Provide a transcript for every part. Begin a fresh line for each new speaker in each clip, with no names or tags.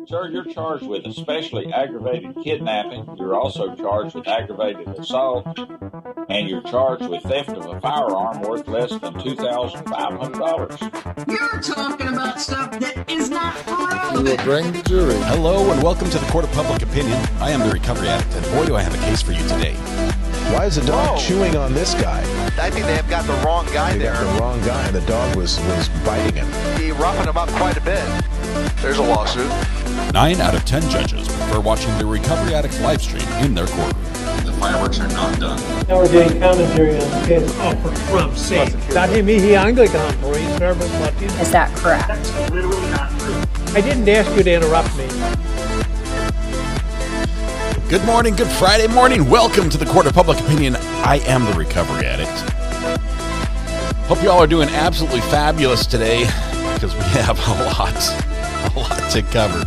Sir, you're charged with especially aggravated kidnapping. You're also charged with aggravated assault, and you're charged with theft of a firearm worth less than $2,500.
You're talking about stuff that is not
We will
relevant.
bring the jury.
Hello and welcome to the Court of Public Opinion. I am the Recovery Addict, and boy do I have a case for you today.
Why is the dog chewing on this guy?
I think they have got the wrong guy
They
there.
got the wrong guy, and the dog was biting him.
He roughing him up quite a bit. There's a lawsuit.
9 out of 10 judges prefer watching the Recovery Addict live stream in their courtroom.
The fireworks are not done.
Now we're getting commentary on the case.
Oh, for Trump's sake.
Dati mihi Anglican police service, but
Is that correct?
That's literally not true.
I didn't ask you to interrupt me.
Good morning, good Friday morning. Welcome to the Court of Public Opinion. I am the Recovery Addict. Hope you all are doing absolutely fabulous today because we have a lot to cover.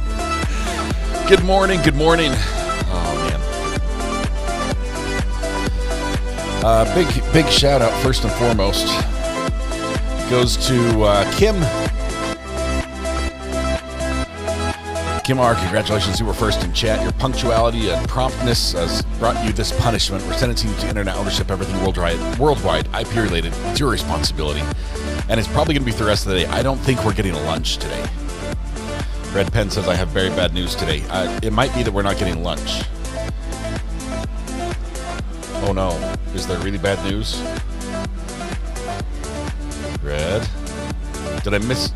Good morning, good morning. Oh, man. Big shout out first and foremost goes to Kim. Kim R., congratulations, you were first in chat. Your punctuality and promptness has brought you this punishment. We're sentencing you to internet ownership, everything worldwide, IP-related. It's your responsibility. And it's probably going to be for the rest of the day. I don't think we're getting a lunch today. Red Pen says I have very bad news today. It might be that we're not getting lunch. Oh no, is there really bad news? Red? Did I miss...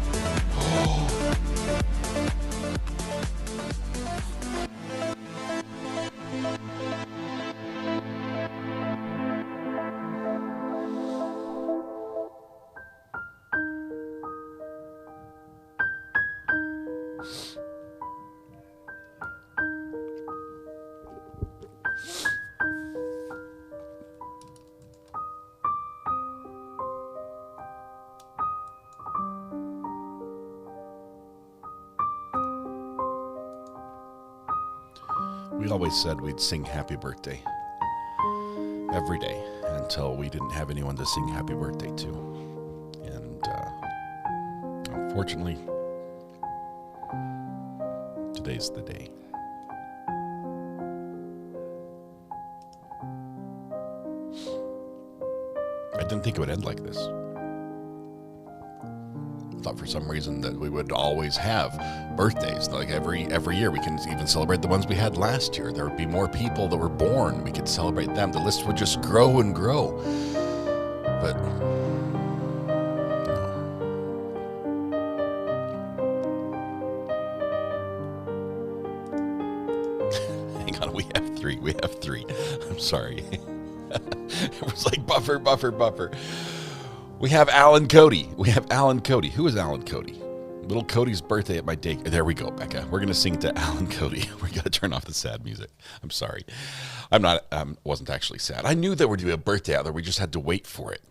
We always said we'd sing happy birthday every day until we didn't have anyone to sing happy birthday to. And unfortunately, today's the day. I didn't think it would end like this. Thought for some reason that we would always have birthdays, like every year. We can even celebrate the ones we had last year. There would be more people that were born. We could celebrate them. The list would just grow and grow. But no. Hang on, we have three. I'm sorry. It was like buffer. We have Alan Cody. Who is Alan Cody? Little Cody's birthday at my day. There we go, Becca. We're going to sing to Alan Cody. We're going to turn off the sad music. I'm sorry. Wasn't actually sad. I knew there would be a birthday out there. We just had to wait for it.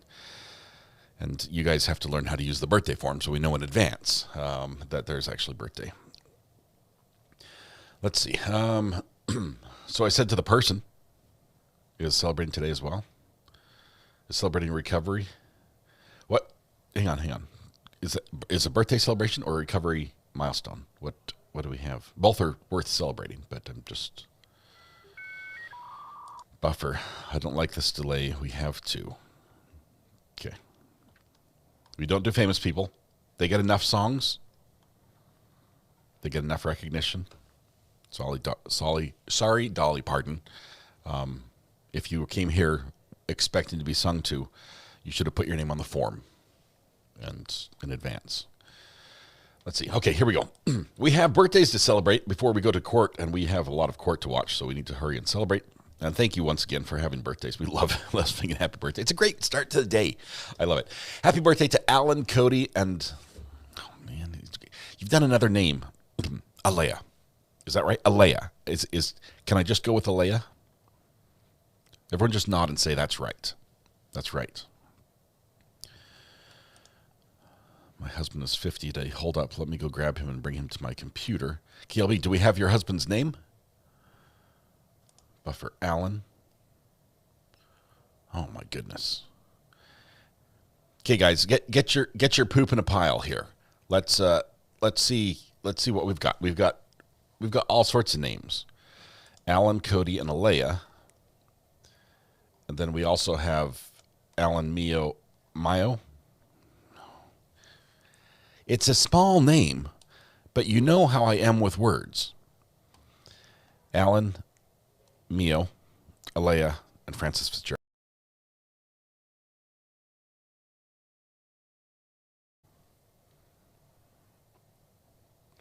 And you guys have to learn how to use the birthday form so we know in advance that there's actually birthday. Let's see. So I said to the person, is celebrating today as well? Is celebrating recovery? What? Hang on. Is a birthday celebration or a recovery milestone? What do we have? Both are worth celebrating, but I'm just... Buffer. I don't like this delay. We have to. Okay. We don't do famous people. They get enough songs. They get enough recognition. Sorry, Dolly Parton. If you came here expecting to be sung to, you should have put your name on the form and in advance. Let's see. Okay, here we go. We have birthdays to celebrate before we go to court, and we have a lot of court to watch, so we need to hurry and celebrate. And thank you once again for having birthdays. We love singing happy birthday. It's a great start to the day. I love it. Happy birthday to Alan Cody and, oh man, you've done another name. Alea. Is that right? Alea. Can I just go with Alea? Everyone just nod and say that's right. That's right. My husband is 50 today. Hold up. Let me go grab him and bring him to my computer. KLB, do we have your husband's name? Buffer Allen. Oh my goodness. Okay, guys, get your poop in a pile here. Let's see let's see what we've got. We've got all sorts of names. Alan, Cody, and Alea. And then we also have Alan, Mayo. It's a small name, but you know how I am with words. Alan, Mio, Alea, and Francis Fitzgerald.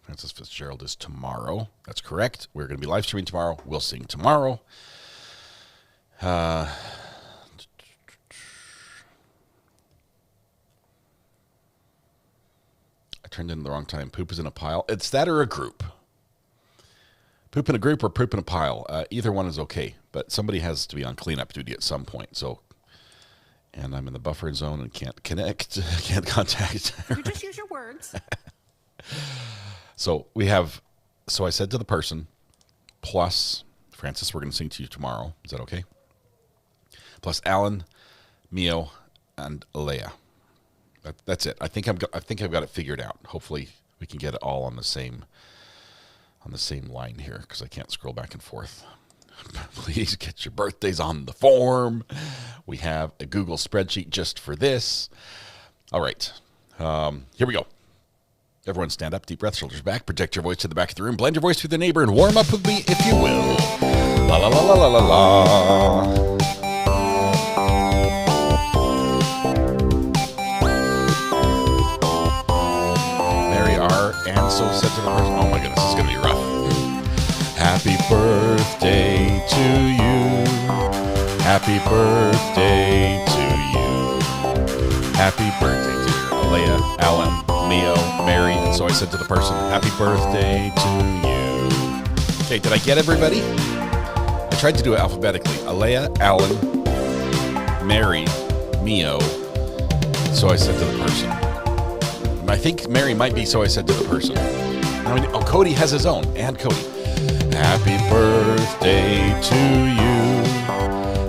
Francis Fitzgerald is tomorrow. That's correct. We're going to be live streaming tomorrow. We'll sing tomorrow. I turned in the wrong time. Poop is in a pile. It's that or a group. Poop in a group or poop in a pile. Either one is okay, but somebody has to be on cleanup duty at some point. So, and I'm in the buffer zone and can't connect, can't contact.
You just use your words.
So we have, so I said to the person, plus Francis, we're going to sing to you tomorrow. Is that okay? Plus Alan, Mio, and Alea. That's it. I think I've got it figured out. Hopefully we can get it all on the same line here because I can't scroll back and forth. Please get your birthdays on the form. We have a Google spreadsheet just for this. All right. Here we go. Everyone stand up, deep breath, shoulders back, project your voice to the back of the room, blend your voice through the neighbor, and warm up with me if you will. La la la la la la la. Mary R. And so said to the person, oh my goodness, this is going to be rough. Happy birthday to you. Happy birthday to you. Happy birthday, dear Alea, Alan, Mio, Mary, and so I said to the person, happy birthday to you. Okay, did I get everybody? I tried to do it alphabetically. Alea, Alan, Mary, Mio, so I said to the person. I think Mary might be so I said to the person. Oh, Cody has his own, and Cody. Happy birthday to you.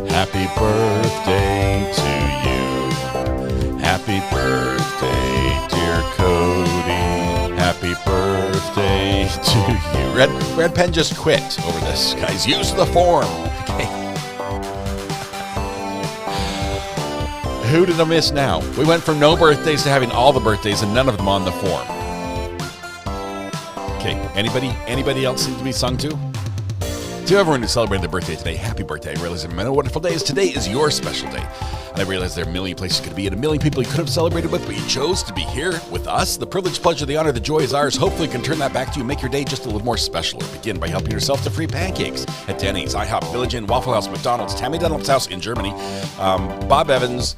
Happy birthday to you. Happy birthday, dear Cody. Happy birthday to you. Red Pen just quit over this, guys. Use the form. Okay. Who did I miss now? We went from no birthdays to having all the birthdays and none of them on the form. Okay, anybody else seem to be sung to? To everyone who celebrated their birthday today, happy birthday. I realize there are many wonderful days. Today is your special day. And I realize there are a million places you could be and a million people you could have celebrated with, but you chose to be here with us. The privilege, pleasure, the honor, the joy is ours. Hopefully we can turn that back to you and make your day just a little more special. Or begin by helping yourself to free pancakes at Denny's, IHOP, Village Inn, Waffle House, McDonald's, Tammy Dunlop's house in Germany, Bob Evans,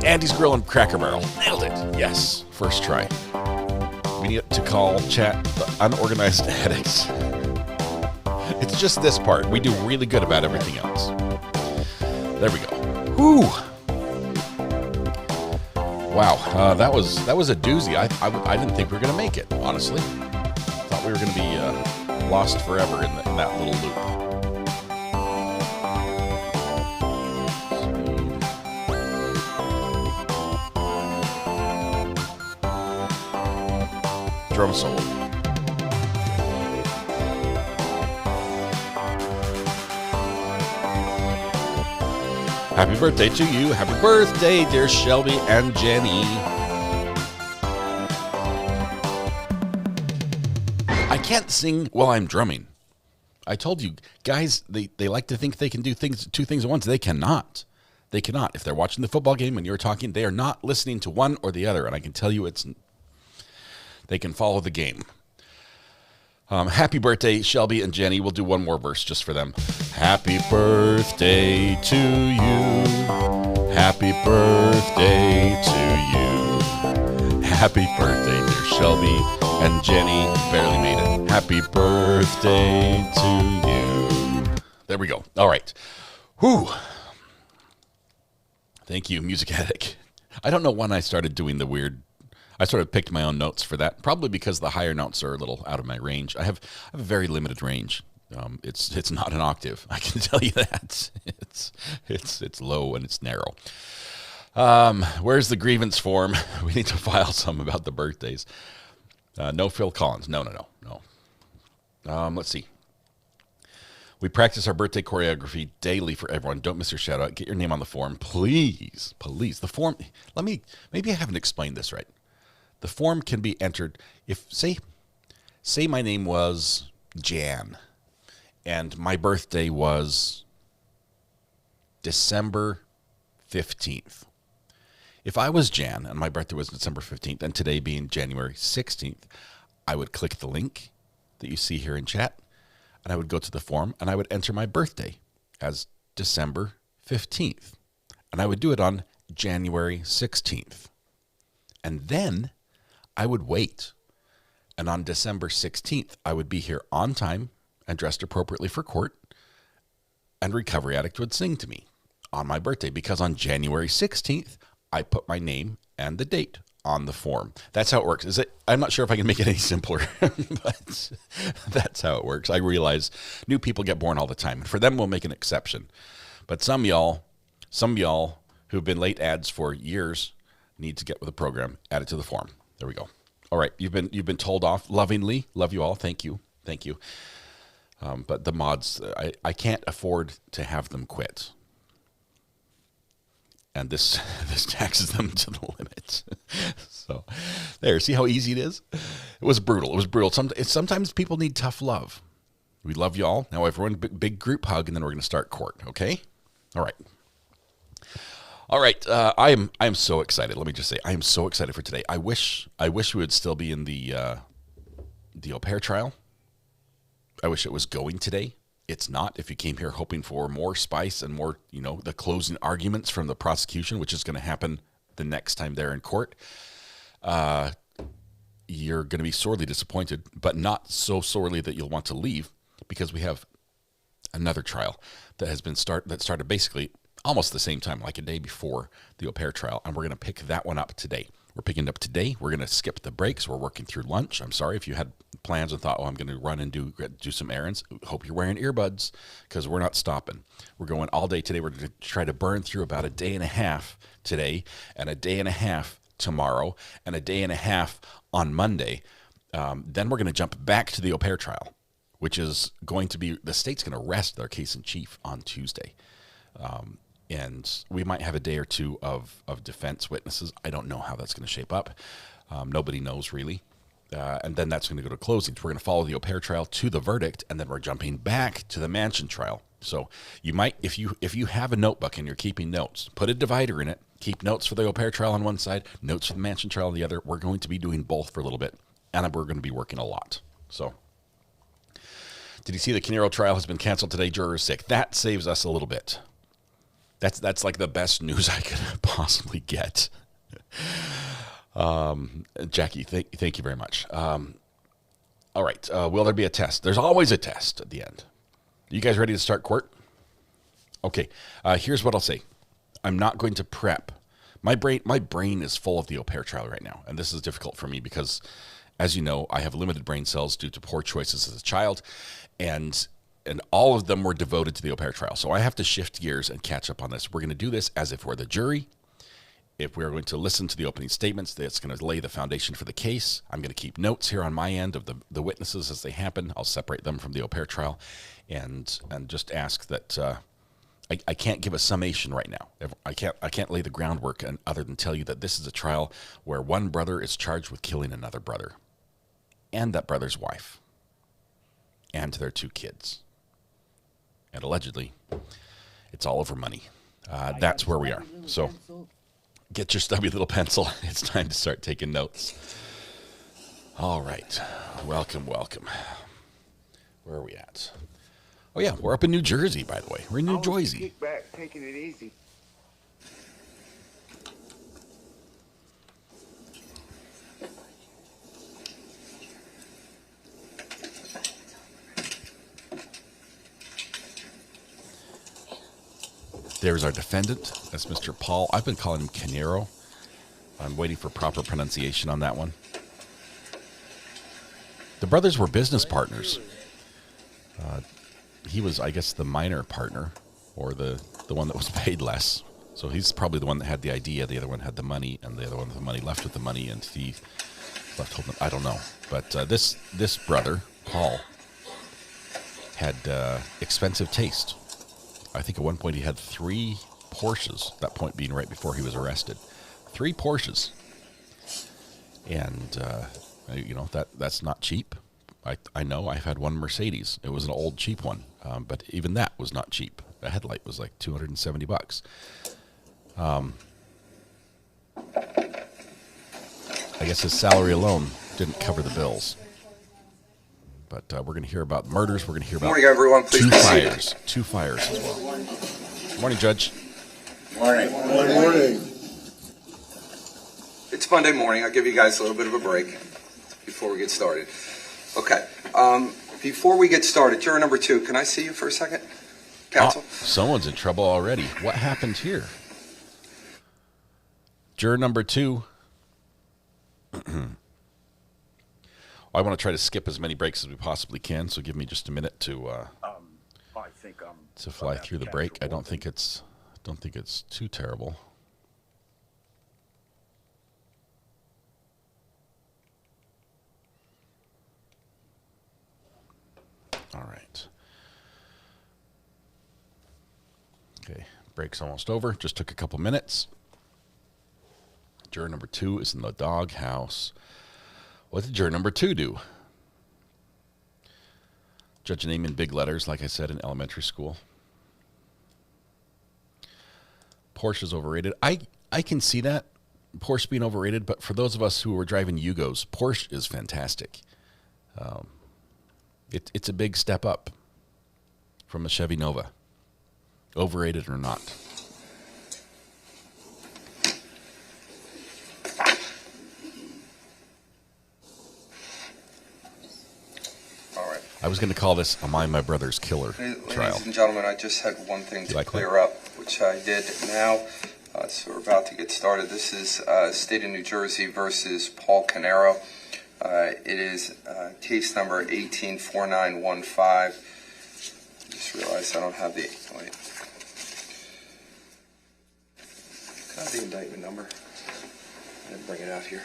Andy's Grill and Cracker Barrel. Nailed it. Yes, first try. We need to call chat the unorganized addicts. It's just this part. We do really good about everything else. There we go. Whew. Wow, that was a doozy. I didn't think we were going to make it, honestly. Thought we were going to be lost forever in that little loop. Drum solo. Happy birthday to you. Happy birthday, dear Shelby and Jenny. I can't sing while I'm drumming. I told you, guys, they like to think they can do two things at once. They cannot. They cannot. If they're watching the football game and you're talking, they are not listening to one or the other. And I can tell you they can follow the game. Happy birthday, Shelby and Jenny. We'll do one more verse just for them. Happy birthday to you. Happy birthday to you. Happy birthday, dear Shelby and Jenny. Barely made it. Happy birthday to you. There we go. All right. Whew. Thank you, Music Addict. I don't know when I started doing the weird. I sort of picked my own notes for that, probably because the higher notes are a little out of my range. I have a very limited range. It's not an octave. I can tell you that. It's low and it's narrow. Where's the grievance form? We need to file some about the birthdays. No Phil Collins. No. Let's see. We practice our birthday choreography daily for everyone. Don't miss your shout out. Get your name on the form, please. The form, maybe I haven't explained this right. The form can be entered if, say my name was Jan and my birthday was December 15th. If I was Jan and my birthday was December 15th and today being January 16th, I would click the link that you see here in chat and I would go to the form and I would enter my birthday as December 15th. And I would do it on January 16th. And then I would wait. And on December 16th, I would be here on time and dressed appropriately for court. And Recovery Addict would sing to me on my birthday because on January 16th, I put my name and the date on the form. That's how it works. I'm not sure if I can make it any simpler, but that's how it works. I realize new people get born all the time. And for them, we'll make an exception. But some of y'all who've been late ads for years need to get with the program. Add it to the form. There we go. All right. You've been told off lovingly. Love you all. Thank you. But the mods, I can't afford to have them quit. And this taxes them to the limit. So there, see how easy it is? It was brutal. Sometimes people need tough love. We love you all. Now everyone, big group hug, and then we're going to start court, okay? All right. I am so excited. Let me just say, I am so excited for today. I wish we would still be in the au pair trial. I wish it was going today. It's not. If you came here hoping for more spice and more, the closing arguments from the prosecution, which is going to happen the next time they're in court, you're going to be sorely disappointed, but not so sorely that you'll want to leave, because we have another trial that has been started basically almost the same time, like a day before the au pair trial, and we're going to pick that one up today. We're picking it up today. We're going to skip the breaks. We're working through lunch. I'm sorry if you had plans and thought, I'm going to run and do some errands. Hope you're wearing earbuds, because we're not stopping. We're going all day today. We're going to try to burn through about a day and a half today, and a day and a half tomorrow, and a day and a half on Monday. Then we're going to jump back to the au pair trial, which is going to be, the state's going to rest their case in chief on Tuesday. And we might have a day or two of defense witnesses. I don't know how that's going to shape up. Nobody knows really. And then that's going to go to closings. We're going to follow the au pair trial to the verdict, and then we're jumping back to the mansion trial. So you might, if you have a notebook and you're keeping notes, put a divider in it. Keep notes for the au pair trial on one side, notes for the mansion trial on the other. We're going to be doing both for a little bit, and we're going to be working a lot. So, did you see the Caneiro trial has been canceled today? Juror is sick. That saves us a little bit. That's like the best news I could possibly get. Jackie, thank you very much. All right. Will there be a test? There's always a test at the end. You guys ready to start court? Okay. Here's what I'll say. I'm not going to prep. My brain is full of the au pair trial right now. And this is difficult for me because, as you know, I have limited brain cells due to poor choices as a child. And all of them were devoted to the au pair trial. So I have to shift gears and catch up on this. We're going to do this as if we're the jury. If we're going to listen to the opening statements, that's going to lay the foundation for the case. I'm going to keep notes here on my end of the witnesses as they happen. I'll separate them from the au pair trial and just ask that I can't give a summation right now. I can't lay the groundwork other than tell you that this is a trial where one brother is charged with killing another brother and that brother's wife and their 2 kids. And allegedly, it's all over money. That's where we are. So get your stubby little pencil. It's time to start taking notes. All right. Welcome. Where are we at? Oh, yeah. We're up in New Jersey, by the way. We're in New Jersey.
Kick back, taking it easy.
There's our defendant. That's Mr. Paul. I've been calling him Caneiro. I'm waiting for proper pronunciation on that one. The brothers were business partners. He was, I guess, the minor partner, or the one that was paid less. So he's probably the one that had the idea. The other one had the money, and the other one with the money left with the money, and he left holding. I don't know. But this brother, Paul, had expensive taste. I think at one point he had 3 Porsches, that point being right before he was arrested. 3 Porsches. And, that's not cheap. I know I've had one Mercedes. It was an old, cheap one. But even that was not cheap. The headlight was like $270. I guess his salary alone didn't cover the bills. But we're going to hear about murders. We're going to hear about
Morning, everyone. Please
2
be
fires.
seated.
2 fires as well. Morning, Judge.
Morning.
It's Monday morning. I'll give you guys a little bit of a break before we get started. Okay. Before we get started, juror number 2, can I see you for a second? Counsel?
Someone's in trouble already. What happened here? Juror number 2. I want to try to skip as many breaks as we possibly can, so give me just a minute to fly through the break. I don't think it's too terrible. All right. Okay, break's almost over. Just took a couple minutes. Juror number 2 is in the doghouse. What did juror number 2 do? Judge name in big letters, like I said, in elementary school. Porsche's overrated. I can see that, Porsche being overrated, but for those of us who were driving Yugos, Porsche is fantastic. It's a big step up from a Chevy Nova, overrated or not. I was going to call this Am I My Brother's Killer trial.
Ladies and gentlemen, I just had one thing to
like
clear up, which I did now. So we're about to get started. This is State of New Jersey versus Paul Caneiro. It is case number 184915. Just realized I don't have the... Wait. Can I have the indictment number? I didn't bring it out here.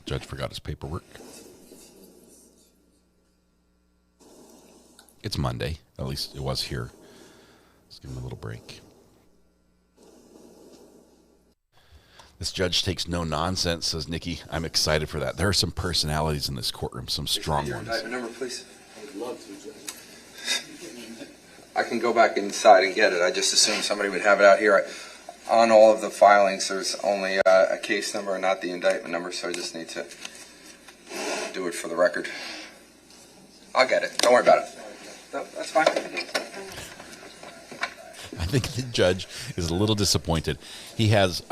Judge forgot his paperwork. It's Monday. At least it was here. Let's give him a little break. This judge takes no nonsense, says Nikki. I'm excited for that. There are some personalities in this courtroom, some strong
Your
ones.
indictment number, please. I'd love to, Judge. I can go back inside and get it. I just assumed somebody would have it out here. On all of the filings, there's only a case number and not the indictment number, so I just need to do it for the record. I'll get it. Don't worry about it. No, that's fine.
I think the judge is a little disappointed. He has,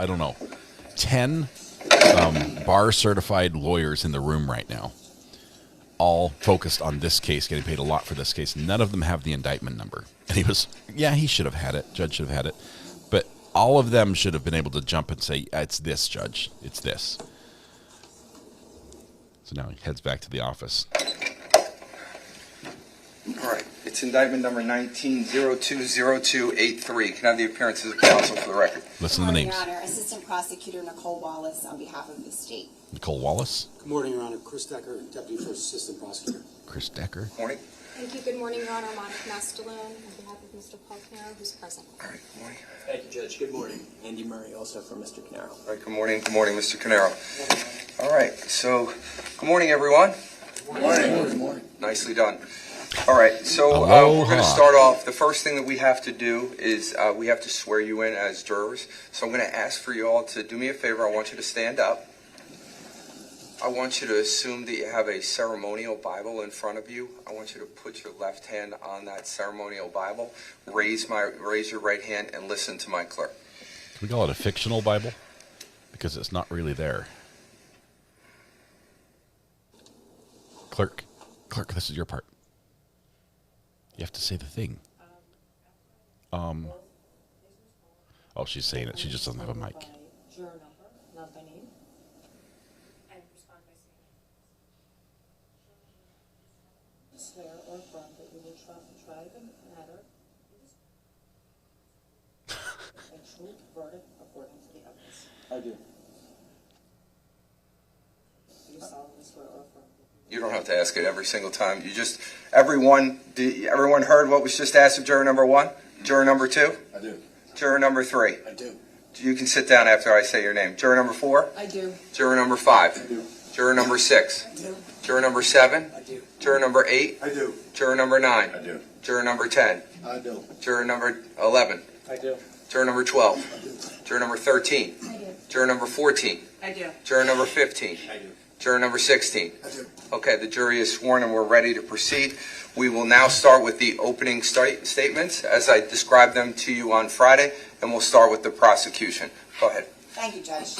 10 bar-certified lawyers in the room right now, all focused on this case, getting paid a lot for this case. None of them have the indictment number. And he should have had it. Judge should have had it. But all of them should have been able to jump and say, it's this, Judge. It's this. So now he heads back to the office.
All right. It's indictment number 19020283. Can I have the appearances of counsel for the record?
Listen to the names.
Your Honor, Assistant Prosecutor Nicole Wallace on behalf of the state.
Nicole Wallace.
Good morning, Your Honor. Chris Decker, Deputy First Assistant Prosecutor.
Chris Decker.
Morning.
Thank you. Good morning, Your Honor. Monica Mastalone on behalf of Mr. Paul Caneiro, who's present.
All right. Good morning.
Thank you, Judge. Good morning. Andy Murray, also from Mr. Caneiro.
All right. Good morning. Good morning, Mr. Caneiro. All right. So, good morning, everyone. Good morning.
Good morning.
Nicely done. All right, so we're going to start off. The first thing that we have to do is we have to swear you in as jurors. So I'm going to ask for you all to do me a favor. I want you to stand up. I want you to assume that you have a ceremonial Bible in front of you. I want you to put your left hand on that ceremonial Bible. Raise your right hand and listen to my clerk.
Can we call it a fictional Bible? Because it's not really there. Clerk, this is your part. You have to say the thing. Oh, she's saying it. She just doesn't have a mic.
Juror number, not by name.
And respond by saying.
Swear or affirm that you will try the matter
verdict according to the evidence?
I do.
Do you solemnly swear or affirm?
You don't have to ask it every single time. You just, everyone heard what was just asked of juror number 1? Juror number 2?
I do.
Juror number 3?
I do.
You can sit down after I say your name. Juror number 4?
I do.
Juror number 5?
I do.
Juror number 6?
I do.
Juror number 7?
I do.
Juror number 8?
I do.
Juror number 9?
I do.
Juror number 10?
I do.
Juror number 11?
I do.
Juror number 12? Juror number 13?
I do.
Juror number 14?
I do.
Juror number 15?
I do.
Juror number 16?
I do.
Okay, the jury is sworn and we're ready to proceed. We will now start with the opening statements as I described them to you on Friday, and we'll start with the prosecution. Go ahead.
Thank you, Judge.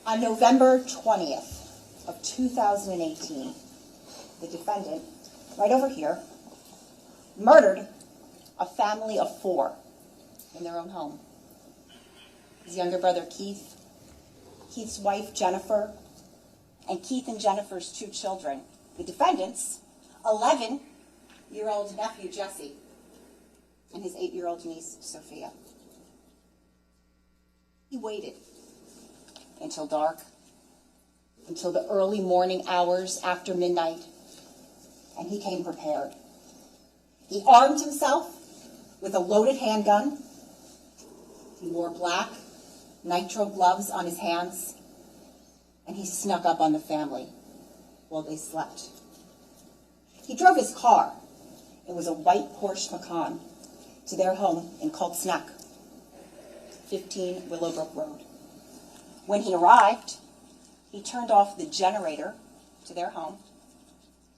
On November 20th of 2018, the defendant, right over here, murdered a family of 4 in their own home. His younger brother, Keith, Keith's wife, Jennifer, and Keith and Jennifer's 2 children. The defendant's 11-year-old nephew, Jesse, and his 8-year-old niece, Sophia. He waited until dark, until the early morning hours after midnight, and he came prepared. He armed himself with a loaded handgun. He wore black nitrile gloves on his hands, and he snuck up on the family while they slept. He drove his car. It was a white Porsche Macan to their home in Coltsneck, 15 Willowbrook Road. When he arrived, he turned off the generator to their home,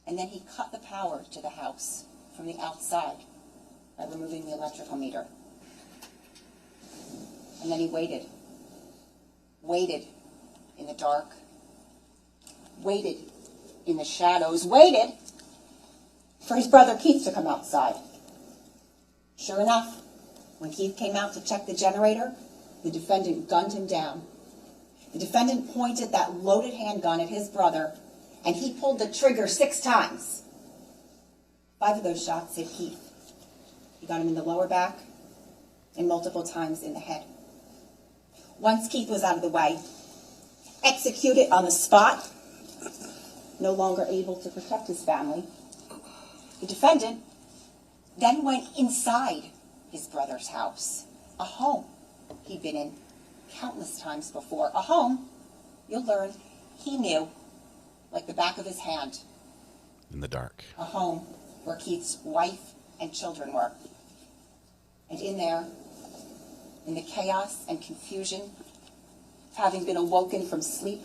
and then he cut the power to the house from the outside by removing the electrical meter. And then he waited in the dark, waited in the shadows, waited for his brother Keith to come outside. Sure enough, when Keith came out to check the generator, the defendant gunned him down. The defendant pointed that loaded handgun at his brother, and he pulled the trigger 6 times. 5 of those shots hit Keith. He got him in the lower back and multiple times in the head. Once Keith was out of the way, executed on the spot, no longer able to protect his family, the defendant then went inside his brother's house, a home he'd been in countless times before, a home, you'll learn, he knew like the back of his hand.
In the dark.
A home where Keith's wife and children were. And in there, in the chaos and confusion of having been awoken from sleep,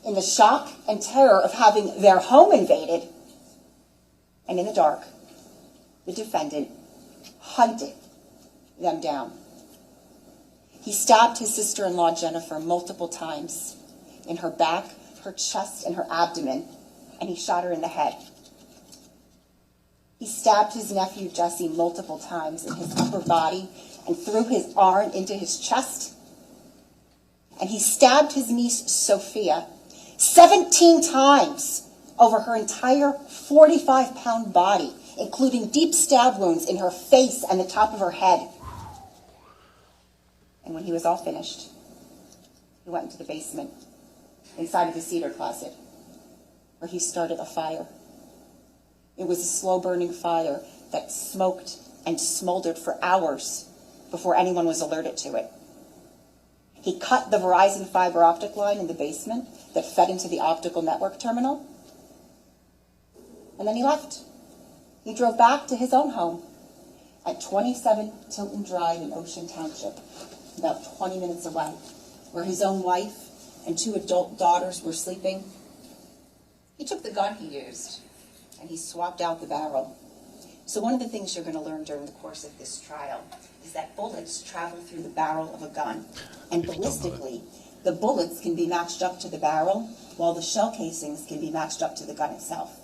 in the shock and terror of having their home invaded, and in the dark, the defendant hunted them down. He stabbed his sister-in-law, Jennifer, multiple times in her back, her chest, and her abdomen, and he shot her in the head. He stabbed his nephew, Jesse, multiple times in his upper body and threw his arm into his chest. And he stabbed his niece, Sophia, 17 times over her entire 45-pound body, including deep stab wounds in her face and the top of her head. And when he was all finished, he went into the basement, inside of the cedar closet, where he started a fire. It was a slow-burning fire that smoked and smoldered for hours before anyone was alerted to it. He cut the Verizon fiber optic line in the basement that fed into the optical network terminal, and then he left. He drove back to his own home at 27 Tilton Drive in Ocean Township, about 20 minutes away, where his own wife and 2 adult daughters were sleeping. He took the gun he used, and he swapped out the barrel. So one of the things you're going to learn during the course of this trial is that bullets travel through the barrel of a gun, and ballistically, the bullets can be matched up to the barrel, while the shell casings can be matched up to the gun itself.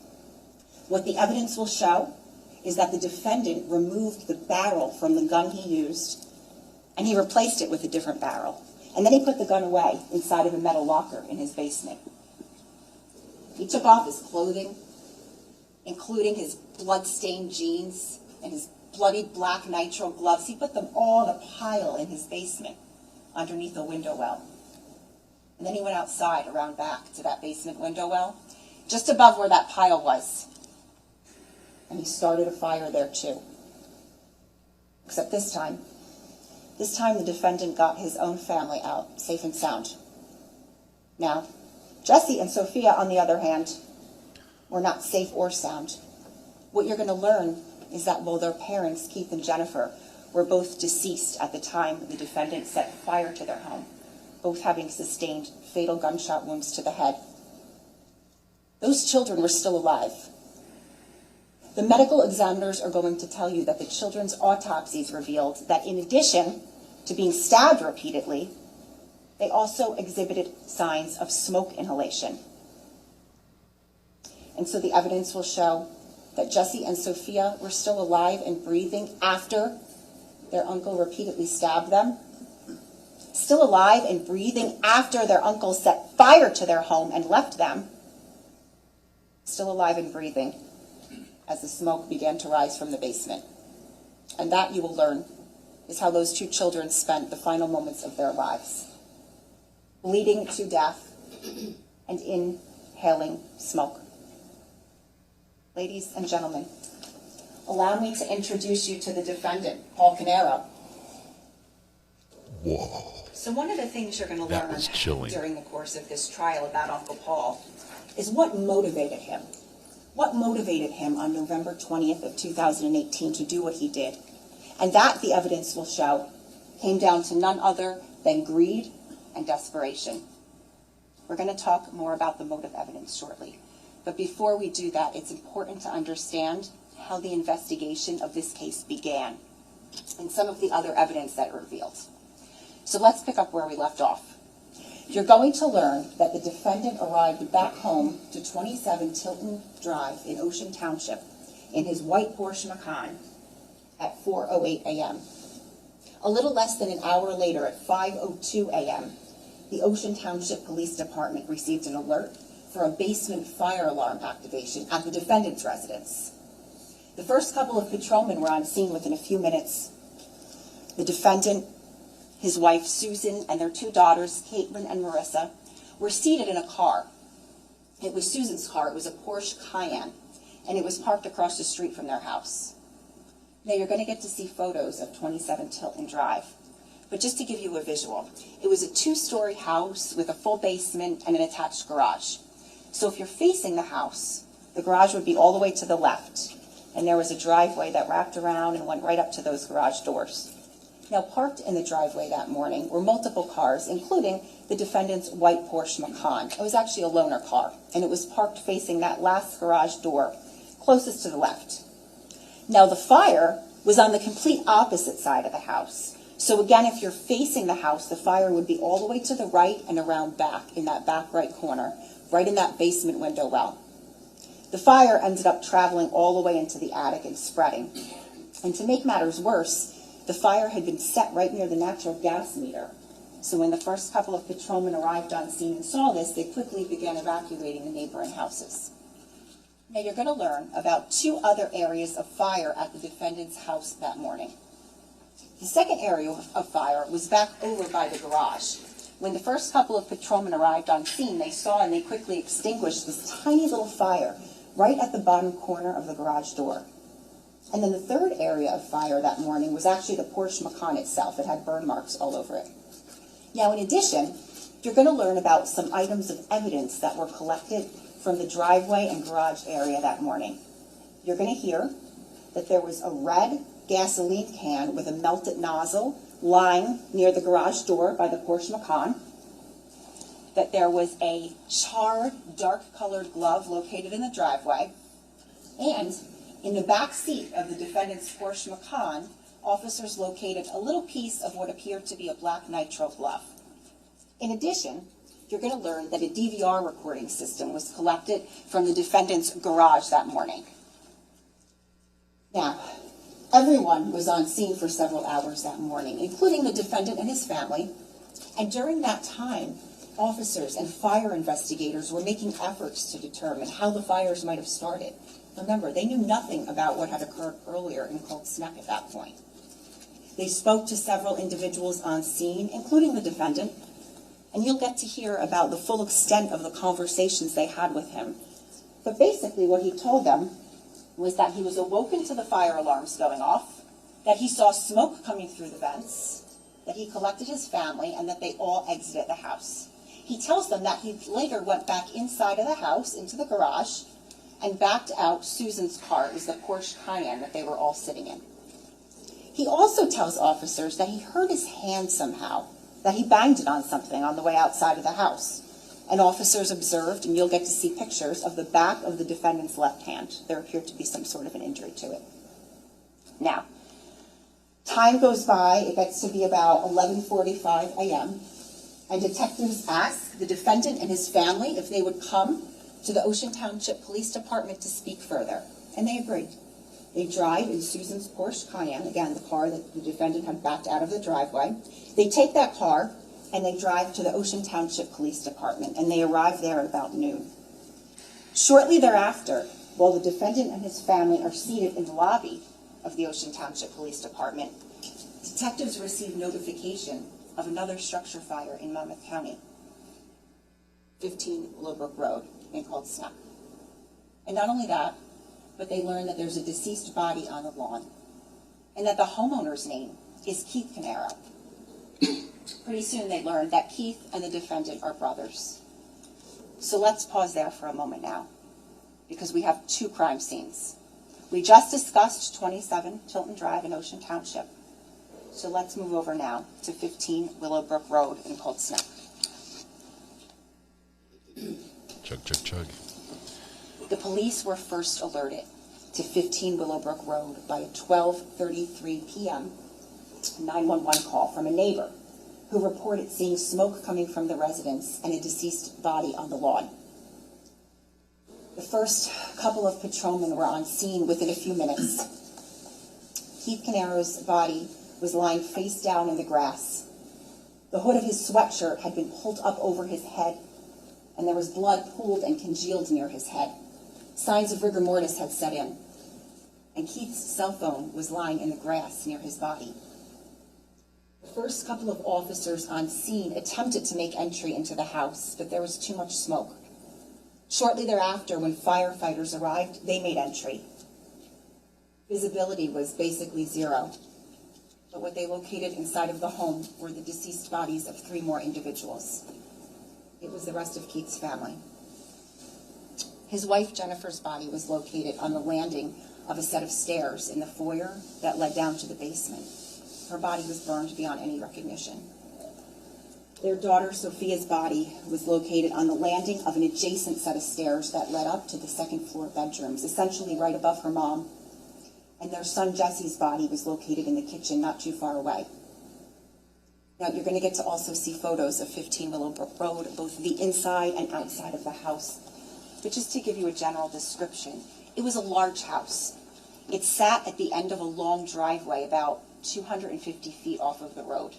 What the evidence will show is that the defendant removed the barrel from the gun he used, and he replaced it with a different barrel. And then he put the gun away inside of a metal locker in his basement. He took off his clothing, including his blood-stained jeans and his bloody black nitrile gloves. He put them all in a pile in his basement underneath a window well. And then he went outside around back to that basement window well, just above where that pile was. And he started a fire there too. Except this time the defendant got his own family out, safe and sound. Now, Jesse and Sophia, on the other hand, were not safe or sound. What you're going to learn is that while their parents, Keith and Jennifer, were both deceased at the time the defendant set fire to their home, both having sustained fatal gunshot wounds to the head, those children were still alive. The medical examiners are going to tell you that the children's autopsies revealed that in addition to being stabbed repeatedly, they also exhibited signs of smoke inhalation. And so the evidence will show that Jesse and Sophia were still alive and breathing after their uncle repeatedly stabbed them, still alive and breathing after their uncle set fire to their home and left them, still alive and breathing as the smoke began to rise from the basement. And that, you will learn, is how those two children spent the final moments of their lives, bleeding to death and inhaling smoke. Ladies and gentlemen, allow me to introduce you to the defendant, Paul Caneiro.
Whoa.
So one of the things you're going to learn during the course of this trial about Uncle Paul is what motivated him. What motivated him on November 20th of 2018 to do what he did. And that, the evidence will show, came down to none other than greed and desperation. We're going to talk more about the motive evidence shortly. But before we do that, it's important to understand how the investigation of this case began and some of the other evidence that it revealed. So let's pick up where we left off. You're going to learn that the defendant arrived back home to 27 Tilton Drive in Ocean Township in his white Porsche Macan at 4:08 a.m. A little less than an hour later, at 5:02 a.m., the Ocean Township Police Department received an alert for a basement fire alarm activation at the defendant's residence. The first couple of patrolmen were on scene within a few minutes. The defendant, his wife Susan, and their two daughters, Caitlin and Marissa, were seated in a car. It was Susan's car. It was a Porsche Cayenne, and it was parked across the street from their house. Now, you're going to get to see photos of 27 Tilton Drive. But just to give you a visual, it was a 2-story house with a full basement and an attached garage. So if you're facing the house, the garage would be all the way to the left, and there was a driveway that wrapped around and went right up to those garage doors. Now, parked in the driveway that morning were multiple cars, including the defendant's white Porsche Macan. It was actually a loaner car, and it was parked facing that last garage door, closest to the left. Now, the fire was on the complete opposite side of the house. So again, if you're facing the house, the fire would be all the way to the right and around back, in that back right corner, right in that basement window well. The fire ended up traveling all the way into the attic and spreading. And to make matters worse, the fire had been set right near the natural gas meter. So when the first couple of patrolmen arrived on scene and saw this, they quickly began evacuating the neighboring houses. Now, you're going to learn about 2 other areas of fire at the defendant's house that morning. The second area of fire was back over by the garage. When the first couple of patrolmen arrived on scene, they saw and they quickly extinguished this tiny little fire right at the bottom corner of the garage door. And then the third area of fire that morning was actually the Porsche Macan itself. It had burn marks all over it. Now, in addition, you're going to learn about some items of evidence that were collected from the driveway and garage area that morning. You're going to hear that there was a red gasoline can with a melted nozzle lying near the garage door by the Porsche Macan, that there was a charred, dark-colored glove located in the driveway, and in the back seat of the defendant's Porsche Macan, officers located a little piece of what appeared to be a black nitrile glove. In addition, you're going to learn that a DVR recording system was collected from the defendant's garage that morning. Now, everyone was on scene for several hours that morning, including the defendant and his family, and during that time, officers and fire investigators were making efforts to determine how the fires might have started. Remember, they knew nothing about what had occurred earlier in Cold Snap at that point. They spoke to several individuals on scene, including the defendant, and you'll get to hear about the full extent of the conversations they had with him. But basically what he told them was that he was awoken to the fire alarms going off, that he saw smoke coming through the vents, that he collected his family, and that they all exited the house. He tells them that he later went back inside of the house, into the garage, and backed out Susan's car. It was the Porsche Cayenne that they were all sitting in. He also tells officers that he hurt his hand somehow, that he banged it on something on the way outside of the house. And officers observed, and you'll get to see pictures of the back of the defendant's left hand. There appeared to be some sort of an injury to it. Now, time goes by, it gets to be about 11:45 a.m., and detectives ask the defendant and his family if they would come to the Ocean Township Police Department to speak further, and they agreed. They drive in Susan's Porsche Cayenne, again, the car that the defendant had backed out of the driveway. They take that car, and they drive to the Ocean Township Police Department, and they arrive there at about noon. Shortly thereafter, while the defendant and his family are seated in the lobby of the Ocean Township Police Department, detectives receive notification of another structure fire in Monmouth County, 15 Willowbrook Road in Cold Snap. And not only that, but they learn that there's a deceased body on the lawn, and that the homeowner's name is Keith Caneiro. Pretty soon they learn that Keith and the defendant are brothers. So let's pause there for a moment now, because we have two crime scenes. We just discussed 27 Tilton Drive in Ocean Township. So let's move over now to 15 Willowbrook Road in Cold Snap.
Chug, chug, chug.
The police were first alerted to 15 Willowbrook Road by a 12:33 p.m. 911 call from a neighbor who reported seeing smoke coming from the residence and a deceased body on the lawn. The first couple of patrolmen were on scene within a few minutes. Keith Caneiro's body was lying face down in the grass. The hood of his sweatshirt had been pulled up over his head, and there was blood pooled and congealed near his head. Signs of rigor mortis had set in, and Keith's cell phone was lying in the grass near his body. The first couple of officers on scene attempted to make entry into the house, but there was too much smoke. Shortly thereafter, when firefighters arrived, they made entry. Visibility was basically zero, but what they located inside of the home were the deceased bodies of 3 more individuals. It was the rest of Keith's family. His wife, Jennifer's body was located on the landing of a set of stairs in the foyer that led down to the basement. Her body was burned beyond any recognition. Their daughter, Sophia's body, was located on the landing of an adjacent set of stairs that led up to the second floor bedrooms, essentially right above her mom. And their son, Jesse's body, was located in the kitchen not too far away. Now, you're going to get to also see photos of 15 Willowbrook Road, both the inside and outside of the house. But just to give you a general description, it was a large house. It sat at the end of a long driveway about 250 feet off of the road.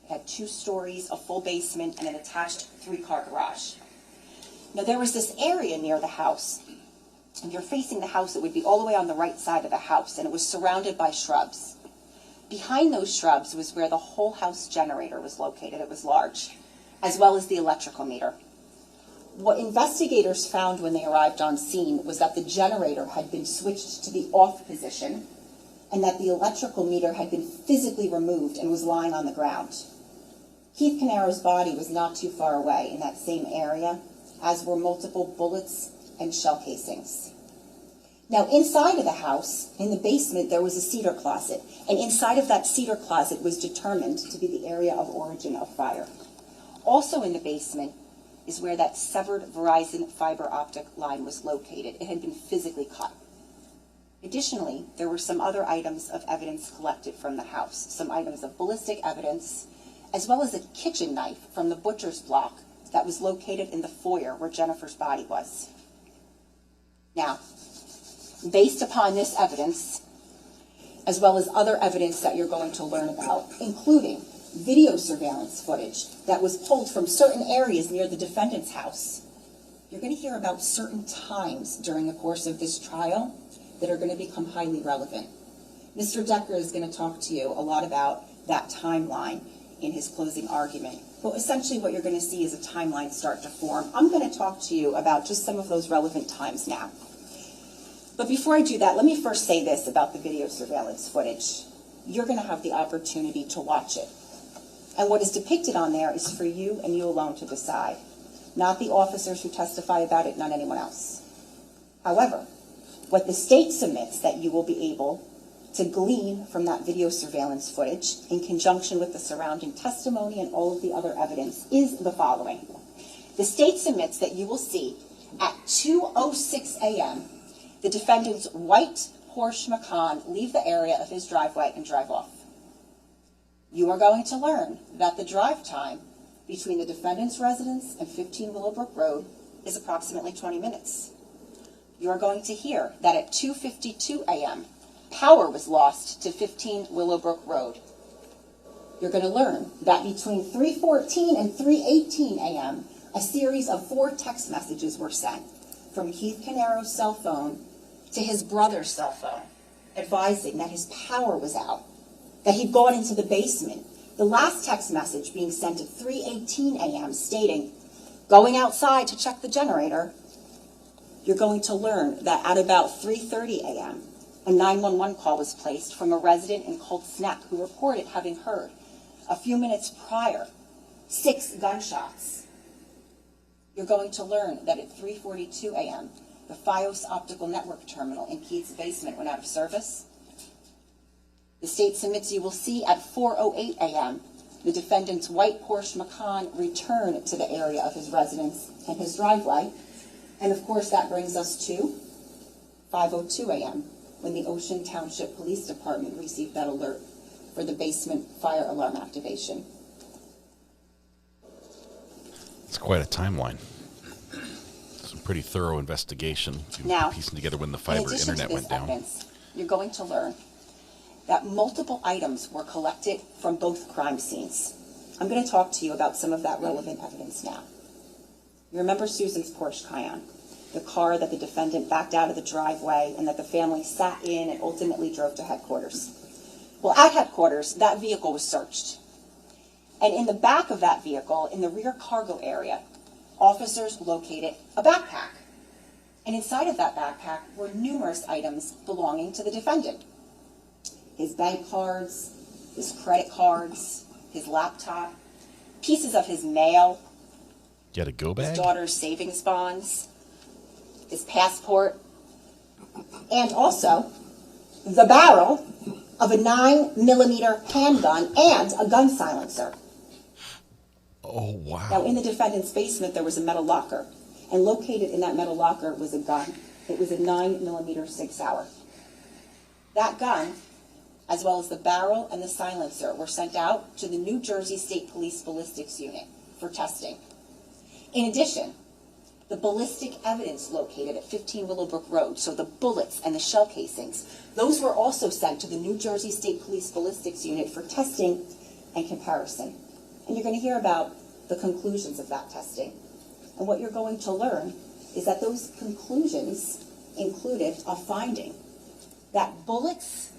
It had 2 stories, a full basement, and an attached 3-car garage. Now, there was this area near the house. If you're facing the house, it would be all the way on the right side of the house, and it was surrounded by shrubs. Behind those shrubs was where the whole house generator was located. It was large, as well as the electrical meter. What investigators found when they arrived on scene was that the generator had been switched to the off position, and that the electrical meter had been physically removed and was lying on the ground. Keith Caneiro's body was not too far away in that same area, as were multiple bullets and shell casings. Now, inside of the house, in the basement, there was a cedar closet, and inside of that cedar closet was determined to be the area of origin of fire. Also in the basement is where that severed Verizon fiber optic line was located. It had been physically cut. Additionally, there were some other items of evidence collected from the house, some items of ballistic evidence, as well as a kitchen knife from the butcher's block that was located in the foyer where Jennifer's body was. Now, based upon this evidence, as well as other evidence that you're going to learn about, including video surveillance footage that was pulled from certain areas near the defendant's house. You're going to hear about certain times during the course of this trial that are going to become highly relevant. Mr. Decker is going to talk to you a lot about that timeline in his closing argument. But essentially what you're going to see is a timeline start to form. I'm going to talk to you about just some of those relevant times now. But before I do that, let me first say this about the video surveillance footage. You're going to have the opportunity to watch it. And what is depicted on there is for you and you alone to decide. Not the officers who testify about it, not anyone else. However, what the state submits that you will be able to glean from that video surveillance footage in conjunction with the surrounding testimony and all of the other evidence is the following. The state submits that you will see at 2:06 a.m. the defendant's white Porsche Macan leave the area of his driveway and drive off. You are going to learn that the drive time between the defendant's residence and 15 Willowbrook Road is approximately 20 minutes. You are going to hear that at 2:52 a.m., power was lost to 15 Willowbrook Road. You're going to learn that between 3:14 and 3:18 a.m., a series of 4 text messages were sent from Keith Caneiro's cell phone to his brother's cell phone, advising that his power was out, that he'd gone into the basement. The last text message being sent at 3:18 a.m. stating, going outside to check the generator. You're going to learn that at about 3:30 a.m., a 911 call was placed from a resident in Colts Neck who reported having heard, a few minutes prior, 6 gunshots. You're going to learn that at 3:42 a.m., the FiOS optical network terminal in Keith's basement went out of service. The state submits you will see at 4:08 a.m., the defendant's white Porsche Macan return to the area of his residence and his driveway. And of course, that brings us to 5:02 a.m., when the Ocean Township Police Department received that alert for the basement fire alarm activation.
It's quite a timeline. Some pretty thorough investigation.
Now,
piecing together when the fiber internet went down.
Evidence, you're going to learn that multiple items were collected from both crime scenes. I'm going to talk to you about some of that relevant evidence now. You remember Susan's Porsche Cayenne, the car that the defendant backed out of the driveway and that the family sat in and ultimately drove to headquarters. Well, at headquarters, that vehicle was searched. And in the back of that vehicle, in the rear cargo area, officers located a backpack. And inside of that backpack were numerous items belonging to the defendant. His bank cards, his credit cards, his laptop, pieces of his mail,
you had a go bag?
His daughter's savings bonds, his passport, and also the barrel of a 9mm handgun and a gun silencer.
Oh, wow.
Now, in the defendant's basement, there was a metal locker, and located in that metal locker was a gun. It was a 9mm Sig Sauer. That gun, as well as the barrel and the silencer, were sent out to the New Jersey State Police Ballistics Unit for testing. In addition, the ballistic evidence located at 15 Willowbrook Road, so the bullets and the shell casings, those were also sent to the New Jersey State Police Ballistics Unit for testing and comparison. And you're going to hear about the conclusions of that testing. And what you're going to learn is that those conclusions included a finding that bullets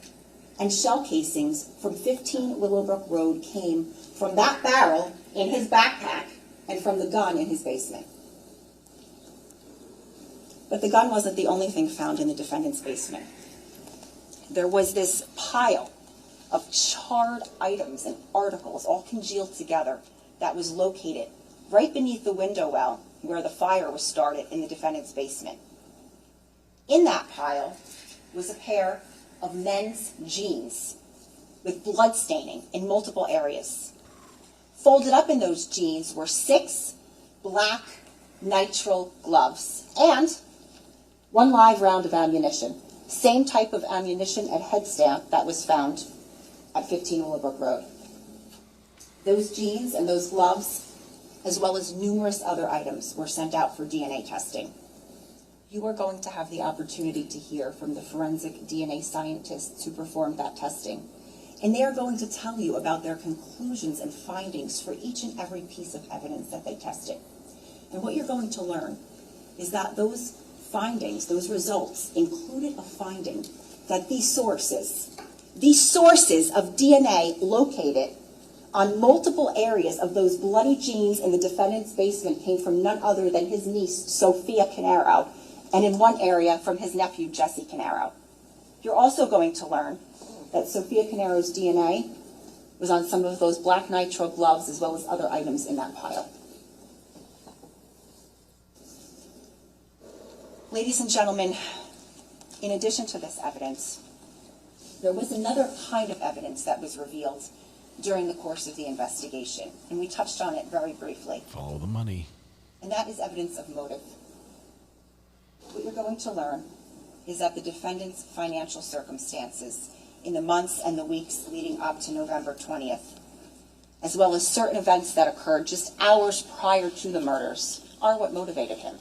and shell casings from 15 Willowbrook Road came from that barrel in his backpack and from the gun in his basement. But the gun wasn't the only thing found in the defendant's basement. There was this pile of charred items and articles all congealed together that was located right beneath the window well where the fire was started in the defendant's basement. In that pile was a pair of men's jeans with blood staining in multiple areas. Folded up in those jeans were 6 black nitrile gloves and 1 live round of ammunition. Same type of ammunition and head stamp that was found at 15 Willowbrook Road. Those jeans and those gloves, as well as numerous other items, were sent out for DNA testing. You are going to have the opportunity to hear from the forensic DNA scientists who performed that testing And they are going to tell you about their conclusions and findings for each and every piece of evidence that they tested. And what you're going to learn is that those findings, those results, included a finding that these sources of DNA located on multiple areas of those bloody jeans in the defendant's basement came from none other than his niece, Sophia Caneiro, and in one area from his nephew, Jesse Caneiro. You're also going to learn that Sophia Caneiro's DNA was on some of those black nitro gloves as well as other items in that pile. Ladies and gentlemen, in addition to this evidence, there was another kind of evidence that was revealed during the course of the investigation, and we touched on it very briefly.
Follow the money.
And that is evidence of motive. What you're going to learn is that the defendant's financial circumstances in the months and the weeks leading up to November 20th, as well as certain events that occurred just hours prior to the murders, are what motivated him.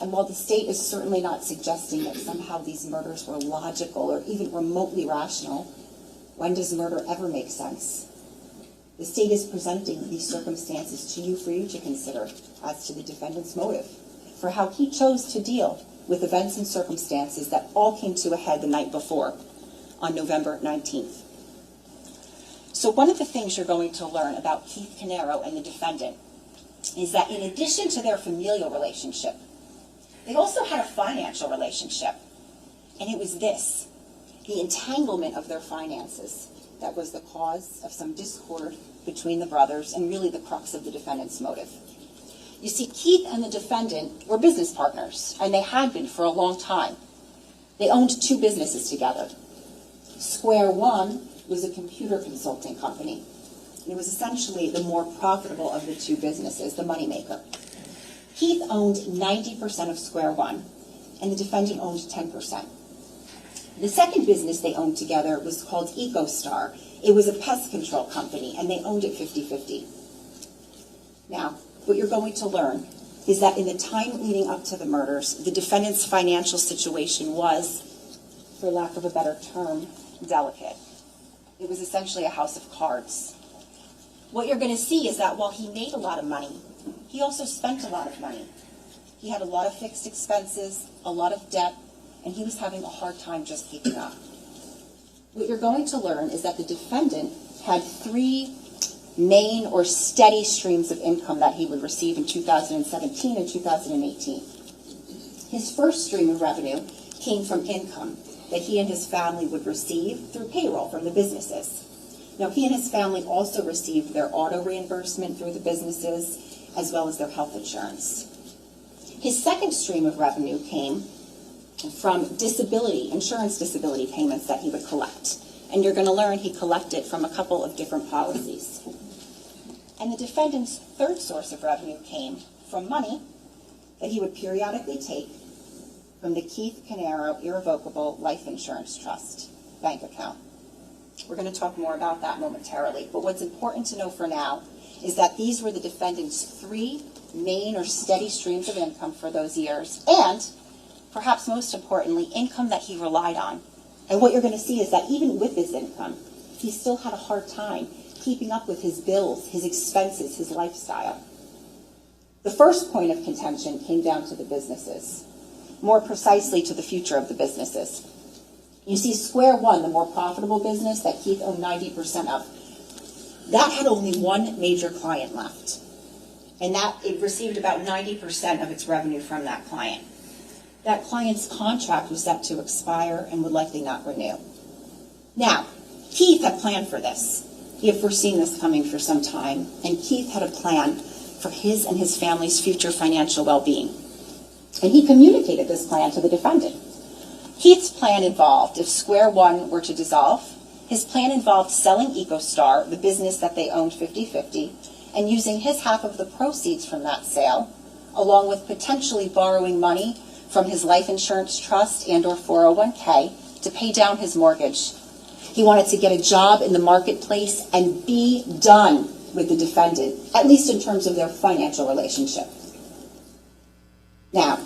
And while the state is certainly not suggesting that somehow these murders were logical or even remotely rational, when does murder ever make sense? The state is presenting these circumstances to you for you to consider as to the defendant's motive, for how he chose to deal with events and circumstances that all came to a head the night before, on November 19th. So one of the things you're going to learn about Keith Caneiro and the defendant is that in addition to their familial relationship, they also had a financial relationship. And it was this, the entanglement of their finances, that was the cause of some discord between the brothers and really the crux of the defendant's motive. You see, Keith and the defendant were business partners, and they had been for a long time. They owned two businesses together. Square One was a computer consulting company. It was essentially the more profitable of the two businesses, the moneymaker. Keith owned 90% of Square One, and the defendant owned 10%. The second business they owned together was called EcoStar. It was a pest control company, and they owned it 50-50. Now, what you're going to learn is that in the time leading up to the murders, the defendant's financial situation was, for lack of a better term, delicate. It was essentially a house of cards. What you're going to see is that while he made a lot of money, he also spent a lot of money. He had a lot of fixed expenses, a lot of debt, and he was having a hard time just keeping up. What you're going to learn is that the defendant had three main or steady streams of income that he would receive in 2017 and 2018. His first stream of revenue came from income that he and his family would receive through payroll from the businesses. Now, he and his family also received their auto reimbursement through the businesses, as well as their health insurance. His second stream of revenue came from insurance disability payments that he would collect. And you're going to learn he collected from a couple of different policies. And the defendant's third source of revenue came from money that he would periodically take from the Keith Caneiro Irrevocable Life Insurance Trust bank account. We're going to talk more about that momentarily, but what's important to know for now is that these were the defendant's three main or steady streams of income for those years, and perhaps most importantly, income that he relied on. And what you're going to see is that even with his income, he still had a hard time keeping up with his bills, his expenses, his lifestyle. The first point of contention came down to the businesses, more precisely to the future of the businesses. You see, Square One, the more profitable business that Keith owned 90% of, that had only one major client left. And that it received about 90% of its revenue from that client. That client's contract was set to expire and would likely not renew. Now, Keith had planned for this. He had foreseen this coming for some time, and Keith had a plan for his and his family's future financial well-being. And he communicated this plan to the defendant. Keith's plan involved, if Square One were to dissolve, his plan involved selling EcoStar, the business that they owned 50-50, and using his half of the proceeds from that sale, along with potentially borrowing money from his life insurance trust and or 401k to pay down his mortgage. He wanted to get a job in the marketplace and be done with the defendant, at least in terms of their financial relationship. Now,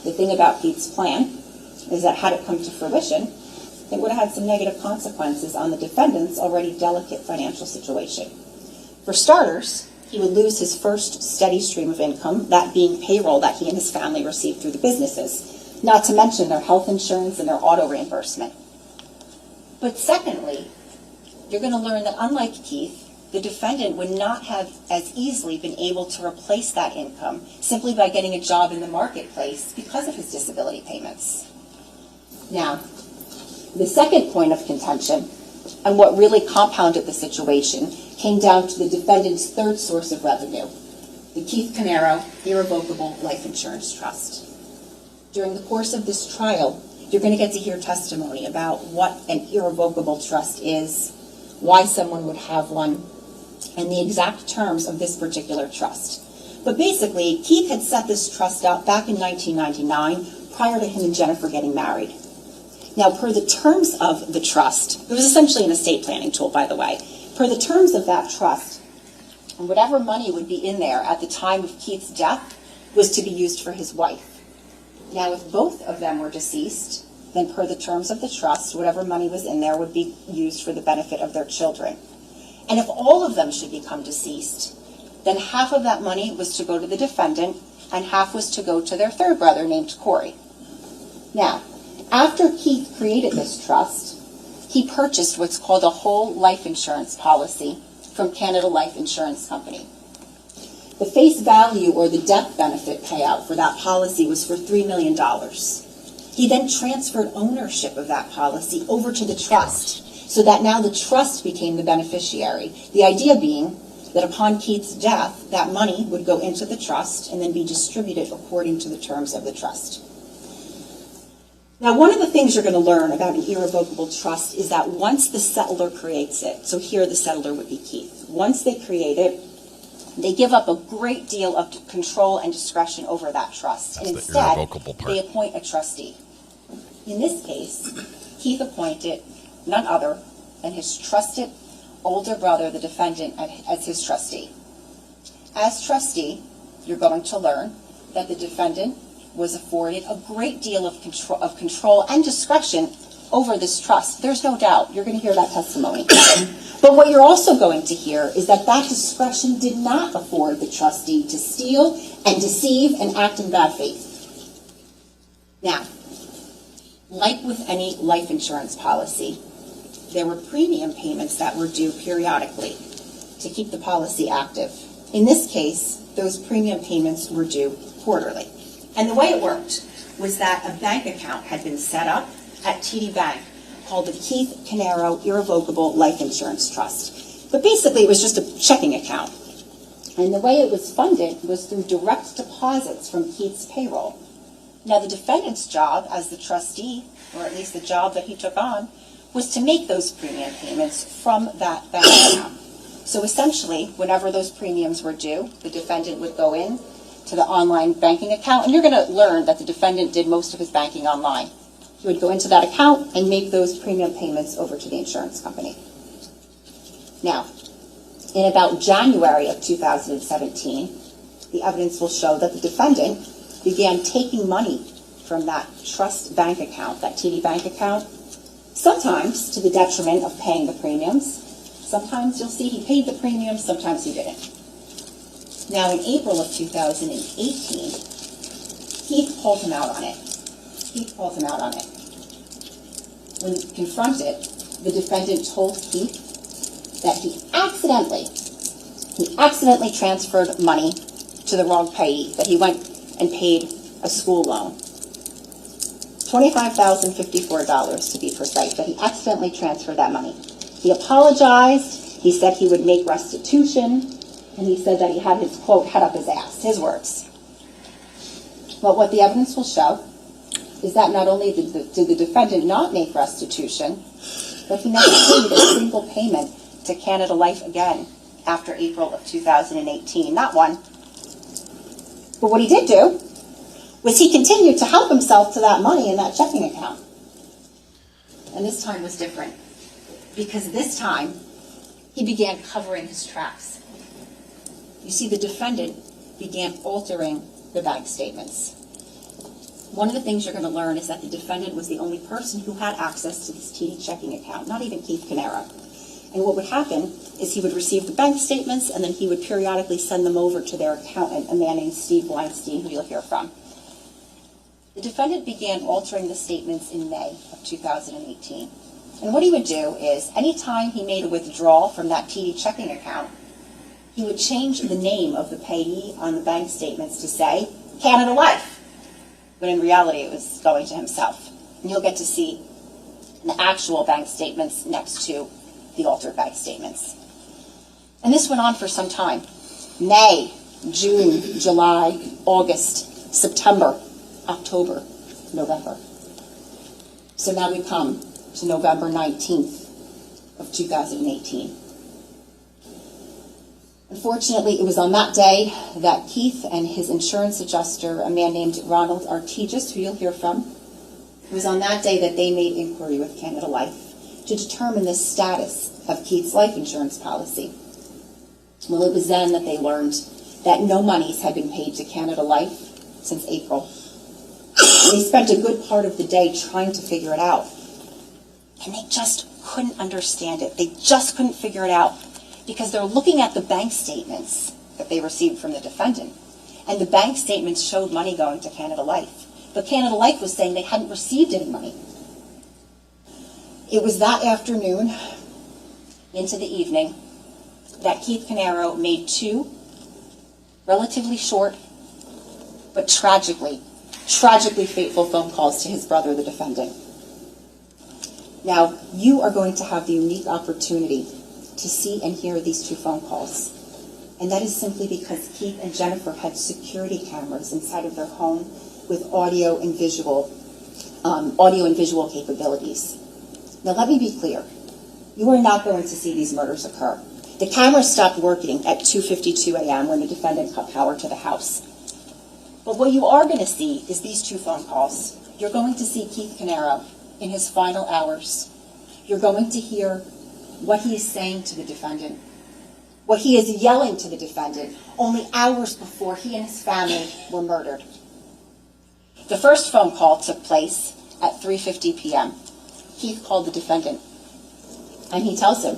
the thing about Keith's plan is that had it come to fruition, that would have had some negative consequences on the defendant's already delicate financial situation. For starters, he would lose his first steady stream of income, that being payroll that he and his family received through the businesses, not to mention their health insurance and their auto reimbursement. But secondly, you're going to learn that unlike Keith, the defendant would not have as easily been able to replace that income simply by getting a job in the marketplace because of his disability payments. Now, the second point of contention, and what really compounded the situation, came down to the defendant's third source of revenue, the Keith Caneiro Irrevocable Life Insurance Trust. During the course of this trial, you're going to get to hear testimony about what an irrevocable trust is, why someone would have one, and the exact terms of this particular trust. But basically, Keith had set this trust up back in 1999, prior to him and Jennifer getting married. Now, per the terms of the trust, it was essentially an estate planning tool, by the way. Per the terms of that trust, whatever money would be in there at the time of Keith's death was to be used for his wife. Now, if both of them were deceased, then per the terms of the trust, whatever money was in there would be used for the benefit of their children. And if all of them should become deceased, then half of that money was to go to the defendant and half was to go to their third brother named Corey. Now, after Keith created this trust, he purchased what's called a whole life insurance policy from Canada Life Insurance Company. The face value or the death benefit payout for that policy was for $3 million. He then transferred ownership of that policy over to the trust so that now the trust became the beneficiary. The idea being that upon Keith's death, that money would go into the trust and then be distributed according to the terms of the trust. Now, one of the things you're going to learn about an irrevocable trust is that once the settlor creates it, so here the settlor would be Keith, once they create it, they give up a great deal of control and discretion over that trust. And instead, they appoint a trustee. In this case, Keith appointed none other than his trusted older brother, the defendant, as his trustee. As trustee, you're going to learn that the defendant was afforded a great deal of control and discretion over this trust. There's no doubt. You're going to hear that testimony. But what you're also going to hear is that that discretion did not afford the trustee to steal and deceive and act in bad faith. Now, like with any life insurance policy, there were premium payments that were due periodically to keep the policy active. In this case, those premium payments were due quarterly. And the way it worked was that a bank account had been set up at TD Bank called the Keith Caneiro Irrevocable Life Insurance Trust. But basically, it was just a checking account. And the way it was funded was through direct deposits from Keith's payroll. Now, the defendant's job as the trustee, or at least the job that he took on, was to make those premium payments from that bank account. So essentially, whenever those premiums were due, the defendant would go in to the online banking account, and you're going to learn that the defendant did most of his banking online. He would go into that account and make those premium payments over to the insurance company. Now, in about January of 2017, the evidence will show that the defendant began taking money from that trust bank account, that TD Bank account, sometimes to the detriment of paying the premiums. Sometimes you'll see he paid the premiums, sometimes he didn't. Now, in April of 2018, Keith called him out on it. When confronted, the defendant told Keith that he accidentally transferred money to the wrong payee, that he went and paid a school loan. $25,054 to be precise, that he accidentally transferred that money. He apologized, he said he would make restitution, and he said that he had his, quote, head up his ass, his words. But what the evidence will show is that not only did the defendant not make restitution, but he never paid a single payment to Canada Life again after April of 2018. Not one. But what he did do was he continued to help himself to that money in that checking account. And this time was different, because this time he began covering his tracks. You see, the defendant began altering the bank statements. One of the things you're going to learn is that the defendant was the only person who had access to this TD checking account, not even Keith Caneiro. And what would happen is he would receive the bank statements, and then he would periodically send them over to their accountant, a man named Steve Weinstein, who you'll hear from. The defendant began altering the statements in May of 2018. And what he would do is, anytime he made a withdrawal from that TD checking account, he would change the name of the payee on the bank statements to say, Canada Life. But in reality, it was going to himself. And you'll get to see the actual bank statements next to the altered bank statements. And this went on for some time. May, June, July, August, September, October, November. So now we come to November 19th of 2018. Unfortunately, it was on that day that Keith and his insurance adjuster, a man named Ronald Artigis, who you'll hear from, it was on that day that they made inquiry with Canada Life to determine the status of Keith's life insurance policy. Well, it was then that they learned that no monies had been paid to Canada Life since April. They spent a good part of the day trying to figure it out. And they just couldn't understand it. They just couldn't figure it out because they're looking at the bank statements that they received from the defendant. And the bank statements showed money going to Canada Life. But Canada Life was saying they hadn't received any money. It was that afternoon into the evening that Keith Caneiro made two relatively short but tragically fateful phone calls to his brother, the defendant. Now, you are going to have the unique opportunity to see and hear these two phone calls. And that is simply because Keith and Jennifer had security cameras inside of their home with audio and visual capabilities. Now, let me be clear. You are not going to see these murders occur. The cameras stopped working at 2:52 a.m. when the defendant cut power to the house. But what you are going to see is these two phone calls. You're going to see Keith Caneiro in his final hours. You're going to hear what he is saying to the defendant, what he is yelling to the defendant only hours before he and his family were murdered. The first phone call took place at 3:50 p.m. Keith called the defendant, and he tells him,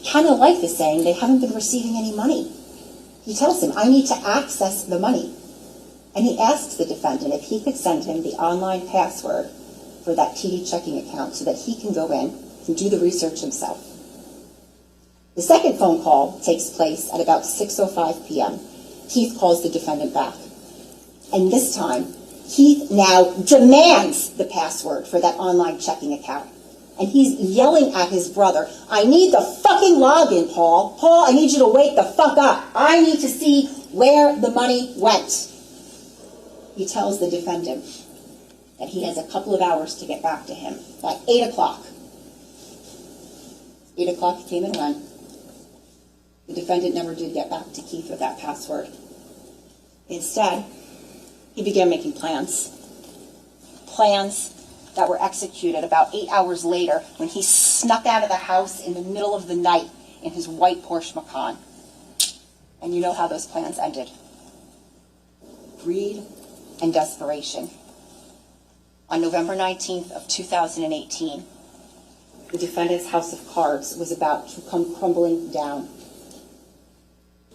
Canada Life is saying they haven't been receiving any money. He tells him, I need to access the money. And he asks the defendant if he could send him the online password for that TD checking account so that he can go in and do the research himself. The second phone call takes place at about 6:05 p.m. Keith calls the defendant back. And this time, Keith now demands the password for that online checking account. And he's yelling at his brother, I need the fucking login, Paul. Paul, I need you to wake the fuck up. I need to see where the money went. He tells the defendant that he has a couple of hours to get back to him, by 8 o'clock. 8 o'clock came and went. The defendant never did get back to Keith with that password. Instead, he began making plans. Plans that were executed about 8 hours later when he snuck out of the house in the middle of the night in his white Porsche Macan. And you know how those plans ended. Greed and desperation. On November 19th of 2018, the defendant's house of cards was about to come crumbling down.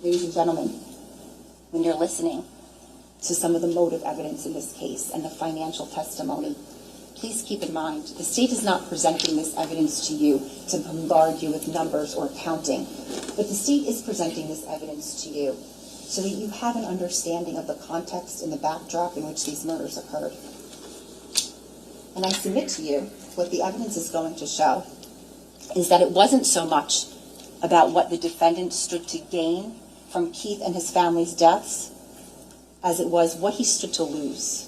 Ladies and gentlemen, when you're listening to some of the motive evidence in this case and the financial testimony, please keep in mind, the state is not presenting this evidence to you to bombard you with numbers or counting, but the state is presenting this evidence to you so that you have an understanding of the context and the backdrop in which these murders occurred. And I submit to you, what the evidence is going to show is that it wasn't so much about what the defendant stood to gain from Keith and his family's deaths as it was what he stood to lose.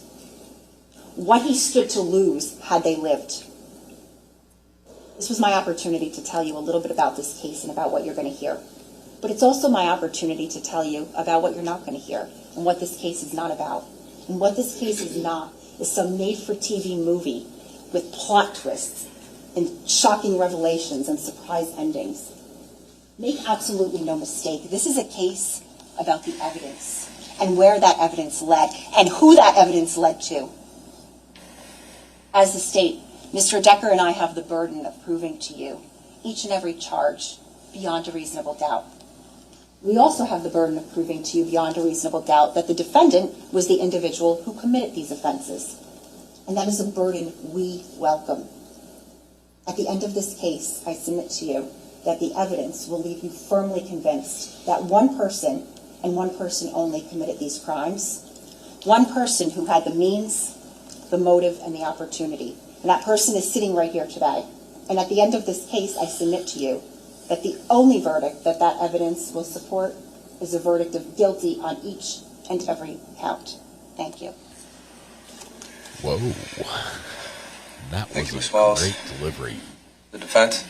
What he stood to lose had they lived. This was my opportunity to tell you a little bit about this case and about what you're going to hear. But it's also my opportunity to tell you about what you're not going to hear and what this case is not about. And what this case is not is some made-for-TV movie with plot twists and shocking revelations and surprise endings. Make absolutely no mistake, this is a case about the evidence and where that evidence led and who that evidence led to. As the state, Mr. Decker and I have the burden of proving to you each and every charge beyond a reasonable doubt. We also have the burden of proving to you beyond a reasonable doubt that the defendant was the individual who committed these offenses. And that is a burden we welcome. At the end of this case, I submit to you that the evidence will leave you firmly convinced that one person, and one person only, committed these crimes. One person who had the means, the motive, and the opportunity. And that person is sitting right here today. And at the end of this case, I submit to you that the only verdict that that evidence will support is a verdict of guilty on each and every count. Thank you.
Whoa. That was a great delivery.
The defense?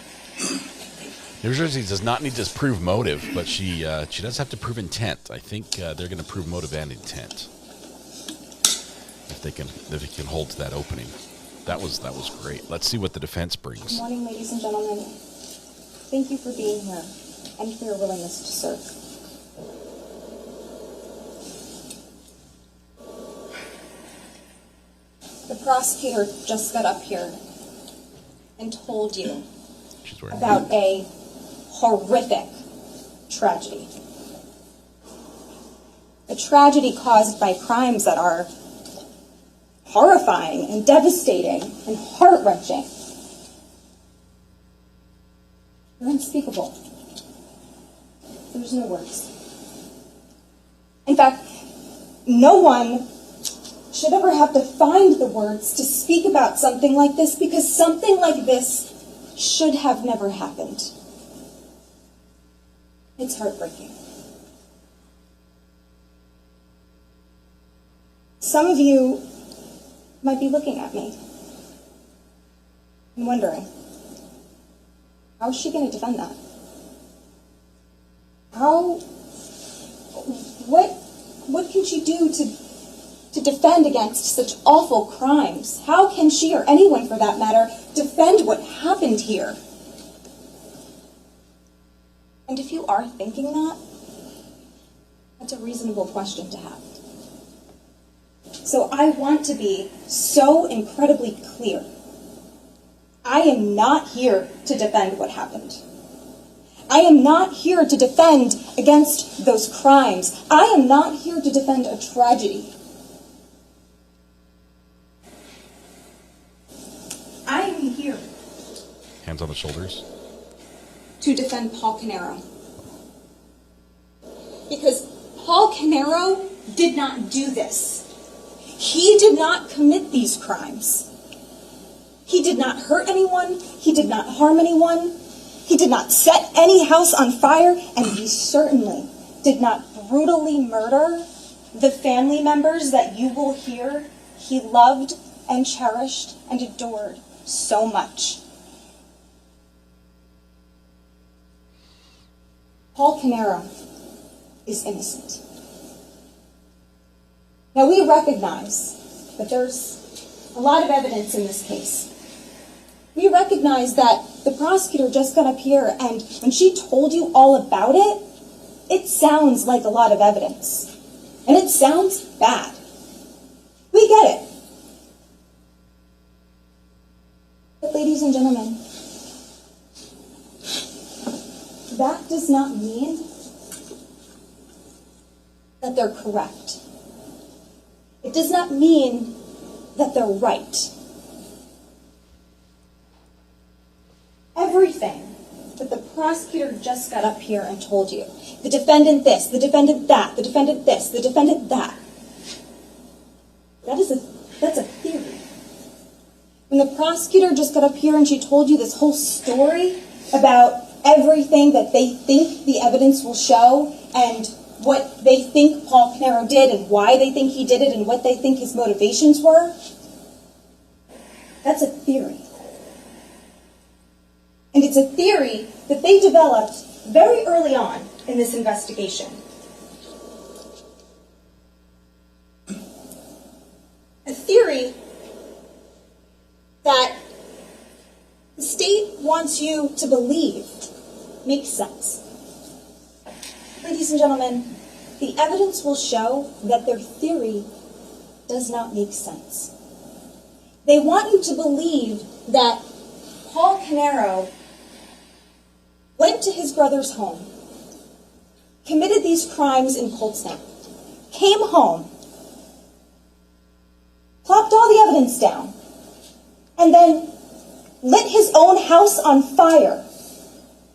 New Jersey does not need to prove motive, but she does have to prove intent. I think they're going to prove motive and intent if it can hold to that opening. That was great. Let's see what the defense brings.
Good morning, ladies and gentlemen. Thank you for being here and for your willingness to serve. The prosecutor just got up here and told you about a horrific tragedy. A tragedy caused by crimes that are horrifying and devastating and heart-wrenching. They're unspeakable. There's no words. In fact, no one should ever have to find the words to speak about something like this, because something like this should have never happened. It's heartbreaking. Some of you might be looking at me and wondering, how is she going to defend that? What can she do to defend against such awful crimes? How can she, or anyone for that matter, defend what happened here? And if you are thinking that, that's a reasonable question to have. So I want to be so incredibly clear. I am not here to defend what happened. I am not here to defend against those crimes. I am not here to defend a tragedy. I am here.
Hands on the shoulders.
To defend Paul Caneiro. Because Paul Caneiro did not do this. He did not commit these crimes. He did not hurt anyone. He did not harm anyone. He did not set any house on fire. And he certainly did not brutally murder the family members that you will hear he loved and cherished and adored so much. Paul Caneiro is innocent. Now, we recognize that there's a lot of evidence in this case. We recognize that the prosecutor just got up here, and when she told you all about it, it sounds like a lot of evidence. And it sounds bad. We get it. But ladies and gentlemen, that does not mean that they're correct. It does not mean that they're right. Everything that the prosecutor just got up here and told you, the defendant this, the defendant that, the defendant this, the defendant that, that's a theory. When the prosecutor just got up here and she told you this whole story about everything that they think the evidence will show and what they think Paul Caneiro did and why they think he did it and what they think his motivations were, that's a theory. And it's a theory that they developed very early on in this investigation. A theory that the state wants you to believe makes sense. Ladies and gentlemen, the evidence will show that their theory does not make sense. They want you to believe that Paul Caneiro went to his brother's home, committed these crimes in cold snap, came home, plopped all the evidence down, and then lit his own house on fire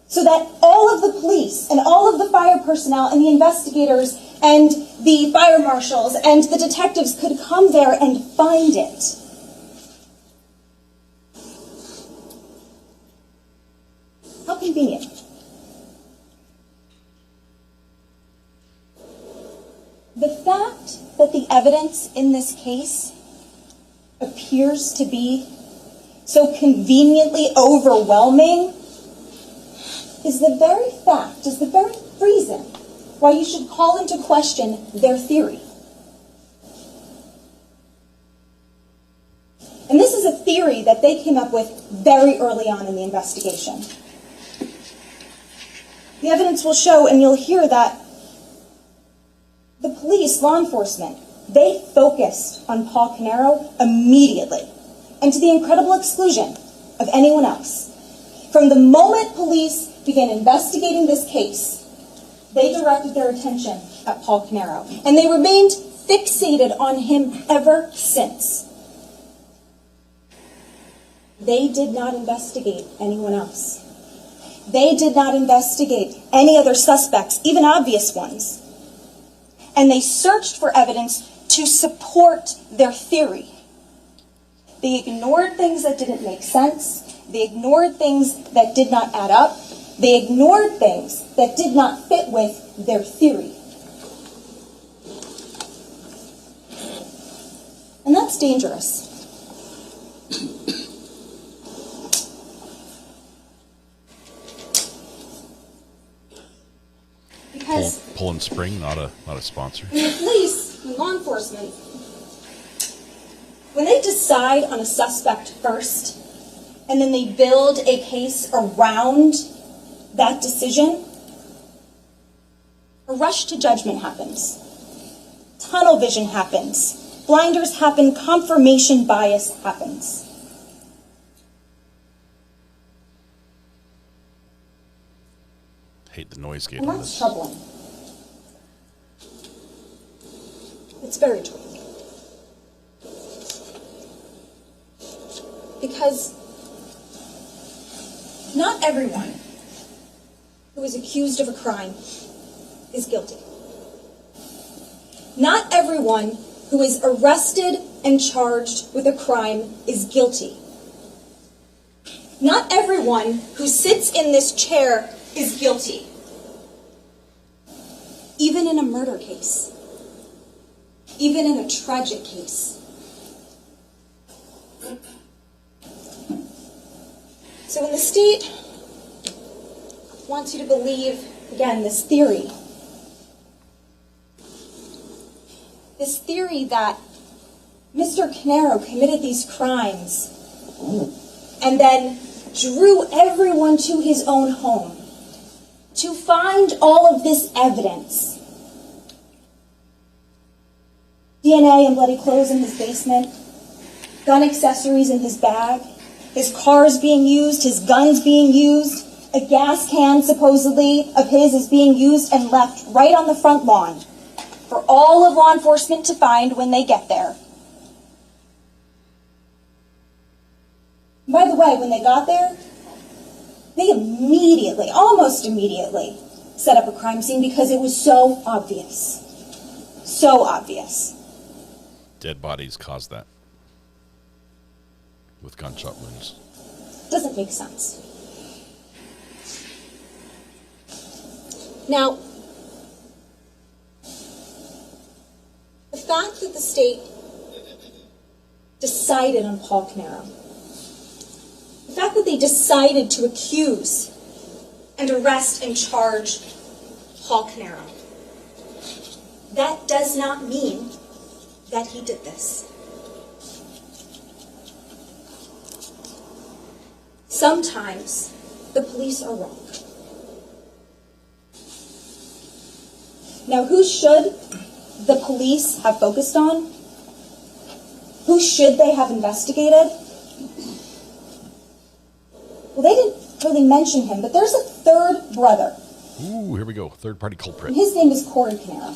so that all of the police and all of the fire personnel and the investigators and the fire marshals and the detectives could come there and find it. How convenient. The fact that the evidence in this case appears to be so conveniently overwhelming is the very fact, is the very reason why you should call into question their theory. And this is a theory that they came up with very early on in the investigation. The evidence will show, and you'll hear that the police, law enforcement, they focused on Paul Caneiro immediately, and to the incredible exclusion of anyone else. From the moment police began investigating this case, they directed their attention at Paul Caneiro, and they remained fixated on him ever since. They did not investigate anyone else. They did not investigate any other suspects, even obvious ones. And they searched for evidence to support their theory. They ignored things that didn't make sense. They ignored things that did not add up. They ignored things that did not fit with their theory. And that's dangerous. Because
Pull and Spring, not a sponsor.
when the police, when law enforcement, when they decide on a suspect first, and then they build a case around that decision, a rush to judgment happens. Tunnel vision happens. Blinders happen. Confirmation bias happens.
Hate the noise gate
And
on
that's
this.
troubling. It's very troubling. Because not everyone who is accused of a crime is guilty. Not everyone who is arrested and charged with a crime is guilty. Not everyone who sits in this chair is guilty. Even in a murder case. Even in a tragic case. So when the state wants you to believe, again, this theory that Mr. Caneiro committed these crimes and then drew everyone to his own home to find all of this evidence. DNA and bloody clothes in his basement, gun accessories in his bag, his cars being used, his guns being used, a gas can supposedly of his is being used and left right on the front lawn for all of law enforcement to find when they get there. By the way, when they got there, they immediately, almost immediately, set up a crime scene because it was so obvious. So obvious.
Dead bodies caused that. With gunshot wounds.
Doesn't make sense. Now, the fact that the state decided on Paul Caneiro, the fact that they decided to accuse and arrest and charge Paul Caneiro, that does not mean that he did this. Sometimes the police are wrong. Now, who should the police have focused on? Who should they have investigated? Well, they didn't really mention him, but there's a third brother.
Ooh, here we go. Third-party culprit.
And his name is Corey Caneiro.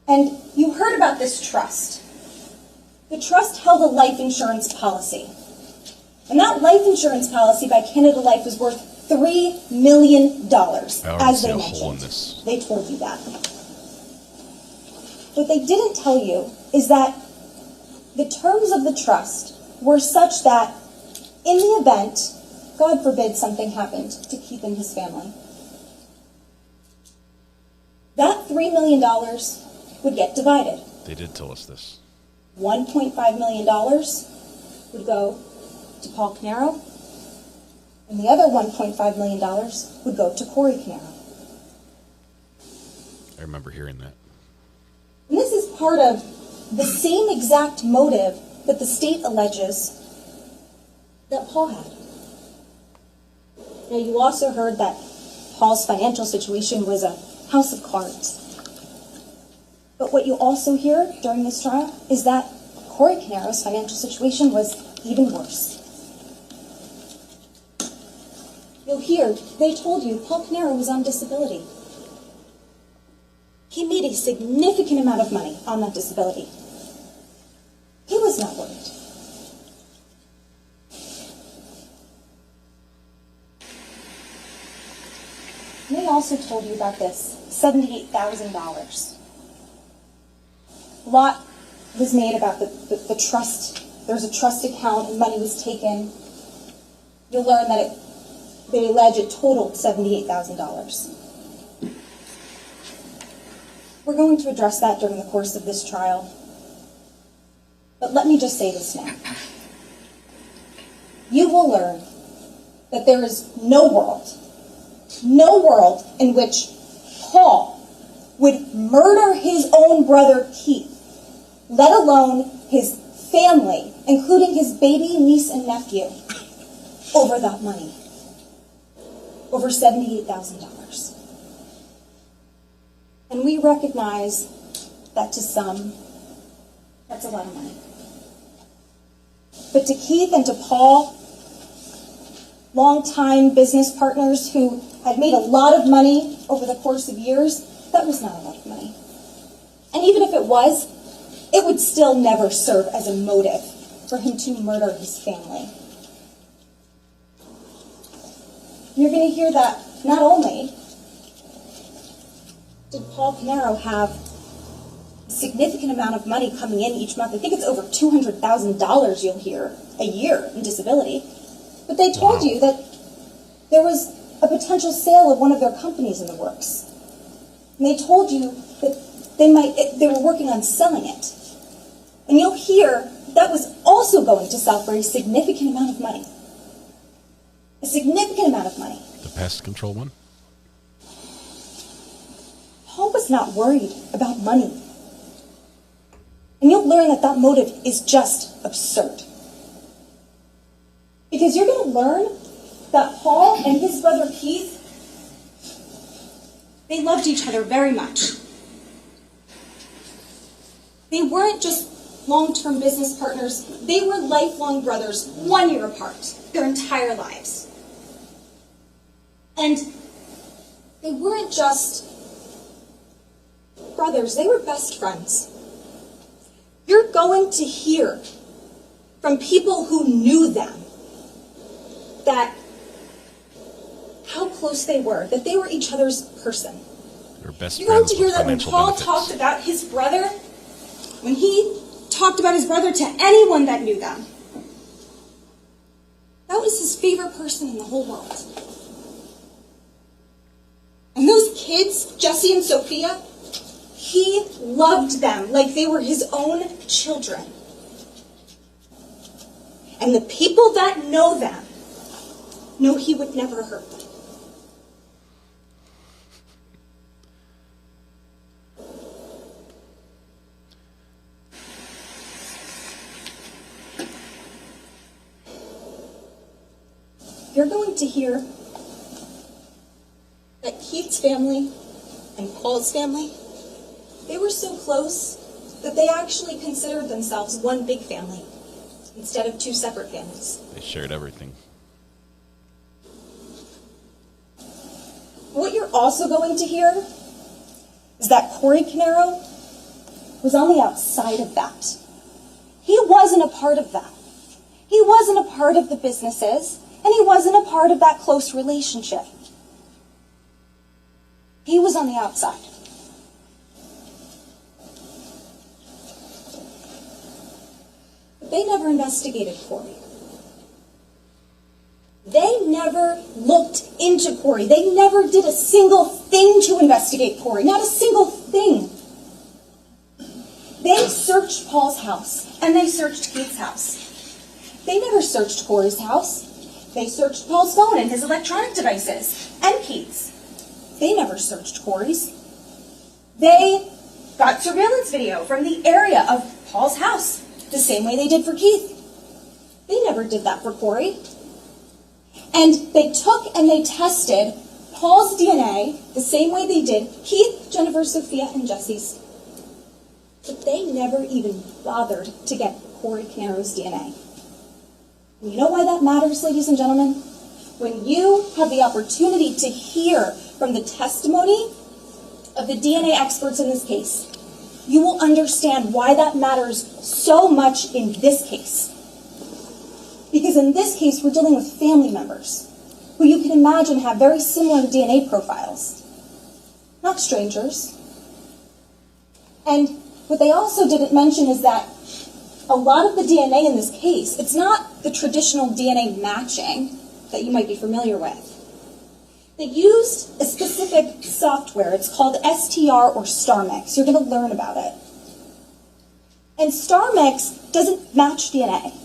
And you heard about this trust. The trust held a life insurance policy. And that life insurance policy by Canada Life was worth $3 million, as they mentioned. They told you that. What they didn't tell you is that the terms of the trust were such that in the event, God forbid, something happened to Keith and his family, that $3 million would get divided.
They did tell us this.
$1.5 million would go to Paul Caneiro, and the other $1.5 million would go to Corey Caneiro.
I remember hearing that.
And this is part of the same exact motive that the state alleges that Paul had. Now, you also heard that Paul's financial situation was a house of cards. But what you also hear during this trial is that Corey Caneiro's financial situation was even worse. You'll hear, they told you Paul Caneiro was on disability. He made a significant amount of money on that disability. He was not worried. And they also told you about this $78,000. A lot was made about the trust. There's a trust account and money was taken. You'll learn that they allege it totaled $78,000. We're going to address that during the course of this trial. But let me just say this now. You will learn that there is no world in which Paul would murder his own brother Keith, let alone his family, including his baby niece and nephew, over that money. Over $78,000. And we recognize that to some, that's a lot of money. But to Keith and to Paul, longtime business partners who had made a lot of money over the course of years, that was not a lot of money. And even if it was, it would still never serve as a motive for him to murder his family. You're going to hear that not only did Paul Caneiro have a significant amount of money coming in each month, I think it's over $200,000 you'll hear a year in disability, but they told you that there was a potential sale of one of their companies in the works. And they told you that they were working on selling it. And you'll hear that was also going to sell for a significant amount of money. A significant amount of money.
The pest control one?
Paul was not worried about money. And you'll learn that that motive is just absurd. Because you're going to learn that Paul and his brother Keith, they loved each other very much. They weren't just long-term business partners. They were lifelong brothers, 1 year apart, their entire lives. And they weren't just brothers, they were best friends. You're going to hear from people who knew them that how close they were, that they were each other's person.
They're best
You're going
friends
to hear
with
that when
financial
Paul
benefits.
talked about his brother, when he talked about his brother to anyone that knew them, that was his favorite person in the whole world. And those kids, Jesse and Sophia, he loved them like they were his own children. And the people that know them know he would never hurt them. You're going to hear that Keith's family and Paul's family, they were so close that they actually considered themselves one big family instead of two separate families.
They shared everything.
What you're also going to hear is that Corey Caneiro was on the outside of that. He wasn't a part of that. He wasn't a part of the businesses, and he wasn't a part of that close relationship. He was on the outside. But they never investigated Corey. They never looked into Corey. They never did a single thing to investigate Corey. Not a single thing. They searched Paul's house, and they searched Keith's house. They never searched Corey's house. They searched Paul's phone and his electronic devices, and Keith's. They never searched Corey's. They got surveillance video from the area of Paul's house, the same way they did for Keith. They never did that for Corey. And they took and they tested Paul's DNA the same way they did Keith, Jennifer, Sophia, and Jesse's. But they never even bothered to get Corey Caneiro's DNA. And you know why that matters, ladies and gentlemen? When you have the opportunity to hear from the testimony of the DNA experts in this case, you will understand why that matters so much in this case. Because in this case, we're dealing with family members who you can imagine have very similar DNA profiles, not strangers. And what they also didn't mention is that a lot of the DNA in this case, it's not the traditional DNA matching that you might be familiar with. They used a specific software. It's called STR or StarMix. You're going to learn about it. And StarMix doesn't match DNA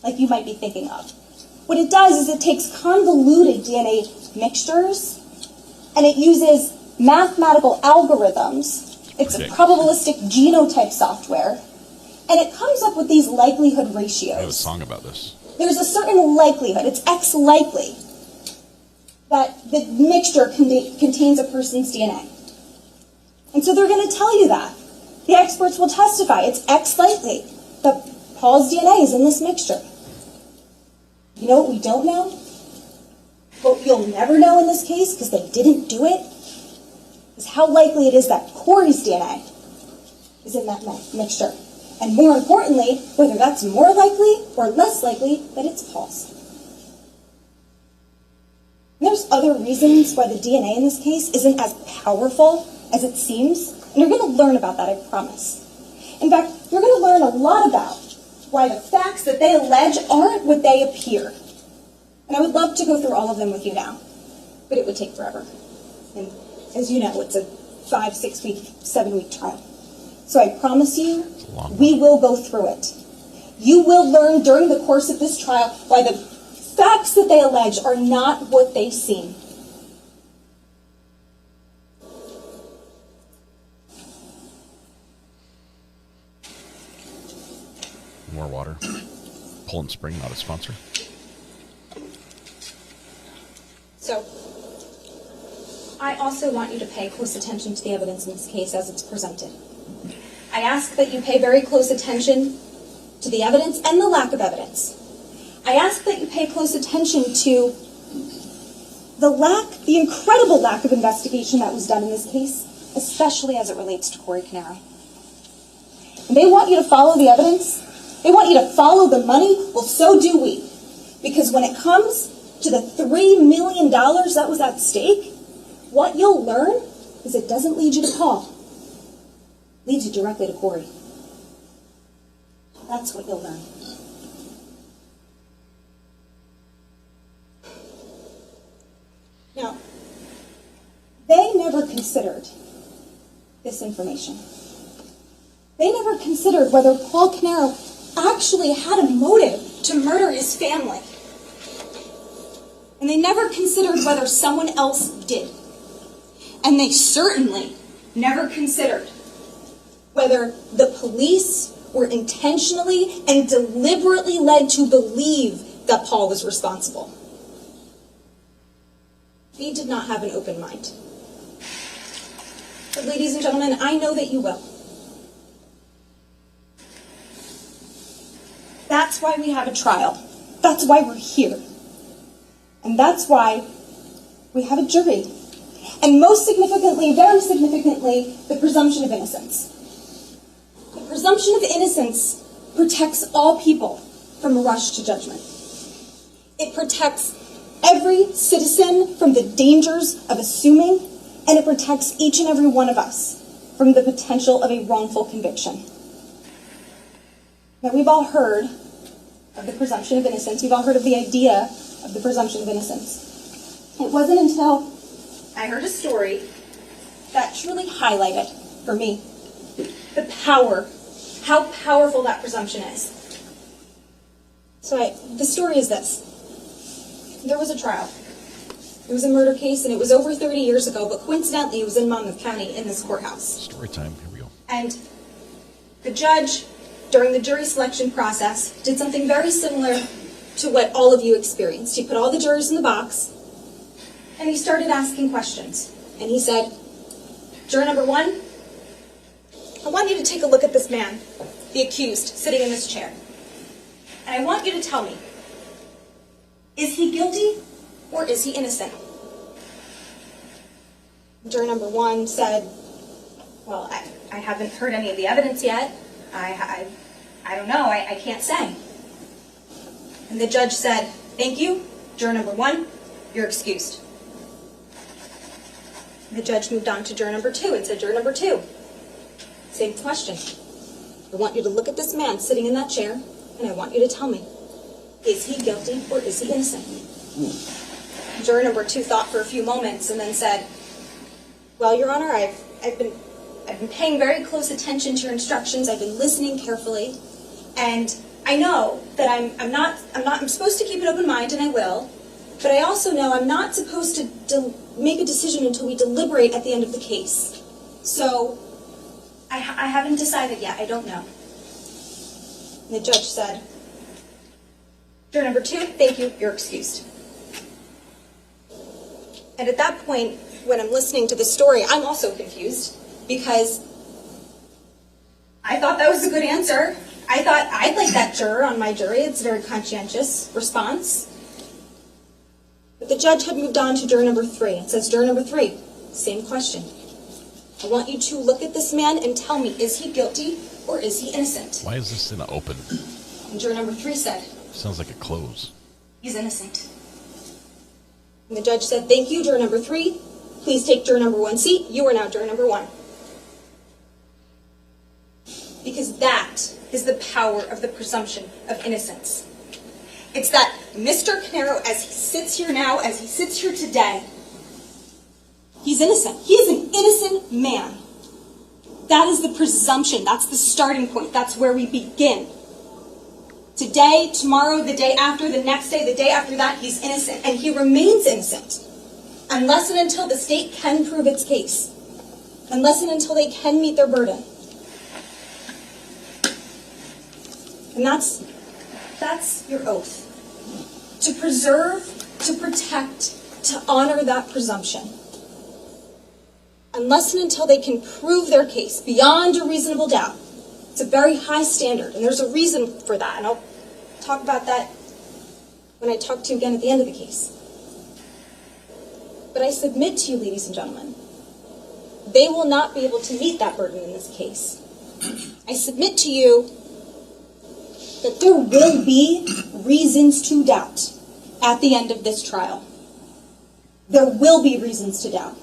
like you might be thinking of. What it does is it takes convoluted DNA mixtures and it uses mathematical algorithms. It's a probabilistic genotype software, and it comes up with these likelihood ratios.
I have a song about this.
There's a certain likelihood, it's X likely, that the mixture contains a person's DNA. And so they're going to tell you that. The experts will testify it's X likely that Paul's DNA is in this mixture. You know what we don't know? What you'll never know in this case, because they didn't do it, is how likely it is that Corey's DNA is in that mixture. And more importantly, whether that's more likely or less likely that it's Paul's. And there's other reasons why the DNA in this case isn't as powerful as it seems, and you're going to learn about that, I promise. In fact, you're going to learn a lot about why the facts that they allege aren't what they appear. And I would love to go through all of them with you now, but it would take forever. And as you know, it's a 5, 6 week, 7 week trial. So I promise you, we will go through it. You will learn during the course of this trial why the facts that they allege are not what they seem.
More water. Poland Spring, not a sponsor.
So, I also want you to pay close attention to the evidence in this case as it's presented. I ask that you pay very close attention to the evidence and the lack of evidence. I ask that you pay close attention to the incredible lack of investigation that was done in this case, especially as it relates to Corey Caneiro. And they want you to follow the evidence. They want you to follow the money. Well, so do we. Because when it comes to the $3 million that was at stake, what you'll learn is it doesn't lead you to Paul. It leads you directly to Corey. That's what you'll learn. Now, they never considered this information. They never considered whether Paul Caneiro actually had a motive to murder his family. And they never considered whether someone else did. And they certainly never considered whether the police were intentionally and deliberately led to believe that Paul was responsible. They did not have an open mind. But ladies and gentlemen, I know that you will. That's why we have a trial. That's why we're here. And that's why we have a jury. And most significantly, very significantly, the presumption of innocence. The presumption of innocence protects all people from a rush to judgment. It protects every citizen from the dangers of assuming, and it protects each and every one of us from the potential of a wrongful conviction. Now, we've all heard of the presumption of innocence. We've all heard of the idea of the presumption of innocence. It wasn't until I heard a story that truly highlighted, for me, the power, how powerful that presumption is. So the story is this. There was a trial. It was a murder case, and it was over 30 years ago, but coincidentally, it was in Monmouth County in this courthouse.
Story time. Here we go.
And the judge, during the jury selection process, did something very similar to what all of you experienced. He put all the jurors in the box, and he started asking questions. And he said, juror number 1, I want you to take a look at this man, the accused, sitting in this chair. And I want you to tell me, is he guilty or is he innocent? Juror number 1 said, well, I haven't heard any of the evidence yet. I don't know, I can't say. And the judge said, thank you, juror number 1, you're excused. The judge moved on to juror number 2 and said, juror number 2, same question. I want you to look at this man sitting in that chair, and I want you to tell me, is he guilty or is he innocent? Juror number 2 thought for a few moments and then said, well, Your Honor, I've been paying very close attention to your instructions. I've been listening carefully, and I know that I'm supposed to keep an open mind, and I will, but I also know I'm not supposed to make a decision until we deliberate at the end of the case. So I haven't decided yet. I don't know. And the judge said, juror number 2, thank you, you're excused. And at that point, when I'm listening to the story, I'm also confused, because I thought that was a good answer. I thought I'd like that juror on my jury. It's a very conscientious response. But the judge had moved on to juror number 3. It says, juror number 3, same question. I want you to look at this man and tell me, is he guilty or is he innocent?
Why is this in an open?
And juror number 3 said,
Sounds like a close.
he's innocent. And the judge said, thank you, juror number 3. Please take juror number 1 seat. You are now juror number 1. Because that is the power of the presumption of innocence. It's that Mr. Caneiro, as he sits here now, as he sits here today, he's innocent. He is an innocent man. That is the presumption. That's the starting point. That's where we begin. Today, tomorrow, the day after, the next day, the day after that, he's innocent. And he remains innocent. Unless and until the state can prove its case. Unless and until they can meet their burden. And that's your oath. To preserve, to protect, to honor that presumption. Unless and until they can prove their case beyond a reasonable doubt. It's a very high standard, and there's a reason for that, and I'll talk about that when I talk to you again at the end of the case. But I submit to you, ladies and gentlemen, they will not be able to meet that burden in this case. I submit to you that there will be reasons to doubt at the end of this trial. There will be reasons to doubt.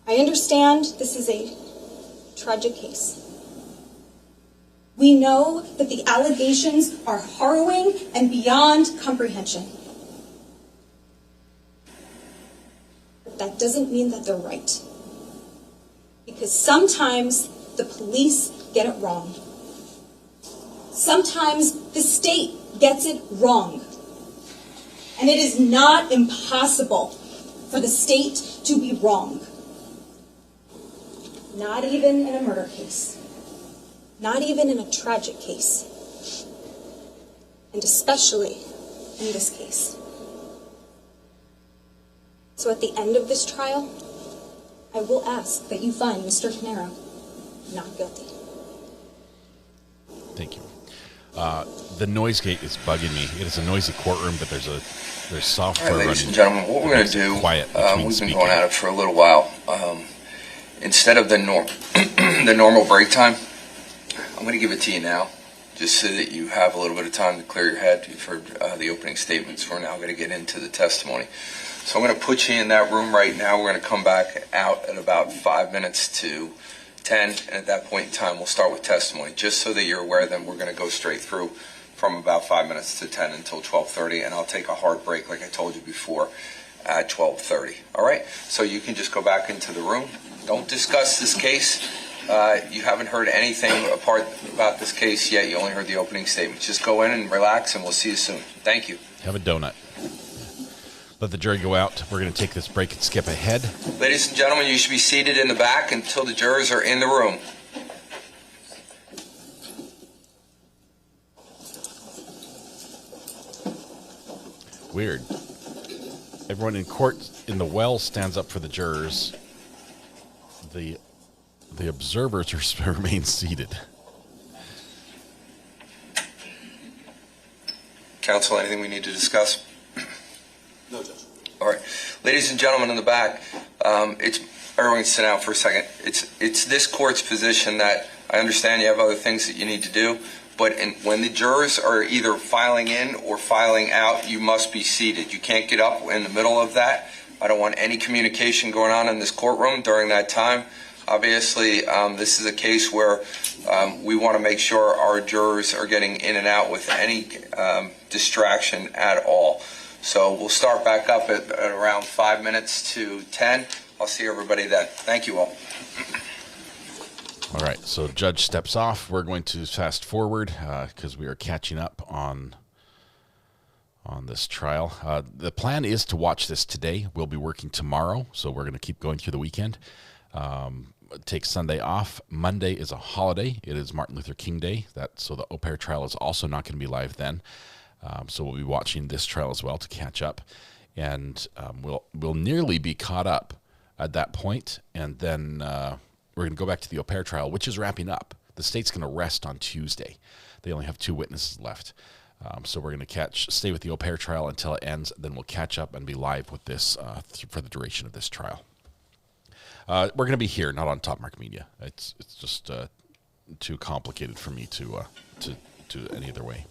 I understand this is a tragic case. We know that the allegations are harrowing and beyond comprehension. But that doesn't mean that they're right. Because sometimes the police get it wrong. Sometimes the state gets it wrong. And it is not impossible for the state to be wrong. Not even in a murder case. Not even in a tragic case. And especially in this case. So at the end of this trial, I will ask that you find Mr. Caneiro not guilty.
Thank you. The noise gate is bugging me. It is a noisy courtroom, but there's software running.
Ladies and gentlemen, what we're going to do,
quiet
we've been going at it for a little while. Instead of the normal break time, I'm going to give it to you now, just so that you have a little bit of time to clear your head. You've heard the opening statements. We're now going to get into the testimony. So I'm going to put you in that room right now. We're going to come back out at about 5 minutes to 10, and at that point in time, we'll start with testimony, just so that you're aware that we're going to go straight through from about 5 minutes to 10 until 12:30, and I'll take a hard break, like I told you before, at 12:30. All right? So you can just go back into the room. Don't discuss this case. You haven't heard anything about this case yet. You only heard the opening statement. Just go in and relax, and we'll see you soon. Thank you.
Have a donut. Let the jury go out. We're going to take this break and skip ahead.
Ladies and gentlemen, you should be seated in the back until the jurors are in the room.
Weird. Everyone in court in the well stands up for the jurors. The observers remain seated.
Counsel, anything we need to discuss?
No, Judge.
All right. Ladies and gentlemen in the back, everyone can sit down for a second. It's this court's position that I understand you have other things that you need to do, but when the jurors are either filing in or filing out, you must be seated. You can't get up in the middle of that. I don't want any communication going on in this courtroom during that time. Obviously, this is a case where we want to make sure our jurors are getting in and out with any distraction at all. So we'll start back up at around 5 minutes to 10. I'll see everybody then. Thank you all.
All right, so judge steps off. We're going to fast forward because we are catching up on this trial. The plan is to watch this today. We'll be working tomorrow, so we're going to keep going through the weekend. Take Sunday off. Monday is a holiday. It is Martin Luther King Day. So the au pair trial is also not going to be live then. So we'll be watching this trial as well to catch up, and we'll nearly be caught up at that point, and then we're going to go back to the au pair trial, which is wrapping up. The state's going to rest on Tuesday. They only have 2 witnesses left, so we're going to stay with the au pair trial until it ends. Then we'll catch up and be live with this for the duration of this trial. We're going to be here, not on Top Mark Media. It's just too complicated for me to do any other way.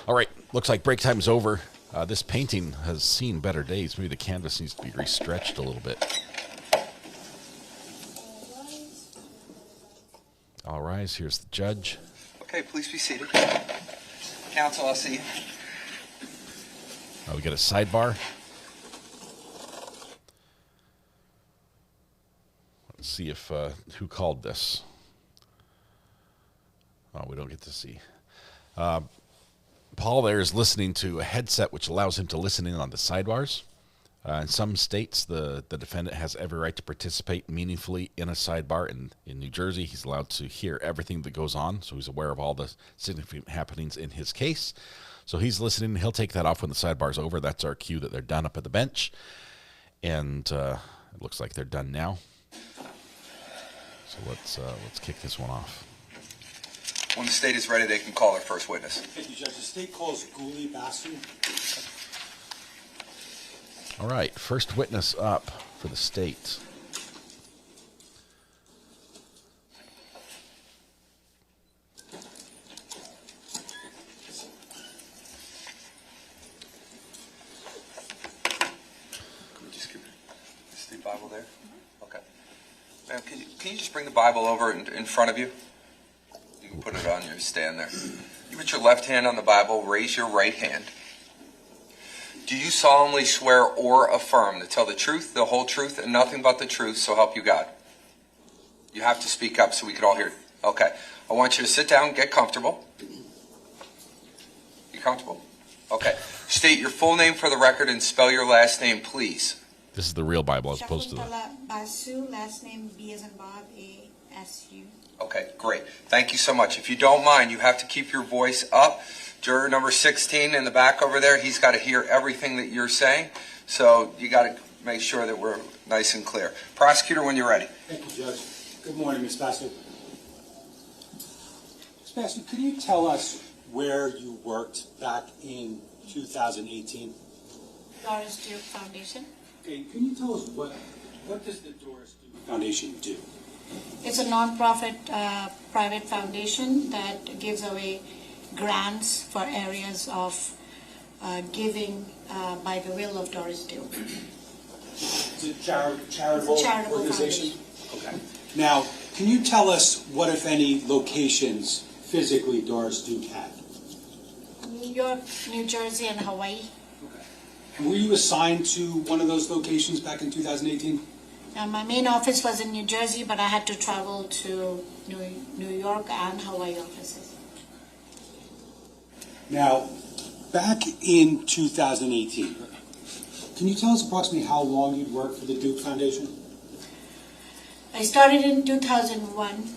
All right, looks like break time is over. This painting has seen better days. Maybe the canvas needs to be restretched a little bit. All rise. Here's the judge.
Okay, please be seated. Counsel, I'll see you.
We got a sidebar. Let's see if who called this. Oh, we don't get to see. Paul there is listening to a headset which allows him to listen in on the sidebars. In some states, the defendant has every right to participate meaningfully in a sidebar. In New Jersey, he's allowed to hear everything that goes on, so he's aware of all the significant happenings in his case. So he's listening. He'll take that off when the sidebar's over. That's our cue that they're done up at the bench. And it looks like they're done now. So let's kick this one off.
When the state is ready, they can call their first witness.
Thank you, Judge. The state calls Ghoulie Basu.
All right, first witness up for the state.
Can we just give the state Bible there? Okay. Ma'am, can you just bring the Bible over in front of you? You can put it on your stand there. You put your left hand on the Bible, raise your right hand. Do you solemnly swear or affirm to tell the truth, the whole truth, and nothing but the truth, so help you God? You have to speak up so we can all hear. Okay. I want you to sit down and get comfortable. You comfortable? Okay. State your full name for the record and spell your last name, please.
This is the real Bible as opposed to the...
Basu, last name B as in Bob, A-S-U.
Okay, great. Thank you so much. If you don't mind, you have to keep your voice up. Juror number 16 in the back over there, he's got to hear everything that you're saying. So you got to make sure that we're nice and clear. Prosecutor, when you're ready.
Thank you, Judge. Good morning, Ms. Basu. Sebastian, could you tell us where you worked back in 2018?
Doris Duke Foundation.
Okay, can you tell us what does the Doris Duke Foundation do?
It's a non-profit private foundation that gives away grants for areas of giving by the will of Doris Duke.
It's a charitable organization?
Foundation.
Okay. Now, can you tell us what, if any, locations physically Doris Duke had?
New York, New Jersey, and Hawaii.
Okay. And were you assigned to one of those locations back in 2018?
My main office was in New Jersey, but I had to travel to New York and Hawaii offices.
Now, back in 2018, can you tell us approximately how long you'd worked for the Duke Foundation?
I started in 2001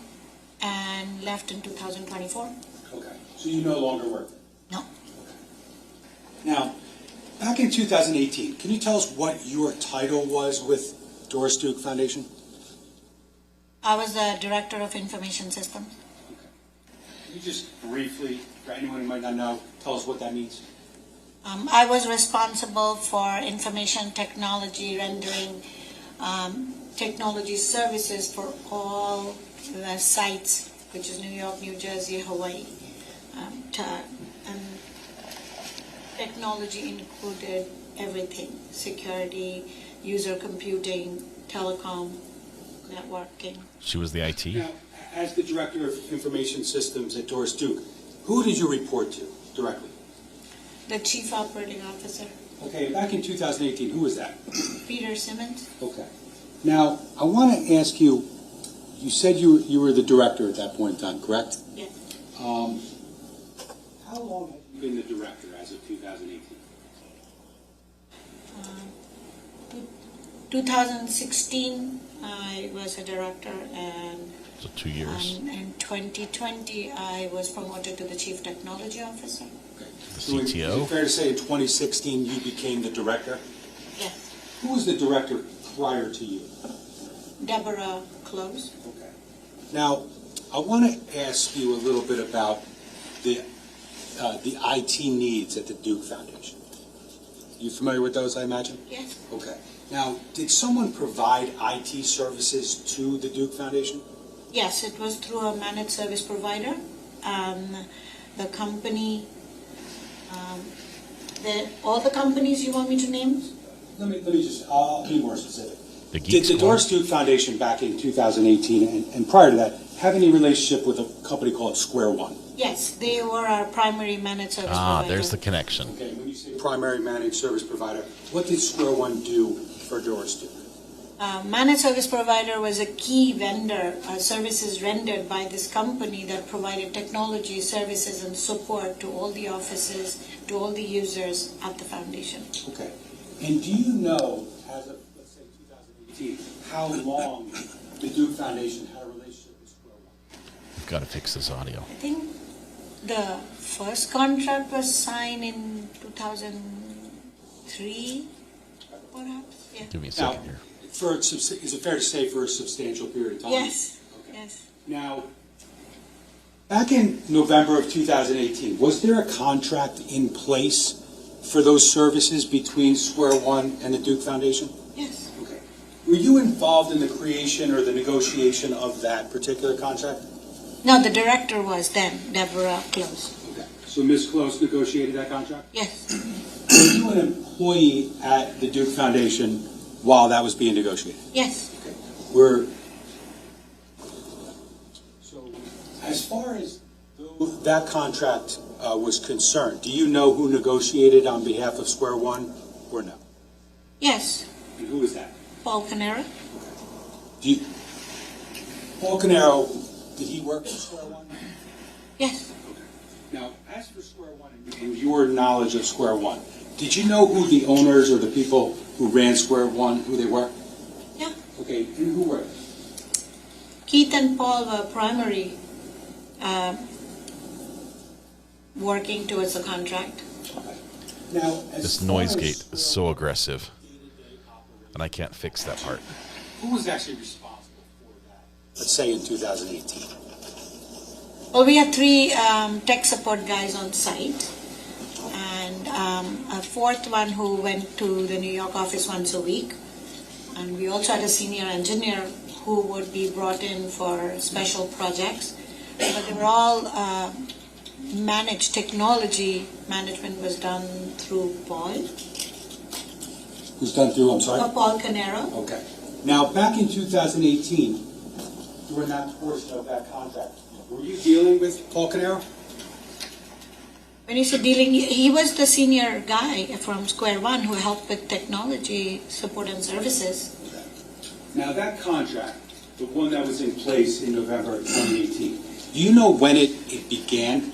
and left in 2024.
Okay, so you no longer work there?
No.
Now, back in 2018, can you tell us what your title was with Doris Duke Foundation?
I was the Director of Information Systems.
Okay. Can you just briefly, for anyone who might not know, tell us what that means?
I was responsible for information technology, rendering technology services for all the sites, which is New York, New Jersey, Hawaii. And technology included everything: security, user computing, telecom, networking.
She was the IT?
Now, as the Director of Information Systems at Doris Duke, who did you report to directly?
The Chief Operating Officer.
Okay, back in 2018, who was that?
Peter Simmons.
Okay. Now, I want to ask you, you said you were the director at that point in time, correct?
Yes.
How long have you been the director as of 2018?
2016, I was a director, and
so 2 years.
In 2020, I was promoted to the Chief Technology Officer.
The
So is
CTO?
it fair to say in 2016 you became the director?
Yes.
Who was the director prior to you?
Deborah Close.
Okay. Now, I want to ask you a little bit about the IT needs at the Duke Foundation. You familiar with those, I imagine?
Yes.
Okay. Now, did someone provide IT services to the Duke Foundation?
Yes, it was through a managed service provider. The company, all the companies you want me to name?
Let me just, I'll be more specific.
The
Did the Doris Duke Foundation back in 2018 and prior to that have any relationship with a company called Square One?
Yes, they were our primary managed service provider.
There's the connection.
Okay, when you say primary managed service provider, what did Square One do for Doris Duke?
Managed service provider was a key vendor, services rendered by this company that provided technology services and support to all the offices, to all the users at the foundation.
Okay. And do you know, as of, let's say, 2018, how long the Duke Foundation had a relationship with Square One?
We've got to fix this audio.
I think the first contract was signed in 2003, perhaps. Yeah.
Give me a second here.
Is it fair to say for a substantial period of time?
Yes.
Okay.
Yes.
Now, back in November of 2018, was there a contract in place for those services between Square One and the Duke Foundation?
Yes.
Okay. Were you involved in the creation or the negotiation of that particular contract?
No, the director was then Deborah Close.
Okay. So Ms. Close negotiated that contract?
Yes.
Were you an employee at the Duke Foundation while that was being negotiated?
Yes.
Okay. So as far as that contract was concerned, do you know who negotiated on behalf of Square One or no?
Yes.
And who was that?
Paul Caneiro.
Paul Caneiro, did he work for Square One?
Yes.
Okay. Now, as for Square One and your knowledge of Square One, did you know who the owners or the people who ran Square One, who they were?
Yeah.
Okay, and who were they?
Keith and Paul were primary working towards the contract.
Okay. Now,
This noise gate is so aggressive, and I can't fix that part.
Who was actually responsible for that? Let's say in 2018.
Well, we have three tech support guys on site, and a fourth one who went to the New York office once a week. And we also had a senior engineer who would be brought in for special projects. But they were all managed. Technology management was done through Paul.
Who's done through, I'm sorry?
Paul Caneiro.
Okay. Now, back in 2018, during that portion of that contract, were you dealing with Paul Caneiro?
When you say dealing, he was the senior guy from Square One who helped with technology support and services.
Okay. Now, that contract, the one that was in place in November of 2018, do you know when it began?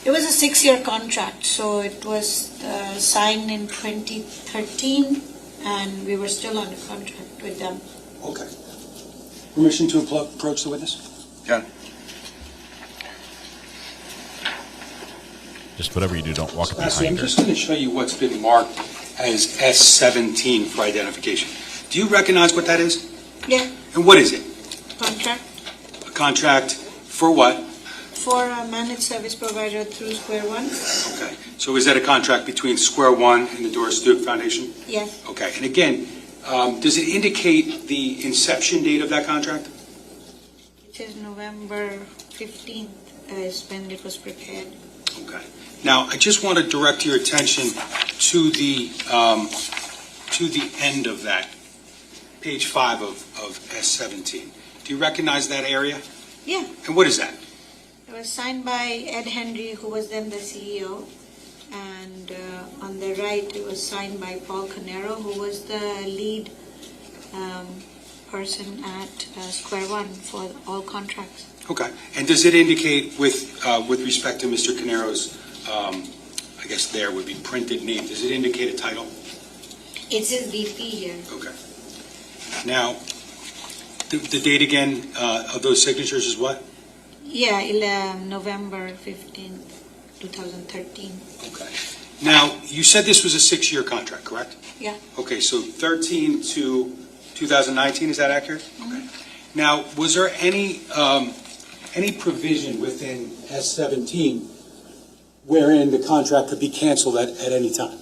It was a 6-year contract, so it was signed in 2013, and we were still on a contract with them.
Okay. Permission to approach the witness?
John.
Just whatever you do, don't walk up
I'm
behind her.
just going to show you what's been marked as S17 for identification. Do you recognize what that is?
Yeah.
And what is it?
Contract
A contract for what?
for a managed service provider through Square One.
Okay. So is that a contract between Square One and the Doris Duke Foundation?
Yes.
Okay. And again, does it indicate the inception date of that contract?
It says November 15th is when it was prepared.
Okay. Now, I just want to direct your attention to the end of that, page 5 of S17. Do you recognize that area?
Yeah.
And what is that?
It was signed by Ed Henry, who was then the CEO. And on the right, it was signed by Paul Caneiro, who was the lead person at Square One for all contracts.
Okay. And does it indicate with respect to Mr. Caneiro's, I guess there would be printed name, does it indicate a title?
It says VP here.
Okay. Now, the date again of those signatures is what?
Yeah, November 15th, 2013.
Okay. Now, you said this was a 6-year contract, correct?
Yeah.
Okay, so 13 to 2019, is that accurate? Okay. Now, was there any provision within S17 wherein the contract could be canceled at any time?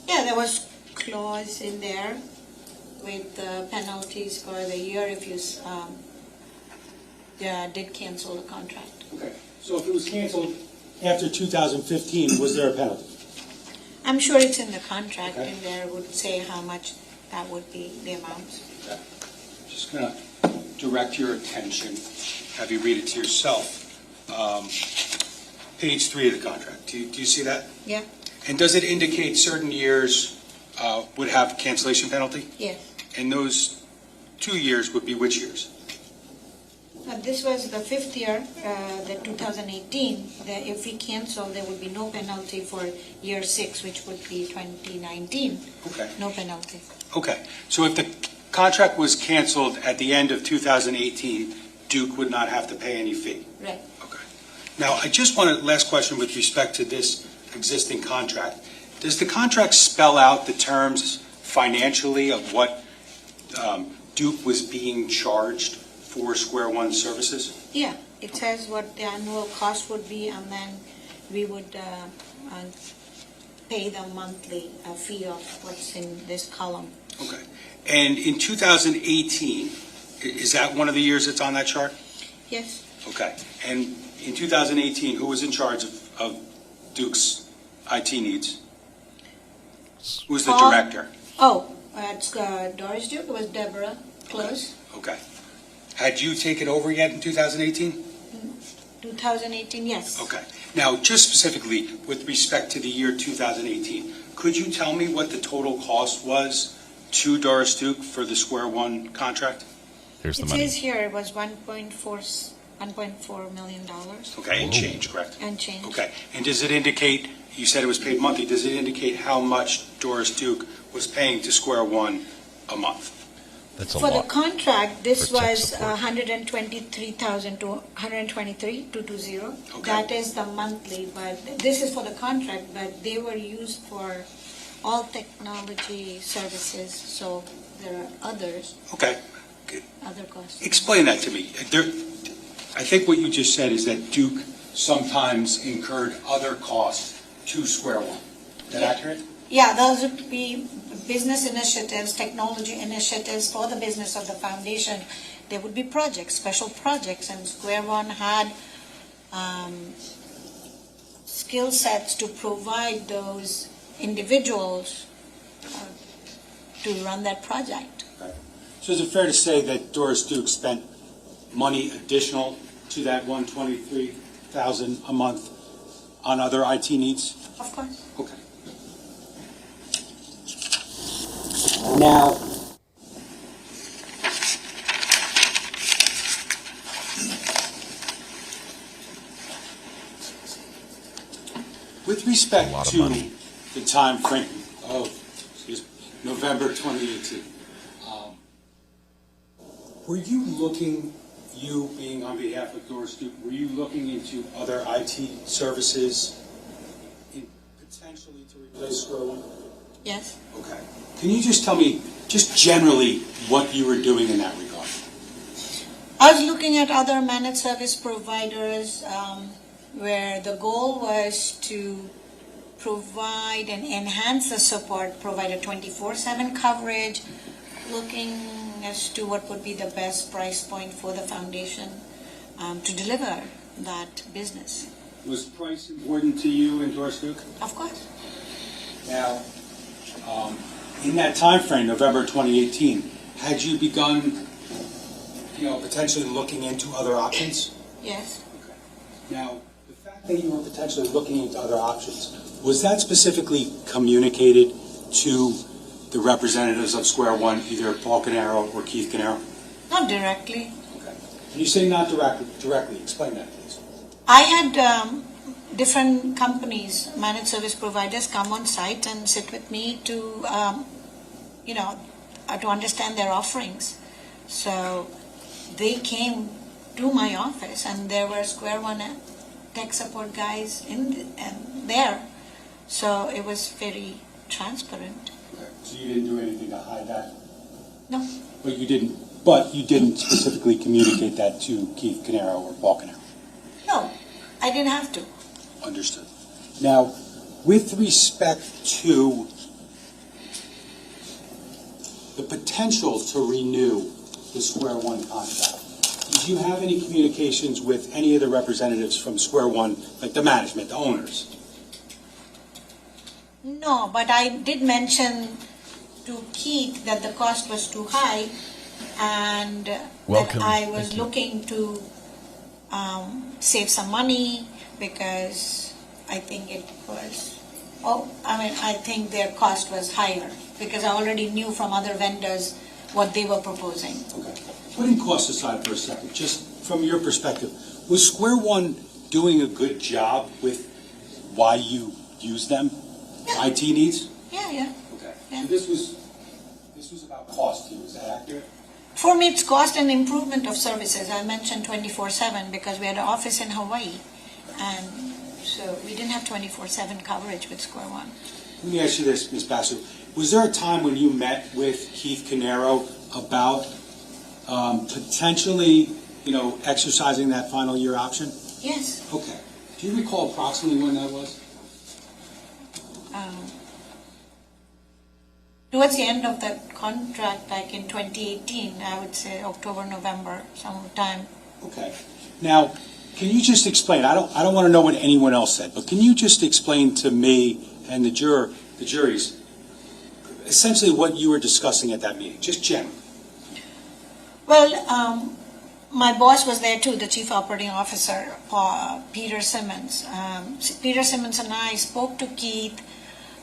Yeah, there was clause in there with penalties for the year if you did cancel the contract.
Okay, so if it was canceled after 2015, was there a penalty?
I'm sure it's in the contract,
Okay.
and there would say how much that would be, the amount.
Okay. Just going to direct your attention, have you read it to yourself. Page 3 of the contract. Do you see that?
Yeah.
And does it indicate certain years would have cancellation penalty?
Yes.
And those 2 years would be which years?
This was the 5th year, the 2018. If we cancel, there would be no penalty for year 6, which would be 2019.
Okay.
No penalty.
Okay. So if the contract was canceled at the end of 2018, Duke would not have to pay any fee?
Right.
Okay. Now, I just want a last question with respect to this existing contract. Does the contract spell out the terms financially of what Duke was being charged for Square One services?
Yeah, it says what the annual cost would be, and then we would pay the monthly fee of what's in this column.
Okay. And in 2018, is that one of the years that's on that chart?
Yes.
Okay. And in 2018, who was in charge of Duke's IT needs? Who was the
Paul-
director?
Oh, it's Doris Duke. It was Deborah Close.
Okay. Had you taken over yet in 2018?
2018, yes.
Okay. Now, just specifically with respect to the year 2018, could you tell me what the total cost was to Doris Duke for the Square One contract?
Here's the
It
money.
says here it was $1.4 million.
Okay, and change, correct?
And change.
Okay. And does it indicate, you said it was paid monthly, does it indicate how much Doris Duke was paying to Square One a month?
That's a
For the
lot.
contract, this
for tech
was
support.
123,000 to 123,220.
Okay.
That is the monthly, but this is for the contract, but they were used for all technology services, so there are others,
Okay.
other costs.
Explain that to me. I think what you just said is that Duke sometimes incurred other costs to Square One. Is that accurate?
Yeah, those would be business initiatives, technology initiatives for the business of the foundation. There would be projects, special projects, and Square One had skill sets to provide those individuals to run that project.
Okay. So is it fair to say that Doris Duke spent money additional to that $123,000 a month on other IT needs?
Of course.
Okay.
Now,
with respect to the time frame of November 2018, were you looking, you being on behalf of Doris Duke, were you looking into other IT services potentially to replace Square One?
Yes.
Okay. Can you just tell me, just generally, what you were doing in that regard?
I was looking at other managed service providers where the goal was to provide and enhance the support, provide a 24/7 coverage, looking as to what would be the best price point for the foundation to deliver that business.
Was price important to you and Doris Duke?
Of course.
Now, in that time frame, November 2018, had you begun, potentially looking into other options?
Yes.
Okay. Now, the fact that you were potentially looking into other options, was that specifically communicated to the representatives of Square One, either Paul Caneiro or Keith Caneiro?
Not directly.
Okay. When you say not directly, explain that, please.
I had different companies, managed service providers, come on site and sit with me to, to understand their offerings. So they came to my office, and there were Square One tech support guys there. So it was very transparent.
Okay. So you didn't do anything to hide that?
No.
But you didn't specifically communicate that to Keith Caneiro or Paul Caneiro?
No, I didn't have to.
Understood. Now, with respect to the potential to renew the Square One contract, did you have any communications with any of the representatives from Square One, like the management, the owners?
No, but I did mention to Keith that the cost was too high and that I was looking to save some money because I think I think their cost was higher because I already knew from other vendors what they were proposing.
Okay. Putting costs aside for a second, just from your perspective, was Square One doing a good job with why you use them? Yeah. IT needs?
Yeah.
Okay.
Yeah.
So this was about cost to you, is that accurate?
For me, it's cost and improvement of services. I mentioned 24/7 because we had an office in Hawaii, and so we didn't have 24/7 coverage with Square One.
Let me ask you this, Ms. Basu. Was there a time when you met with Keith Caneiro about potentially, exercising that final year option?
Yes.
Okay. Do you recall approximately when that was?
Towards the end of the contract, like in 2018, I would say October, November, sometime.
Okay. Now, can you just explain? I don't want to know what anyone else said, but can you just explain to me and the juries, essentially what you were discussing at that meeting, just generally?
Well, my boss was there too, the Chief Operating Officer, Peter Simmons. Peter Simmons and I spoke to Keith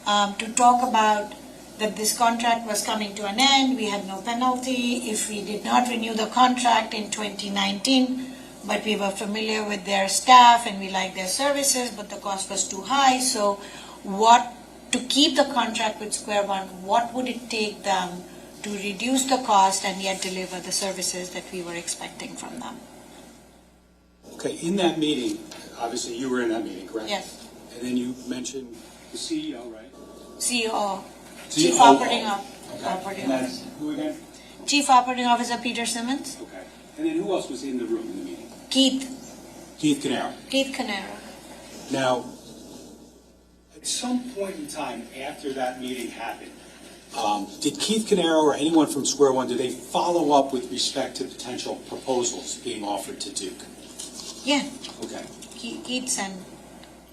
to talk about that this contract was coming to an end. We had no penalty if we did not renew the contract in 2019, but we were familiar with their staff and we liked their services, but the cost was too high. So to keep the contract with Square One, what would it take them to reduce the cost and yet deliver the services that we were expecting from them?
Okay, in that meeting, obviously you were in that meeting, correct?
Yes.
And then you mentioned the CEO, right?
CEO. Chief Operating Officer.
Okay. Who again?
Chief Operating Officer Peter Simmons.
Okay. And then who else was in the room in the meeting? Keith Caneiro.
Keith Caneiro.
Now, at some point in time after that meeting happened, did Keith Caneiro or anyone from Square One, did they follow up with respect to potential proposals being offered to Duke?
Yeah.
Okay.
He'd send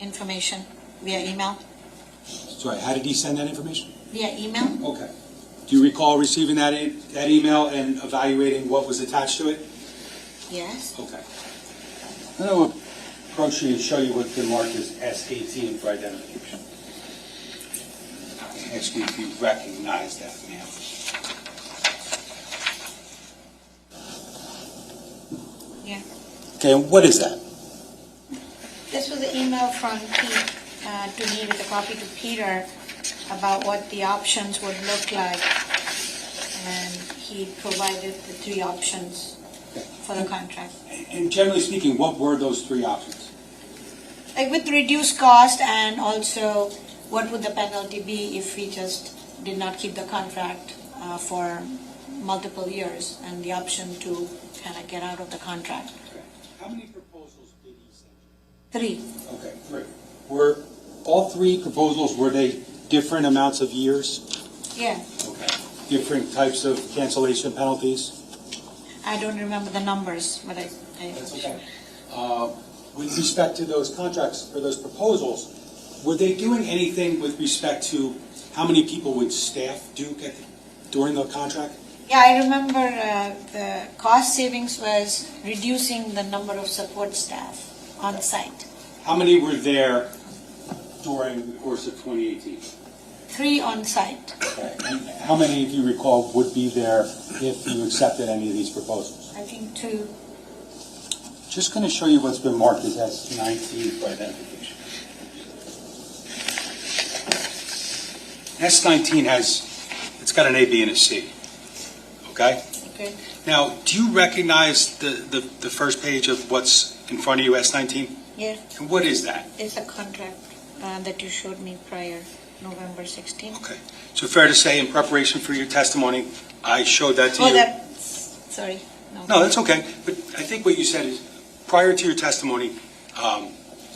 information via email.
Sorry, how did he send that information?
Via email.
Okay. Do you recall receiving that email and evaluating what was attached to it?
Yes.
Okay. I'm going to approach you and show you what's been marked as S18 for identification. I'll ask you if you recognize that, ma'am.
Yeah.
Okay, and what is that?
This was an email from Pete to me with a copy to Peter about what the options would look like. And he provided the 3 options for the contract.
And generally speaking, what were those 3 options?
Like with reduced cost, and also what would the penalty be if we just did not keep the contract for multiple years, and the option to kind of get out of the contract.
Okay. How many proposals did he send you?
3.
Okay, 3. Were all 3 proposals, were they different amounts of years?
Yeah.
Okay. Different types of cancellation penalties?
I don't remember the numbers, but I
That's okay. With respect to those contracts or those proposals, were they doing anything with respect to how many people would staff Duke during the contract?
Yeah, I remember the cost savings was reducing the number of support staff on site.
How many were there during the course of 2018?
3 on site.
Okay. And how many, if you recall, would be there if you accepted any of these proposals?
I think 2.
Just going to show you what's been marked as S19 for identification. S19 it's got an A, B, and a C. Okay?
Okay.
Now, do you recognize the first page of what's in front of you, S19?
Yeah.
And what is that?
It's a contract that you showed me prior, November 16th.
Okay. So fair to say, in preparation for your testimony, I showed that to you?
Sorry.
No, that's okay. But I think what you said is, prior to your testimony,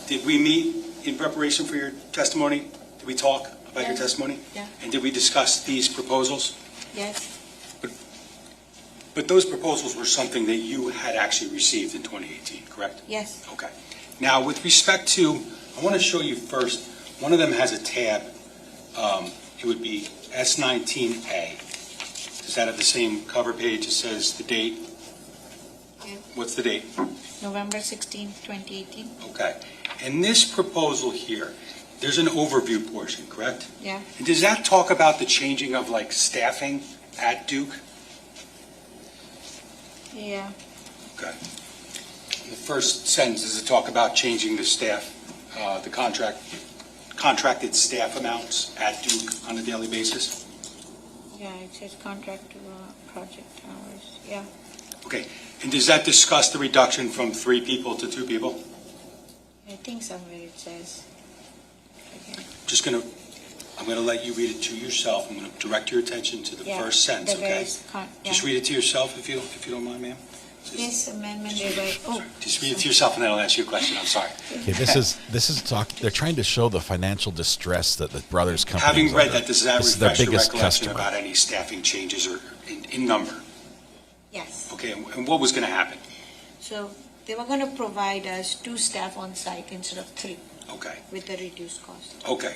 did we meet in preparation for your testimony? Did we talk about your testimony?
Yeah.
And did we discuss these proposals?
Yes.
But those proposals were something that you had actually received in 2018, correct?
Yes.
Okay. Now, with respect to, I want to show you first, one of them has a tab. It would be S19A. Does that have the same cover page? It says the date.
Yeah.
What's the date?
November 16th, 2018.
Okay. And this proposal here, there's an overview portion, correct?
Yeah.
And does that talk about the changing of like staffing at Duke?
Yeah.
Okay. The first sentence is to talk about changing the staff, the contracted staff amounts at Duke on a daily basis?
Yeah, it says contract to project hours. Yeah.
Okay. And does that discuss the reduction from 3 people to 2 people?
I think somewhere it says. Okay.
I'm going to let you read it to yourself. I'm going to direct your attention to the first sentence, okay? Just read it to yourself if you don't mind, ma'am.
This amendment
Just read it to yourself and then I'll ask you a question. I'm sorry.
Okay, this is talk. They're trying to show the financial distress that the brothers company.
Having read that, does that refresh your recollection
customer.
about any staffing changes or in number?
Yes.
Okay, and what was going to happen?
So they were going to provide us 2 staff on site instead of 3.
Okay.
With the reduced cost.
Okay.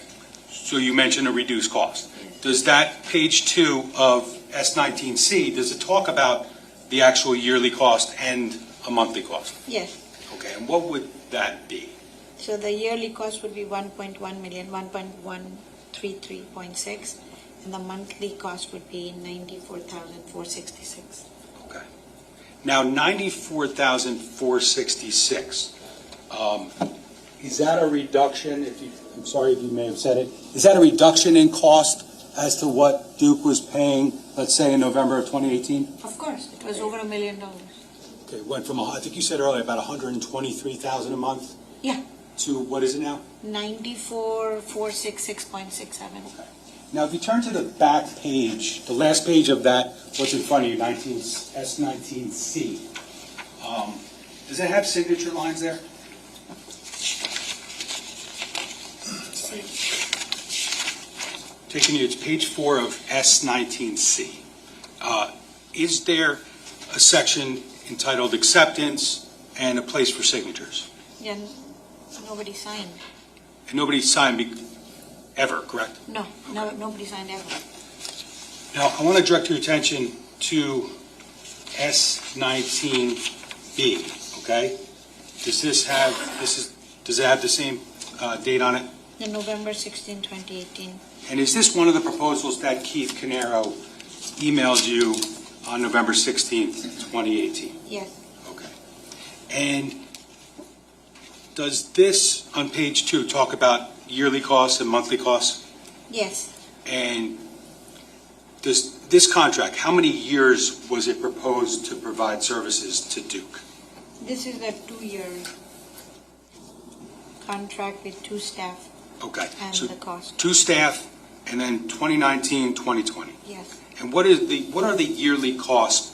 So you mentioned a reduced cost. Yes. Does that page 2 of S19C, does it talk about the actual yearly cost and a monthly cost?
Yes.
Okay, and what would that be?
So the yearly cost would be 1.1 million, 1.133.6, and the monthly cost would be 94,466.
Okay. Now, 94,466. Is that a reduction? I'm sorry if you may have said it. Is that a reduction in cost as to what Duke was paying, let's say, in November of 2018?
Of course, it was over $1 million.
Okay, it went from, I think you said earlier, about 123,000 a month?
Yeah.
To, what is it now?
94,466.67.
Okay. Now, if you turn to the back page, the last page of that, what's in front of you, S19C, Does it have signature lines there? Taking you, it's page 4 of S19C. Is there a section entitled Acceptance and a place for signatures?
Yeah, nobody signed.
And nobody signed ever, correct?
No, nobody signed ever.
Now, I want to direct your attention to S19B, okay? Does it have the same date on it?
The November 16, 2018.
And is this one of the proposals that Keith Caneiro emailed you on November 16th, 2018?
Yes.
Okay. And does this, on page 2, talk about yearly costs and monthly costs?
Yes.
And does this contract, how many years was it proposed to provide services to Duke?
This is a 2-year contract with 2 staff.
Okay.
And
so
the cost. 2
staff, and then 2019, 2020.
Yes.
And what are the yearly costs?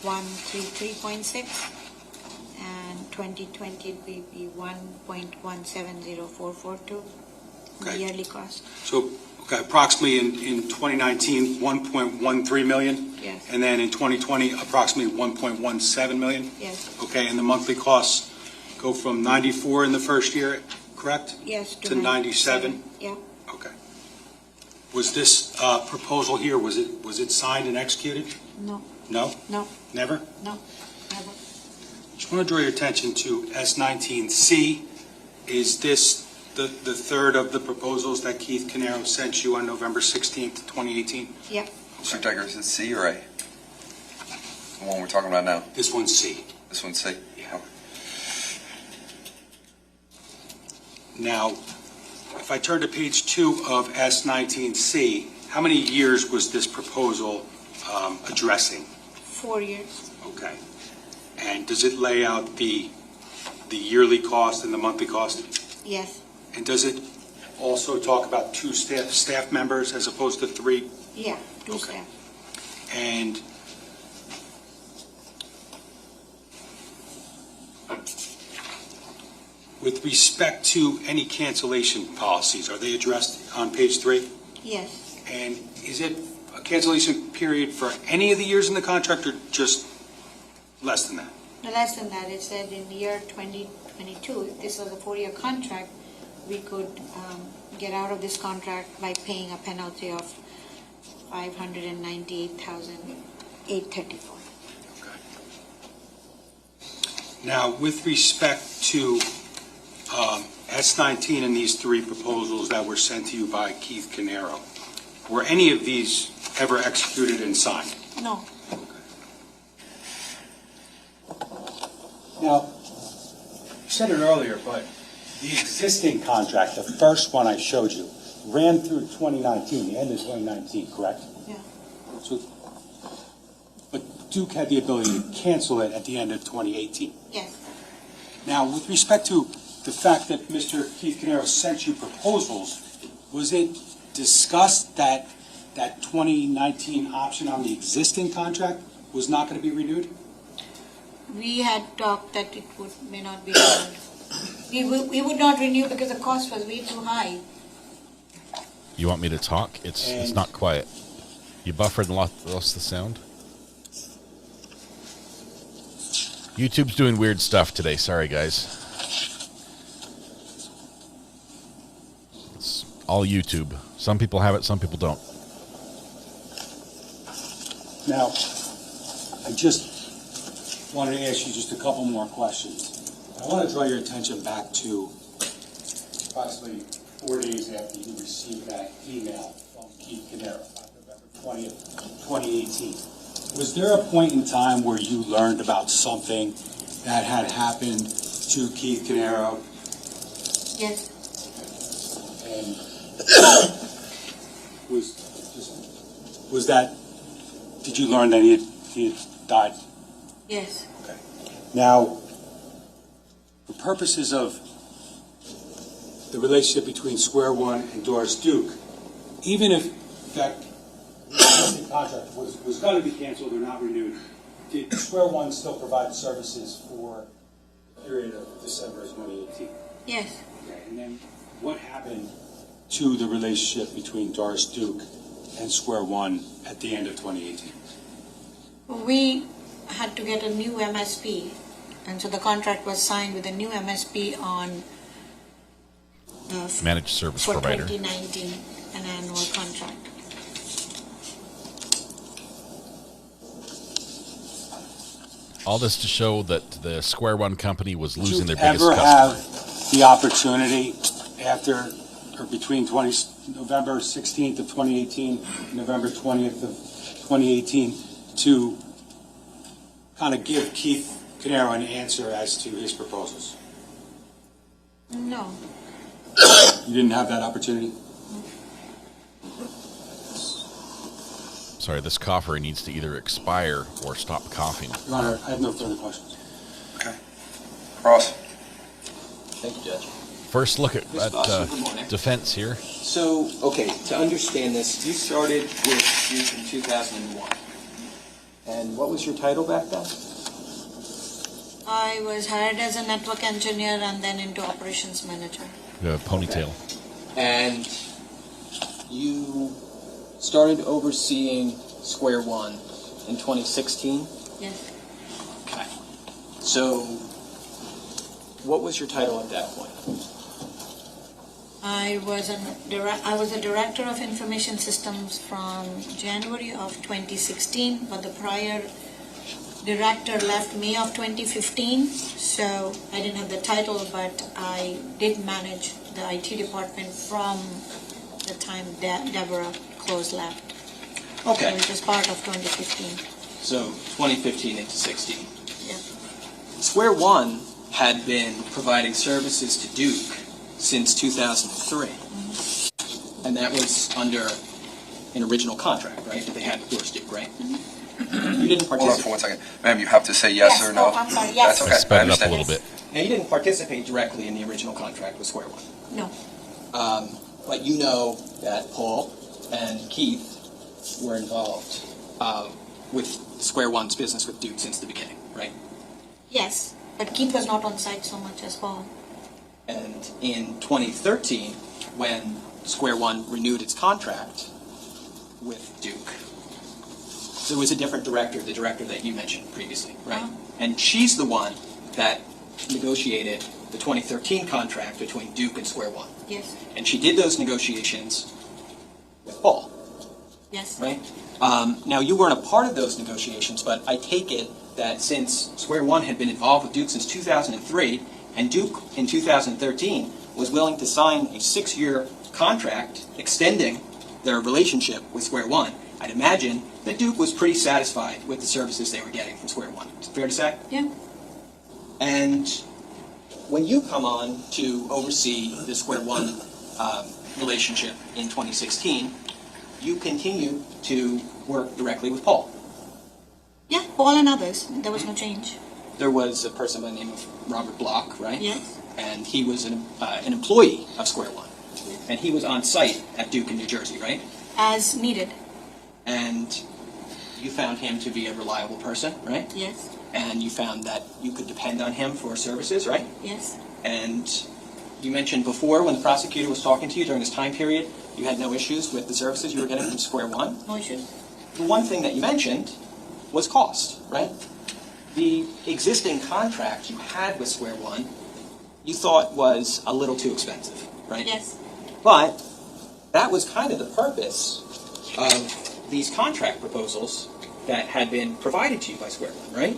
133.6, and 2020 will be 1.170442.
Okay.
Yearly cost.
So, okay, approximately in 2019, 1.13 million?
Yes.
And then in 2020, approximately 1.17 million?
Yes.
Okay, and the monthly costs go from 94 in the first year, correct?
Yes.
To 97?
Yeah.
Okay. Was this proposal here, was it signed and executed?
No.
No?
No.
Never?
No. Never.
Just want to draw your attention to S19C. Is this the third of the proposals that Keith Caneiro sent you on November 16th, 2018?
Yeah.
Mr. Decker, is it C or A? The one we're talking about now?
This one's C.
This one's C?
Yeah. Now, if I turn to page 2 of S19C, how many years was this proposal addressing?
4 years.
Okay. And does it lay out the yearly cost and the monthly cost?
Yes.
And does it also talk about 2 staff members as opposed to 3?
Yeah, 2
Okay.
staff.
And with respect to any cancellation policies, are they addressed on page 3?
Yes.
And is it a cancellation period for any of the years in the contract or just less than that?
No, less than that. It said in the year 2022, if this was a 4-year contract, we could get out of this contract by paying a penalty of $598,834.
Okay. Now, with respect to S19 and these 3 proposals that were sent to you by Keith Caneiro, were any of these ever executed and signed?
No.
Now, you said it earlier, but the existing contract, the first one I showed you, ran through 2019, the end of 2019, correct?
Yeah.
So, but Duke had the ability to cancel it at the end of 2018.
Yes.
Now, with respect to the fact that Mr. Keith Caneiro sent you proposals, was it discussed that that 2019 option on the existing contract was not going to be renewed?
We had talked that it may not be renewed. We would not renew because the cost was way too high.
You want me to talk? It's not quiet. You buffered and lost the sound? YouTube's doing weird stuff today. Sorry, guys. It's all YouTube. Some people have it, some people don't.
Now, I just wanted to ask you just a couple more questions. I want to draw your attention back to approximately 4 days after you received that email from Keith Caneiro, November 20th, 2018. Was there a point in time where you learned about something that had happened to Keith Caneiro?
Yes.
And was that, did you learn that he had died?
Yes.
Okay. Now, for purposes of the relationship between Square One and Doris Duke, even if that contract was going to be canceled or not renewed, did Square One still provide services for the period of December 2018?
Yes.
Okay, and then what happened to the relationship between Doris Duke and Square One at the end of 2018?
We had to get a new MSP, and so the contract was signed with a new MSP on
Managed service
for
provider.
2019, an annual contract.
All this to show that the Square One company was losing their
Did you
biggest
ever
customer.
have the opportunity after or between November 16th of 2018 and November 20th of 2018 to kind of give Keith Caneiro an answer as to his proposals?
No.
You didn't have that opportunity?
Sorry, this cougher needs to either expire or stop coughing.
Your Honor, I have no further questions.
Okay. Ross?
Thank you, Judge.
First look at
Ms. Foster, good morning.
defense here.
So, okay, to understand this, you started with Duke in 2001. And what was your title back then?
I was hired as a network engineer and then into operations manager.
Ponytail.
And you started overseeing Square One in 2016?
Yes.
Okay. So, what was your title at that point?
I was a director of information systems from January of 2016, but the prior director left May of 2015, so I didn't have the title, but I did manage the IT department from the time Deborah Close left.
Okay.
Which was part of 2015.
So, 2015 into 16.
Yeah.
Square One had been providing services to Duke since 2003. Mm-hmm. And that was under an original contract, right, that they had with Doris Duke, right? Mm-hmm. You didn't participate.
Hold on for 1 second. Ma'am, you have to say yes or no.
Oh, I'm sorry, yes.
That's okay.
Sped
I
it up a
understand.
little bit.
Now, you didn't participate directly in the original contract with Square One.
No.
But you know that Paul and Keith were involved with Square One's business with Duke since the beginning, right?
Yes, but Keith was not on site so much as Paul.
And in 2013, when Square One renewed its contract with Duke, there was a different director, the director that you mentioned previously, right? And she's the one that negotiated the 2013 contract between Duke and Square One.
Yes.
And she did those negotiations with Paul.
Yes.
Right? Now, you weren't a part of those negotiations, but I take it that since Square One had been involved with Duke since 2003, and Duke in 2013 was willing to sign a 6-year contract extending their relationship with Square One, I'd imagine that Duke was pretty satisfied with the services they were getting from Square One. Is it fair to say?
Yeah.
And when you come on to oversee the Square One relationship in 2016, you continue to work directly with Paul.
Yeah, Paul and others. There was no change.
There was a person by the name of Robert Block, right?
Yes.
And he was an employee of Square One. And he was on site at Duke in New Jersey, right?
As needed.
And you found him to be a reliable person, right?
Yes.
And you found that you could depend on him for services, right?
Yes.
And you mentioned before, when the prosecutor was talking to you during this time period, you had no issues with the services you were getting from Square One.
No issues.
The one thing that you mentioned was cost, right? The existing contract you had with Square One, you thought was a little too expensive, right?
Yes.
But that was kind of the purpose of these contract proposals that had been provided to you by Square One, right?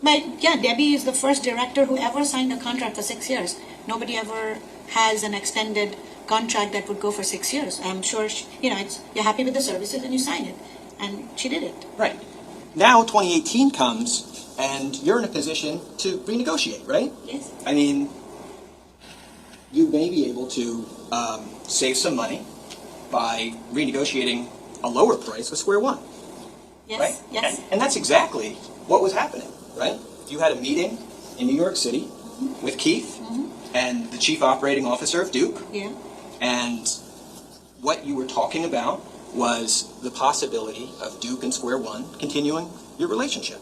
But yeah, Debbie is the first director who ever signed a contract for 6 years. Nobody ever has an extended contract that would go for 6 years. I'm sure, you're happy with the services and you sign it. And she did it.
Right. Now 2018 comes and you're in a position to renegotiate, right?
Yes.
I mean, you may be able to save some money by renegotiating a lower price with Square One.
Yes.
Right?
Yes.
And that's exactly what was happening, right? You had a meeting in New York City with Keith and the chief operating officer of Duke.
Yeah.
And what you were talking about was the possibility of Duke and Square One continuing your relationship,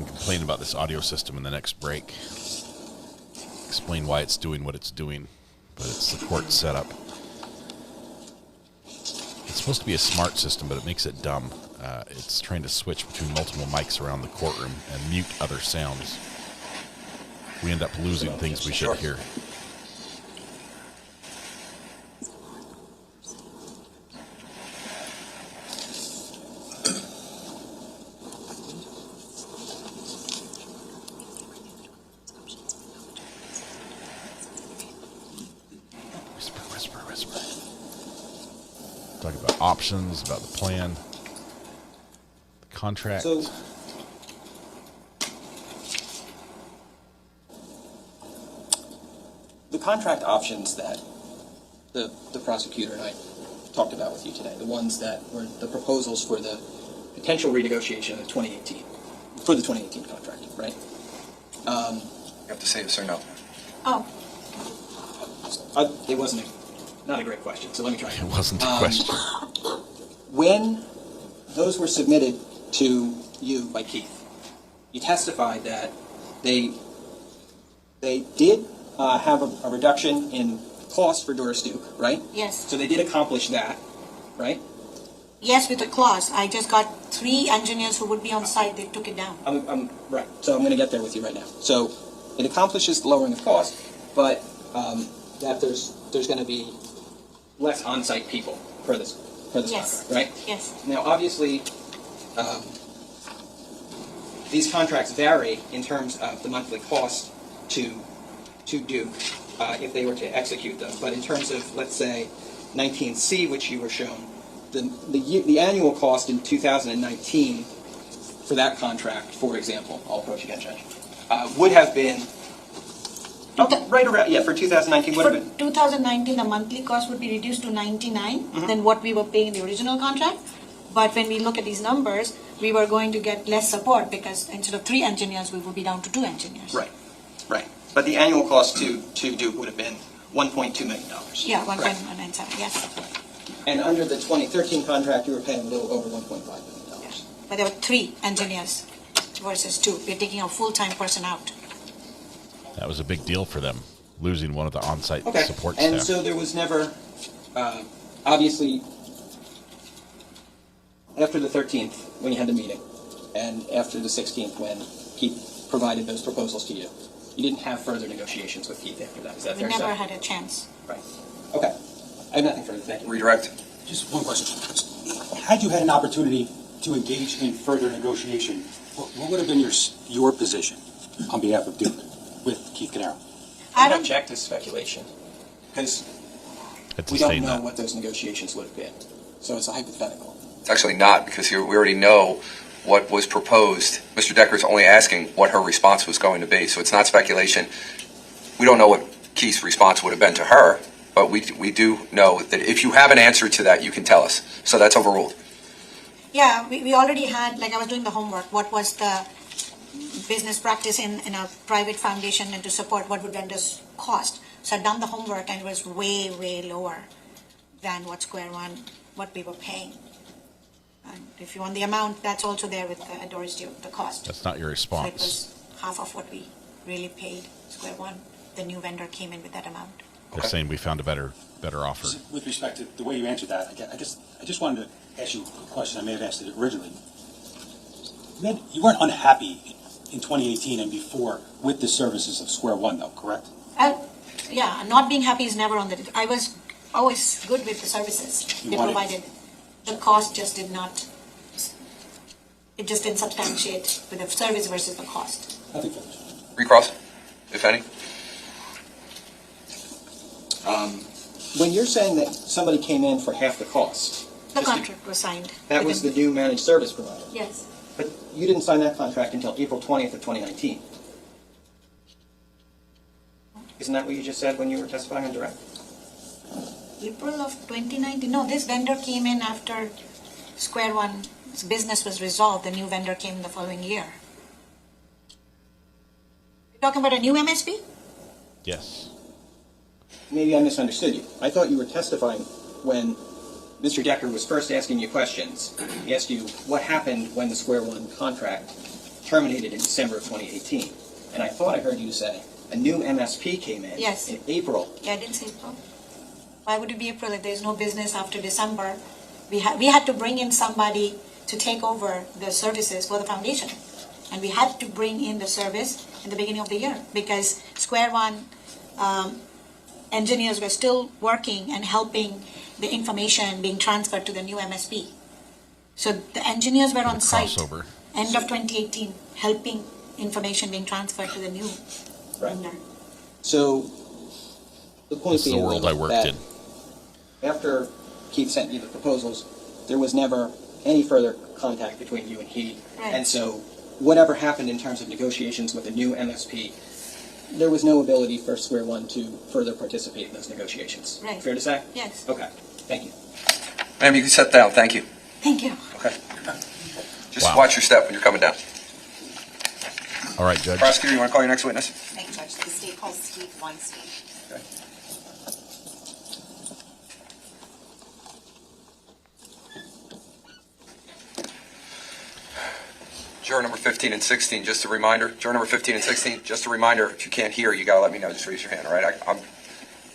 can complain about this audio system in the next break. Explain why it's doing what it's doing, but it's the court setup. It's supposed to be a smart system, but it makes it dumb. It's trying to switch between multiple mics around the courtroom and mute other sounds. We end up losing things we should hear. Talk about options, about the plan, the contract.
So, the contract options that the prosecutor and I talked about with you today, the ones that were the proposals for the potential renegotiation of 2018, for the 2018 contract, right?
You have to say yes or no.
Oh.
It wasn't not a great question, so let me try.
It wasn't a question.
When those were submitted to you by Keith, you testified that they did have a reduction in cost for Doris Duke, right?
Yes.
So they did accomplish that, right?
Yes, with a clause. I just got 3 engineers who would be on site. They took it down.
Right. So I'm going to get there with you right now. So it accomplishes the lowering of cost, but that there's going to be less on-site people for this
Yes.
contract, right?
Yes.
Now, obviously, these contracts vary in terms of the monthly cost to Duke if they were to execute them. But in terms of, let's say, 19C, which you were shown, the annual cost in 2019 for that contract, for example, I'll approach again, Judge, would have been right around, for 2019 would have been.
2019, the monthly cost would be reduced to 99 than what we were paying in the original contract. But when we look at these numbers, we were going to get less support because instead of 3 engineers, we will be down to 2 engineers.
Right. But the annual cost to Duke would have been $1.2 million.
Yeah, 1.197, yes.
And under the 2013 contract, you were paying a little over $1.5 million.
But there were 3 engineers versus 2. We're taking a full-time person out.
That was a big deal for them, losing one of the on-site support
and
staff.
so there was never, obviously, after the 13th, when you had the meeting, and after the 16th, when Keith provided those proposals to you, you didn't have further negotiations with Keith after that. Is that fair to say?
We never had a chance.
Right. Okay. I have nothing further. Thank you.
Redirect.
Just one question. Had you had an opportunity to engage in further negotiation, what would have been your position on behalf of Duke with Keith Caneiro?
I don't object to speculation because we don't know what those negotiations would have been. So it's a hypothetical.
It's actually not, because we already know what was proposed. Mr. Decker's only asking what her response was going to be, so it's not speculation. We don't know what Keith's response would have been to her, but we do know that if you have an answer to that, you can tell us. So that's overruled.
Yeah, we already had, like I was doing the homework, what was the business practice in a private foundation and to support what would vendors cost. So I'd done the homework and it was way, way lower than what Square One, what we were paying. And if you want the amount, that's also there with Doris Duke, the cost.
That's not your response.
So it was half of what we really paid Square One. The new vendor came in with that amount.
They're saying we found a better offer.
With respect to the way you answered that, I just wanted to ask you a question. I may have asked it originally. You weren't unhappy in 2018 and before with the services of Square One, though, correct?
Yeah, not being happy is never on the. I was always good with the services they provided. The cost just did not. It just didn't substantiate with the service versus the cost.
Nothing.
Recross, if any.
When you're saying that somebody came in for half the cost,
the contract was signed.
That was the new managed service provider.
Yes.
But you didn't sign that contract until April 20th of 2019. Isn't that what you just said when you were testifying on direct?
April of 2019. No, this vendor came in after Square One's business was resolved. The new vendor came in the following year. You're talking about a new MSP?
Yes.
Maybe I misunderstood you. I thought you were testifying when Mr. Decker was first asking you questions. He asked you what happened when the Square One contract terminated in December of 2018. And I thought I heard you say a new MSP came in
Yes.
in April.
Yeah, I didn't say April. Why would it be April if there's no business after December? We had to bring in somebody to take over the services for the foundation. And we had to bring in the service in the beginning of the year because Square One engineers were still working and helping the information being transferred to the new MSP. So the engineers were on site end of 2018, helping information being transferred to the new vendor.
So the point
This is the
being
world I worked
that
in.
after Keith sent you the proposals, there was never any further contact between you and he.
Right.
And so whatever happened in terms of negotiations with the new MSP, there was no ability for Square One to further participate in those negotiations.
Right.
Fair to say?
Yes.
Okay. Thank you.
Ma'am, you can sit down. Thank you.
Thank you.
Okay. Just watch your step when you're coming down.
All right, Judge.
Prosecutor, you want to call your next witness?
Thank you, Judge. The state calls Steve Weinstein.
Okay. Juror number 15 and 16, just a reminder. Juror number 15 and 16, just a reminder, if you can't hear, you got to let me know. Just raise your hand, all right?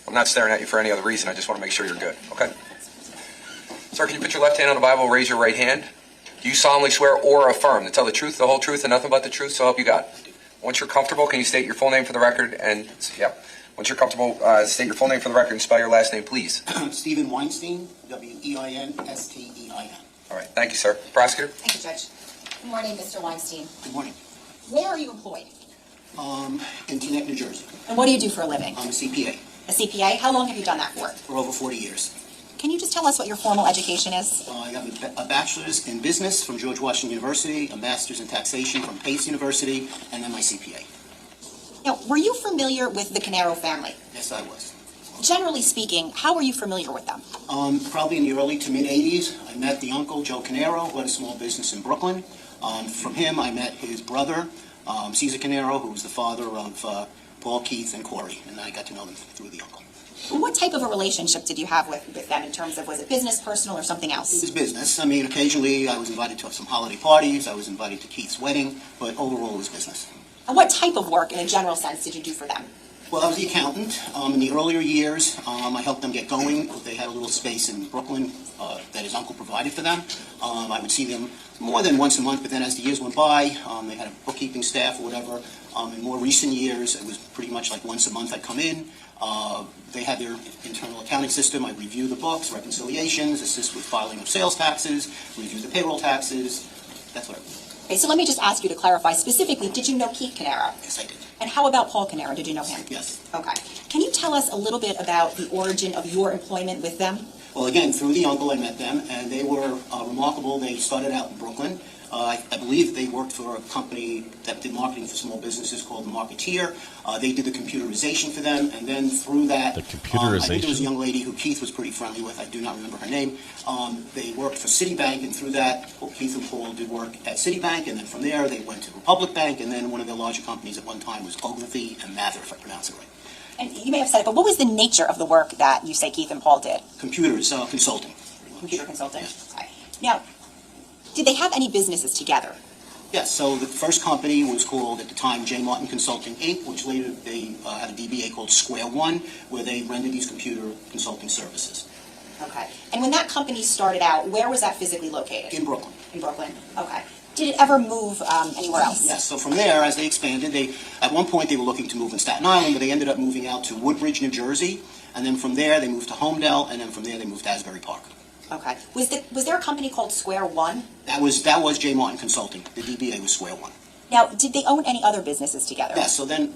I'm not staring at you for any other reason. I just want to make sure you're good, okay? Sir, can you put your left hand on the Bible, raise your right hand? Do you solemnly swear or affirm to tell the truth, the whole truth, and nothing but the truth, so help you God? Once you're comfortable, can you state your full name for the record? And, yeah, once you're comfortable, state your full name for the record and spell your last name, please.
Stephen Weinstein, W-E-I-N-S-T-E-I-N.
All right, thank you, sir. Prosecutor?
Thank you, Judge. Good morning, Mr. Weinstein.
Good morning.
Where are you employed?
In Teaneck, New Jersey.
And what do you do for a living?
I'm a CPA
A CPA? How long have you done that for?
for over 40 years.
Can you just tell us what your formal education is?
I have a bachelor's in business from George Washington University, a master's in taxation from Pace University, and then my CPA.
Now, were you familiar with the Caneiro family?
Yes, I was.
Generally speaking, how were you familiar with them?
Probably in the early to mid-'80s, I met the uncle, Joe Caneiro, who had a small business in Brooklyn. From him, I met his brother, Caesar Caneiro, who was the father of Paul, Keith, and Corey, and I got to know them through the uncle.
What type of a relationship did you have with them in terms of, was it business, personal, or something else?
It was business. I mean, occasionally I was invited to some holiday parties, I was invited to Keith's wedding, but overall it was business.
And what type of work, in a general sense, did you do for them?
Well, I was the accountant. In the earlier years, I helped them get going. They had a little space in Brooklyn that his uncle provided for them. I would see them more than once a month, but then as the years went by, they had a bookkeeping staff or whatever. In more recent years, it was pretty much like once a month I'd come in. They had their internal accounting system. I review the books, reconciliations, assist with filing of sales taxes, review the payroll taxes. That's what I do.
Okay, so let me just ask you to clarify specifically, did you know Keith Caneiro?
Yes, I did.
And how about Paul Caneiro? Did you know him?
Yes.
Okay. Can you tell us a little bit about the origin of your employment with them?
Well, again, through the uncle I met them, and they were remarkable. They started out in Brooklyn. I believe they worked for a company that did marketing for small businesses called The Marketeer. They did the computerization for them, and then through that,
The computerization?
I think there was a young lady who Keith was pretty friendly with. I do not remember her name. They worked for Citibank, and through that, Keith and Paul did work at Citibank, and then from there they went to Republic Bank, and then one of their larger companies at one time was Ogilvy and Mather, if I pronounce it right.
And you may have said it, but what was the nature of the work that you say Keith and Paul did?
Computers, consulting.
Computer consulting?
Yes.
Okay. Now, did they have any businesses together?
Yes, so the first company was called, at the time, J. Martin Consulting, Inc., which later they had a DBA called Square One, where they rendered these computer consulting services.
Okay. And when that company started out, where was that physically located?
In Brooklyn.
In Brooklyn. Okay. Did it ever move anywhere else?
Yes, so from there, as they expanded, at one point they were looking to move in Staten Island, but they ended up moving out to Woodbridge, New Jersey, and then from there they moved to Homedale, and then from there they moved to Asbury Park.
Okay. Was there a company called Square One?
That was J. Martin Consulting. The DBA was Square One.
Now, did they own any other businesses together?
Yes, so then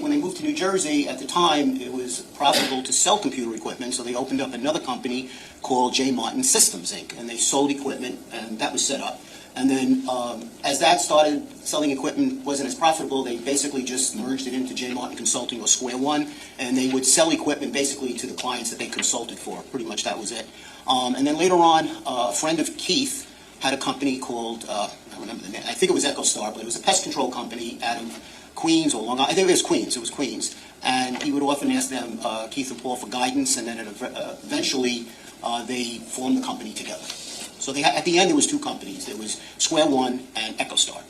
when they moved to New Jersey, at the time it was profitable to sell computer equipment, so they opened up another company called J. Martin Systems, Inc., and they sold equipment, and that was set up. And then as that started, selling equipment wasn't as profitable, they basically just merged it into J. Martin Consulting or Square One, and they would sell equipment basically to the clients that they consulted for. Pretty much that was it. And then later on, a friend of Keith had a company called, I don't remember the name, I think it was EchoStar, but it was a pest control company out of Queens or Long Island. I think it was Queens. And he would often ask them, Keith and Paul, for guidance, and then eventually they formed the company together. So at the end, there was two companies. There was Square One and EchoStar.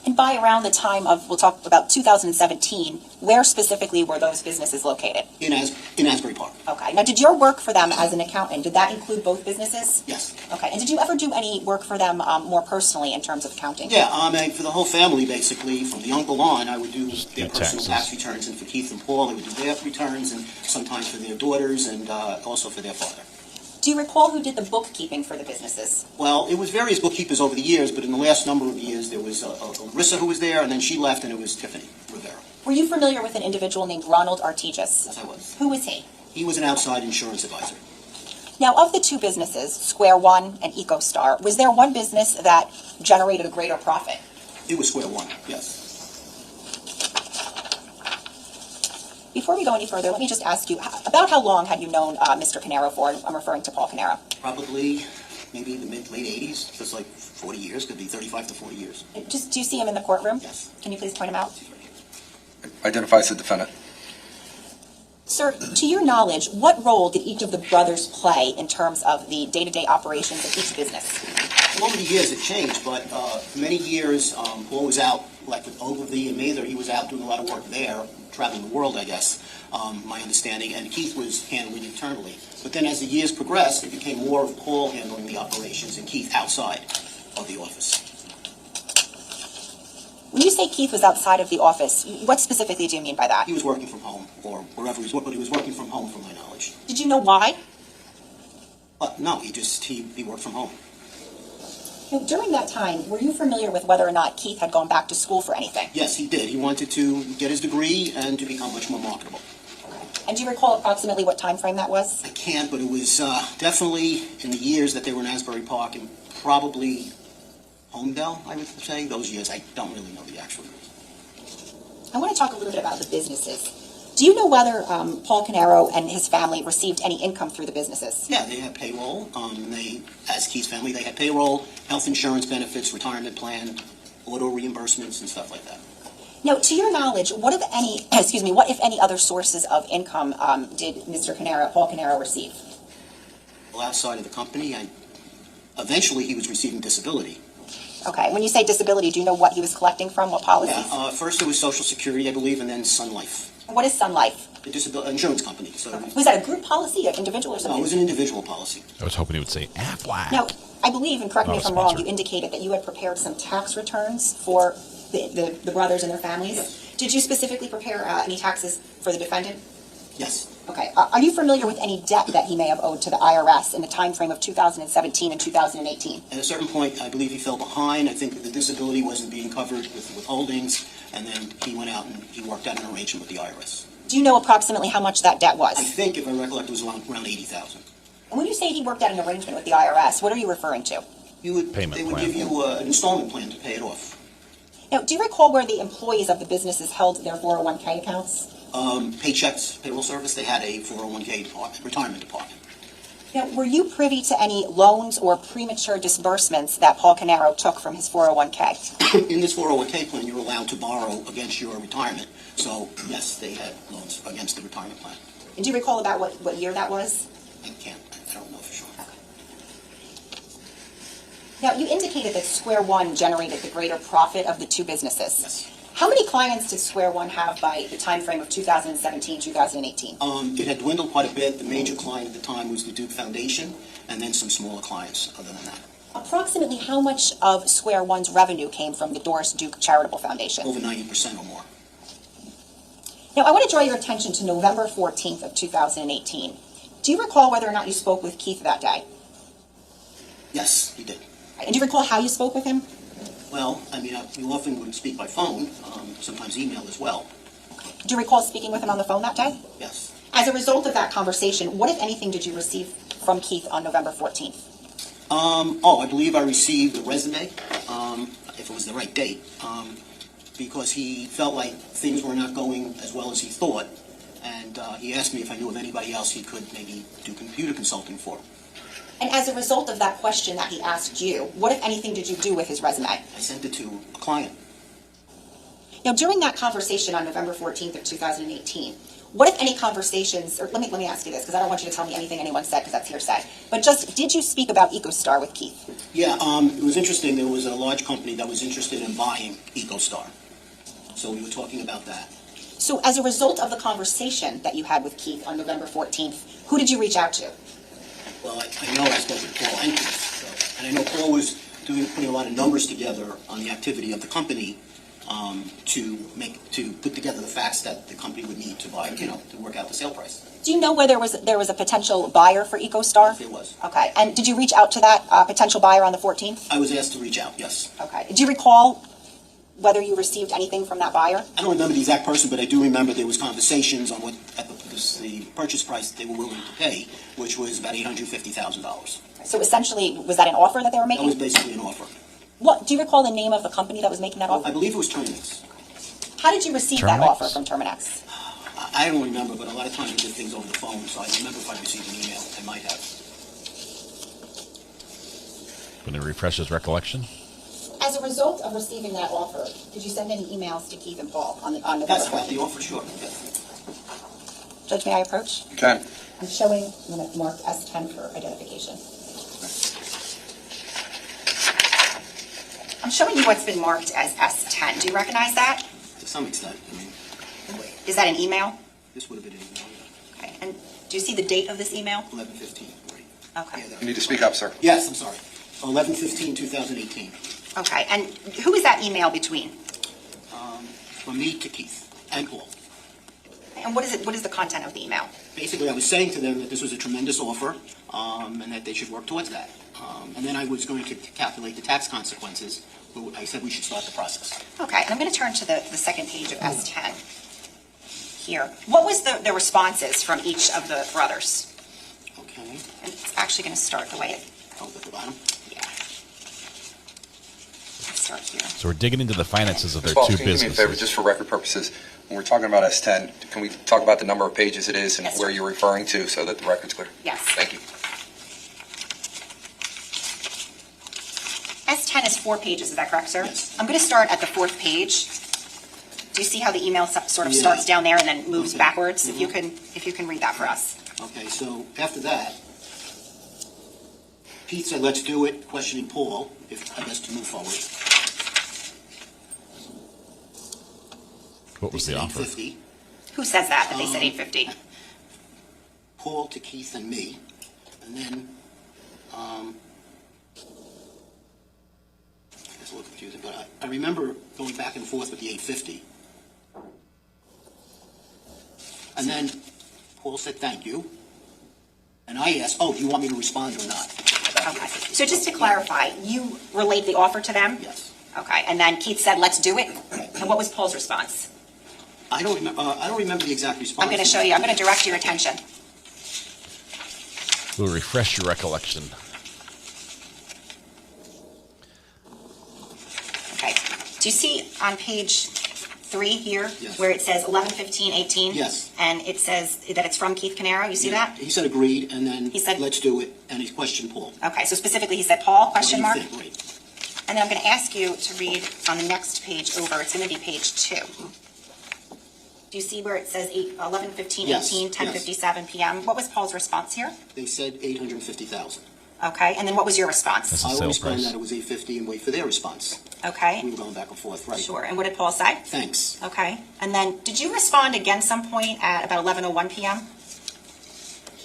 And by around the time of, we'll talk about 2017, where specifically were those businesses located?
In Asbury Park.
Okay. Now, did your work for them as an accountant, did that include both businesses?
Yes.
Okay. And did you ever do any work for them more personally in terms of accounting?
Yeah, for the whole family, basically, from the uncle on, I would do their personal tax returns, and for Keith and Paul, I would do their returns, and sometimes for their daughters, and also for their father.
Do you recall who did the bookkeeping for the businesses?
Well, it was various bookkeepers over the years, but in the last number of years, there was Larissa who was there, and then she left, and it was Tiffany Rivera.
Were you familiar with an individual named Ronald Artigas?
Yes, I was.
Who was he?
He was an outside insurance advisor.
Now, of the two businesses, Square One and EcoStar, was there one business that generated a greater profit?
It was Square One, yes.
Before we go any further, let me just ask you, about how long had you known Mr. Caneiro for? I'm referring to Paul Caneiro.
Probably maybe in the late 80s, just like 40 years, could be 35 to 40 years.
Just, do you see him in the courtroom?
Yes.
Can you please point him out?
Identifies the defendant.
Sir, to your knowledge, what role did each of the brothers play in terms of the day-to-day operations of each business?
Well, over the years it changed, but for many years, Paul was out, like with Ogilvy and Mather, he was out doing a lot of work there, traveling the world, I guess, my understanding, and Keith was handling internally. But then as the years progressed, it became more of Paul handling the operations and Keith outside of the office.
When you say Keith was outside of the office, what specifically do you mean by that?
He was working from home, or wherever he was, but he was working from home from my knowledge.
Did you know why?
No, he worked from home.
Now, during that time, were you familiar with whether or not Keith had gone back to school for anything?
Yes, he did. He wanted to get his degree and to become much more marketable.
And do you recall approximately what time frame that was?
I can't, but it was definitely in the years that they were in Asbury Park, and probably Homedale, I would say. Those years, I don't really know the actual years.
I want to talk a little bit about the businesses. Do you know whether Paul Caneiro and his family received any income through the businesses?
Yeah, they had payroll. As Keith's family, they had payroll, health insurance benefits, retirement plan, auto reimbursements, and stuff like that.
Now, to your knowledge, what if any other sources of income did Mr. Caneiro, Paul Caneiro, receive?
Well, outside of the company, eventually he was receiving disability.
Okay, when you say disability, do you know what he was collecting from, what policies?
Yeah, first it was Social Security, I believe, and then Sun Life.
What is Sun Life?
The insurance company. So
was that a group policy, an individual or something?
No, it was an individual policy.
I was hoping he would say Aflac.
Now, I believe, and correct me if I'm wrong, you indicated that you had prepared some tax returns for the brothers and their families.
Yes.
Did you specifically prepare any taxes for the defendant?
Yes.
Okay. Are you familiar with any debt that he may have owed to the IRS in the time frame of 2017 and 2018?
At a certain point, I believe he fell behind. I think that the disability wasn't being covered with withholdings, and then he went out and he worked out an arrangement with the IRS.
Do you know approximately how much that debt was?
I think, if I recollect, it was around $80,000.
And when you say he worked out an arrangement with the IRS, what are you referring to?
They would give you an installment plan to pay it off.
Now, do you recall where the employees of the businesses held their 401k accounts?
Paychecks, payroll service, they had a 401k retirement department.
Now, were you privy to any loans or premature disbursements that Paul Caneiro took from his 401k?
In this 401k plan, you're allowed to borrow against your retirement. So, yes, they had loans against the retirement plan.
And do you recall about what year that was?
I don't know for sure.
Okay. Now, you indicated that Square One generated the greater profit of the two businesses.
Yes.
How many clients did Square One have by the time frame of 2017, 2018?
It had dwindled quite a bit. The major client at the time was the Duke Foundation, and then some smaller clients other than that.
Approximately how much of Square One's revenue came from the Doris Duke Charitable Foundation?
Over 90% or more.
Now, I want to draw your attention to November 14th of 2018. Do you recall whether or not you spoke with Keith that day?
Yes, he did.
And do you recall how you spoke with him?
Well, we often would speak by phone, sometimes email as well.
Do you recall speaking with him on the phone that day?
Yes.
As a result of that conversation, what, if anything, did you receive from Keith on November 14th?
I believe I received a resume, if it was the right date, because he felt like things were not going as well as he thought, and he asked me if I knew of anybody else he could maybe do computer consulting for.
And as a result of that question that he asked you, what, if anything, did you do with his resume?
I sent it to a client.
Now, during that conversation on November 14th of 2018, what if any conversations, or let me ask you this, because I don't want you to tell me anything anyone said, because that's hearsay, but just, did you speak about EcoStar with Keith?
Yeah, it was interesting. There was a large company that was interested in buying EcoStar. So we were talking about that.
So as a result of the conversation that you had with Keith on November 14th, who did you reach out to?
Well, I know I spoke with Paul and Keith, and I know Paul was putting a lot of numbers together on the activity of the company to put together the facts that the company would need to buy, to work out the sale price.
Do you know where there was a potential buyer for EcoStar?
Yes, there was.
Okay, and did you reach out to that potential buyer on the 14th?
I was asked to reach out, yes.
Okay. Do you recall whether you received anything from that buyer?
I don't remember the exact person, but I do remember there was conversations on what the purchase price they were willing to pay, which was about $850,000.
So essentially, was that an offer that they were making?
That was basically an offer.
What, do you recall the name of the company that was making that offer?
I believe it was Terminix.
How did you receive that offer from Terminix?
I don't remember, but a lot of times we did things over the phone, so I remember if I received an email. I might have.
Going to refresh his recollection?
As a result of receiving that offer, did you send any emails to Keith and Paul on November 14th?
That's about the offer, sure. Yes.
Judge, may I approach?
Okay.
I'm showing, I'm going to mark S10 for identification. I'm showing you what's been marked as S10. Do you recognize that?
To some extent.
Is that an email?
This would have been an email, yeah.
Okay. And do you see the date of this email?
11/15. Right.
Okay.
You need to speak up, sir.
Yes, I'm sorry. 11/15/2018.
Okay. And who is that email between?
From me to Keith and Paul.
And what is it? What is the content of the email?
Basically, I was saying to them that this was a tremendous offer, and that they should work towards that. And then I was going to calculate the tax consequences. But I said we should start the process.
Okay, and I'm going to turn to the second page of S10 here. What was the responses from each of the brothers?
Okay.
And it's actually going to start the way it...
Oh, at the bottom?
Yeah. Let's start here.
So we're digging into the finances of their
Paul,
two
can you do me a favor,
businesses.
just for record purposes, when we're talking about S10, can we talk about the number of pages it is and
Yes,
where
sir.
you're referring to so that the record's clear?
Yes.
Thank you.
S10 is 4 pages, is that correct, sir?
Yes.
I'm going to start at the 4th page. Do you see how the email sort of
Yeah.
starts down there and then moves
Okay.
backwards?
Mhm.
If you can read that for us.
Okay, so after that, Pete said, let's do it, questioning Paul, I guess, to move forward.
What was the offer?
$850.
Who says that they said 850?
Paul to Keith and me, and then, it's a little confusing, but I remember going back and forth with the 850. And then Paul said, thank you. And I asked, do you want me to respond or not?
Okay. So just to clarify, you relayed the offer to them?
Yes.
Okay. And then Keith said, let's do it? And what was Paul's response?
I don't remember the exact response.
I'm going to show you. I'm going to direct your attention.
We'll refresh your recollection.
Okay. Do you see on page 3 here,
Yes.
where it says 11/15/18?
Yes.
And it says that it's from Keith Caneiro? You see that?
He said agreed, and then
He said-
let's do it, and he questioned Paul.
Okay. So specifically he said Paul, question
What
mark?
do you think? Right.
And then I'm going to ask you to read on the next page over. It's going to be page 2. Do you see where it says 11/15/18,
Yes,
10:57 p.m.? What was Paul's response here?
They said 850,000.
Okay. And then what was your response?
That's a
I will
sale
respond
price.
that it was 850 and wait for their response.
Okay.
We were going back and forth, right?
Sure. And what did Paul say?
Thanks.
Okay. And then did you respond again some point at about 11:01 p.m.?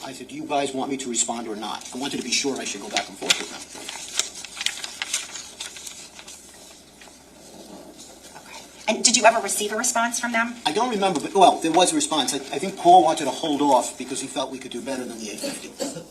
I said, do you guys want me to respond or not? I wanted to be sure I should go back and forth with them.
Okay. And did you ever receive a response from them?
I don't remember, but, well, there was a response. I think Paul wanted to hold off because he felt we could do better than the 850.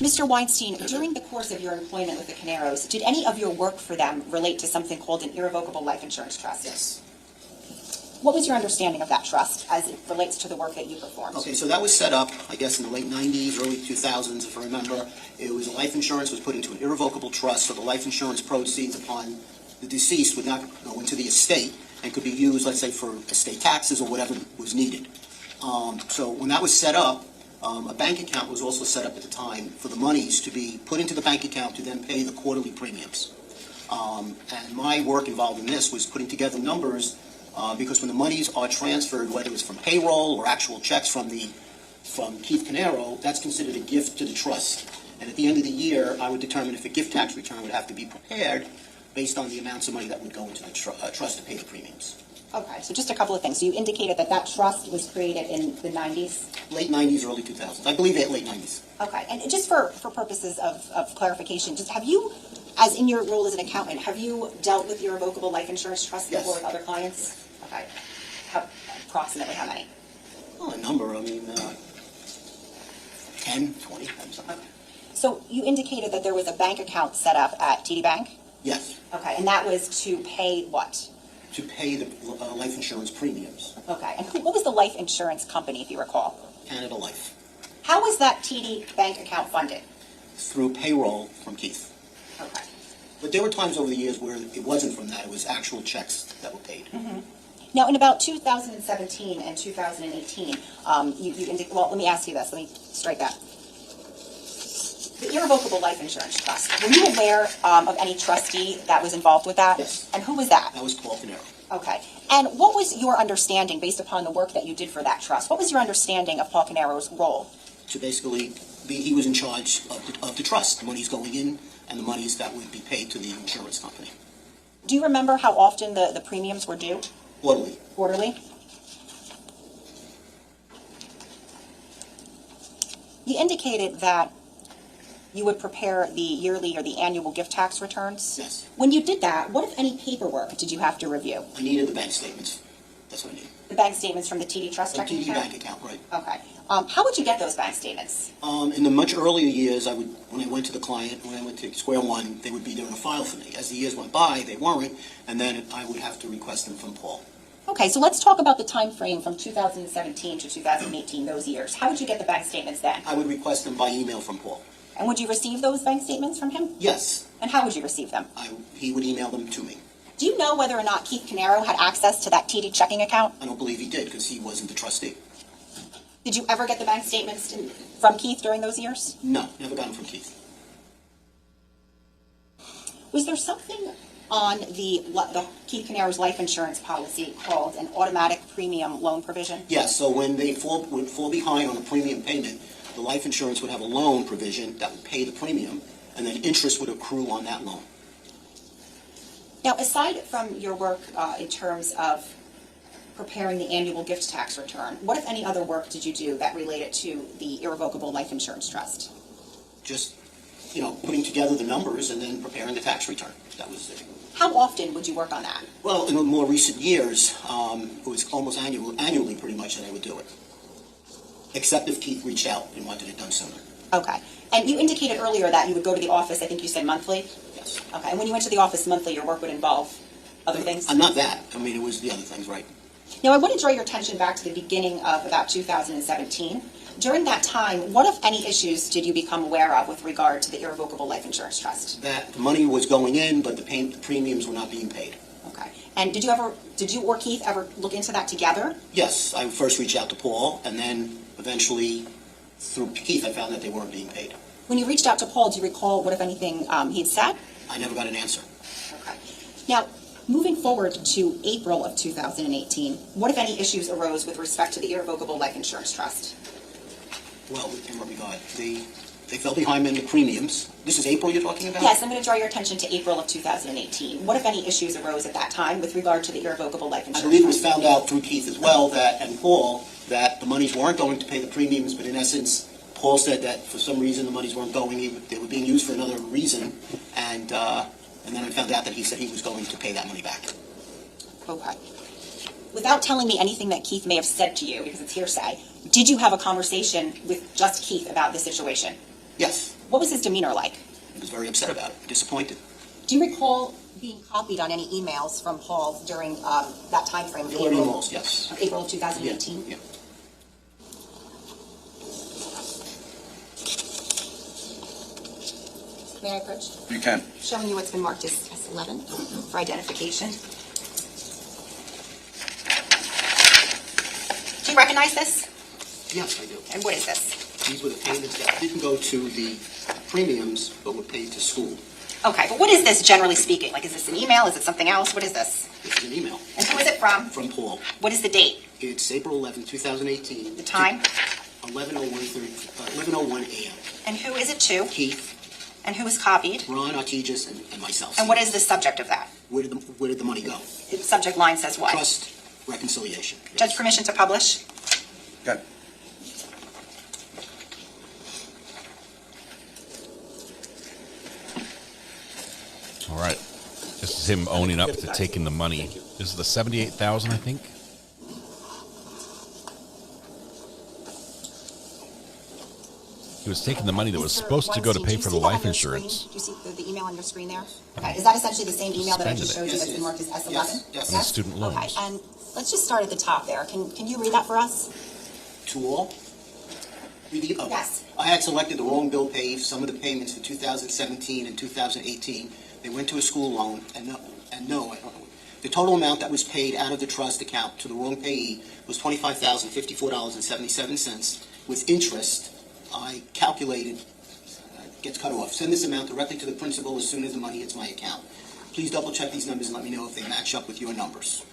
Mr. Weinstein, during the course of your employment with the Caneiros, did any of your work for them relate to something called an irrevocable life insurance trust?
Yes.
What was your understanding of that trust as it relates to the work that you performed?
Okay, so that was set up, I guess, in the late 90s, early 2000s, if I remember. It was life insurance was put into an irrevocable trust, so the life insurance proceeds upon the deceased would not go into the estate and could be used, let's say, for estate taxes or whatever was needed. So when that was set up, a bank account was also set up at the time for the monies to be put into the bank account to then pay the quarterly premiums. And my work involved in this was putting together numbers because when the monies are transferred, whether it's from payroll or actual checks from Keith Caneiro, that's considered a gift to the trust. And at the end of the year, I would determine if a gift tax return would have to be prepared based on the amounts of money that would go into the trust to pay the premiums.
Okay, so just a couple of things. So you indicated that trust was created in the 90s?
Late 90s, early 2000s. I believe late 90s.
Okay, and just for purposes of clarification, just have you, as in your role as an accountant, have you dealt with your irrevocable life insurance trust before with other clients? Okay. Approximately how many?
Well, a number. I mean, 10, 20, something.
Okay. So you indicated that there was a bank account set up at TD Bank?
Yes.
Okay, and that was to pay what?
To pay the life insurance premiums.
Okay, and what was the life insurance company, if you recall?
Canada Life.
How was that TD Bank account funded?
Through payroll from Keith.
Okay.
But there were times over the years where it wasn't from that. It was actual checks that were paid.
Mm-hmm. Now, in about 2017 and 2018, well, let me ask you this. Let me strike that. The irrevocable life insurance trust, were you aware of any trustee that was involved with that?
Yes.
And who was that?
That was Paul Caneiro.
Okay. And what was your understanding, based upon the work that you did for that trust, what was your understanding of Paul Caneiro's role?
To basically, he was in charge of the trust, the monies going in and the monies that would be paid to the insurance company.
Do you remember how often the premiums were due?
Quarterly.
Quarterly? You indicated that you would prepare the yearly or the annual gift tax returns?
Yes.
When you did that, what, if any, paperwork did you have to review?
I needed the bank statements. That's what I needed.
The bank statements from the TD Trust
The
checking
TD
account?
bank account, right.
Okay. How would you get those bank statements?
In the much earlier years, when I went to the client, when I went to Square One, they would be there in a file for me. As the years went by, they weren't, and then I would have to request them from Paul.
Okay, so let's talk about the time frame from 2017 to 2018, those years. How would you get the bank statements then?
I would request them by email from Paul.
And would you receive those bank statements from him?
Yes.
And how would you receive them?
He would email them to me.
Do you know whether or not Keith Caneiro had access to that TD checking account?
I don't believe he did because he wasn't the trustee.
Did you ever get the bank statements from Keith during those years?
No, never got them from Keith.
Was there something on the Keith Caneiro's life insurance policy called an automatic premium loan provision?
Yes, so when they would fall behind on a premium payment, the life insurance would have a loan provision that would pay the premium, and then interest would accrue on that loan.
Now, aside from your work in terms of preparing the annual gift tax return, what, if any, other work did you do that related to the irrevocable life insurance trust?
Just, putting together the numbers and then preparing the tax return. That was it.
How often would you work on that?
Well, in the more recent years, it was almost annually pretty much that I would do it. Except if Keith reached out and wanted it done sooner.
Okay. And you indicated earlier that you would go to the office, I think you said monthly?
Yes.
Okay. And when you went to the office monthly, your work would involve other things?
Not that. I mean, it was the other things, right?
Now, I want to draw your attention back to the beginning of about 2017. During that time, what, if any, issues did you become aware of with regard to the irrevocable life insurance trust?
That the money was going in, but the premiums were not being paid.
Okay. And did you or Keith ever look into that together?
Yes. I first reached out to Paul, and then eventually, through Keith, I found that they weren't being paid.
When you reached out to Paul, do you recall what, if anything, he had said?
I never got an answer.
Okay. Now, moving forward to April of 2018, what, if any, issues arose with respect to the irrevocable life insurance trust?
Well, in what regard? They fell behind in the premiums. This is April you're talking about?
Yes, I'm going to draw your attention to April of 2018. What, if any, issues arose at that time with regard to the irrevocable life insurance trust?
I believe it was found out through Keith as well, and Paul, that the monies weren't going to pay the premiums, but in essence, Paul said that for some reason the monies weren't going, they were being used for another reason, and then I found out that he said he was going to pay that money back.
Okay. Without telling me anything that Keith may have said to you, because it's hearsay, did you have a conversation with just Keith about the situation?
Yes.
What was his demeanor like?
He was very upset about it, disappointed.
Do you recall being copied on any emails from Paul during that time frame?
There were emails, yes.
April of 2018?
Yeah.
May I approach?
You can.
Showing you what's been marked as S11 for identification. Do you recognize this?
Yes, I do.
And what is this?
These were the payments that didn't go to the premiums, but were paid to school.
Okay, but what is this generally speaking? Like, is this an email? Is it something else? What is this?
This is an email.
And who is it from?
From Paul.
What is the date?
It's April 11, 2018.
The time?
11:01 a.m.
And who is it to?
Keith.
And who is copied?
Ron Artigas and myself.
And what is the subject of that?
Where did the money go?
The subject line says what?
Trust reconciliation.
Judge, permission to publish?
Good.
All right. This is him owning up to taking the money. This is the $78,000, I think. He was taking the money that was supposed to go to pay for the life insurance.
Do you see the email on your screen there? Okay, is that essentially the same email that I just showed you that's been marked as S11?
Yes.
And student loans.
Okay, and let's just start at the top there. Can you read that for us?
To all?
Yes.
I had selected the wrong bill pay. Some of the payments for 2017 and 2018, they went to a school loan, the total amount that was paid out of the trust account to the wrong payee was $25,054.77. With interest, I calculated, gets cut off. Send this amount directly to the principal as soon as the money hits my account. Please double check these numbers and let me know if they match up with your numbers.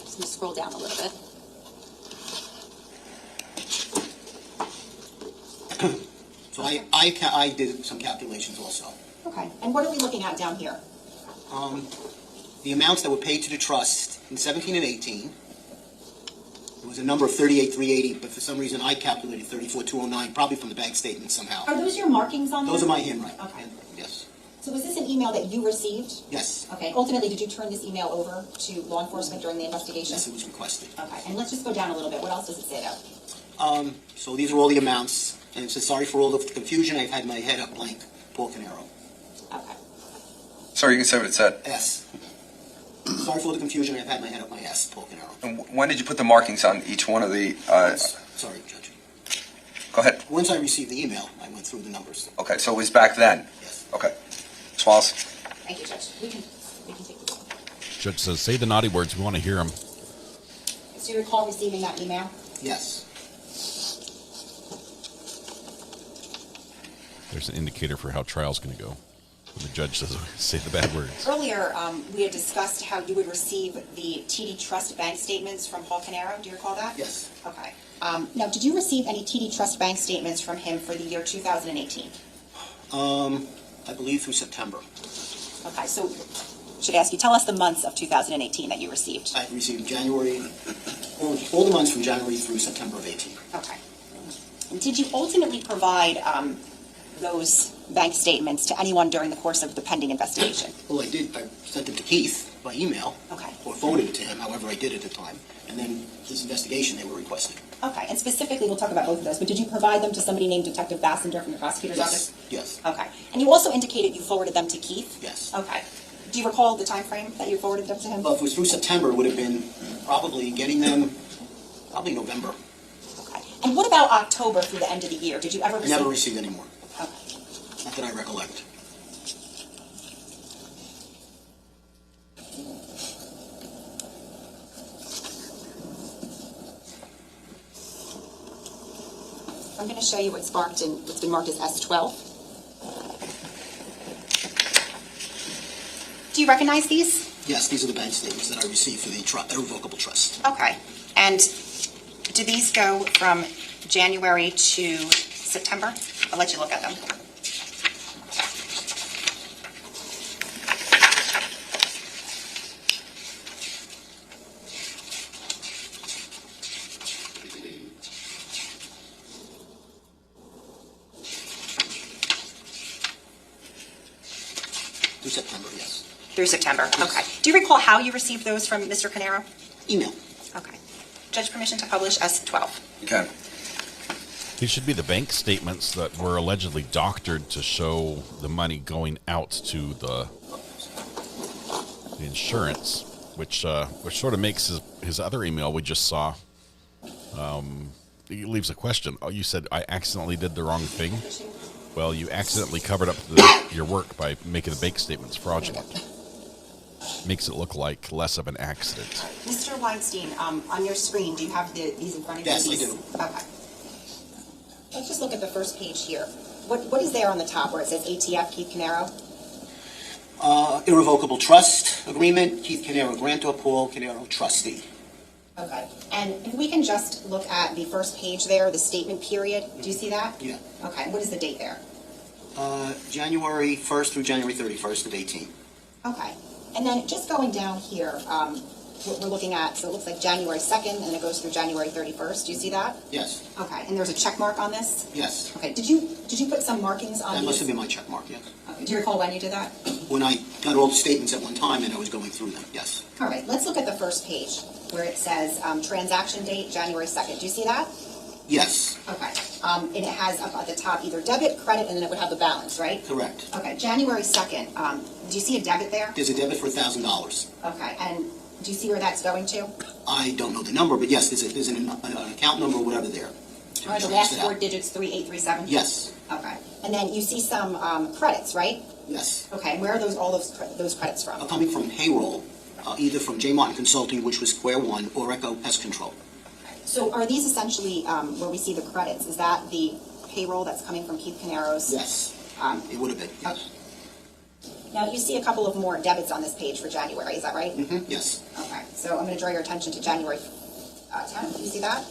Just gonna scroll down a little bit.
So I did some calculations also.
Okay, and what are we looking at down here?
The amounts that were paid to the trust in 17 and 18, it was a number of 38,380, but for some reason I calculated 34,209, probably from the bank statement somehow.
Are those your markings on there?
Those are my handwriting.
Okay.
Yes.
So was this an email that you received?
Yes.
Okay, ultimately, did you turn this email over to law enforcement during the investigation?
Yes, it was requested.
Okay, and let's just go down a little bit. What else does it say there?
So these are all the amounts, and it says, sorry for all the confusion, I've had my head up blank, Paul Caneiro.
Okay.
Sorry, you can say what it said.
S. Sorry for all the confusion, I've had my head up my S, Paul Caneiro.
And when did you put the markings on each one of the...
Sorry, Judge.
Go ahead.
Once I received the email, I went through the numbers.
Okay, so it was back then?
Yes.
Okay. Swallows?
Thank you, Judge. We can take this.
Judge says, say the naughty words. We want to hear them.
Do you recall receiving that email?
Yes.
There's an indicator for how trial's going to go. When the judge says, say the bad words.
Earlier, we had discussed how you would receive the TD Trust bank statements from Paul Caneiro. Do you recall that?
Yes.
Okay. Now, did you receive any TD Trust bank statements from him for the year 2018?
I believe through September.
Okay, so should I ask you, tell us the months of 2018 that you received.
I received January, all the months from January through September of 18.
Okay. And did you ultimately provide those bank statements to anyone during the course of the pending investigation?
Well, I did. I sent them to Keith by email.
Okay.
Or forwarded it to him, however I did at the time. And then his investigation, they were requested.
Okay, and specifically, we'll talk about both of those, but did you provide them to somebody named Detective Bassender from the prosecutor's office?
Yes.
Okay. And you also indicated you forwarded them to Keith?
Yes.
Okay. Do you recall the time frame that you forwarded them to him?
Well, if it was through September, it would have been probably getting them, probably November.
Okay. And what about October through the end of the year? Did you ever receive?
Never received any more.
Okay.
Not that I recollect.
I'm going to show you what's been marked as S12. Do you recognize these?
Yes, these are the bank statements that I received for the irrevocable trust.
Okay. And do these go from January to September? I'll let you look at them.
Through September, yes.
Through September, okay. Do you recall how you received those from Mr. Caneiro?
Email.
Okay. Judge, permission to publish S12.
Okay.
These should be the bank statements that were allegedly doctored to show the money going out to the insurance, which sort of makes his other email we just saw. It leaves a question. Oh, you said I accidentally did the wrong thing. Well, you accidentally covered up your work by making the bank statements fraudulent. Makes it look like less of an accident.
Mr. Weinstein, on your screen, do you have these in front of you?
Yes, I do.
Okay. Let's just look at the first page here. What is there on the top where it says ATF Keith Caneiro?
Irrevocable trust agreement, Keith Caneiro grantor, Paul Caneiro trustee.
Okay. And if we can just look at the first page there, the statement period. Do you see that?
Yeah.
Okay. What is the date there?
January 1st through January 31st of 18.
Okay. And then just going down here, what we're looking at, so it looks like January 2nd, and it goes through January 31st. Do you see that?
Yes.
Okay. And there's a check mark on this?
Yes.
Okay. Did you put some markings on
That
these?
must have been my check mark, yes.
Okay. Do you recall when you did that?
When I got all the statements at one time and I was going through them, yes.
All right. Let's look at the first page where it says transaction date, January 2nd. Do you see that?
Yes.
Okay. And it has up at the top either debit, credit, and then it would have the balance, right?
Correct.
Okay. January 2nd. Do you see a debit there?
There's a debit for $1,000.
Okay. And do you see where that's going to?
I don't know the number, but yes, there's an account number or whatever there.
All right, the last four digits, 3837?
Yes.
Okay. And then you see some credits, right?
Yes.
Okay. And where are all those credits from?
Coming from payroll, either from J. Martin Consulting, which was Square One, or Echo Pest Control.
So are these essentially, where we see the credits, is that the payroll that's coming from Keith Caneiro's?
Yes. It would have been, yes.
Okay. Now, you see a couple of more debits on this page for January, is that right?
Mm-hmm. Yes.
Okay. So I'm going to draw your attention to January 10th. Do you see that?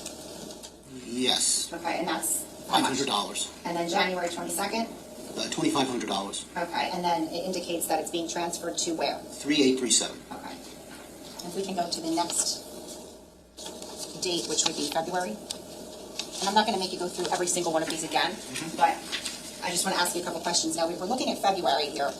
Yes.
Okay, and that's how much?
$500.
And then January 22nd?
$2,500.
Okay, and then it indicates that it's being transferred to where?
3837.
Okay. If we can go to the next date, which would be February. And I'm not going to make you go through every single one of these again, but I just want to ask you a couple questions. Now, we're looking at February here,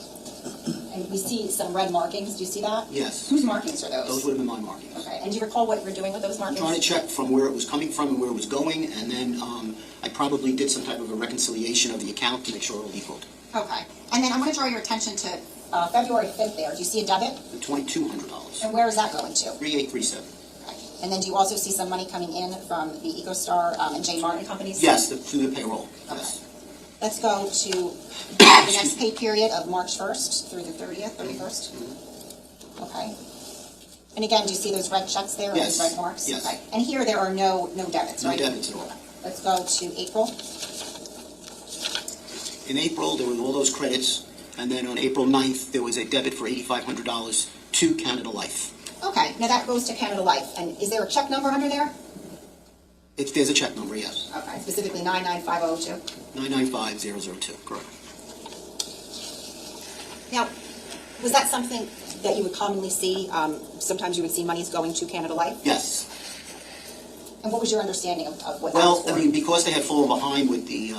and we see some red markings. Do you see that?
Yes.
Whose markings are those?
Those would have been my markings.
Okay, and do you recall what you were doing with those markings?
Trying to check from where it was coming from and where it was going, and then I probably did some type of a reconciliation of the account to make sure it was equaled.
Okay, and then I'm going to draw your attention to February 5th there. Do you see a debit?
$2,200.
And where is that going to?
3837.
And then do you also see some money coming in from the EcoStar and J. Martin companies?
Yes, through the payroll.
Okay.
Yes.
Let's go to the next pay period of March 1st through the 31st. Okay. And again, do you see those red checks there?
Yes.
Those red marks?
Yes.
Okay. And here there are no debits, right?
No debits at all.
Let's go to April.
In April, there were all those credits, and then on April 9th, there was a debit for $8,500 to Canada Life.
Okay. Now that goes to Canada Life. And is there a check number under there?
There's a check number, yes.
Okay. Specifically 99502.
995002, correct.
Now, was that something that you would commonly see? Sometimes you would see monies going to Canada Life?
Yes.
And what was your understanding of what that was
Well,
for?
I mean, because they had fallen behind with the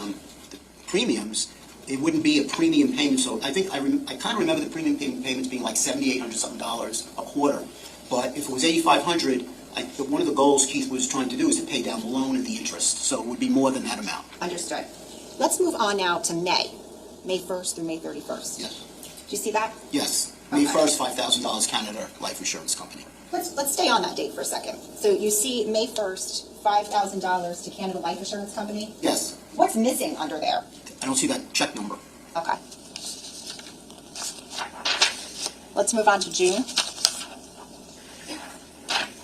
premiums, it wouldn't be a premium payment. So I think I kind of remember the premium payments being like $7,800 something a quarter. But if it was $8,500, one of the goals Keith was trying to do is to pay down the loan and the interest. So it would be more than that amount.
Understood. Let's move on now to May 1st through May 31st.
Yes.
Do you see that?
Yes. May 1st, $5,000 Canada Life Insurance Company.
Let's stay on that date for a second. So you see May 1st, $5,000 to Canada Life Insurance Company?
Yes.
What's missing under there?
I don't see that check number.
Okay. Let's move on to June.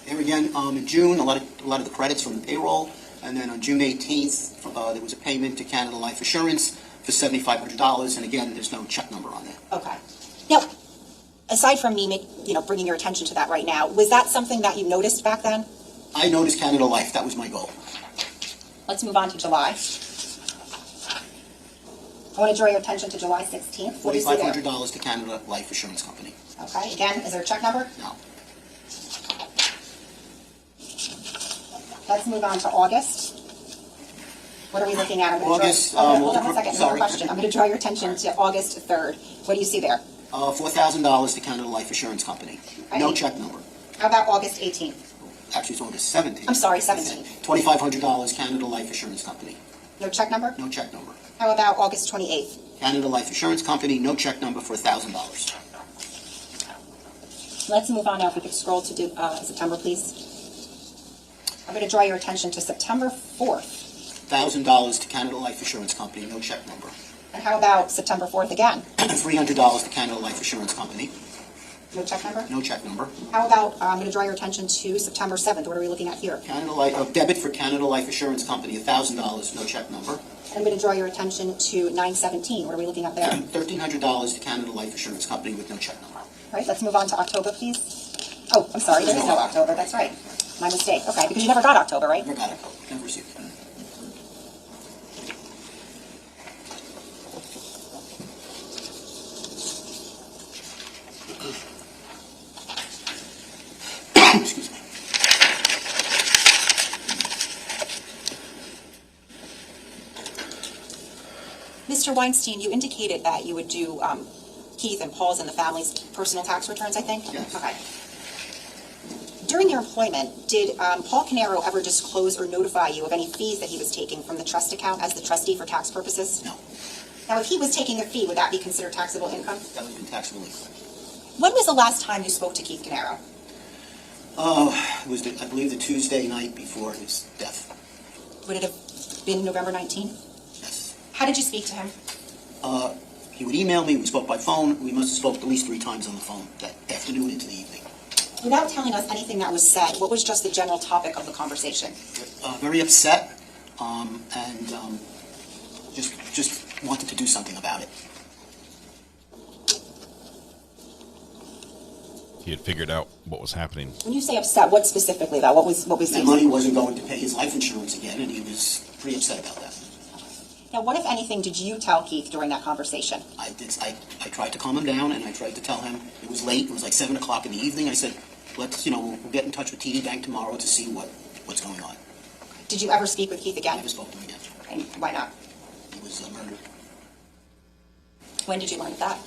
Here again, in June, a lot of the credits from the payroll, and then on June 18th, there was a payment to Canada Life Assurance for $7,500, and again, there's no check number on there.
Okay. Now, aside from me, bringing your attention to that right now, was that something that you noticed back then?
I noticed Canada Life. That was my goal.
Let's move on to July. I want to draw your attention to July 16th. What do you see there?
$4,500 to Canada Life Assurance Company.
Okay. Again, is there a check number?
No.
Let's move on to August. What are we looking at?
August,
hold on one second. Sorry. Question. I'm going to draw your attention to August 3rd. What do you see there?
$4,000 to Canada Life Assurance Company.
Okay.
No check number.
How about August 18th?
Actually, it's August 17th.
I'm sorry, 17th.
$2,500 Canada Life Assurance Company.
No check number?
No check number.
How about August 28th?
Canada Life Assurance Company, no check number for $1,000.
Let's move on now. If we could scroll to September, please. I'm going to draw your attention to September 4th.
$1,000 to Canada Life Assurance Company, no check number.
And how about September 4th again?
$300 to Canada Life Assurance Company.
No check number?
No check number.
How about, I'm going to draw your attention to September 7th. What are we looking at here?
Canada Life, debit for Canada Life Assurance Company, $1,000, no check number.
I'm going to draw your attention to 9/17. What are we looking at there?
$1,300 to Canada Life Assurance Company with no check number.
All right, let's move on to October, please. Oh, I'm sorry, there is no October. That's right. My mistake. Okay, because you never got October, right?
Never got October. Never received it. Excuse me.
Mr. Weinstein, you indicated that you would do Keith and Paul's and the family's personal tax returns, I think?
Yes.
Okay. During your employment, did Paul Caneiro ever disclose or notify you of any fees that he was taking from the trust account as the trustee for tax purposes?
No.
Now, if he was taking a fee, would that be considered taxable income?
That would have been taxable income.
When was the last time you spoke to Keith Caneiro?
It was, I believe, the Tuesday night before his death.
Would it have been November 19th?
Yes.
How did you speak to him?
He would email me, we spoke by phone, we must have spoke at least 3 times on the phone that afternoon into the evening.
Without telling us anything that was said, what was just the general topic of the conversation?
Very upset, and just wanted to do something about it.
He had figured out what was happening.
When you say upset, what specifically though? What was
That money wasn't going to pay his life insurance again, and he was pretty upset about that.
Now, what, if anything, did you tell Keith during that conversation?
I tried to calm him down, and I tried to tell him it was late. It was like 7 o'clock in the evening. I said, we'll get in touch with TD Bank tomorrow to see what's going on.
Did you ever speak with Keith again?
I never spoke to him again.
And why not?
He was murdered.
When did you learn of that?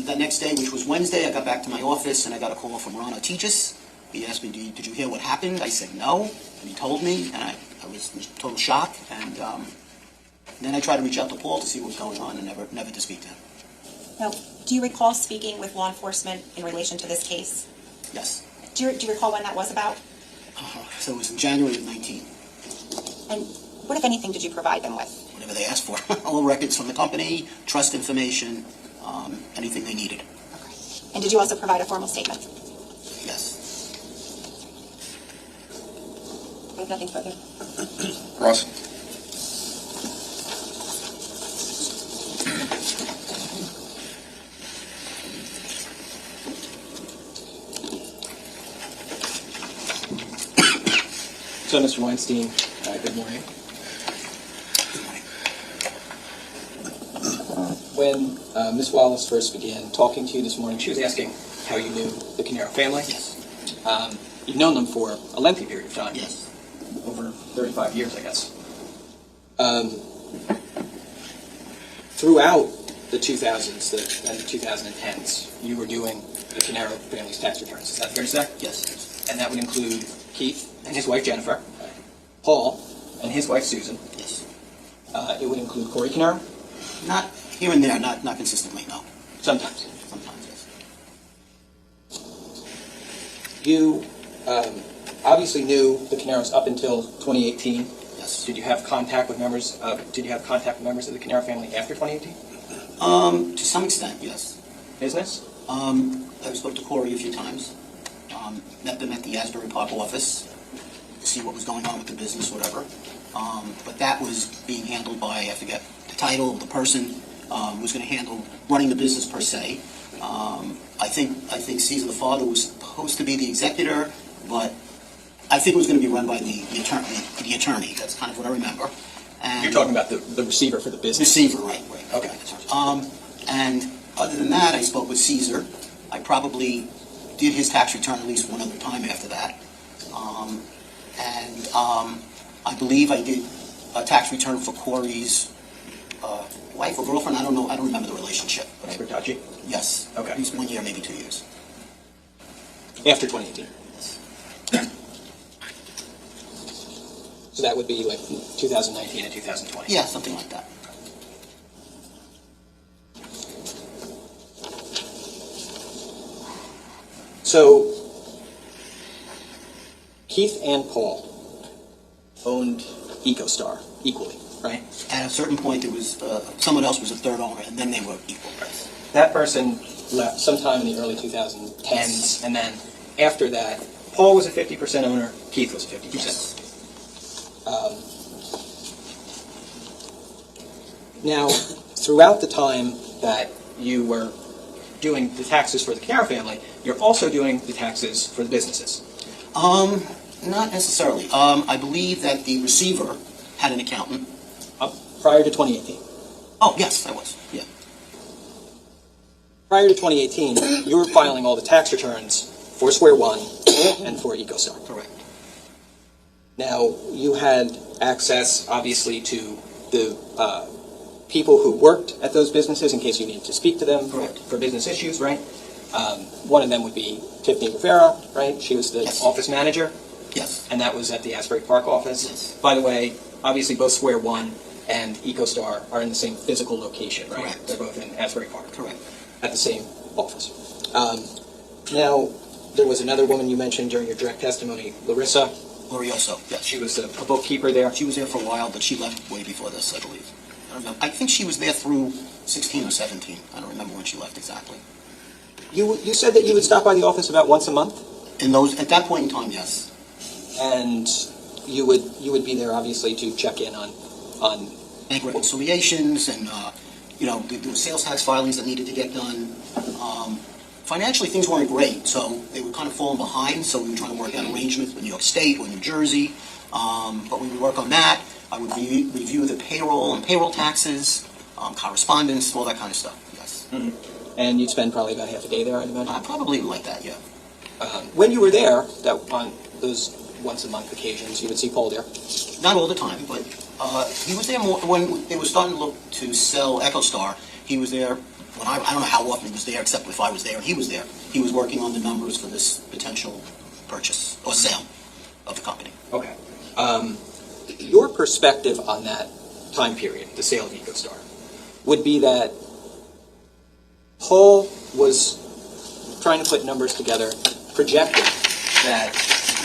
That next day, which was Wednesday, I got back to my office, and I got a call from Ron Otichis. He asked me, did you hear what happened? I said no, and he told me, and I was in total shock, and then I tried to reach out to Paul to see what was going on, and never to speak to him.
Now, do you recall speaking with law enforcement in relation to this case?
Yes.
Do you recall when that was about?
So it was in January of 19.
And what, if anything, did you provide them with?
Whatever they asked for. All records from the company, trust information, anything they needed.
Okay. And did you also provide a formal statement?
Yes.
I have nothing further.
Ross?
So, Mr. Weinstein, good morning. When Ms. Wallace first began talking to you this morning, she was asking how you knew the Caneiro family.
Yes.
You've known them for a lengthy period of time.
Yes.
Over 35 years, I guess. Throughout the 2000s and the 2010s, you were doing the Caneiro family's tax returns. Is that fair to say?
Yes.
And that would include Keith and his wife Jennifer, Paul and his wife Susan.
Yes.
It would include Corey Caneiro.
Not here and there, not consistently, no.
Sometimes.
Sometimes, yes.
You obviously knew the Caneiros up until 2018.
Yes.
Did you have contact with members? Did you have contact with members of the Caneiro family after 2018?
To some extent, yes.
Business?
I spoke to Corey a few times. Met them at the Asbury Park office to see what was going on with the business, whatever. But that was being handled by, I forget the title, the person was going to handle running the business per se. I think Caesar, the father, was supposed to be the executor, but I think it was going to be run by the attorney. That's kind of what I remember. And
you're talking about the receiver for the business?
Receiver, right.
Okay.
And other than that, I spoke with Caesar. I probably did his tax return at least one other time after that. I believe I did a tax return for Corey's wife or girlfriend. I don't know. I don't remember the relationship.
Bertacci?
Yes.
Okay.
At least 1 year, maybe 2 years.
After 2018?
Yes.
So that would be like 2019 and 2020?
Yeah, something like that.
So, Keith and Paul owned EcoStar equally, right?
At a certain point, there was someone else was a third owner, and then they were equal.
That person left sometime in the early 2010s, and then after that, Paul was a 50% owner, Keith was a 50%.
Yes.
Now, throughout the time that you were doing the taxes for the Caneiro family, you're also doing the taxes for the businesses.
Not necessarily. I believe that the receiver had an accountant.
Prior to 2018?
Oh, yes, I was, yeah.
Prior to 2018, you were filing all the tax returns for Square One and for EcoStar.
Correct.
Now, you had access, obviously, to the people who worked at those businesses in case you needed to speak to them for business issues, right? One of them would be Tiffany Rivera, right? She was the office manager.
Yes.
And that was at the Asbury Park office.
Yes.
By the way, obviously both Square One and EcoStar are in the same physical location, right?
Correct.
They're both in Asbury Park.
Correct.
At the same office. Now, there was another woman you mentioned during your direct testimony, Larissa.
Glorioso, yes.
She was a bookkeeper there.
She was there for a while, but she left way before this, I believe. I don't know. I think she was there through 16 or 17. I don't remember when she left exactly.
You said that you would stop by the office about once a month?
At that point in time, yes.
And you would be there obviously to check in on
bank reconciliations and there were sales tax filings that needed to get done. Financially, things weren't great, so they were kind of falling behind. So we were trying to work out arrangements with New York State or New Jersey. But we would work on that. I would review the payroll and payroll taxes, correspondence, all that kind of stuff. Yes.
Mm-hmm. And you'd spend probably about half a day there, I'd imagine.
Probably like that, yeah.
When you were there, on those once-a-month occasions, you would see Paul there?
Not all the time, but he was there more when they were starting to look to sell EcoStar. He was there. When I don't know how often he was there, except if I was there and he was there. He was working on the numbers for this potential purchase or sale of the company.
Okay. Your perspective on that time period, the sale of EcoStar, would be that Paul was trying to put numbers together, projecting that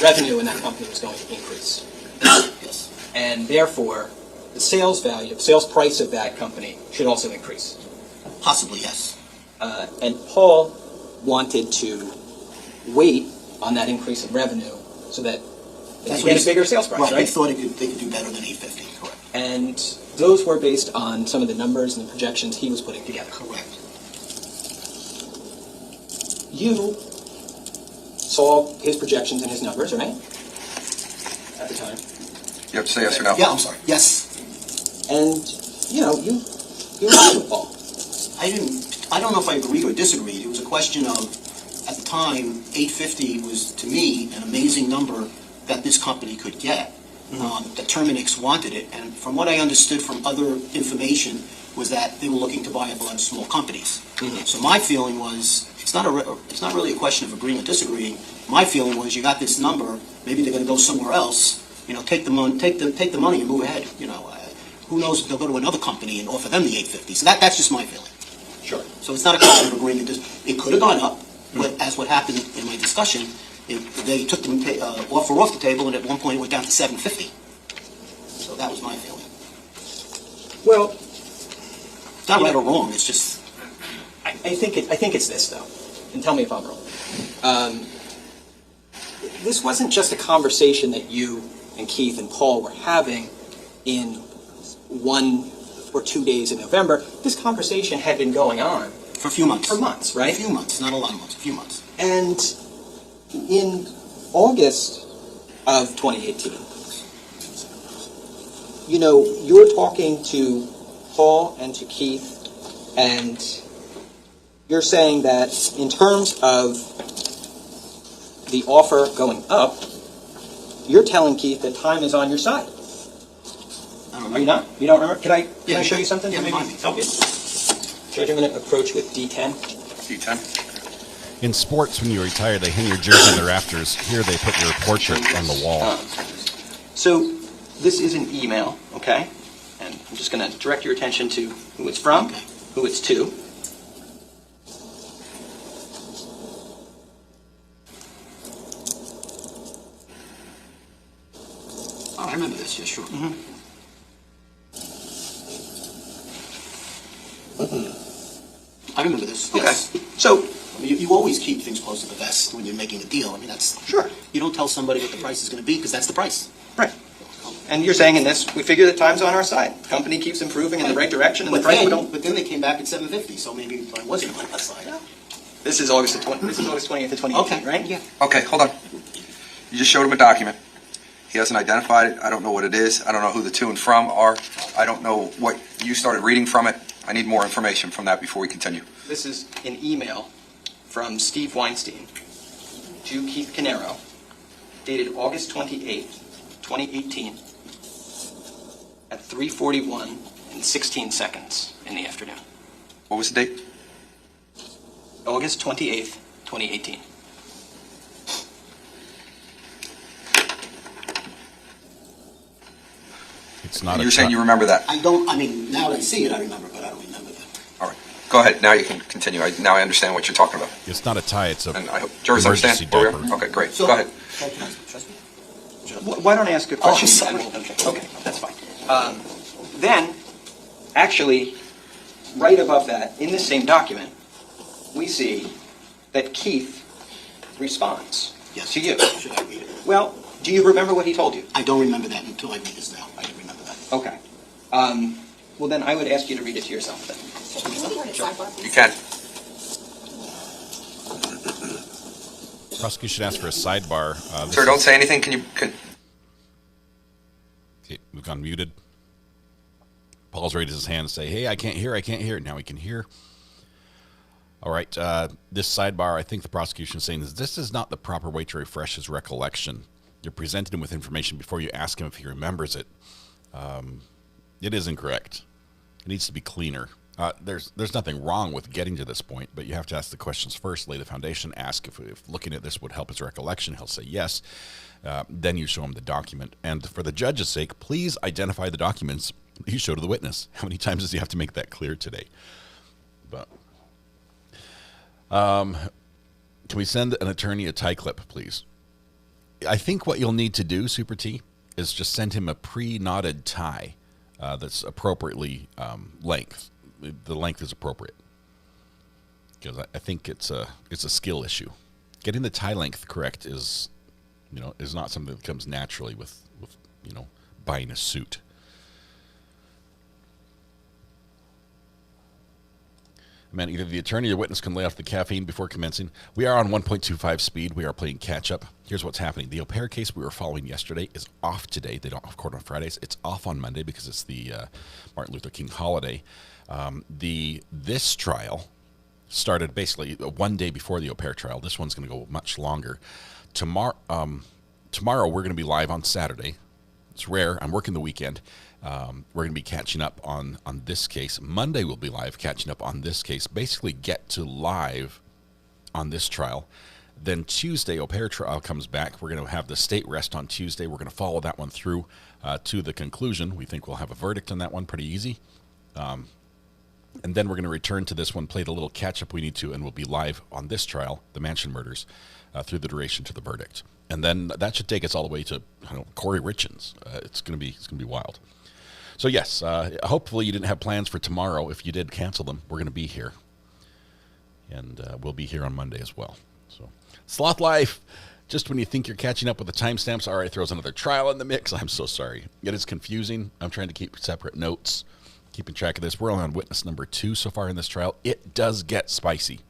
revenue in that company was going to increase.
Yes.
And therefore, the sales value, the sales price of that company should also increase.
Possibly, yes.
And Paul wanted to wait on that increase in revenue so that they get a bigger sales price, right?
They thought they could do better than 850, correct.
And those were based on some of the numbers and the projections he was putting together.
Correct.
You saw his projections and his numbers, right? At the time.
You have to say yes or no.
Yeah, I'm sorry. Yes.
And, you agreed with Paul.
I don't know if I agreed or disagreed. It was a question of, at the time, 850 was, to me, an amazing number that this company could get. That Terminix wanted it, and from what I understood from other information was that they were looking to buy a bunch of small companies. So my feeling was, it's not really a question of agreeing or disagreeing. My feeling was, you got this number, maybe they're going to go somewhere else. Take the money and move ahead. Who knows if they'll go to another company and offer them the 850. So that's just my feeling.
Sure. So
it's not a question of agreeing. It could have gone up, but as what happened in my discussion, they took the offer off the table, and at one point it went down to 750. So that was my feeling.
Well,
it's not right or wrong. It's just.
I think it's this though, and tell me if I'm wrong. This wasn't just a conversation that you and Keith and Paul were having in 1 or 2 days in November. This conversation had been going on
for a few months.
For months, right?
A few months, not a lot of months. A few months.
And in August of 2018, you're talking to Paul and to Keith, and you're saying that in terms of the offer going up, you're telling Keith that time is on your side. Are you not? You don't remember? Can I show you something?
Yeah,
maybe help you? Judgment approach with D10.
D10.
In sports, when you retire, they hang your jersey in the rafters. Here, they put your portrait on the wall.
So this is an email, okay? And I'm just going to direct your attention to who it's from, who it's to.
Oh, I remember this. Yeah, sure. I remember this.
Okay.
Yes.
So
I mean, you always keep things close to the vest when you're making a deal. I mean, that's
sure.
You don't tell somebody what the price is going to be because that's the price.
Right. And you're saying in this, we figure that time's on our side. The company keeps improving in the right direction, and the price we don't.
But then they came back at $750, so maybe I wasn't on that side.
This is August 28th of 2018,
Okay.
right?
Yeah.
Okay, hold on. You just showed him a document. He hasn't identified it. I don't know what it is. I don't know who the to and from are. I don't know what you started reading from it. I need more information from that before we continue.
This is an email from Steve Weinstein to Keith Caneiro, dated August 28th, 2018, at 3:41 and 16 seconds in the afternoon.
What was the date?
August 28th, 2018.
It's not.
You're saying you remember that?
I don't. I mean, now that I see it, I remember, but I don't remember that.
All right. Go ahead. Now you can continue. Now I understand what you're talking about.
It's not a tie. It's a.
And I hope jurors understand where we are. Okay, great.
So,
Go ahead.
Why don't I ask a question? Okay, that's fine. Then, actually, right above that, in the same document, we see that Keith responds to you.
Should I read it?
Well, do you remember what he told you?
I don't remember that until I read this now. I don't remember that.
Okay. Well, then I would ask you to read it to yourself then.
You can.
Prosecution asked for a sidebar.
Sir, don't say anything. Can you?
Okay, we've gone muted. Paul's raised his hand and say, "Hey, I can't hear. I can't hear." Now he can hear. All right. This sidebar, I think the prosecution is saying is this is not the proper way to refresh his recollection. You presented him with information before you ask him if he remembers it. It is incorrect. It needs to be cleaner. There's nothing wrong with getting to this point, but you have to ask the questions first, lay the foundation, ask if looking at this would help his recollection. He'll say yes. Then you show him the document. And for the judge's sake, please identify the documents you show to the witness. How many times does he have to make that clear today? But can we send an attorney a tie clip, please? I think what you'll need to do, Super T, is just send him a pre-knotted tie that's appropriately length. The length is appropriate because I think it's a skill issue. Getting the tie length correct is not something that comes naturally with buying a suit. Man, either the attorney or witness can lay off the caffeine before commencing. We are on 1.25 speed. We are playing catch up. Here's what's happening. The au pair case we were following yesterday is off today. They don't have court on Fridays. It's off on Monday because it's the Martin Luther King holiday. This trial started basically one day before the au pair trial. This one's going to go much longer. Tomorrow we're going to be live on Saturday. It's rare. I'm working the weekend. We're going to be catching up on this case. Monday we'll be live catching up on this case. Basically get to live on this trial. Then Tuesday, au pair trial comes back. We're going to have the state rest on Tuesday. We're going to follow that one through to the conclusion. We think we'll have a verdict on that one pretty easy. And then we're going to return to this one, play the little catch-up we need to, and we'll be live on this trial, the Mansion murders, through the duration to the verdict. And then that should take us all the way to Corey Richins. It's going to be wild. So yes, hopefully you didn't have plans for tomorrow. If you did, cancel them. We're going to be here, and we'll be here on Monday as well. So Sloth Life, just when you think you're catching up with the timestamps, RA throws another trial in the mix. I'm so sorry. It is confusing. I'm trying to keep separate notes, keeping track of this. We're only on witness number 2 so far in this trial. It does get spicy.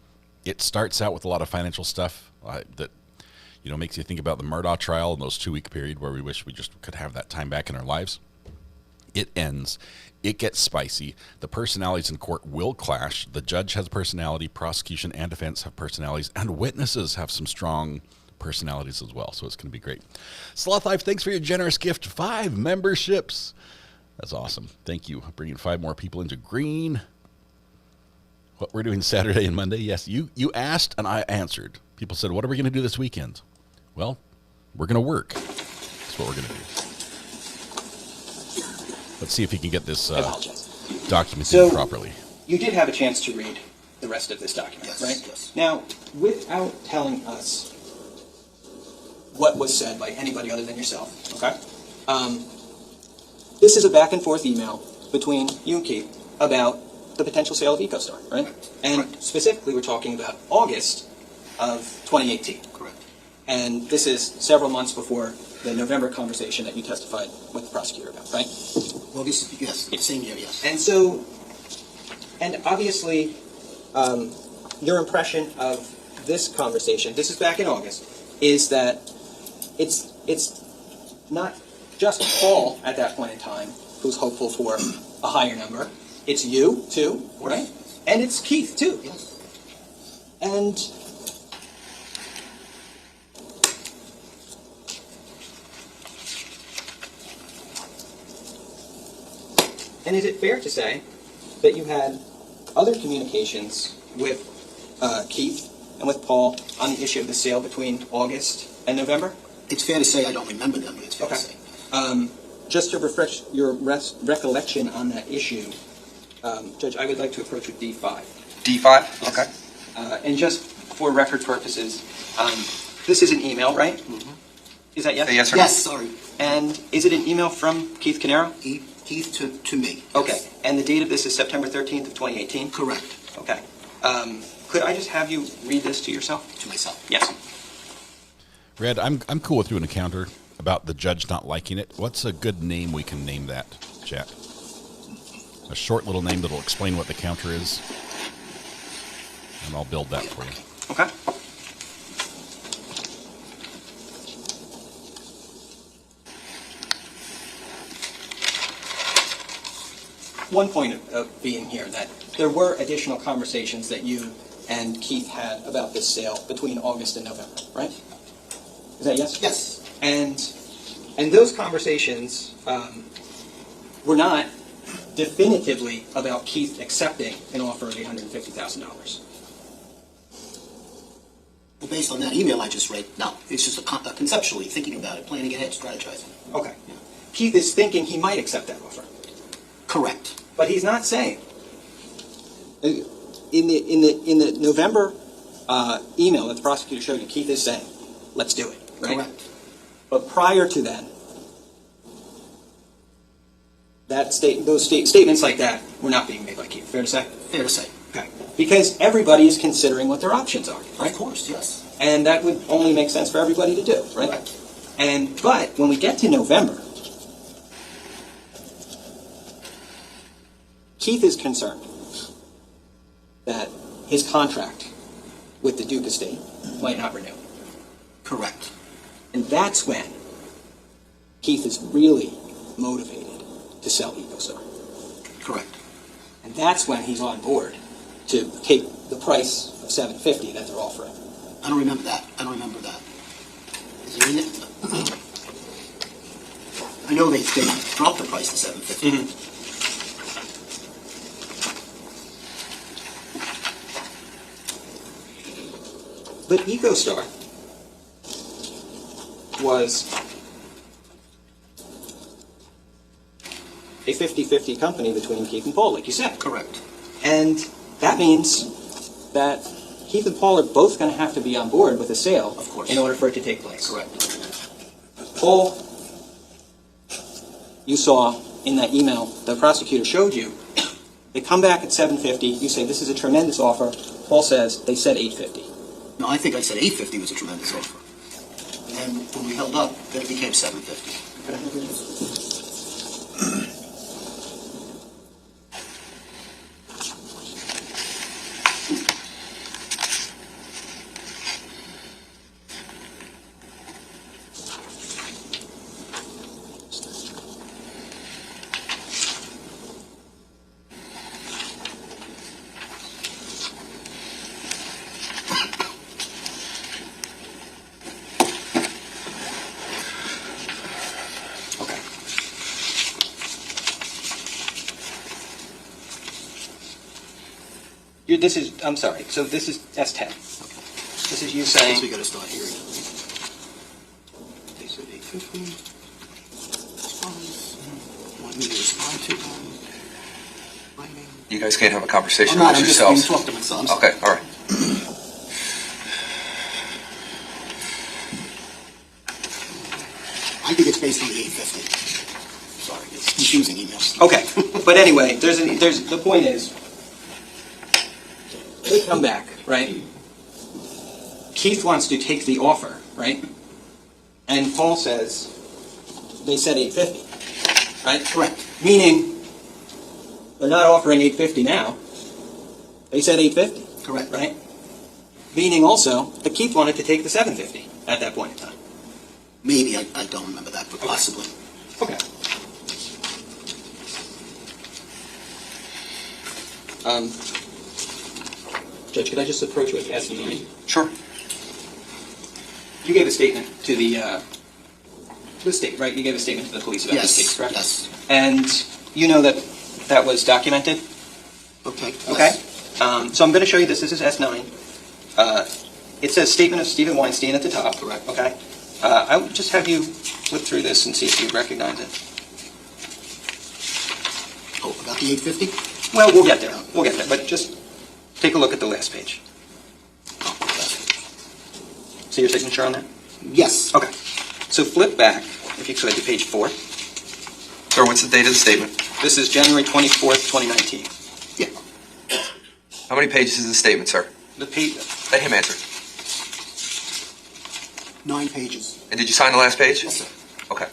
It starts out with a lot of financial stuff that makes you think about the Murdaugh trial and those 2-week period where we wish we just could have that time back in our lives. It ends. It gets spicy. The personalities in court will clash. The judge has a personality. Prosecution and defense have personalities. And witnesses have some strong personalities as well. So it's going to be great. Sloth Life, thanks for your generous gift. 5 memberships. That's awesome. Thank you. Bringing 5 more people into green. What we're doing Saturday and Monday. Yes, you asked and I answered. People said, what are we going to do this weekend? Well, we're going to work. That's what we're going to do. Let's see if he can get this document in properly.
You did have a chance to read the rest of this document, right? Yes. Now, without telling us what was said by anybody other than yourself, okay? This is a back and forth email between you and Keith about the potential sale of EcoStar, right? And specifically, we're talking about August of 2018.
Correct.
And this is several months before the November conversation that you testified with the prosecutor about, right?
August, yes, same year, yes.
And so, and obviously, your impression of this conversation, this is back in August, is that it's not just Paul at that point in time who's hopeful for a higher number. It's you, too, right? And it's Keith, too.
Yes.
And is it fair to say that you had other communications with Keith and with Paul on the issue of the sale between August and November?
It's fair to say I don't remember them, but it's fair to say.
Just to refresh your recollection on that issue, Judge, I would like to approach with D5.
D5?
Yes.
Okay.
And just for record purposes, this is an email, right?
Mm-hmm.
Is that yes?
Say yes or no?
Yes, sorry.
And is it an email from Keith Caneiro?
Keith to me.
Okay. And the date of this is September 13th of 2018?
Correct.
Okay. Could I just have you read this to yourself?
To myself.
Yes.
Red, I'm cool with doing a counter about the judge not liking it. What's a good name we can name that, chat? A short little name that'll explain what the counter is. And I'll build that for you.
Okay. One point of being here that there were additional conversations that you and Keith had about this sale between August and November, right? Is that yes?
Yes.
And those conversations were not definitively about Keith accepting an offer of $850,000.
Well, based on that email I just read, no. It's just conceptually thinking about it, planning ahead, strategizing.
Okay. Yeah. Keith is thinking he might accept that offer.
Correct.
But he's not saying. In the November email that the prosecutor showed you, Keith is saying, let's do it. Right?
Correct.
But prior to then, those statements like that were not being made by Keith. Fair to say?
Fair to say.
Okay. Because everybody is considering what their options are, right?
Of course, yes.
And that would only make sense for everybody to do, right?
Correct.
But when we get to November, Keith is concerned that his contract with the Duke estate might not renew.
Correct.
And that's when Keith is really motivated to sell EcoStar.
Correct.
And that's when he's on board to take the price of $750 that they're offering.
I don't remember that. Is it in it? I know they dropped the price to $750.
Mm-hmm. But EcoStar was a 50-50 company between Keith and Paul, like you said.
Correct.
And that means that Keith and Paul are both going to have to be on board with a sale,
of course,
in order for it to take place.
Correct.
Paul, you saw in that email the prosecutor showed you, they come back at $750, you say this is a tremendous offer. Paul says they said $850.
No, I think I said $850 was a tremendous offer. And when we held up, then it became $750.
I'm sorry, so this is S10. This is you saying...
I guess we got to start here. They said 850. Want me to respond to
You guys can't have a conversation
I'm
with yourselves.
I'm just talking to my sons.
Okay, all right.
I think it's based on the 850. Sorry, it's confusing emails.
Okay, but anyway, the point is, come back, right? Keith wants to take the offer, right? And Paul says, they said 850, right?
Correct.
Meaning, they're not offering 850 now. They said 850.
Correct.
Right? Meaning also that Keith wanted to take the 750 at that point in time.
Maybe, I don't remember that, but possibly.
Okay. Judge, could I just approach with S9?
Sure.
You gave a statement to the state, right? You gave a statement to the police about
Yes,
this case, correct?
yes.
And you know that that was documented?
Okay.
Okay.
Yes.
So I'm going to show you this. This is S9. It says statement of Stephen Weinstein at the top.
Correct.
Okay. I would just have you flip through this and see if you recognize it.
Oh, about the 850?
Well, we'll get there. We'll get there. But just take a look at the last page.
Oh, okay.
See your signature on that?
Yes.
Okay. So flip back, if you could, to page 4.
Sir, what's the date of the statement?
This is January 24th, 2019.
Yeah.
How many pages is the statement, sir?
The page.
Let him answer.
9 pages.
And did you sign the last page?
Yes, sir.
Okay.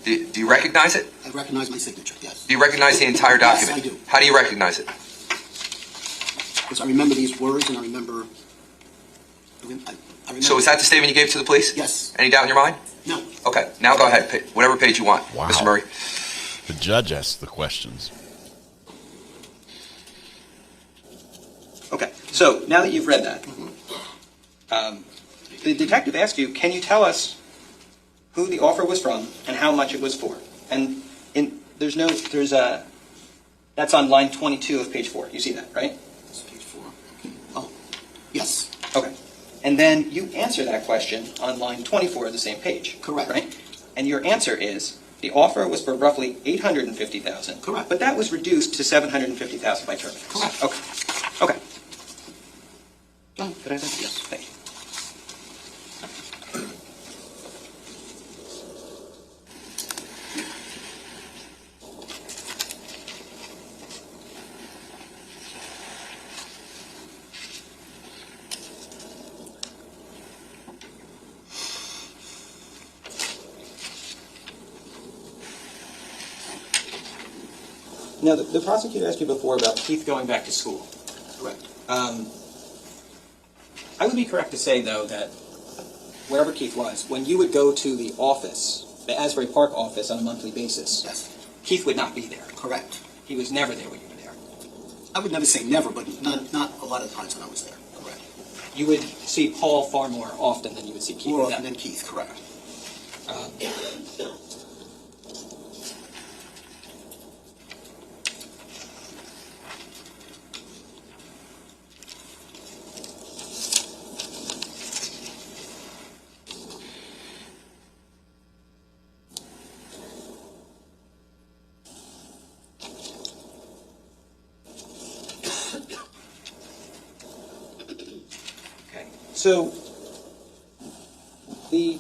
Do you recognize it?
I recognize my signature, yes.
Do you recognize the entire document?
Yes, I do.
How do you recognize it?
Because I remember these words and I remember... I remember
So is that the statement you gave to the police?
Yes.
Any doubt in your mind?
No.
Okay. Now go ahead. Whatever page you want,
Wow.
Mr. Murray.
The judge asks the questions.
Okay. So now that you've read that, the detective asked you, can you tell us who the offer was from and how much it was for? And that's on line 22 of page 4. You see that, right?
It's page 4. Oh, yes.
Okay. And then you answer that question on line 24 of the same page.
Correct.
Right? And your answer is the offer was for roughly $850,000.
Correct.
But that was reduced to $750,000 by terminus.
Correct.
Okay. Okay.
Done.
Did I say?
Yes.
Thank you. Now, the prosecutor asked you before about Keith going back to school.
Correct.
I would be correct to say, though, that wherever Keith was, when you would go to the office, the Asbury Park office on a monthly basis,
Yes.
Keith would not be there.
Correct.
He was never there when you were there.
I would never say never, but not a lot of times when I was there. Correct.
You would see Paul far more often than you would see Keith.
More often than Keith, correct.
So, the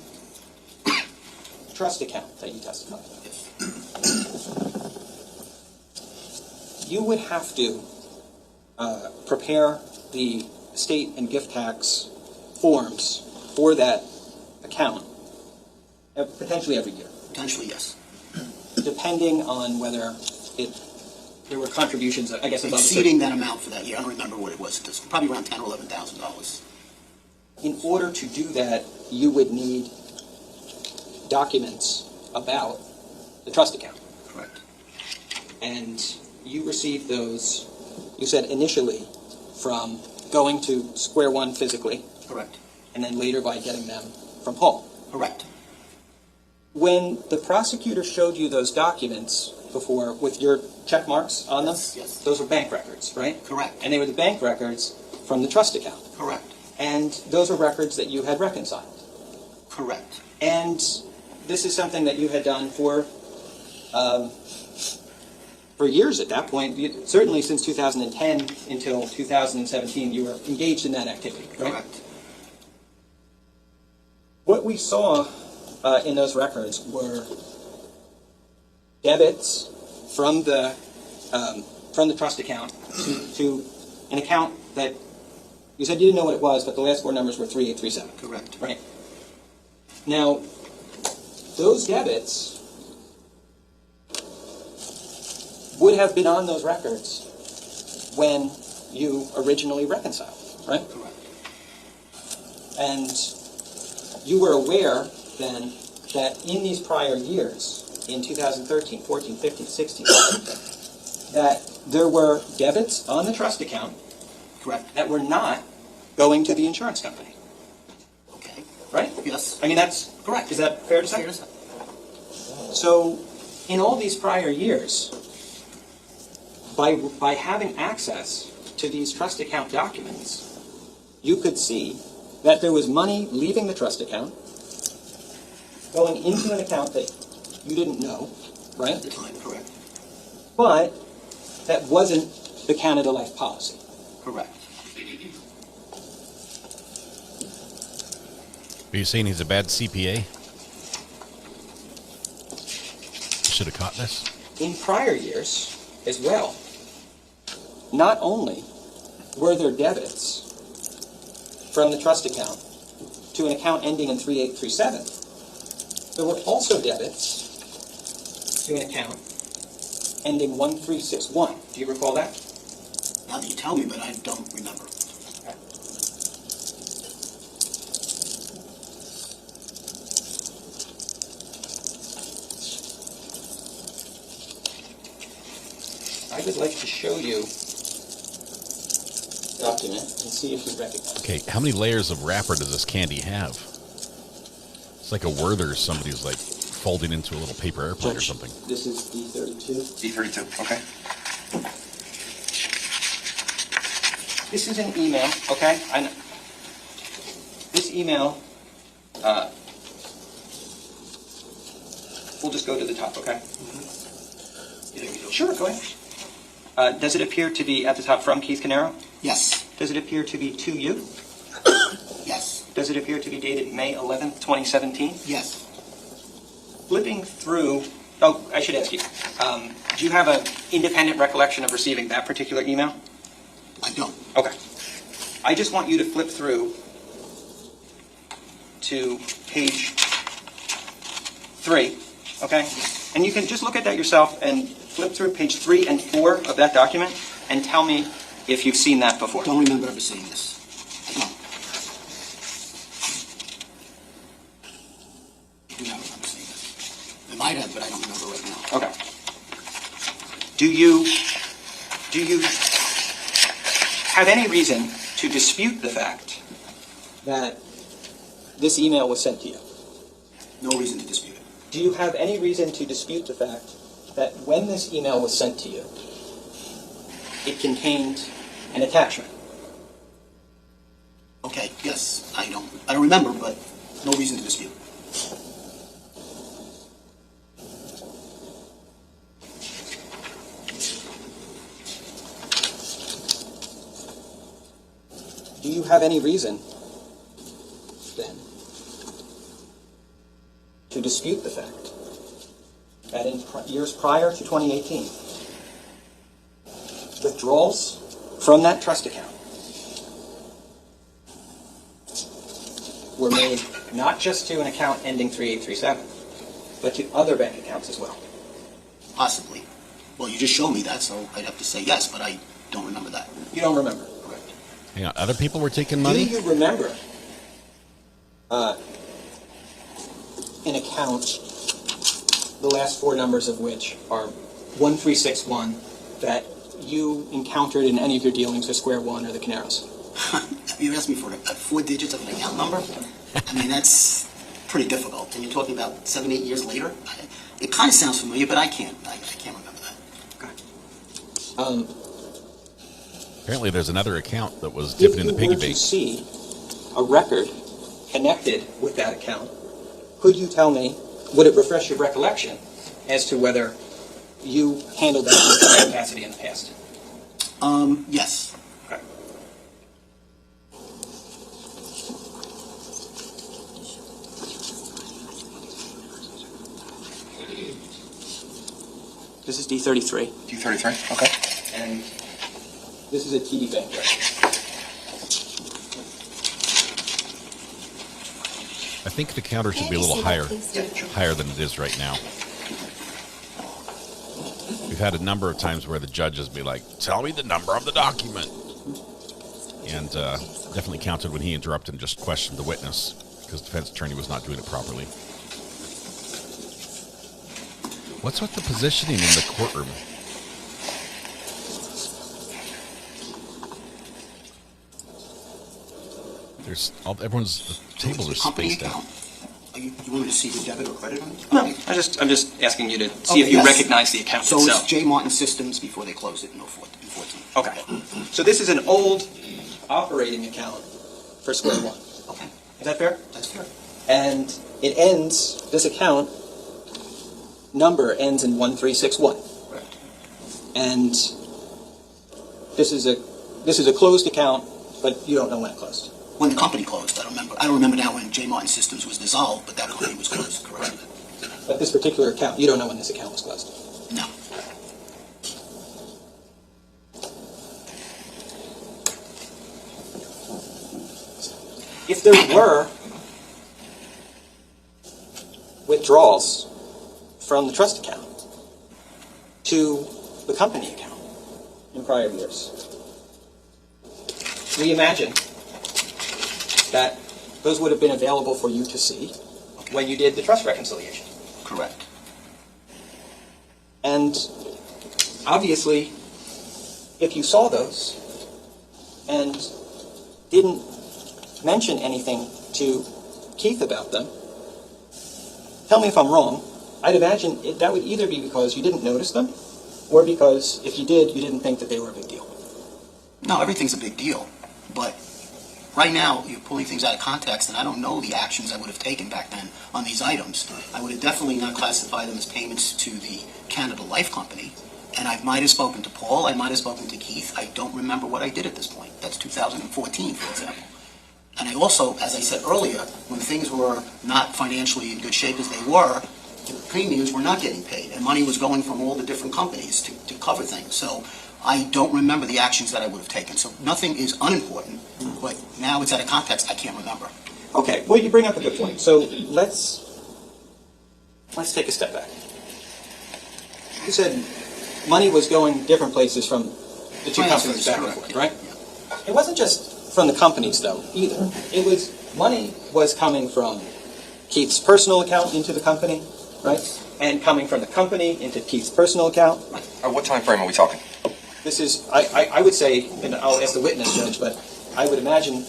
trust account that you testified about, you would have to prepare the estate and gift tax forms for that account potentially every year.
Potentially, yes.
Depending on whether there were contributions, I guess, above
exceeding that amount for that year. I don't remember what it was. Just probably around $10,000 or $11,000.
In order to do that, you would need documents about the trust account.
Correct.
And you received those, you said initially, from going to Square One physically.
Correct.
And then later by getting them from Paul.
Correct.
When the prosecutor showed you those documents before with your check marks on them,
yes.
Those were bank records, right?
Correct.
And they were the bank records from the trust account.
Correct.
And those were records that you had reconciled.
Correct.
And this is something that you had done for years at that point. Certainly since 2010 until 2017, you were engaged in that activity, right?
Correct.
What we saw in those records were debits from the trust account to an account that You said you didn't know what it was, but the last four numbers were 3837.
Correct.
Right. Now, those debits would have been on those records when you originally reconciled, right?
Correct.
And you were aware then that in these prior years, in 2013, 14, 15, 16, that there were debits on the trust account,
correct,
that were not going to the insurance company.
Okay.
Right?
Yes.
I mean, that's
correct.
Is that fair to say?
Fair to say.
So, in all these prior years, by having access to these trust account documents, you could see that there was money leaving the trust account, going into an account that you didn't know, right?
At the time, correct.
But that wasn't the Canada Life policy.
Correct.
Are you saying he's a bad CPA? Should have caught this.
In prior years as well, not only were there debits from the trust account to an account ending in 3837, there were also debits to an account ending 1361. Do you recall that?
Now that you tell me, but I don't remember.
Okay. I would like to show you the document and see if you recognize it.
Okay, how many layers of wrapper does this candy have? It's like a Werther somebody's like folding into a little paper airplane or something.
This is D32.
D32, okay.
This is an email, okay? This email, we'll just go to the top, okay? Sure, go ahead. Does it appear to be at the top from Keith Caneiro?
Yes.
Does it appear to be to you?
Yes.
Does it appear to be dated May 11th, 2017?
Yes.
Flipping through, oh, I should ask you, do you have an independent recollection of receiving that particular email?
I don't.
Okay. I just want you to flip through to page 3, okay? And you can just look at that yourself and flip through page 3 and 4 of that document and tell me if you've seen that before.
Don't remember ever seeing this. No. I do not remember seeing this. I might have, but I don't remember right now.
Okay. Do you have any reason to dispute the fact that this email was sent to you?
No reason to dispute it.
Do you have any reason to dispute the fact that when this email was sent to you, it contained an attachment?
Okay, yes, I don't remember, but no reason to dispute.
Do you have any reason, then, to dispute the fact that in years prior to 2018, withdrawals from that trust account were made not just to an account ending 3837, but to other bank accounts as well?
Possibly. Well, you just showed me that, so I'd have to say yes, but I don't remember that.
You don't remember?
Correct.
Hang on, other people were taking money?
Do you remember an account, the last four numbers of which are 1361, that you encountered in any of your dealings with Square One or the Caneiros?
You asked me for 4 digits of an account number? I mean, that's pretty difficult. And you're talking about 7, 8 years later? It kind of sounds familiar, but I can't remember that.
Okay.
Apparently there's another account that was dipping in the piggy
If you were
bank.
to see a record connected with that account, could you tell me, would it refresh your recollection as to whether you handled that in some capacity in the past?
Yes.
Okay. This is D33.
D33, okay.
And this is a TD Bank record.
I think the counter should be a little higher than it is right now. We've had a number of times where the judges be like, tell me the number of the document. And definitely counted when he interrupted and just questioned the witness because the defense attorney was not doing it properly. What's with the positioning in the courtroom? Everyone's tables are spaced out.
You want me to see the debit or credit on it?
No, I'm just asking you to see if you recognize the account
so
itself.
It's J. Martin Systems before they closed it in 14.
Okay. So this is an old operating account for Square One.
Okay.
Is that fair?
That's fair.
And it ends, this account number ends in 1361.
Right.
And this is a closed account, but you don't know when it closed.
When the company closed, I don't remember. I don't remember now when J. Martin Systems was dissolved, but that company was closed, correct?
But this particular account, you don't know when this account was closed.
No.
If there were withdrawals from the trust account to the company account in prior years, we imagine that those would have been available for you to see when you did the trust reconciliation.
Correct.
And obviously, if you saw those and didn't mention anything to Keith about them, tell me if I'm wrong, I'd imagine that would either be because you didn't notice them, or because if you did, you didn't think that they were a big deal.
No, everything's a big deal, but right now you're pulling things out of context, and I don't know the actions I would have taken back then on these items. I would have definitely not classified them as payments to the Canada Life Company, and I might have spoken to Paul, I might have spoken to Keith. I don't remember what I did at this point. That's 2014, for example. And I also, as I said earlier, when things were not financially in good shape as they were, the premiums were not getting paid, and money was going from all the different companies to cover things. So I don't remember the actions that I would have taken. So nothing is unimportant, but now it's out of context, I can't remember.
Okay, well, you bring up a good point. So let's take a step back. You said money was going different places from the two companies back and forth, right? It wasn't just from the companies, though, either. It was, money was coming from Keith's personal account into the company, right? And coming from the company into Keith's personal account.
What time frame are we talking?
This is, I would say, and I'll ask the witness, Judge, but I would imagine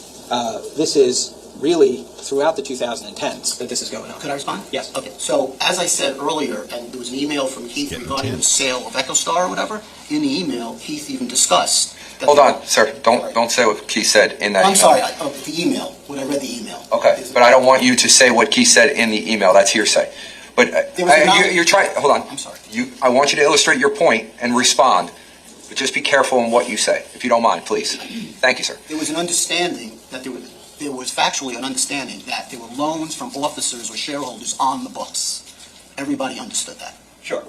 this is really throughout the 2010s that this is going on.
Could I respond?
Yes.
Okay, so as I said earlier, and there was an email from Keith regarding the sale of EchoStar or whatever, in the email, Keith even discussed...
Hold on, sir. Don't say what Keith said in that email.
I'm sorry, the email, when I read the email.
Okay, but I don't want you to say what Keith said in the email. That's hearsay. But you're trying... Hold on.
I'm sorry.
I want you to illustrate your point and respond. But just be careful in what you say, if you don't mind, please. Thank you, sir.
There was an understanding that there was factually an understanding that there were loans from officers or shareholders on the books. Everybody understood that.
Sure.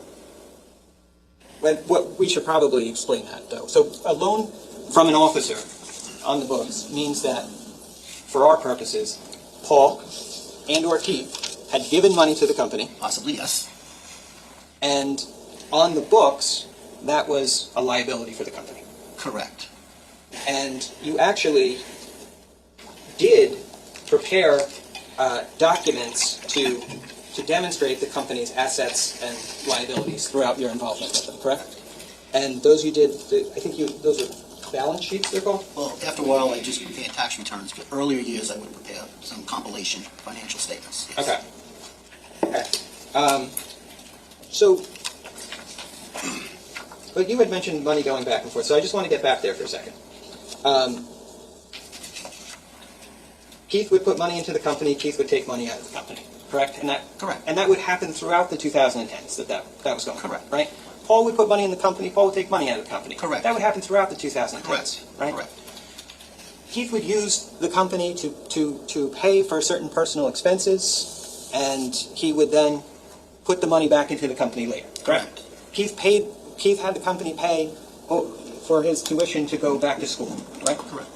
Well, we should probably explain that, though. So a loan from an officer on the books means that, for our purposes, Paul and or Keith had given money to the company.
Possibly, yes.
And on the books, that was a liability for the company.
Correct.
And you actually did prepare documents to demonstrate the company's assets and liabilities throughout your involvement with them, correct? And those you did, I think those are balance sheets, they're called?
Well, after a while, I just prepared tax returns, but earlier years, I would prepare some compilation financial statements. Yes.
Okay. So, but you had mentioned money going back and forth, so I just want to get back there for a second. Keith would put money into the company, Keith would take money out of the company, correct?
Correct.
And that would happen throughout the 2010s, that was going on,
correct,
right? Paul would put money in the company, Paul would take money out of the company.
Correct.
That would happen throughout the 2010s,
correct,
right?
Correct.
Keith would use the company to pay for certain personal expenses, and he would then put the money back into the company later, correct? Keith had the company pay for his tuition to go back to school, right?
Correct.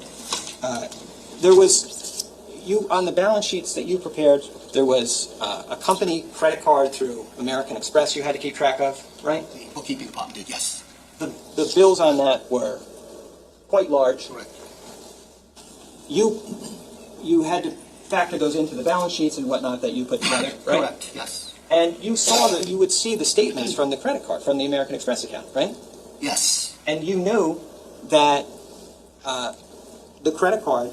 on the balance sheets that you prepared, there was a company credit card through American Express you had to keep track of, right?
The bookkeeping department did, yes.
The bills on that were quite large.
Correct.
You had to factor those into the balance sheets and whatnot that you put together, right?
Correct, yes.
And you saw that you would see the statements from the credit card, from the American Express account, right?
Yes.
And you knew that the credit card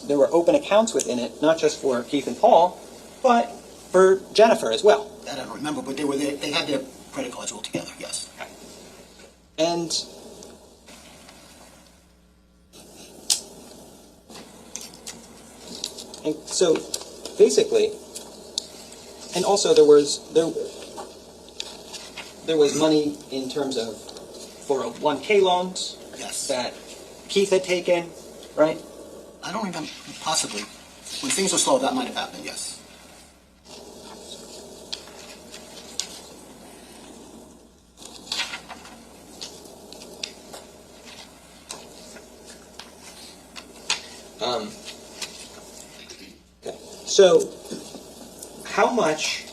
there were open accounts within it, not just for Keith and Paul, but for Jennifer as well.
That I don't remember, but they had their credit cards all together, yes.
And so, basically, and also there was money in terms of 401k loans that Keith had taken, right?
I don't remember, possibly. When things were slow, that might have happened, yes.
Okay. So, how much,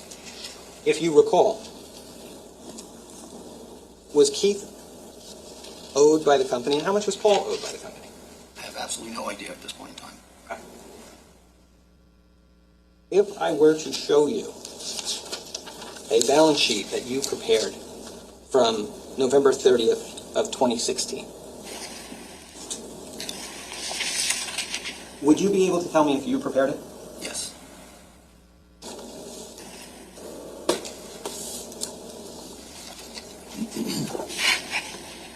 if you recall, was Keith owed by the company, and how much was Paul owed by the company?
I have absolutely no idea at this point in time.
Okay. If I were to show you a balance sheet that you prepared from November 30th of 2016, would you be able to tell me if you prepared it?
Yes.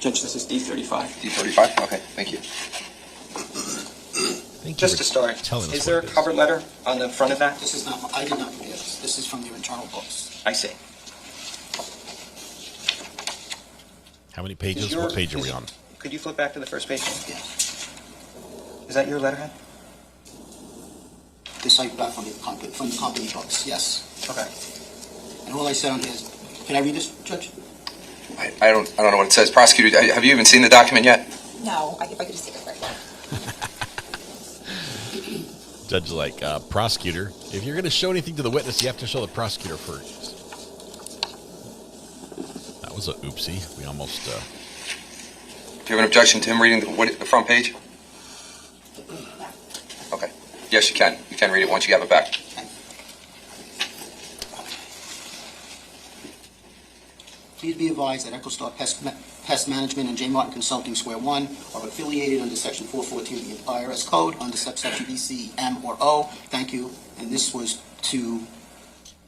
Judge, this is D35.
D35? Okay, thank you.
Just to start, is there a cover letter on the front of that?
This is not, I did not prepare this. This is from their internal books.
I see.
How many pages? What page are we on?
Could you flip back to the first page?
Yeah.
Is that your letterhead?
This I got from the company books, yes.
Okay.
And all I said on here is, can I read this, Judge?
I don't know what it says. Prosecutor, have you even seen the document yet?
No, if I could just take a quick look.
Judge is like, prosecutor, if you're going to show anything to the witness, you have to show the prosecutor first. That was a oopsie. We almost...
Do you have an objection to him reading the front page? Okay. Yes, you can. You can read it once you have it back.
Please be advised that EchoStar Pest Management and J. Martin Consulting Square One are affiliated under Section 414 of the IRS Code under subsection BC, M, or O. Thank you. And this was to,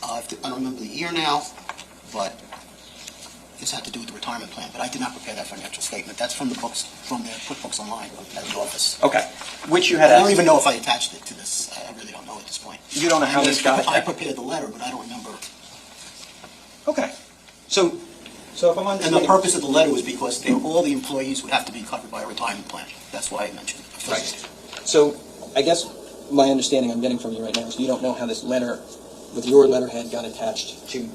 I don't remember the year now, but this had to do with the retirement plan. But I did not prepare that financial statement. That's from the books, from their QuickBooks Online at the office.
Okay. Which you had...
I don't even know if I attached it to this. I really don't know at this point.
You don't know how this got...
I prepared the letter, but I don't remember.
Okay. So if I'm
And the purpose of the letter was because all the employees would have to be covered by a retirement plan. That's why I mentioned it.
Right. So I guess my understanding I'm getting from you right now is you don't know how this letter with your letterhead got attached to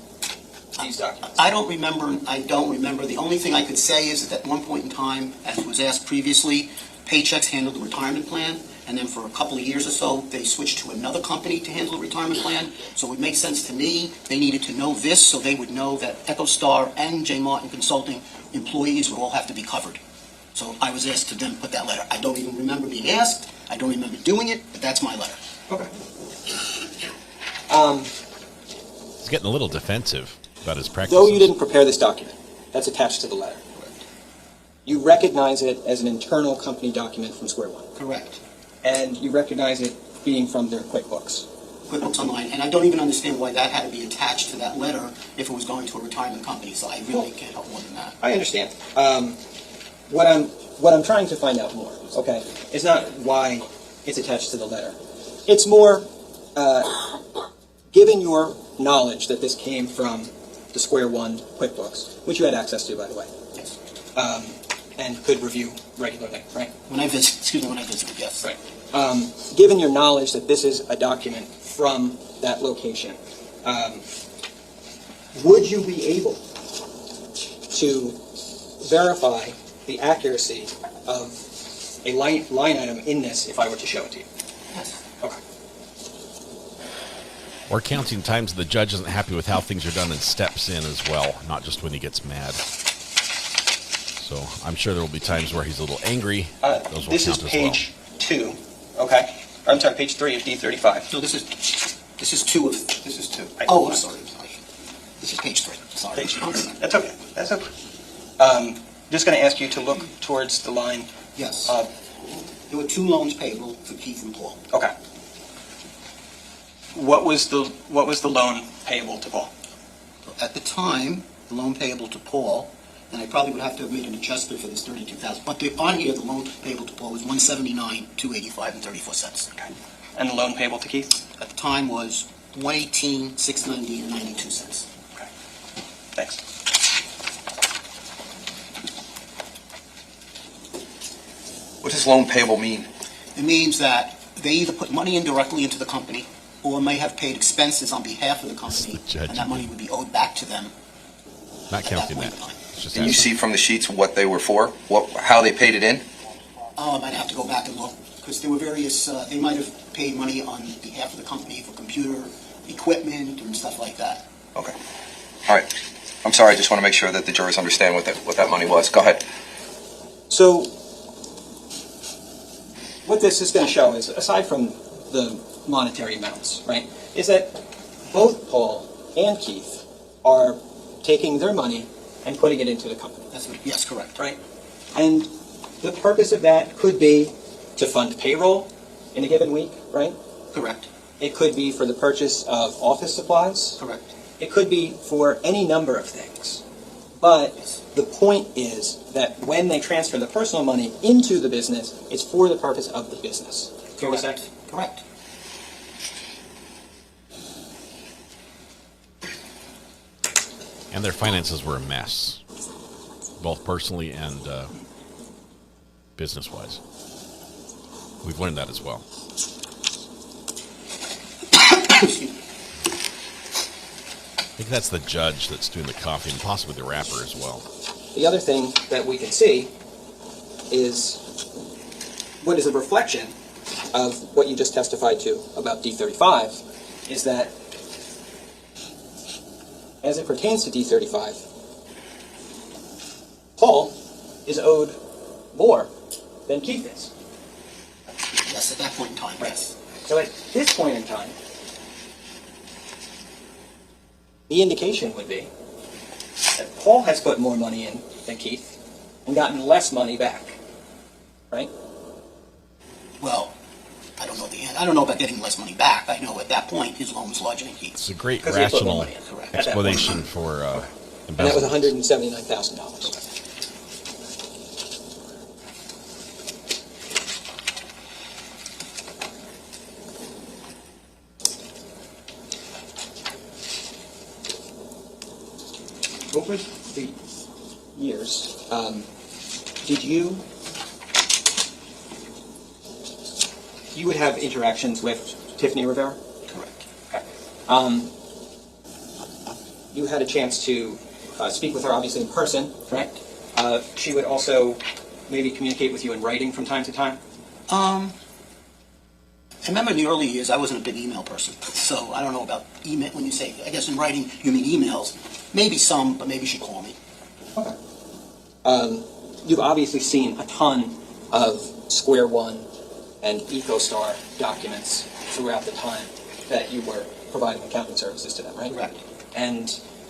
these documents.
I don't remember. The only thing I could say is that at one point in time, as was asked previously, Paychecks handled the retirement plan, and then for a couple of years or so, they switched to another company to handle the retirement plan. So it would make sense to me. They needed to know this so they would know that EchoStar and J. Martin Consulting employees would all have to be covered. So I was asked to then put that letter. I don't even remember being asked. I don't remember doing it, but that's my letter.
Okay.
He's getting a little defensive about his practice.
Though you didn't prepare this document, that's attached to the letter. You recognize it as an internal company document from Square One.
Correct.
And you recognize it being from their QuickBooks.
QuickBooks Online, and I don't even understand why that had to be attached to that letter if it was going to a retirement company, so I really can't help more than that.
I understand. What I'm trying to find out more, okay, is not why it's attached to the letter. It's more, given your knowledge that this came from the Square One QuickBooks, which you had access to, by the way.
Yes.
And could review regularly, right?
When I visited, yes.
Right. Given your knowledge that this is a document from that location, would you be able to verify the accuracy of a line item in this if I were to show it to you? Okay.
Or counting times the judge isn't happy with how things are done and steps in as well, not just when he gets mad. So I'm sure there will be times where he's a little angry. Those will
This is
count as
page 2, okay? Or, I'm sorry, page 3 of D35.
No, this is 2 of, this is 2. Oh, I'm sorry. This is page 3. Sorry.
Page 3. That's okay. That's okay. Just going to ask you to look towards the line.
Yes. There were 2 loans payable for Keith and Paul.
Okay. What was the loan payable to Paul?
At the time, the loan payable to Paul, and I probably would have to have made an adjustment for this $32,000, but on here, the loan payable to Paul was $179,285.34.
Okay. And the loan payable to Keith?
At the time was $118,690.92.
Okay. Thanks.
What does loan payable mean?
It means that they either put money in directly into the company or may have paid expenses on behalf of the company, and that money would be owed back to them.
Not counting that.
Can you see from the sheets what they were for? How they paid it in?
I'd have to go back and look, because there were various, they might have paid money on behalf of the company for computer equipment and stuff like that.
Okay. All right. I'm sorry, I just want to make sure that the jurors understand what that money was. Go ahead.
So, what this is going to show is, aside from the monetary amounts, right, is that both Paul and Keith are taking their money and putting it into the company.
Yes, correct.
Right? And the purpose of that could be to fund payroll in a given week, right?
Correct.
It could be for the purchase of office supplies.
Correct.
It could be for any number of things. But the point is that when they transfer the personal money into the business, it's for the purpose of the business. Fair to say?
Correct.
And their finances were a mess, both personally and business-wise. We've learned that as well. I think that's the judge that's doing the coffee and possibly the wrapper as well.
The other thing that we can see is what is a reflection of what you just testified to about D35 is that as it pertains to D35, Paul is owed more than Keith is.
Yes, at that point in time, yes.
So at this point in time, the indication would be that Paul has put more money in than Keith and gotten less money back, right?
Well, I don't know the end. I don't know about getting less money back. I know at that point his loan was larger than Keith's.
It's a great rational explanation for
embezzlement. And that was $179,000. Over the years, did you would have interactions with Tiffany Rivera?
Correct.
Okay. You had a chance to speak with her, obviously, in person, correct? She would also maybe communicate with you in writing from time to time?
I remember in the early years, I wasn't a big email person, so I don't know about email. When you say, I guess in writing, you mean emails. Maybe some, but maybe she'd call me.
Okay. You've obviously seen a ton of Square One and EcoStar documents throughout the time that you were providing accounting services to them, right?
Correct.
And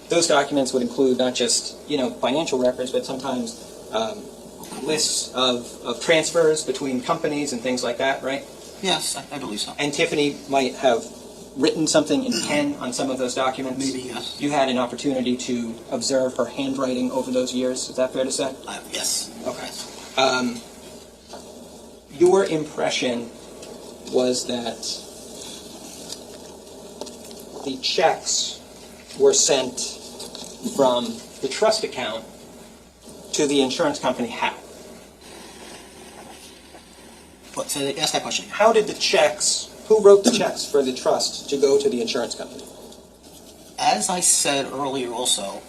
those documents would include not just, financial records, but sometimes lists of transfers between companies and things like that, right?
Yes, I believe so.
And Tiffany might have written something in pen on some of those documents.
Maybe, yes.
You had an opportunity to observe her handwriting over those years. Is that fair to say?
Yes.
Okay. Your impression was that the checks were sent from the trust account to the insurance company. How?
What? So ask that question.
How did the checks? Who wrote the checks for the trust to go to the insurance company?
As I said earlier also,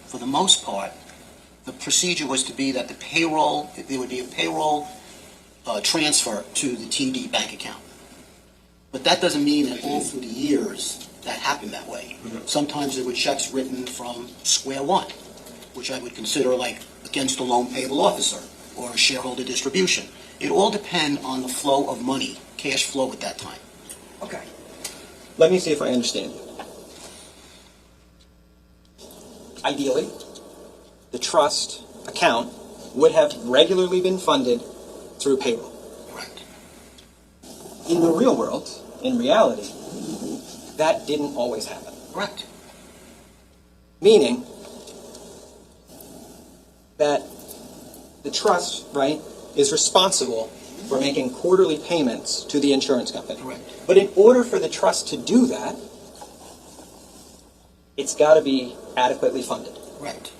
for the most part, the procedure was to be that there would be a payroll transfer to the TD bank account. But that doesn't mean that all through the years that happened that way. Sometimes there were checks written from square one, which I would consider like against a loan payable officer or a shareholder distribution. It all depends on the flow of money, cash flow at that time.
Okay. Let me see if I understand you. Ideally, the trust account would have regularly been funded through payroll.
Correct.
In the real world, in reality, that didn't always happen.
Correct.
Meaning that the trust, right, is responsible for making quarterly payments to the insurance company.
Correct.
But in order for the trust to do that, it's got to be adequately funded.
Correct.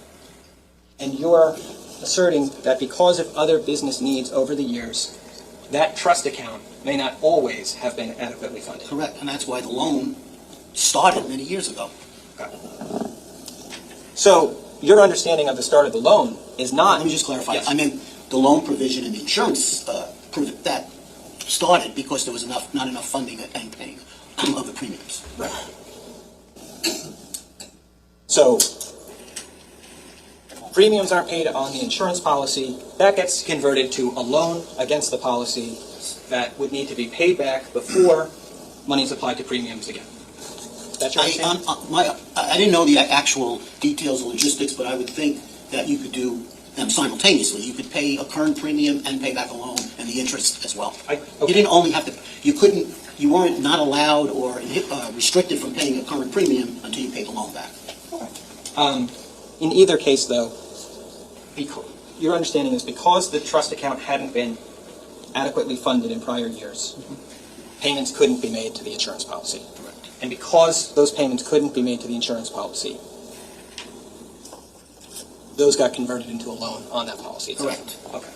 And you're asserting that because of other business needs over the years, that trust account may not always have been adequately funded.
Correct. And that's why the loan started many years ago.
Okay. So your understanding of the start of the loan is not...
Let me just clarify.
Yes.
I meant the loan provision in the insurance that started because there was not enough funding and paying of the premiums.
Right. So premiums aren't paid on the insurance policy. That gets converted to a loan against the policy that would need to be paid back before money's applied to premiums again. That's your understanding?
I didn't know the actual details of logistics, but I would think that you could do them simultaneously. You could pay a current premium and pay back a loan and the interest as well.
Okay.
You didn't only have to, you weren't not allowed or restricted from paying a current premium until you paid the loan back.
Okay. In either case, though, your understanding is because the trust account hadn't been adequately funded in prior years, payments couldn't be made to the insurance policy.
Correct.
And because those payments couldn't be made to the insurance policy, those got converted into a loan on that policy itself.
Correct.
Okay.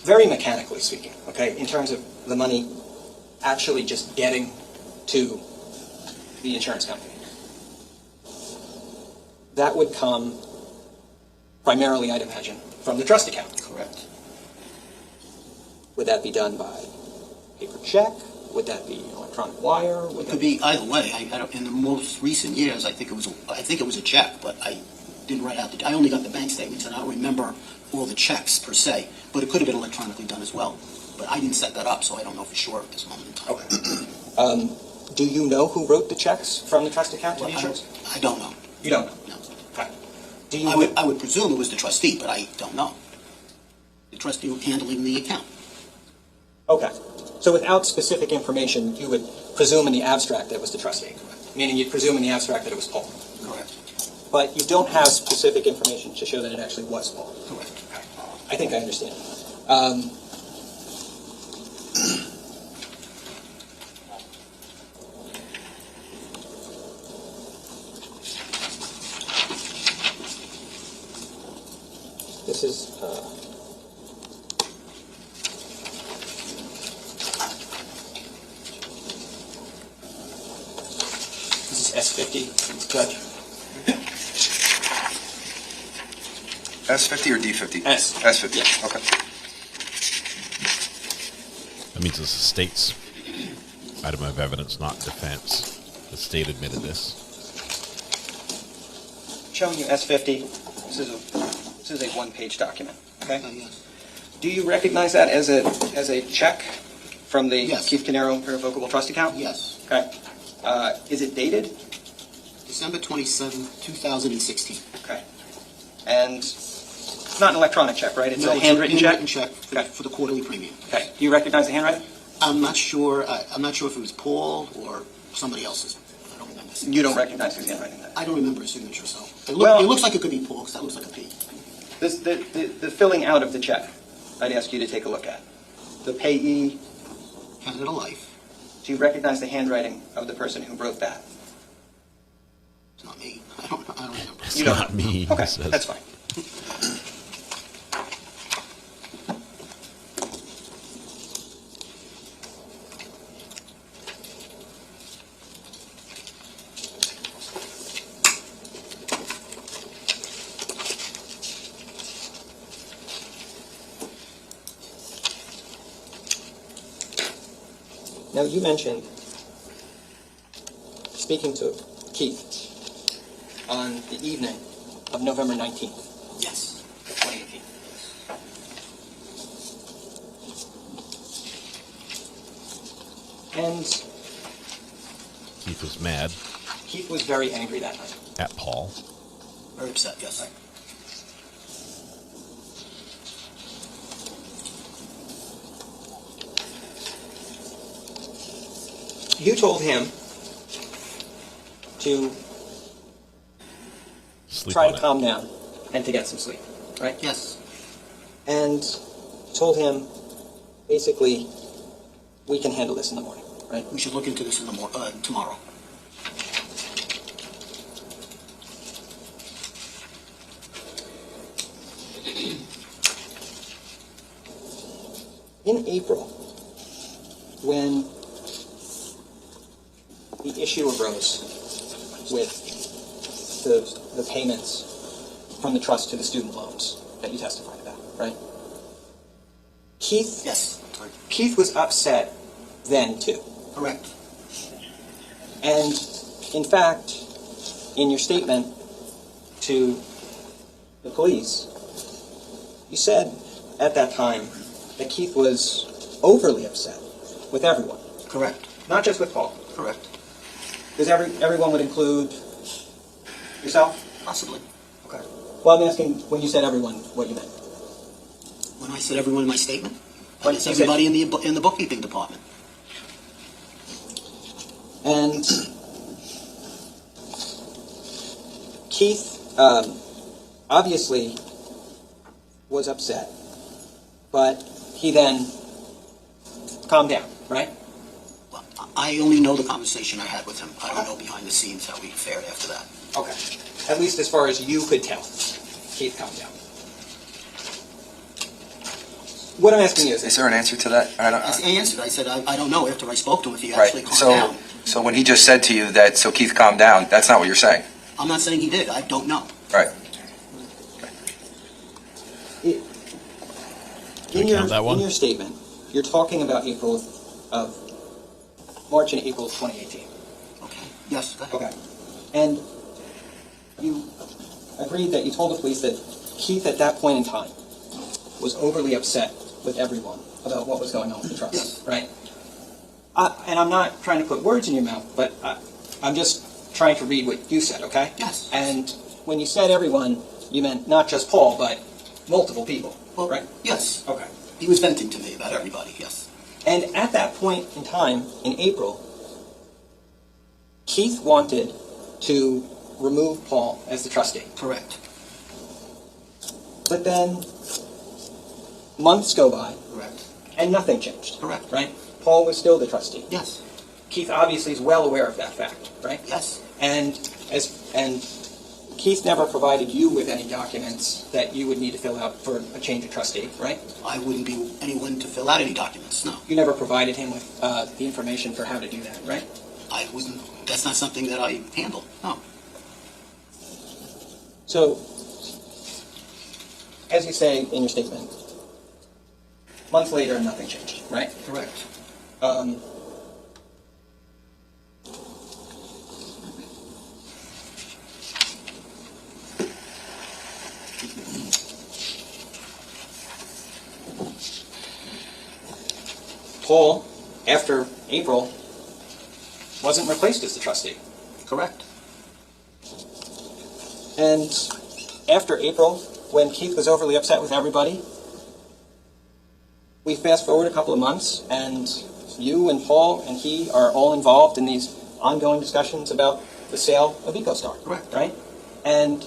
Very mechanically speaking, okay, in terms of the money actually just getting to the insurance company, that would come primarily, I'd imagine, from the trust account.
Correct.
Would that be done by paper check? Would that be electronic wire?
It could be either way. In the most recent years, I think it was a check, but I didn't write out I only got the bank statements, and I don't remember all the checks per se. But it could have been electronically done as well. But I didn't set that up, so I don't know for sure at this moment in time.
Okay. Do you know who wrote the checks from the trust account to the insurance?
I don't know.
You don't know?
No.
Okay.
I would presume it was the trustee, but I don't know. The trustee handling the account.
Okay. So without specific information, you would presume in the abstract that it was the trustee? Correct. Meaning you'd presume in the abstract that it was Paul?
Correct.
But you don't have specific information to show that it actually was Paul?
Correct.
Okay. I think I understand. This is S50, Judge.
S50 or D50?
S.
S50,
Yeah.
okay.
That means it's the state's item of evidence, not defense. The state admitted this.
Showing you S50. This is a one-page document. Okay.
Yes.
Do you recognize that as a check from the
Yes.
Keith Caneiro Irrevocable Trust Account?
Yes.
Okay. Is it dated?
December 27, 2016.
Okay. And it's not an electronic check, right? It's
No,
a handwritten check?
handwritten check for the quarterly premium.
Okay. Do you recognize the handwriting?
I'm not sure. I'm not sure if it was Paul or somebody else's. I don't remember.
You don't recognize his handwriting then?
I don't remember his signature, so it
Well-
looks like it could be Paul because that looks like a P.
The filling out of the check, I'd ask you to take a look at. The payee.
Canada Life.
Do you recognize the handwriting of the person who wrote that?
It's not me. I don't remember.
It's
You don't
not
know.
me. he
Okay,
says.
that's fine. Now, you mentioned speaking to Keith on the evening of November 19th.
Yes.
2018. And
Keith was mad.
Keith was very angry that night.
At Paul.
Very upset, yes.
Right. You told him to try to calm down and to get some sleep, right?
Yes.
And told him, basically, we can handle this in the morning, right?
We should look into this in the tomorrow.
In April, when the issue arose with the payments from the trust to the student loans that you testified about, right? Keith?
Yes.
Keith was upset then, too.
Correct.
And, in fact, in your statement to the police, you said at that time that Keith was overly upset with everyone.
Correct.
Not just with Paul.
Correct.
Does everyone would include yourself?
Possibly.
Okay. Well, I'm asking, when you said everyone, what you meant.
When I said everyone in my statement,
When
it's everybody in the bookkeeping department.
And Keith obviously was upset, but he then calmed down, right?
Well, I only know the conversation I had with him. I don't know behind the scenes how we fared after that.
Okay. At least as far as you could tell, Keith calmed down. What I'm asking you is...
Is there an answer to that?
I answered. I said, I don't know after I spoke to him if he actually calmed down.
So when he just said to you that, so Keith calmed down, that's not what you're saying?
I'm not saying he did. I don't know.
Right.
In your statement, you're talking about March and April of 2018.
Okay. Yes.
Okay. And you agreed that you told the police that Keith at that point in time was overly upset with everyone about what was going on with the trust,
yes.
Right? And I'm not trying to put words in your mouth, but I'm just trying to read what you said, okay?
Yes.
And when you said everyone, you meant not just Paul, but multiple people, right?
Yes.
Okay.
He was venting to me about everybody, yes.
And at that point in time, in April, Keith wanted to remove Paul as the trustee.
Correct.
But then months go by.
Correct.
And nothing changed.
Correct.
Right? Paul was still the trustee.
Yes.
Keith obviously is well aware of that fact, right?
Yes.
And Keith never provided you with any documents that you would need to fill out for a change of trustee, right?
I wouldn't be anyone to fill out any documents, no.
You never provided him with the information for how to do that, right?
I wouldn't. That's not something that I handle, no.
So, as you say in your statement, months later, nothing changed, right?
Correct.
Paul, after April, wasn't replaced as the trustee.
Correct.
And after April, when Keith was overly upset with everybody, we fast forward a couple of months, and you and Paul and he are all involved in these ongoing discussions about the sale of EcoStar.
Correct.
Right? And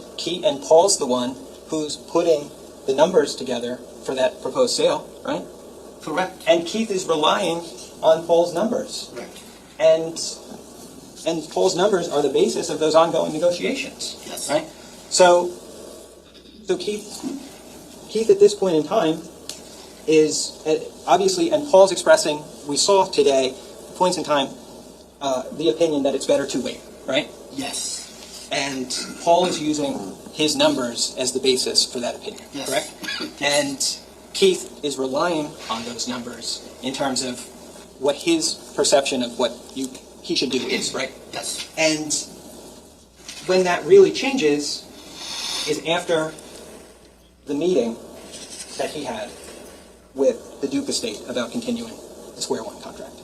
Paul's the one who's putting the numbers together for that proposed sale, right?
Correct.
And Keith is relying on Paul's numbers.
Correct.
And Paul's numbers are the basis of those ongoing negotiations.
Yes.
Right? So Keith at this point in time is obviously, and Paul's expressing, we saw today, points in time, the opinion that it's better to wait, right?
Yes.
And Paul is using his numbers as the basis for that opinion,
yes.
Correct? And Keith is relying on those numbers in terms of what his perception of what he should do is, right?
Yes.
And when that really changes is after the meeting that he had with the Duke estate about continuing the Square One contract.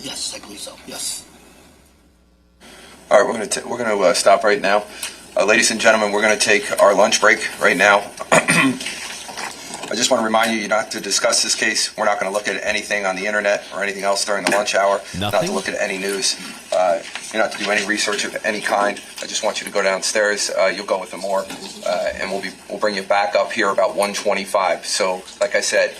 Yes, I believe so. Yes.
All right, we're going to stop right now. Ladies and gentlemen, we're going to take our lunch break right now. I just want to remind you not to discuss this case. We're not going to look at anything on the internet or anything else during the lunch hour. Not to look at any news. You're not to do any research of any kind. I just want you to go downstairs. You'll go with them more, and we'll bring you back up here about 1:25. So, like I said,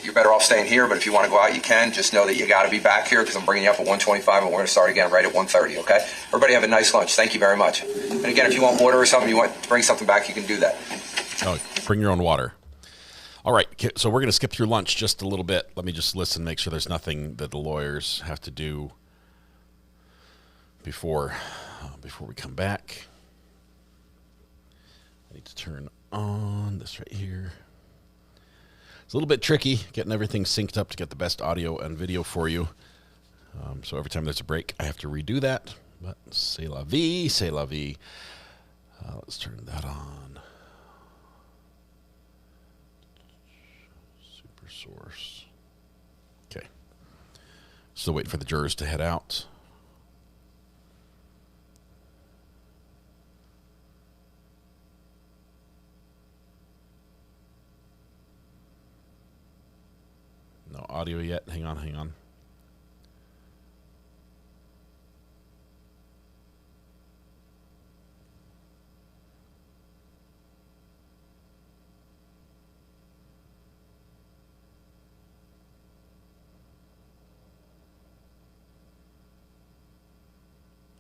you're better off staying here. But if you want to go out, you can. Just know that you got to be back here because I'm bringing you up at 1:25, and we're going to start again right at 1:30. Okay? Everybody have a nice lunch. Thank you very much. And again, if you want water or something, you want to bring something back, you can do that.
Oh, bring your own water. All right, so we're going to skip through lunch just a little bit. Let me just listen, make sure there's nothing that the lawyers have to do before we come back. I need to turn on this right here. It's a little bit tricky getting everything synced up to get the best audio and video for you. So every time there's a break, I have to redo that. But c'est la vie, c'est la vie. Let's turn that on. Source. Okay. Still waiting for the jurors to head out. No audio yet. Hang on.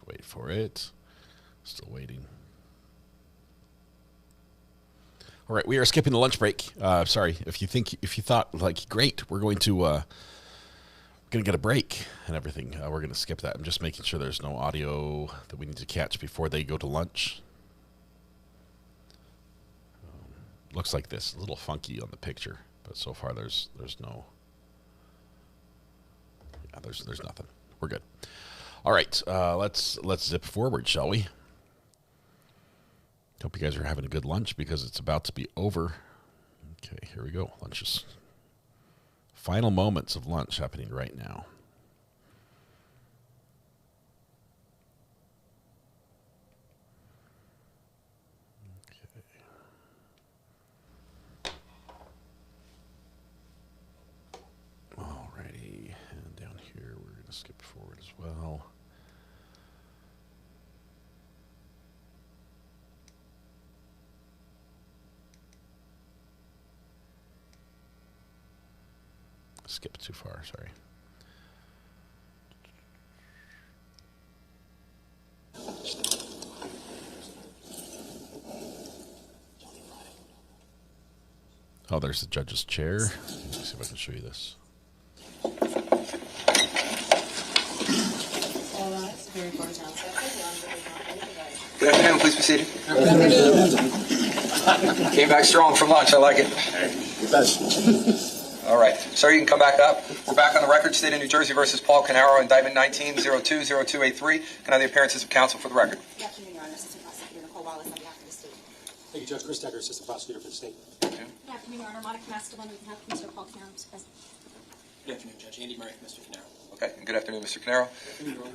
Wait for it. Still waiting. All right, we are skipping the lunch break. Sorry, if you thought like, great, we're going to get a break and everything. We're going to skip that. I'm just making sure there's no audio that we need to catch before they go to lunch. Looks like this, a little funky on the picture, but so far there's no. Yeah, there's nothing. We're good. All right, let's zip forward, shall we? Hope you guys are having a good lunch because it's about to be over. Okay, here we go. Lunches. Final moments of lunch happening right now. Okay. Alrighty, and down here we're going to skip forward as well. Skipped too far, sorry. Oh, there's the judge's chair. Let me see if I can show you this.
Good afternoon, please be seated. Came back strong from lunch, I like it. All right, sir, you can come back up. We're back on the record. State of New Jersey versus Paul Caneiro, indictment 19-020283. Can I have the appearances of counsel for the record?
Good afternoon, Your Honor. Assistant Prosecutor Nicole Wallace on behalf of the state.
Thank you, Judge Chris Decker, Assistant Prosecutor for the state.
Good afternoon, Your Honor. Monica Masterman on behalf of Mr. Paul Caneiro, Mr. President.
Good afternoon, Judge. Andy Murray, Mr. Caneiro.
Okay, and good afternoon, Mr. Caneiro.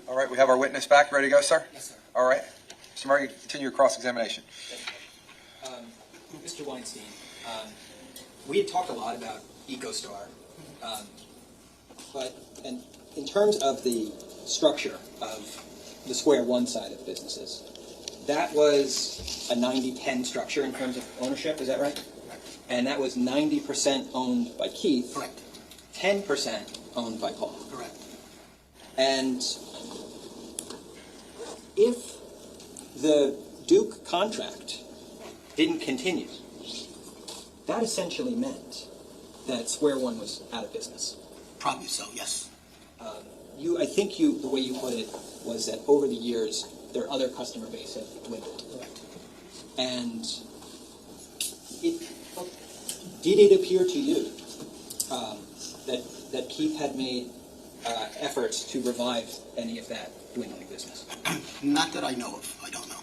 All right, we have our witness back. Ready to go, sir?
Yes, sir.
All right. Mr. Murray, continue your cross-examination.
Mr. Weinstein, we had talked a lot about EcoStar, but in terms of the structure of the Square One side of businesses, that was a 90-10 structure in terms of ownership, is that right? And that was 90% owned by Keith.
Correct.
10% owned by Paul.
Correct.
And if the Duke contract didn't continue, that essentially meant that Square One was out of business.
Probably so, yes.
I think the way you put it was that over the years, their other customer base had dwindled.
Correct.
And did it appear to you that Keith had made efforts to revive any of that dwindling business?
Not that I know of. I don't know.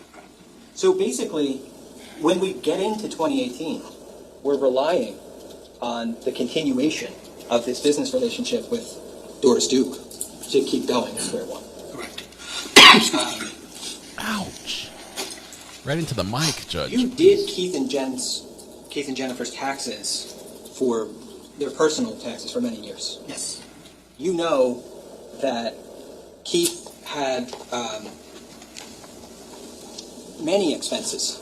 So basically, when we get into 2018, we're relying on the continuation of this business relationship with Doris Duke to keep going at square one.
Correct.
Ouch. Right into the mic, Judge.
You did Keith and Jennifer's taxes for their personal taxes for many years.
Yes.
You know that Keith had many expenses.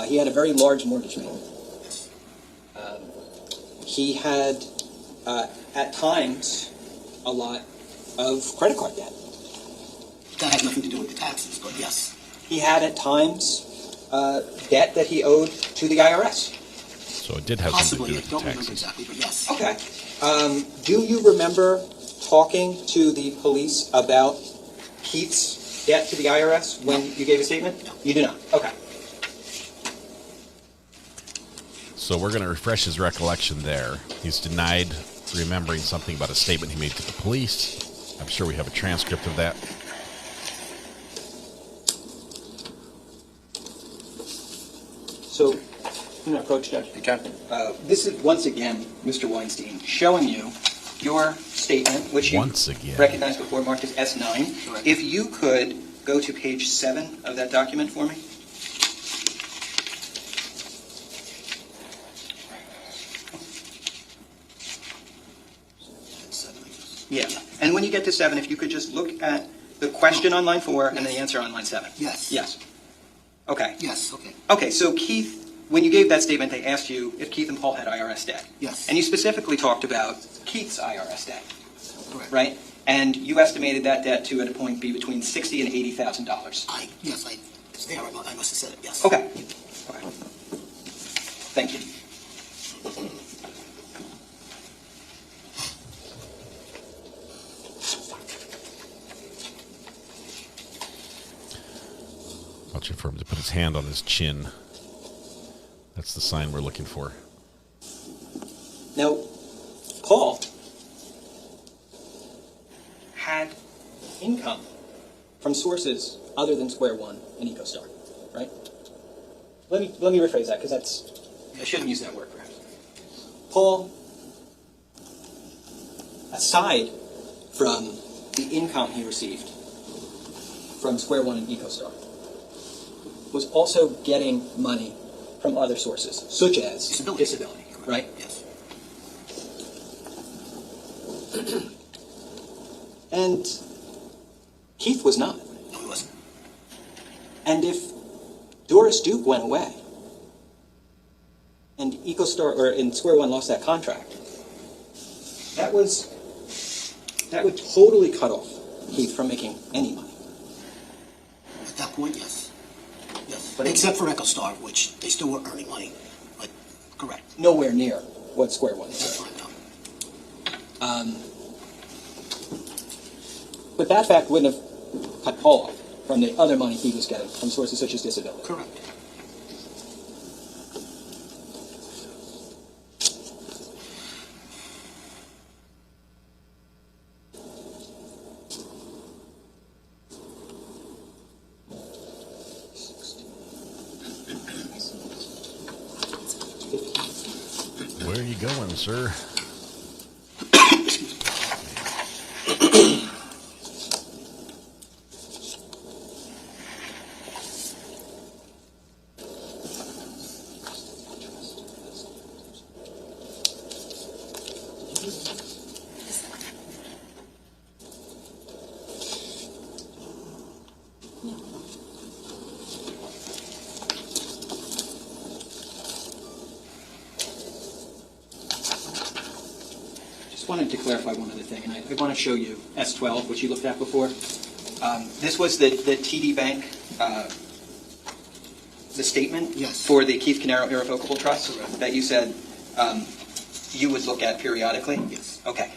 He had a very large mortgage payment. He had, at times, a lot of credit card debt.
That has nothing to do with the taxes, but yes.
He had, at times, debt that he owed to the IRS.
So it did have something to do with the
don't remember
taxes.
exactly, but yes.
Okay. Do you remember talking to the police about Keith's debt to the IRS when you gave a statement?
No.
You do not? Okay.
So we're going to refresh his recollection there. He's denied remembering something about a statement he made to the police. I'm sure we have a transcript of that.
So, I'm going to approach Judge.
Okay.
This is, once again, Mr. Weinstein, showing you your statement, which you recognized before, marked as S9.
Correct.
If you could go to page 7 of that document for me. Yeah. And when you get to 7, if you could just look at the question on line 4 and the answer on line 7.
Yes.
Yes. Okay.
Yes, okay.
Okay, so Keith, when you gave that statement, they asked you if Keith and Paul had IRS debt.
Yes.
And you specifically talked about Keith's IRS debt,
Correct.
right? And you estimated that debt to, at a point, be between $60,000 and $80,000.
It's there. I must have said it, yes.
Okay. Okay. Thank you.
Watching for him to put his hand on his chin. That's the sign we're looking for.
Now, Paul had income from sources other than Square One and EcoStar, right? Let me rephrase that, because I shouldn't use that word, perhaps. Paul, aside from the income he received from Square One and EcoStar, was also getting money from other sources, such as disability, right?
Yes.
And Keith was not.
No, he wasn't.
And if Doris Duke went away and EcoStar and Square One lost that contract, that would totally cut off Keith from making any money.
At that point, yes. Yes. But except for EchoStar, which they still were earning money. But correct.
Nowhere near what Square One is.
That's fine, no.
But that fact wouldn't have cut Paul off from the other money he was getting from sources such as disability.
Correct.
Where are you going, sir?
Wanted to clarify one other thing, and I want to show you S12, which you looked at before. This was the TD Bank, the statement for the Keith Caneiro Irrevocable Trust that you said you would look at periodically?
Yes.
Okay.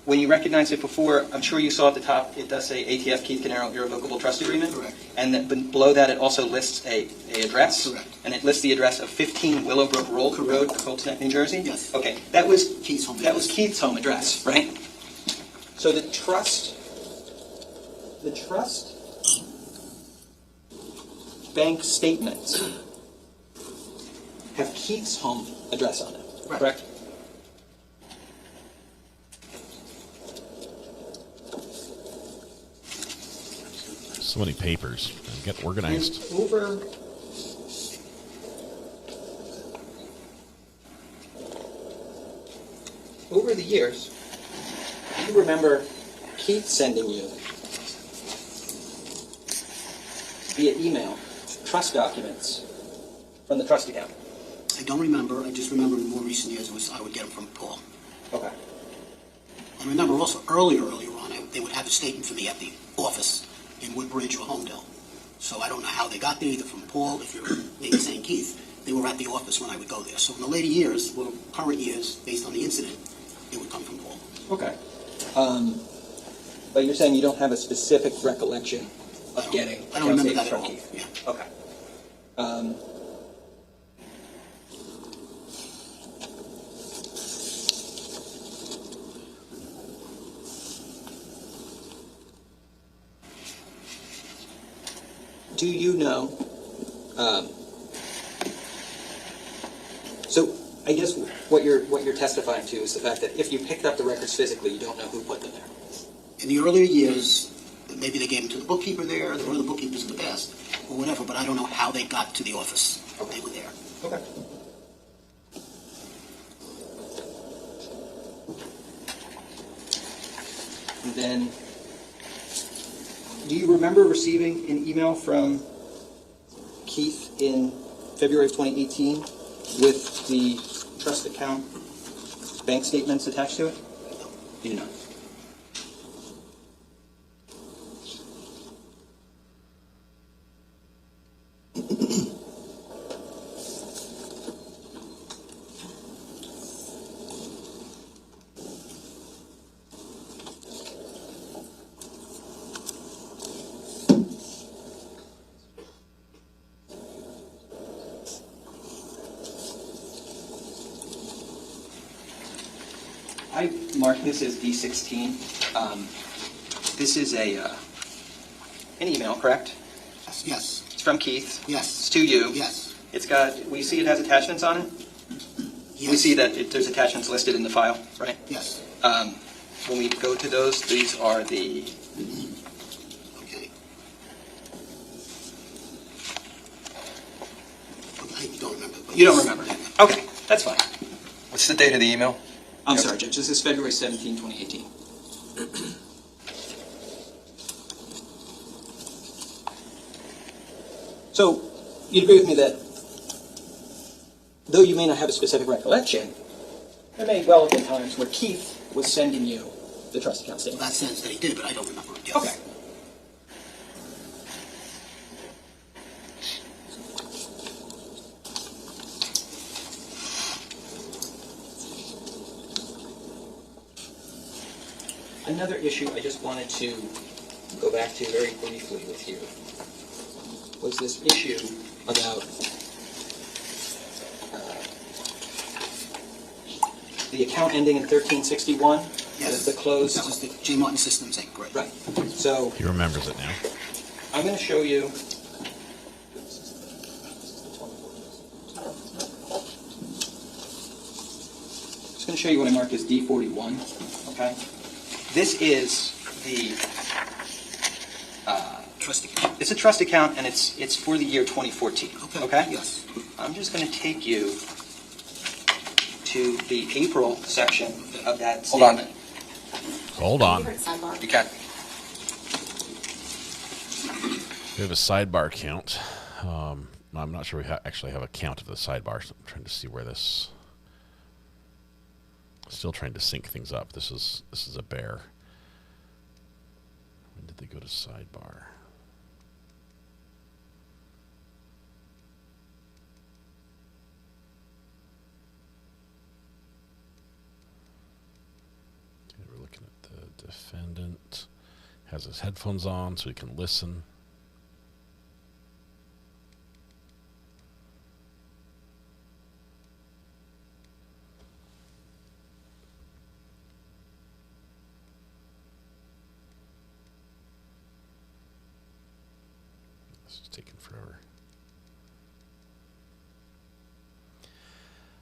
When you recognized it before, I'm sure you saw at the top, it does say ATF Keith Caneiro Irrevocable Trust Agreement.
Correct.
And then below that, it also lists a address.
Correct.
And it lists the address of 15 Willowbrook Road, Colts Neck, New Jersey.
Yes.
Okay. That was
Keith's home
That was Keith's home address, right? So the trust bank statements have Keith's home address on it, correct?
So many papers. Get organized.
And over the years, you remember Keith sending you via email trust documents from the trust account.
I don't remember. I just remember in more recent years I would get them from Paul.
Okay.
I remember also earlier on, they would have a statement for me at the office in Woodbridge or Homedale. So I don't know how they got there, either from Paul, if you're maybe saying Keith. They were at the office when I would go there. So in the later years, well, current years, based on the incident, it would come from Paul.
Okay. But you're saying you don't have a specific recollection of getting
I don't remember that at
from
all.
Keith?
Yeah.
Okay. Do you know, so I guess what you're testifying to is the fact that if you picked up the records physically, you don't know who put them there.
In the earlier years, maybe they gave them to the bookkeeper there, there were other bookkeepers in the past, or whatever, but I don't know how they got to the office. They were there.
Okay. And then, do you remember receiving an email from Keith in February of 2018 with the trust account bank statements attached to it? You do not. I marked this as D16. This is an email, correct?
Yes.
It's from Keith.
Yes.
It's to you.
Yes.
It's got, we see it has attachments on it?
Yes.
We see that there's attachments listed in the file, right?
Yes.
When we go to those, these are the...
Okay. I don't remember.
You don't remember? Okay, that's fine.
What's the date of the email?
I'm sorry, Judge. This is February 17, 2018. So, you'd agree with me that, though you may not have a specific recollection, there may well have been times where Keith was sending you the trust account statement.
Well, that sense that he did, but I don't remember. Yes.
Okay. Another issue I just wanted to go back to very briefly with you was this issue about the account ending in 1361.
Yes.
The closed.
That was the J. Martin Systems Inc. Right.
Right. So
He remembers it now.
I'm going to show you. Just going to show you what I marked as D41. Okay. This is the
Trust account.
It's a trust account, and it's for the year 2014. Okay.
Yes.
I'm just going to take you to the April section of that
Hold on.
statement.
Hold on.
You can.
We have a sidebar count. I'm not sure we actually have a count of the sidebar. So I'm trying to see where this. Still trying to sync things up. This is a bear. When did they go to sidebar? Okay, we're looking at the defendant. Has his headphones on so he can listen. This is taking forever.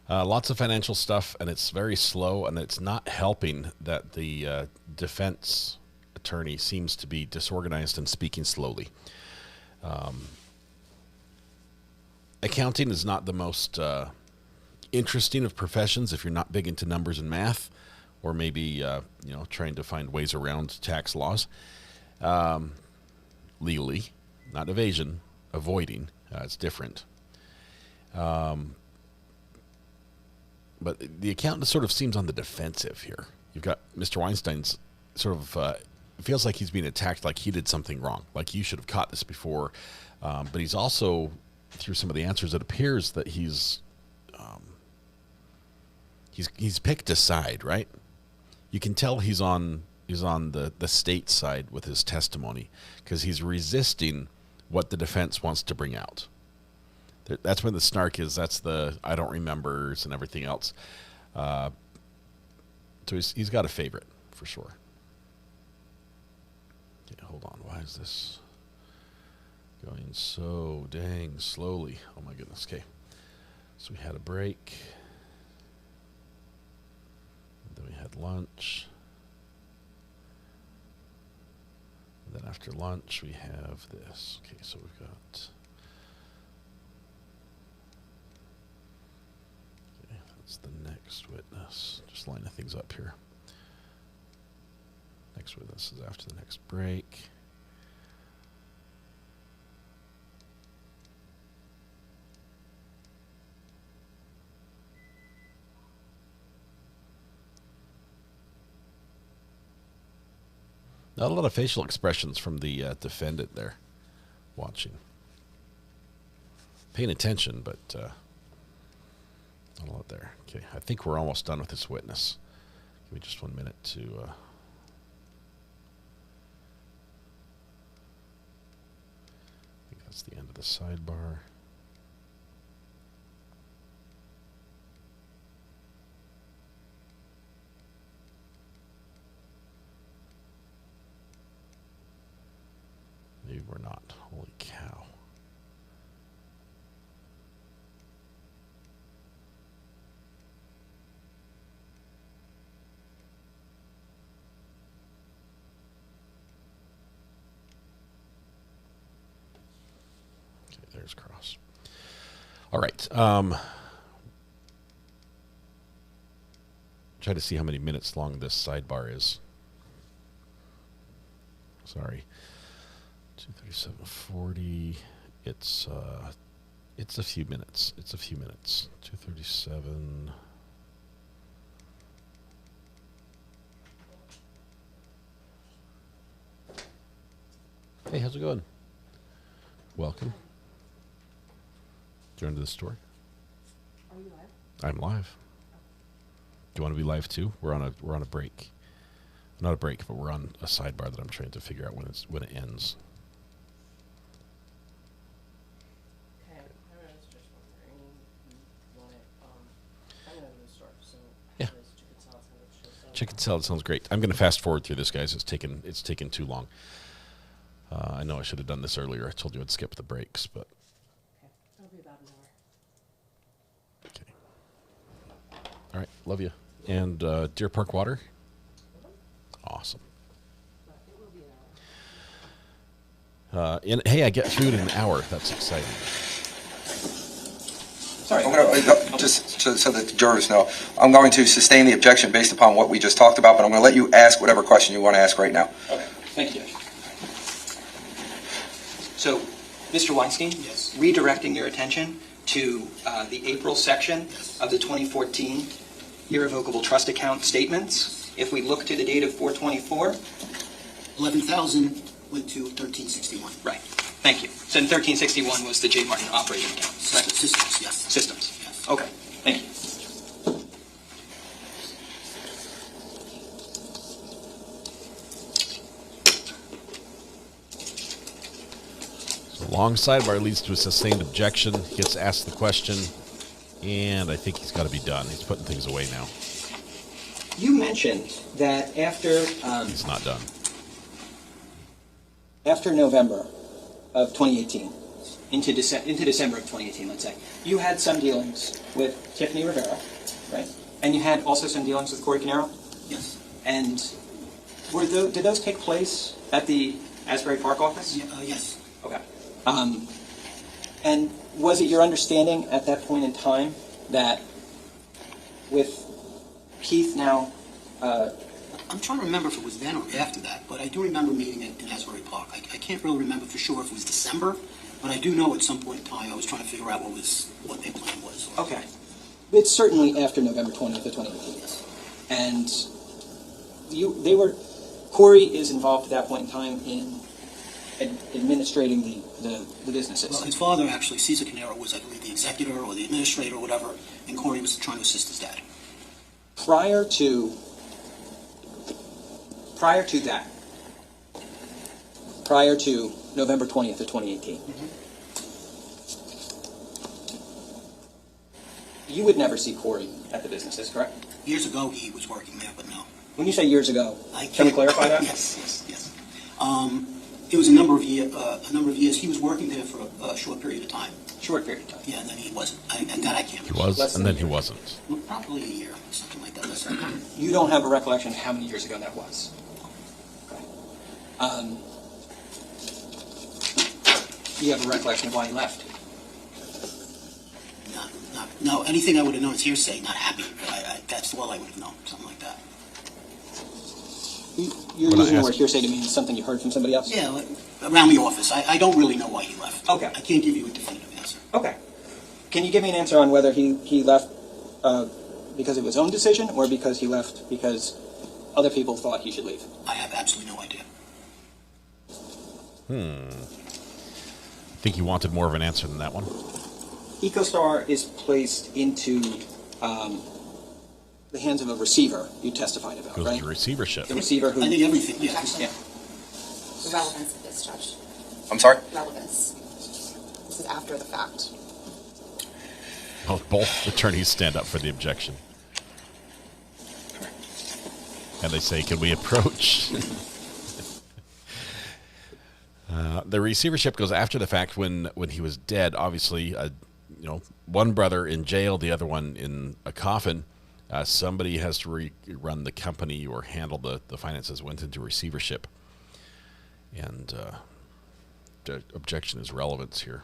Lots of financial stuff, and it's very slow, and it's not helping that the defense attorney seems to be disorganized and speaking slowly. Accounting is not the most interesting of professions if you're not big into numbers and math, or maybe trying to find ways around tax laws. Legally, not evasion, avoiding. It's different. But the accountant sort of seems on the defensive here. You've got Mr. Weinstein's sort of, it feels like he's being attacked like he did something wrong, like you should have caught this before. But he's also, through some of the answers, it appears that he's picked a side, right? You can tell he's on the state side with his testimony because he's resisting what the defense wants to bring out. That's when the snark is. That's the I don't remembers and everything else. So he's got a favorite for sure. Okay, hold on. Why is this going so dang slowly? Oh my goodness. Okay. So we had a break. Then we had lunch. And then after lunch we have this. Okay, so we've got. Okay, that's the next witness. Just lining things up here. Next witness is after the next break. Not a lot of facial expressions from the defendant there, watching. Paying attention, but not a lot there. Okay, I think we're almost done with this witness. Give me just 1 minute to... I think that's the end of the sidebar. Maybe we're not. Holy cow. Okay, there's cross. All right. Try to see how many minutes long this sidebar is. Sorry. 237.40. It's a few minutes. It's a few minutes. 237. Hey, how's it going? Welcome. Join to the store.
Are you live?
I'm live. Do you want to be live too? We're on a break. Not a break, but we're on a sidebar that I'm trying to figure out when it ends.
Okay, I was just wondering, you want it, I'm going to the store, so
Yeah.
chicken salad sandwich.
Chicken salad sounds great. I'm going to fast forward through this, guys. It's taken too long. I know I should have done this earlier. I told you I'd skip the breaks, but
Okay, it'll be about an hour.
okay. All right, love you. And Deer Park Water. Awesome. Hey, I get food in an hour. That's exciting.
Sorry. I'm gonna, just so that the jurors know, I'm going to sustain the objection based upon what we just talked about, but I'm going to let you ask whatever question you want to ask right now.
Okay, thank you. So, Mr. Weinstein,
Yes.
redirecting your attention to the April section of the 2014 irrevocable trust account statements. If we look to the date of 4/24,
11,000 went to 1361.
right? Thank you. So, 1361 was the J. Martin operating account. Correct?
Systems, yes.
Systems.
Yes.
Okay. Thank you.
So long sidebar leads to a sustained objection. He gets asked the question, and I think he's got to be done. He's putting things away now.
You mentioned that after
He's not done.
November of 2018, into December of 2018, let's say, you had some dealings with Tiffany Rivera, right? And you had also some dealings with Corey Caneiro?
Yes.
And did those take place at the Asbury Park office?
Yes.
Okay. And was it your understanding at that point in time that with Keith now...
I'm trying to remember if it was then or after that, but I do remember meeting in Asbury Park. I can't really remember for sure if it was December, but I do know at some point in time I was trying to figure out what their plan was.
Okay. It's certainly after November 20th of 2018.
Yes.
And Corey is involved at that point in time in administrating the businesses.
Well, his father, actually, Cesar Caneiro, was, I believe, the executor or the administrator or whatever, and Corey was trying to assist his dad.
Prior to November 20th of 2018, you would never see Corey at the businesses, correct?
Years ago, he was working there, but no.
When you say years ago, can we clarify that?
Yes. It was a number of years. He was working there for a short period of time.
Short period of time.
Yeah, and then he wasn't. And that I can't
He
remember.
was, and then he wasn't.
Well, probably a year, something like that.
You don't have a recollection of how many years ago that was? Okay. Do you have a recollection of why he left?
No, anything I would have known is hearsay, not happy. That's all I would have known, something like that.
You're using the word hearsay to mean something you heard from somebody else?
Yeah, around the office. I don't really know why he left.
Okay.
I can't give you a definitive answer.
Okay. Can you give me an answer on whether he left because of his own decision or because he left because other people thought he should leave?
I have absolutely no idea.
I think you wanted more of an answer than that one.
EcoStar is placed into the hands of a receiver you testified about,
Goes
right?
to receivership.
The receiver who...
I think everything, yeah.
The relevance of this, Judge.
I'm sorry?
Relevance. This is after the fact.
Oh, both attorneys stand up for the objection. And they say, can we approach? The receivership goes after the fact when he was dead. Obviously, one brother in jail, the other one in a coffin. Somebody has to run the company or handle the finances. Went into receivership. And the objection is relevance here.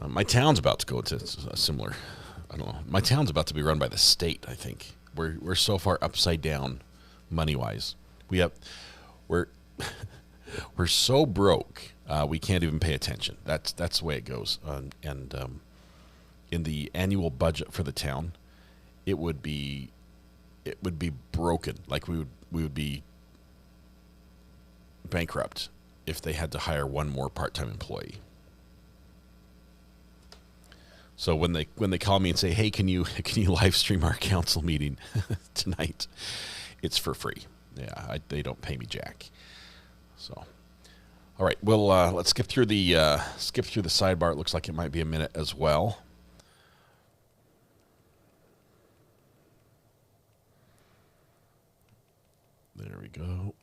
My town's about to go into a similar, I don't know. My town's about to be run by the state, I think. We're so far upside down money-wise. We're so broke, we can't even pay attention. That's the way it goes. And in the annual budget for the town, it would be broken. Like we would be bankrupt if they had to hire one more part-time employee. So when they call me and say, "Hey, can you live stream our council meeting tonight?" It's for free. Yeah, they don't pay me jack. So, all right, we'll let's skip through the sidebar. It looks like it might be a minute as well. There we go.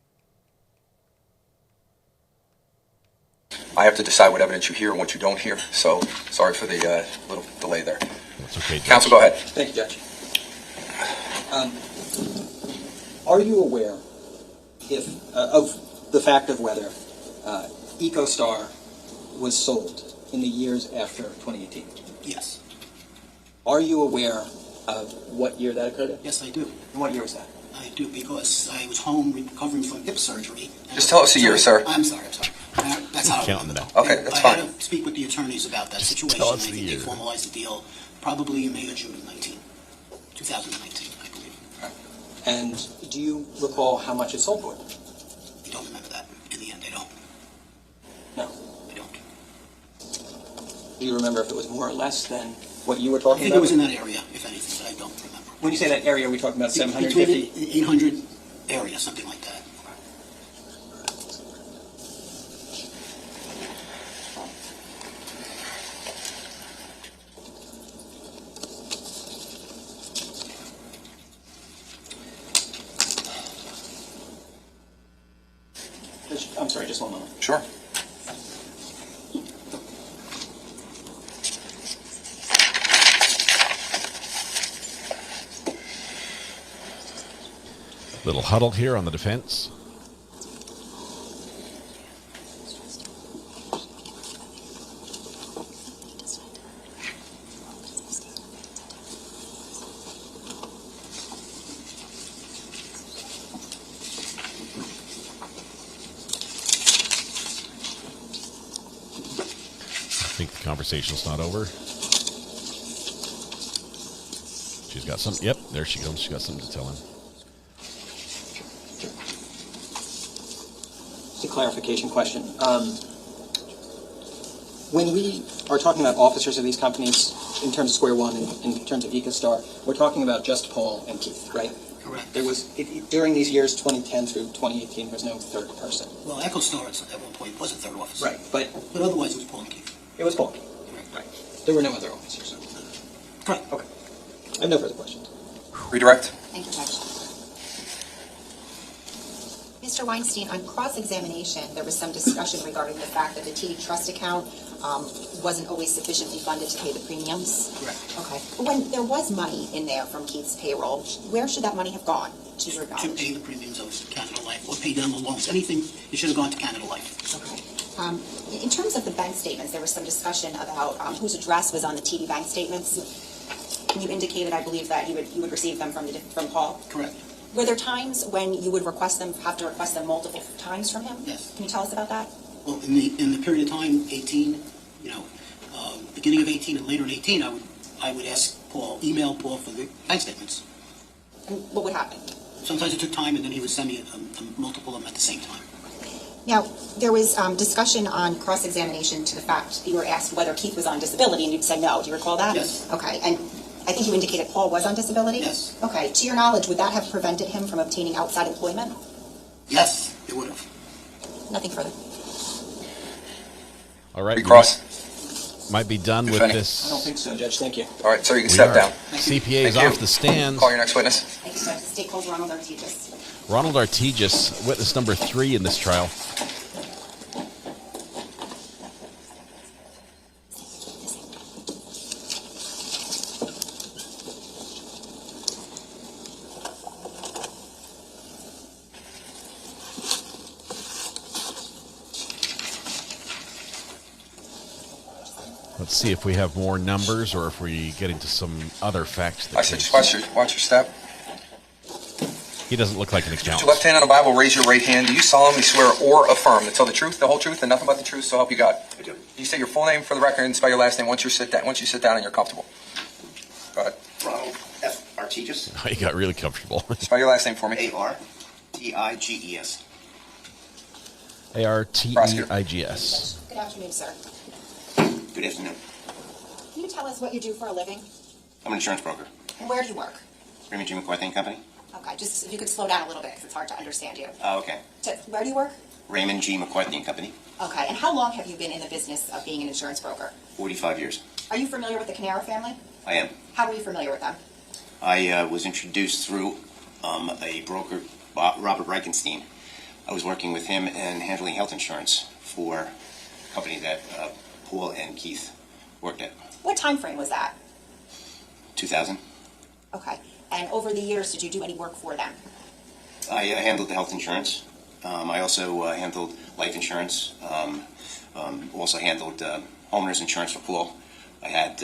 I have to decide what evidence you hear and what you don't hear, so sorry for the little delay there.
That's okay, Judge.
Counsel, go ahead.
Thank you, Judge. Are you aware of the fact of whether EcoStar was sold in the years after 2018?
Yes.
Are you aware of what year that occurred in?
Yes, I do.
And what year was that?
I do, because I was home recovering from hip surgery.
Just tell us the year, sir.
I'm sorry. That's how I
Counting
remember.
now.
Okay, that's
I
fine.
had to speak with the attorneys about that situation.
tell us
I
the
think they
year.
formalized the deal probably in May or June of 2019, I believe.
And do you recall how much it sold for?
I don't remember that. In the end, I don't.
No.
I don't.
Do you remember if it was more or less than what you were talking
I think
about?
it was in that area, if anything, but I don't remember.
When you say that area, are we talking about
Between
750?
800 area, something like that.
I'm sorry, just one moment.
Sure.
Little huddle here on the defense. I think the conversation's not over. She's got some. Yep, there she goes. She got something to tell him.
Just a clarification question. When we are talking about officers of these companies, in terms of Square One and in terms of EcoStar, we're talking about just Paul and Keith, right?
Correct.
There was during these years, 2010 through 2018, there was no third person.
Well, EchoStar at one point was a third officer.
Right, but
otherwise it was Paul and Keith.
It was Paul. Right. There were no other officers.
Correct.
Okay. I have no further questions.
Redirect.
Thank you, Judge. Mr. Weinstein, on cross-examination, there was some discussion regarding the fact that the TD Trust account wasn't always sufficiently funded to pay the premiums.
Correct.
Okay. When there was money in there from Keith's payroll, where should that money have gone, to your
To
knowledge?
pay the premiums of Canada Life or pay down the loans. Anything, it should have gone to Canada Life.
Okay. In terms of the bank statements, there was some discussion about whose address was on the TD bank statements. You indicated, I believe, that you would receive them from Paul.
Correct.
Were there times when you would have to request them multiple times from him?
Yes.
Can you tell us about that?
Well, in the period of time, 18, beginning of 18 and later in 18, I would ask Paul, email Paul for the bank statements.
And what would happen?
Sometimes it took time, and then he would send me multiple of them at the same time.
Now, there was discussion on cross-examination to the fact that you were asked whether Keith was on disability, and you'd say no. Do you recall that?
Yes.
Okay. And I think you indicated Paul was on disability?
Yes.
Okay. To your knowledge, would that have prevented him from obtaining outside employment?
Yes, it would have.
Nothing further.
All right.
Recross.
Might be done with
Defending.
this.
I don't think so, Judge. Thank you.
All right, so you can step down.
CPA is
Thank you.
off the stands.
Call your next witness.
Thank you, sir. State calls Ronald Artigas.
Ronald Artigas, witness number 3 in this trial. Let's see if we have more numbers or if we get into some other facts.
I said just watch your step.
He doesn't look like an
Put
accountant.
your left hand on the Bible, raise your right hand. Do you solemnly swear or affirm to tell the truth, the whole truth, and nothing but the truth, so help you God?
I do.
You say your full name for the record and spell your last name once you sit down and you're comfortable. Go ahead.
Ronald F. Artigas.
He got really comfortable.
Spell your last name for me.
Artiges.
Artigs.
Good afternoon, sir.
Good afternoon.
Can you tell us what you do for a living?
I'm an insurance broker.
And where do you work?
Raymond G. McCarthy and Company.
Okay, just if you could slow down a little bit because it's hard to understand you.
Oh, okay.
Where do you work?
Raymond G. McCarthy and Company.
Okay, and how long have you been in the business of being an insurance broker?
45 years.
Are you familiar with the Caneiro family?
I am.
How were you familiar with them?
I was introduced through a broker, Robert Reichenstein. I was working with him and handling health insurance for a company that Paul and Keith worked at.
What time frame was that?
2000.
Okay, and over the years, did you do any work for them?
I handled the health insurance. I also handled life insurance. Also handled homeowners insurance for Paul. I had,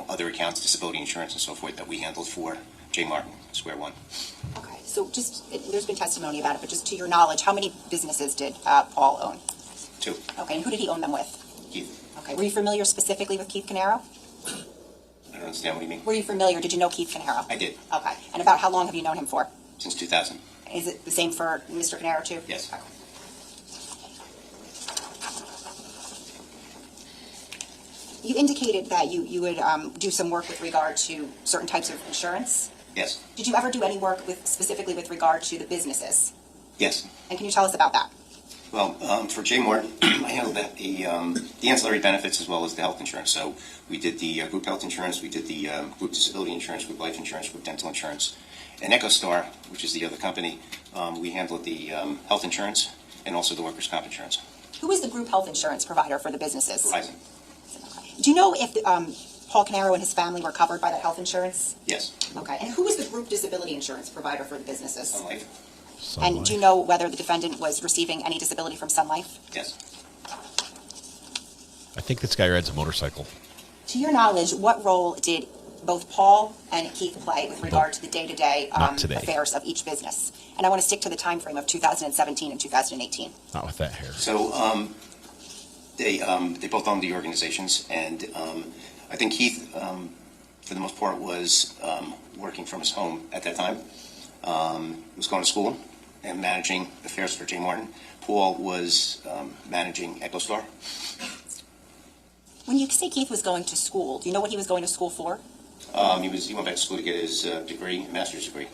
other accounts, disability insurance and so forth that we handled for J. Martin, Square One.
Okay, so there's been testimony about it, but just to your knowledge, how many businesses did Paul own?
2.
Okay, and who did he own them with?
Keith.
Okay, were you familiar specifically with Keith Caneiro?
I don't understand what you mean.
Were you familiar? Did you know Keith Caneiro?
I did.
Okay, and about how long have you known him for?
Since 2000.
Is it the same for Mr. Caneiro too?
Yes.
Okay. You indicated that you would do some work with regard to certain types of insurance.
Yes.
Did you ever do any work specifically with regard to the businesses?
Yes.
And can you tell us about that?
Well, for J. Martin, I handled the ancillary benefits as well as the health insurance. So we did the group health insurance, we did the group disability insurance, group life insurance, group dental insurance. And EchoStar, which is the other company, we handled the health insurance and also the workers' comp insurance.
Who is the group health insurance provider for the businesses?
Verizon.
Do you know if Paul Caneiro and his family were covered by that health insurance?
Yes.
Okay. And who was the group disability insurance provider for the businesses?
Sun Life.
And do you know whether the defendant was receiving any disability from Sun Life?
Yes.
I think this guy rides a motorcycle.
To your knowledge, what role did both Paul and Keith play with regard to the day-to-day affairs of each business? And I want to stick to the time frame of 2017 and 2018.
Not with that hair.
So they both owned the organizations, and I think Keith, for the most part, was working from his home at that time. Was going to school and managing affairs for J. Martin. Paul was managing EchoStar.
When you say Keith was going to school, do you know what he was going to school for?
He went back to school to get his degree, master's degree.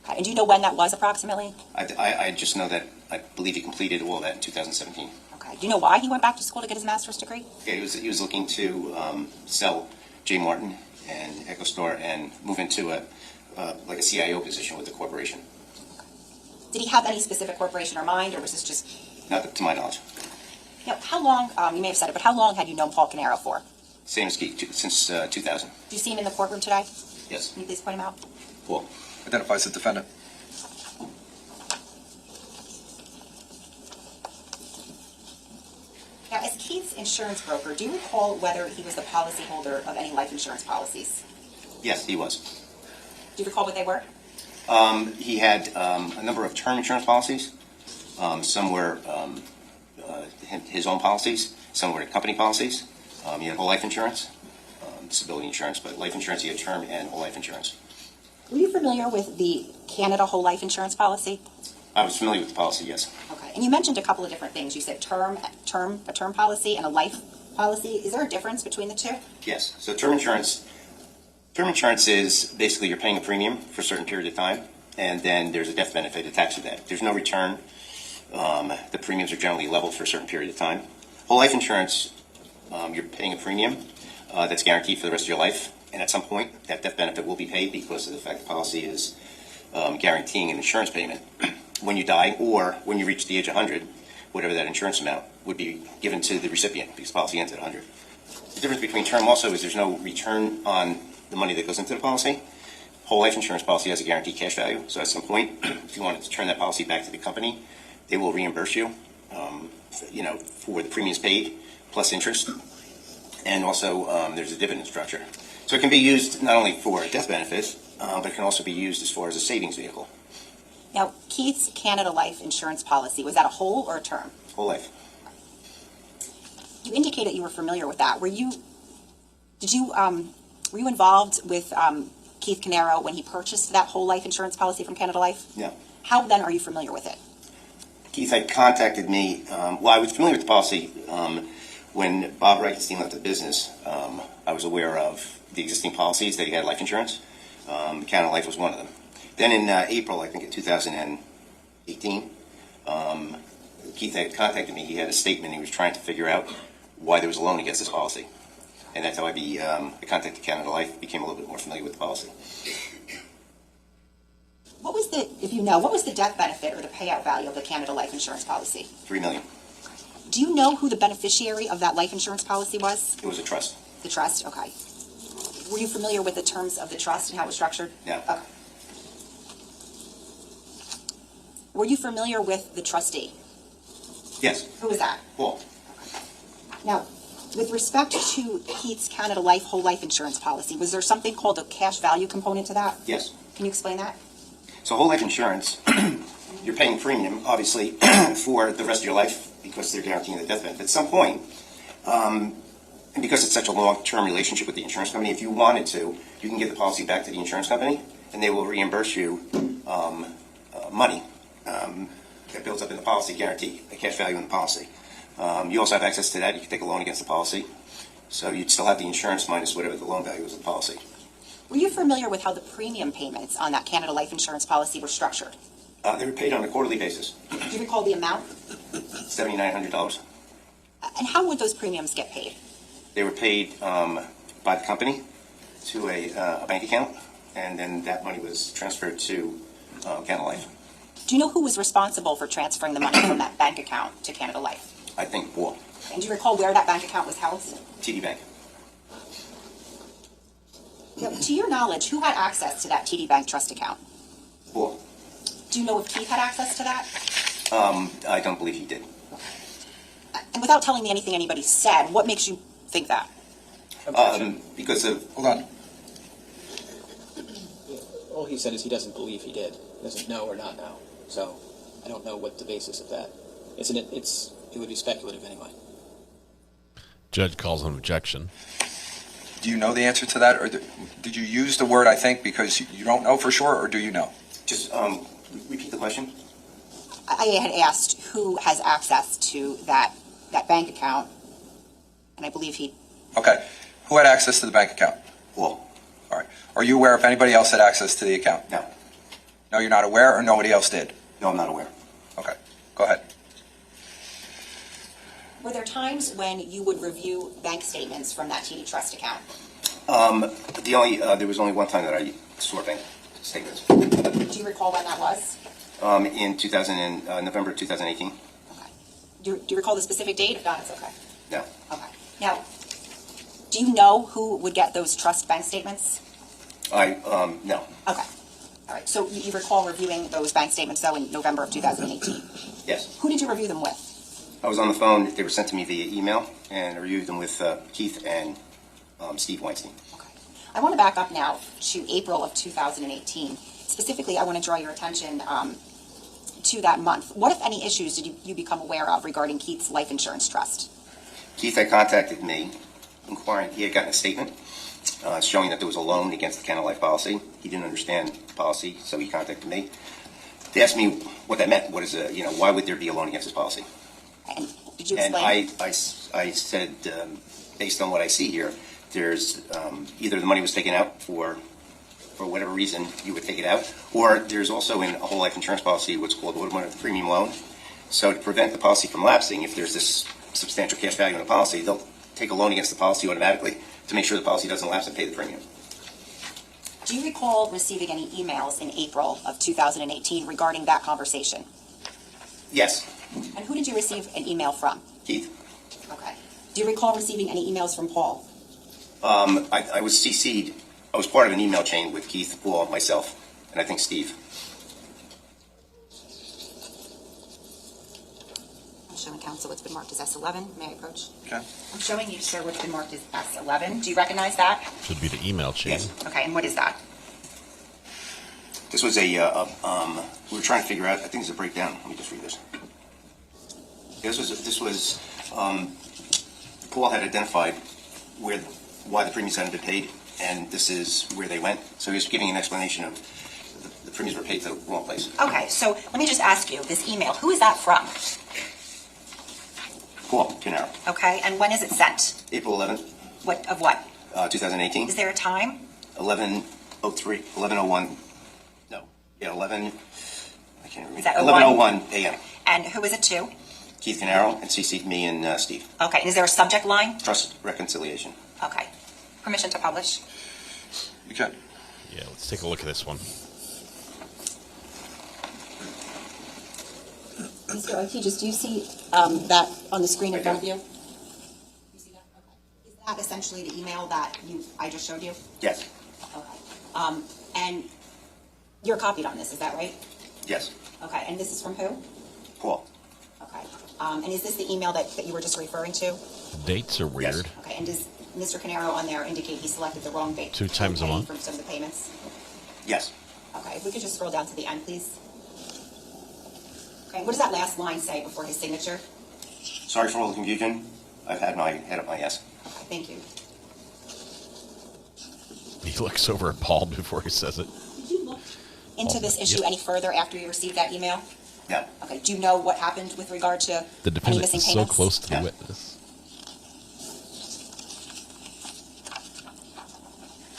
Okay. And do you know when that was approximately?
I just know that I believe he completed all that in 2017.
Okay. Do you know why he went back to school to get his master's degree?
Yeah, he was looking to sell J. Martin and EchoStar and move into like a CIO position with the corporation.
Did he have any specific corporation in mind, or was this just?
Not to my knowledge.
Now, how long? You may have said it, but how long had you known Paul Caneiro for?
Same as Keith, since 2000.
Do you see him in the courtroom today?
Yes.
Can you please point him out?
Paul identifies the defendant.
Now, as Keith's insurance broker, do you recall whether he was the policyholder of any life insurance policies?
Yes, he was.
Do you recall what they were?
He had a number of term insurance policies. Some were his own policies. Some were company policies. He had whole life insurance, disability insurance, but life insurance, he had term and whole life insurance.
Were you familiar with the Canada whole life insurance policy?
I was familiar with the policy, yes.
Okay. And you mentioned a couple of different things. You said a term policy and a life policy. Is there a difference between the two?
Yes. So term insurance is basically you're paying a premium for a certain period of time, and then there's a death benefit attached to that. There's no return. The premiums are generally leveled for a certain period of time. Whole life insurance, you're paying a premium that's guaranteed for the rest of your life, and at some point that death benefit will be paid because of the fact the policy is guaranteeing an insurance payment when you die or when you reach the age of 100, whatever that insurance amount would be given to the recipient because the policy ends at 100. The difference between term also is there's no return on the money that goes into the policy. Whole life insurance policy has a guaranteed cash value, so at some point, if you wanted to turn that policy back to the company, they will reimburse you, for the premiums paid plus interest, and also there's a dividend structure. So it can be used not only for death benefits, but it can also be used as far as a savings vehicle.
Now, Keith's Canada life insurance policy, was that a whole or a term?
Whole life.
You indicated you were familiar with that. Were you involved with Keith Caneiro when he purchased that whole life insurance policy from Canada Life?
No.
How then are you familiar with it?
Keith had contacted me. I was familiar with the policy when Bob Reichenstein left the business. I was aware of the existing policies that he had life insurance. Canada Life was one of them. Then in April, I think in 2018, Keith had contacted me. He had a statement. He was trying to figure out why there was a loan against this policy. And that's how I contacted Canada Life, became a little bit more familiar with the policy.
What was the death benefit or the payout value of the Canada Life insurance policy?
$3 million.
Do you know who the beneficiary of that life insurance policy was?
It was a trust.
The trust, okay. Were you familiar with the terms of the trust and how it was structured?
No.
Okay. Were you familiar with the trustee?
Yes.
Who was that?
Paul.
Now, with respect to Keith's Canada Life whole life insurance policy, was there something called a cash value component to that?
Yes.
Can you explain that?
So whole life insurance, you're paying premium, obviously, for the rest of your life because they're guaranteeing the death benefit. At some point, and because it's such a long-term relationship with the insurance company, if you wanted to, you can give the policy back to the insurance company, and they will reimburse you money that builds up in the policy, guarantee a cash value in the policy. You also have access to that. You can take a loan against the policy. So you'd still have the insurance minus whatever the loan value is of the policy.
Were you familiar with how the premium payments on that Canada Life insurance policy were structured?
They were paid on a quarterly basis.
Do you recall the amount?
$7,900.
And how would those premiums get paid?
They were paid by the company to a bank account, and then that money was transferred to Canada Life.
Do you know who was responsible for transferring the money from that bank account to Canada Life?
I think Paul.
And do you recall where that bank account was held?
TD Bank.
Now, to your knowledge, who had access to that TD Bank trust account?
Paul.
Do you know if Keith had access to that?
I don't believe he did.
And without telling me anything anybody said, what makes you think that?
Because of, hold on.
All he said is he doesn't believe he did. He doesn't know or not know. So I don't know what the basis of that. It would be speculative anyway.
Judge calls an objection.
Do you know the answer to that, or did you use the word "I think" because you don't know for sure, or do you know?
Just repeat the question.
I had asked who has access to that bank account, and I believe he.
Okay. Who had access to the bank account?
Paul.
All right. Are you aware if anybody else had access to the account?
No.
No, you're not aware, or nobody else did?
No, I'm not aware.
Okay. Go ahead.
Were there times when you would review bank statements from that TD Trust account?
There was only one time that I saw bank statements.
Do you recall when that was?
In November 2018.
Okay. Do you recall the specific date? If not, it's okay.
No.
Okay. Now, do you know who would get those trust bank statements?
No.
Okay. All right. So you recall reviewing those bank statements, though, in November of 2018?
Yes.
Who did you review them with?
I was on the phone. They were sent to me via email, and I reviewed them with Keith and Steve Weinstein.
Okay. I want to back up now to April of 2018. Specifically, I want to draw your attention to that month. What, if any, issues did you become aware of regarding Keith's life insurance trust?
Keith had contacted me, inquiring. He had gotten a statement showing that there was a loan against the Caneiro Life policy. He didn't understand the policy, so he contacted me. They asked me what that meant. What is why would there be a loan against this policy?
And did you explain?
And I said, based on what I see here, there's either the money was taken out for whatever reason you would take it out, or there's also in a whole life insurance policy what's called automotive premium loan. So to prevent the policy from lapsing, if there's this substantial cash value in the policy, they'll take a loan against the policy automatically to make sure the policy doesn't lapse and pay the premium.
Do you recall receiving any emails in April of 2018 regarding that conversation?
Yes.
And who did you receive an email from?
Keith.
Okay. Do you recall receiving any emails from Paul?
I was CC'd. I was part of an email chain with Keith, Paul, myself, and I think Steve.
I'm showing counsel what's been marked as S11. May I approach?
Okay.
I'm showing you, sir, what's been marked as S11. Do you recognize that?
Should be the email chain.
Yes.
Okay, and what is that?
This was we were trying to figure out, I think it's a breakdown. Let me just read this. This was Paul had identified why the premiums hadn't been paid, and this is where they went. So he was giving an explanation of the premiums were paid to the wrong place.
Okay, so let me just ask you, this email, who is that from?
Paul Caneiro.
Okay, and when is it sent?
April 11th.
Of what?
2018.
Is there a time?
11:03, 11:01. No, yeah, 11. I can't remember.
Is that
11:01 a.m.
And who is it to?
Keith Caneiro, and CC'd me and Steve.
Okay, and is there a subject line?
Trust reconciliation.
Okay. Permission to publish?
You can.
Yeah, let's take a look at this one.
Mr. Ortiz, do you see that on the screen in front of you? You see that? Okay. Is that essentially the email that I just showed you?
Yes.
Okay. And you're copied on this, is that right?
Yes.
Okay, and this is from who?
Paul.
Okay. And is this the email that you were just referring to?
Dates are weird.
Yes.
Okay, and does Mr. Caneiro on there indicate he selected the wrong date?
2 times a month.
For some of the payments?
Yes.
Okay, if we could just scroll down to the end, please. Okay, what does that last line say before his signature?
Sorry for all the confusion. I've had my head up my ass.
Okay, thank you.
He looks over at Paul before he says it.
Did you look into this issue any further after you received that email?
No.
Okay, do you know what happened with regard to
The
any
defendant
missing
is so
payments?
close to the witness.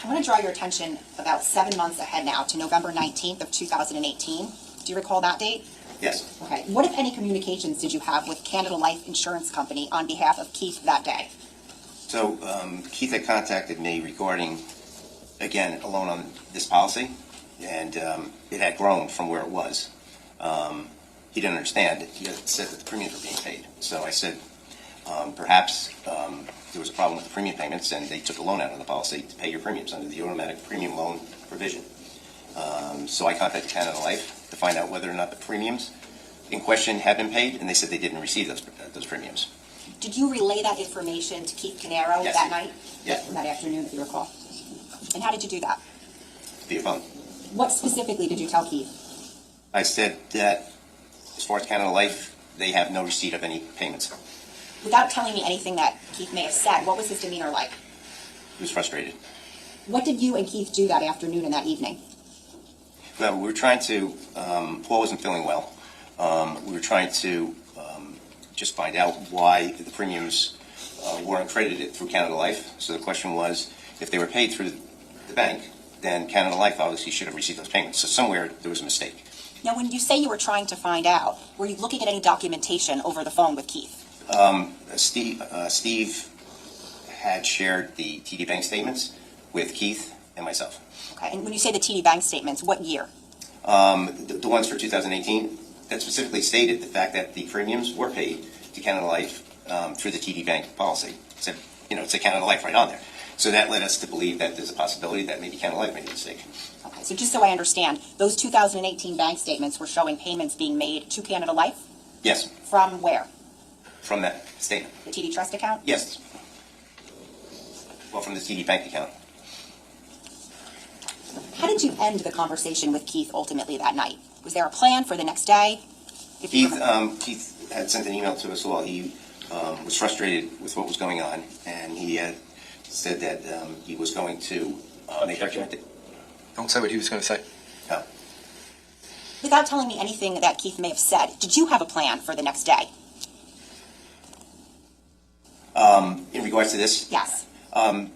I want to draw your attention about 7 months ahead now to November 19th of 2018. Do you recall that date?
Yes.
Okay. What, if any, communications did you have with Canada Life Insurance Company on behalf of Keith that day?
So Keith had contacted me regarding, again, a loan on this policy, and it had grown from where it was. He didn't understand. He had said that the premiums were being paid. So I said, Perhaps there was a problem with the premium payments, and they took a loan out on the policy to pay your premiums under the automatic premium loan provision. So I contacted Canada Life to find out whether or not the premiums in question had been paid, and they said they didn't receive those premiums.
Did you relay that information to Keith Caneiro
Yes.
that night?
Yes.
That afternoon, if you recall. And how did you do that?
Via phone.
What specifically did you tell Keith?
I said that as far as Canada Life, they have no receipt of any payments.
Without telling me anything that Keith may have said, what was his demeanor like?
He was frustrated.
What did you and Keith do that afternoon and that evening?
Well, we were trying to, Paul wasn't feeling well. We were trying to just find out why the premiums weren't credited through Canada Life. So the question was, if they were paid through the bank, then Canada Life obviously should have received those payments. So somewhere there was a mistake.
Now, when you say you were trying to find out, were you looking at any documentation over the phone with Keith?
Steve had shared the TD Bank statements with Keith and myself.
Okay, and when you say the TD Bank statements, what year?
The ones for 2018 that specifically stated the fact that the premiums were paid to Canada Life through the TD Bank policy. It said, it said Canada Life right on there. So that led us to believe that there's a possibility that maybe Canada Life made a mistake.
Okay, so just so I understand, those 2018 bank statements were showing payments being made to Canada Life?
Yes.
From where?
From that statement.
The TD Trust account?
Yes. Well, from the TD Bank account.
How did you end the conversation with Keith ultimately that night? Was there a plan for the next day?
Keith had sent an email to us all. He was frustrated with what was going on, and he had said that he was going to make recommendations.
Don't say what he was going to say.
No.
Without telling me anything that Keith may have said, did you have a plan for the next day?
In regards to this?
Yes.
I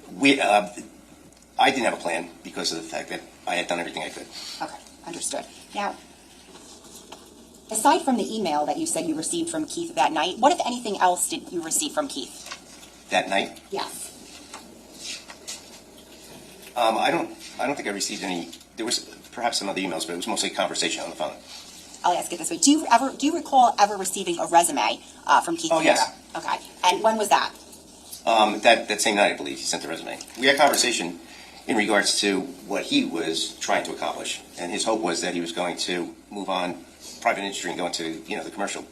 didn't have a plan because of the fact that I had done everything I could.
Okay, understood. Now, aside from the email that you said you received from Keith that night, what, if anything else, did you receive from Keith?
That night?
Yes.
I don't think I received any. There was perhaps some other emails, but it was mostly conversation on the phone.
I'll ask it this way: Do you recall ever receiving a resume from Keith?
Oh, yes.
Okay. And when was that?
That same night, I believe, he sent the resume. We had conversation in regards to what he was trying to accomplish, and his hope was that he was going to move on private industry and go into the commercial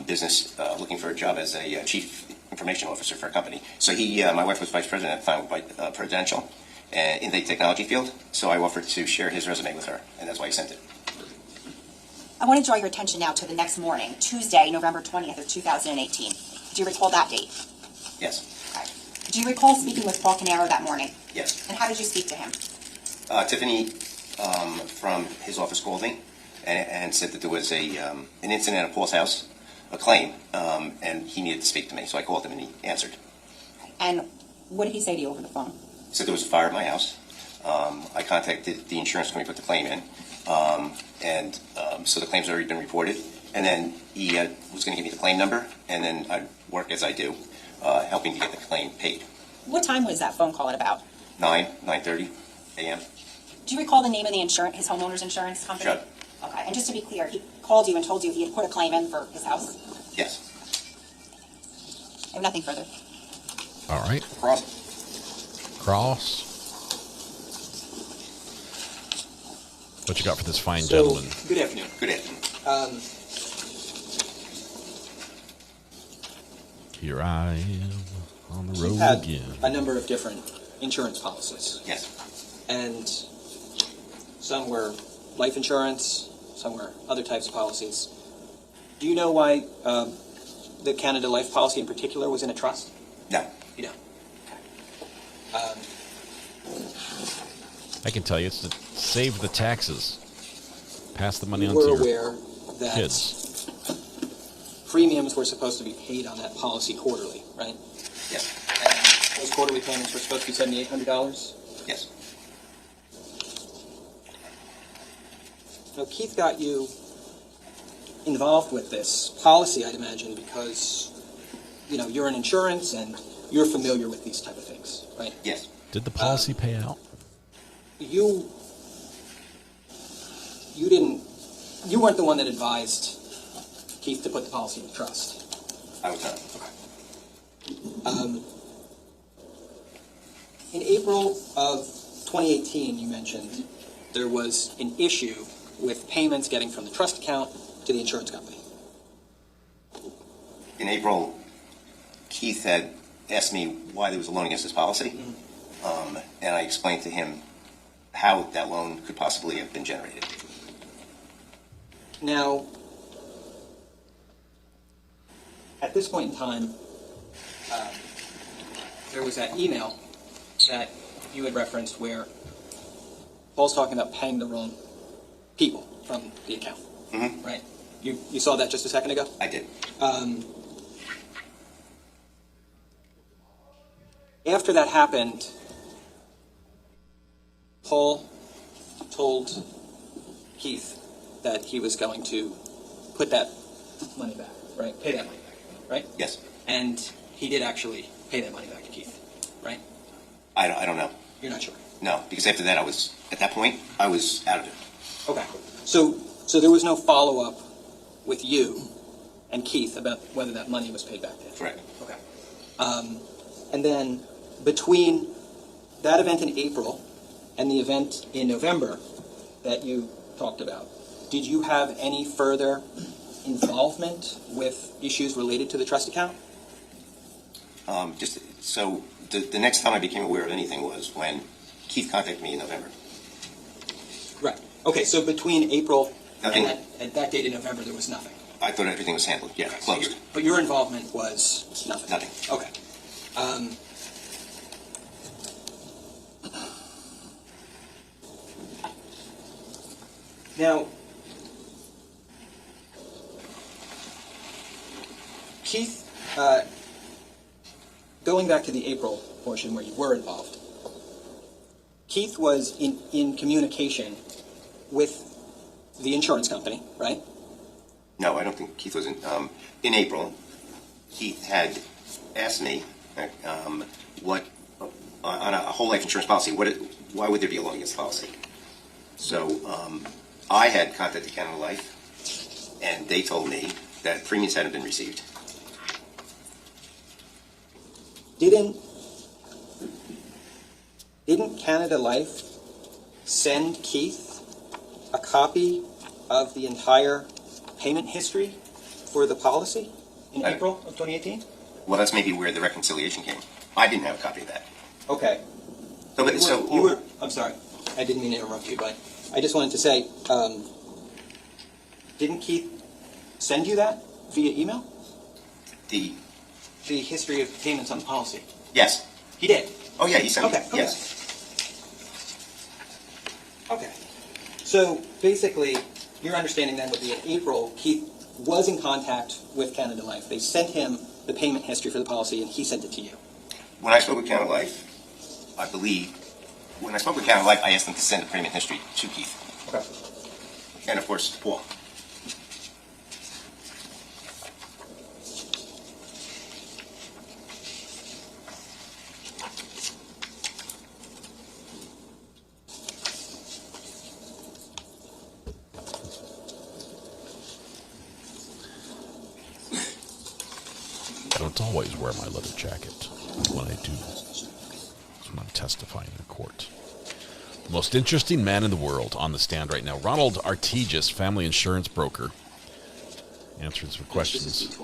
business, looking for a job as a chief information officer for a company. So my wife was vice president at the time with Prudential in the technology field, so I offered to share his resume with her, and that's why he sent it.
I want to draw your attention now to the next morning, Tuesday, November 20th of 2018. Do you recall that date?
Yes.
Okay. Do you recall speaking with Paul Caneiro that morning?
Yes.
And how did you speak to him?
Tiffany from his office called me and said that there was an incident at Paul's house, a claim, and he needed to speak to me. So I called him and he answered.
And what did he say to you over the phone?
He said there was a fire at my house. I contacted the insurance company, put the claim in, and so the claim's already been reported. And then he was going to give me the claim number, and then I'd work as I do, helping to get the claim paid.
What time was that phone call at about?
9:30 a.m.
Do you recall the name of the insurance, his homeowner's insurance company?
Sure.
Okay, and just to be clear, he called you and told you he had put a claim in for his house?
Yes.
I have nothing further.
All right. Cross. What you got for this fine gentleman?
Good afternoon.
Good afternoon.
Here I am on the road
Had
again.
a number of different insurance policies.
Yes.
And some were life insurance, some were other types of policies. Do you know why the Canada Life policy in particular was in a trust?
No.
You don't.
I can tell you, it's to save the taxes. Pass the money on to
We're
your
aware that
kids.
premiums were supposed to be paid on that policy quarterly, right?
Yes.
And those quarterly payments were supposed to be $7,800?
Yes.
Now, Keith got you involved with this policy, I'd imagine, because, you're in insurance and you're familiar with these type of things, right?
Yes.
Did the policy pay out?
You weren't the one that advised Keith to put the policy in trust.
I was not.
Okay. In April of 2018, you mentioned there was an issue with payments getting from the trust account to the insurance company.
In April, Keith had asked me why there was a loan against his policy, and I explained to him how that loan could possibly have been generated.
Now, at this point in time, there was that email that you had referenced where Paul's talking about paying the wrong people from the account, right? You saw that just a second ago?
I did.
After that happened, Paul told Keith that he was going to put that money back, right? Pay that money back, right?
Yes.
And he did actually pay that money back to Keith, right?
I don't know.
You're not sure?
No, because after that, at that point, I was out of it.
Okay. So there was no follow-up with you and Keith about whether that money was paid back to him?
Correct.
Okay. And then between that event in April and the event in November that you talked about, did you have any further involvement with issues related to the trust account?
The next time I became aware of anything was when Keith contacted me in November.
Right. Okay, so between April
Nothing.
and that date in November, there was nothing.
I thought everything was handled. Yeah,
Okay,
closed.
But your involvement was nothing?
Nothing.
Okay. Now, Keith, going back to the April portion where you were involved, Keith was in communication with the insurance company, right?
No, I don't think Keith was in April. Keith had asked me what on a whole life insurance policy. Why would there be a loan against the policy? So I had contacted Caneiro Life, and they told me that premiums hadn't been received.
Didn't Canada Life send Keith a copy of the entire payment history for the policy in April of 2018?
Well, that's maybe where the reconciliation came. I didn't have a copy of that.
Okay. I'm sorry. I didn't mean to interrupt you, but I just wanted to say, didn't Keith send you that via email?
The
history of payments on the policy?
Yes.
He did?
Oh, yeah, he sent
it.
Yes.
Okay. So basically, your understanding then would be in April, Keith was in contact with Canada Life. They sent him the payment history for the policy, and he sent it to you.
When I spoke with Caneiro Life, I believe, when I spoke with Caneiro Life, I asked them to send the payment history to Keith.
Okay.
And, of course, to Paul.
I don't always wear my leather jacket when I do. When I'm testifying in court. The most interesting man in the world on the stand right now, Ronald Artigas, family insurance broker, answering some questions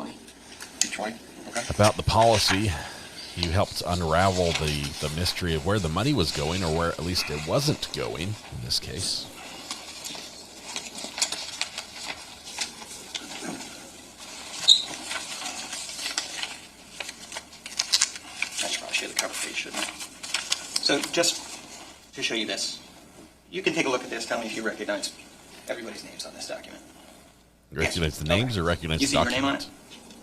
about the policy. He helped unravel the mystery of where the money was going, or where at least it wasn't going in this case.
So just to show you this, you can take a look at this. Tell me if you recognize everybody's names on this document.
Recognize the names or recognize
you
the
see your
document?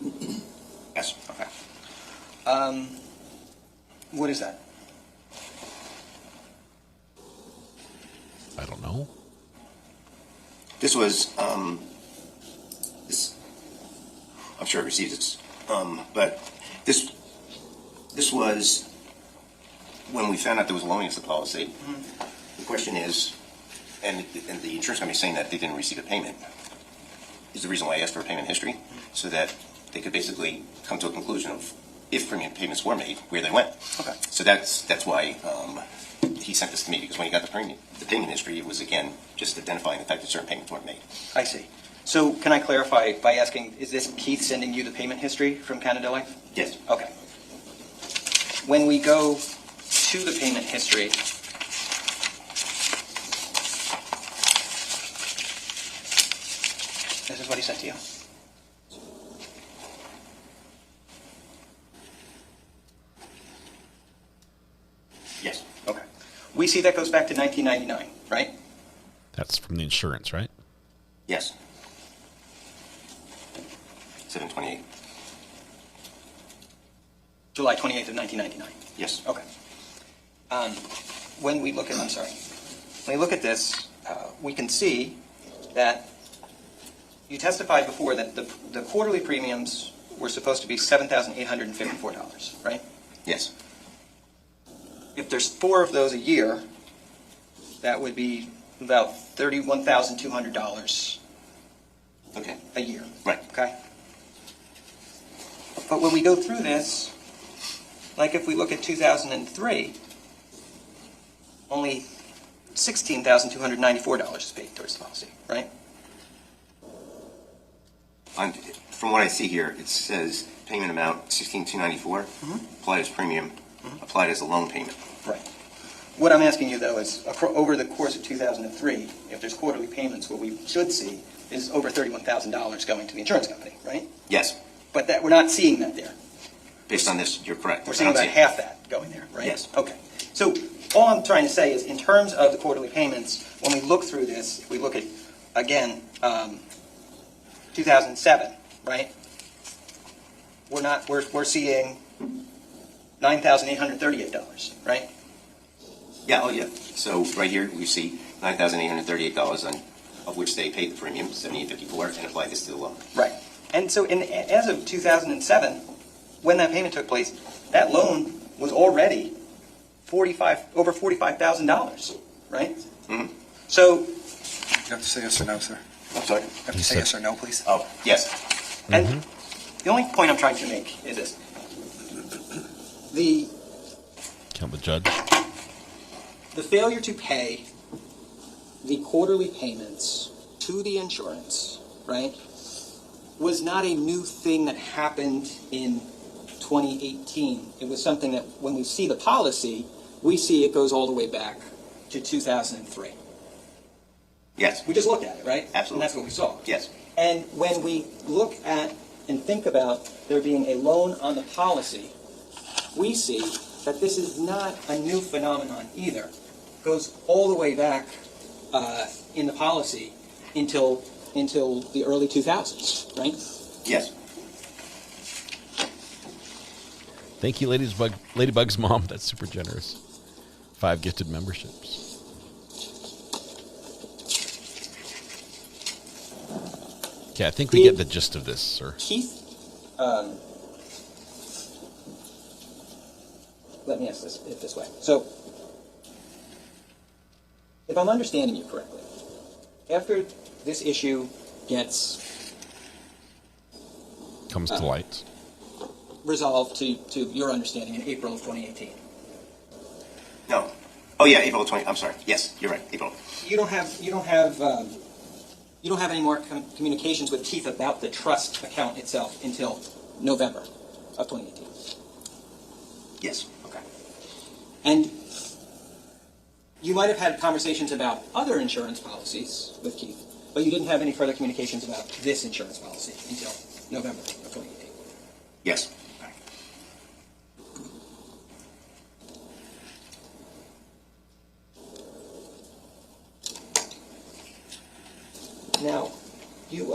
name on it? Yes. Okay. What is that?
I don't know.
This was, I'm sure it receives it, but this was when we found out there was a loan against the policy. Mm-hmm. The question is, and the insurance company is saying that they didn't receive a payment, is the reason why I asked for a payment history, so that they could basically come to a conclusion of if premium payments were made, where they went.
Okay.
So that's why he sent this to me, because when he got the payment history, it was, again, just identifying the fact that certain payments weren't made.
I see. So can I clarify by asking, is this Keith sending you the payment history from Canada Life?
Yes.
Okay. When we go to the payment history, this is what he sent to you.
Yes.
Okay. We see that goes back to 1999, right?
That's from the insurance, right?
Yes. 7/28.
July 28th of 1999.
Yes.
Okay. When we look at, I'm sorry, when we look at this, we can see that you testified before that the quarterly premiums were supposed to be $7,854, right?
Yes.
If there's 4 of those a year, that would be about $31,200 a year.
Right.
Okay? But when we go through this, like if we look at 2003, only $16,294 is paid towards the policy, right?
From what I see here, it says payment amount $16,294, applied as premium, applied as a loan payment.
Right. What I'm asking you, though, is over the course of 2003, if there's quarterly payments, what we should see is over $31,000 going to the insurance company, right?
Yes.
But that we're not seeing that there.
Based on this, you're correct.
We're seeing about half that going there, right?
Yes.
Okay. So all I'm trying to say is, in terms of the quarterly payments, when we look through this, if we look at, again, 2007, right? We're seeing $9,838, right?
Yeah, oh yeah. So right here, we see $9,838, of which they paid the premium, $7,854, and applied this to the loan.
Right. And so as of 2007, when that payment took place, that loan was already over $45,000, right?
Mm-hmm.
So
You have to say yes or no, sir.
I'm sorry?
You have to say yes or no, please.
Oh, yes.
And the only point I'm trying to make is this.
Count the judge.
The failure to pay the quarterly payments to the insurance, right, was not a new thing that happened in 2018. It was something that when we see the policy, we see it goes all the way back to 2003.
Yes.
We just looked at it, right?
Absolutely.
And that's what we saw.
Yes.
And when we look at and think about there being a loan on the policy, we see that this is not a new phenomenon either. It goes all the way back in the policy until the early 2000s, right?
Yes.
Thank you, Ladybug's mom. That's super generous. 5 gifted memberships. Okay, I think we get the gist of this, sir.
Keith, let me ask it this way. So, if I'm understanding you correctly, after this issue
comes to light,
resolved to your understanding in April of 2018.
No. Oh yeah, April 20. I'm sorry. Yes, you're right. April.
You don't have any more communications with Keith about the trust account itself until November of 2018.
Yes.
Okay. And you might have had conversations about other insurance policies with Keith, but you didn't have any further communications about this insurance policy until November of 2018.
Yes.
Now, you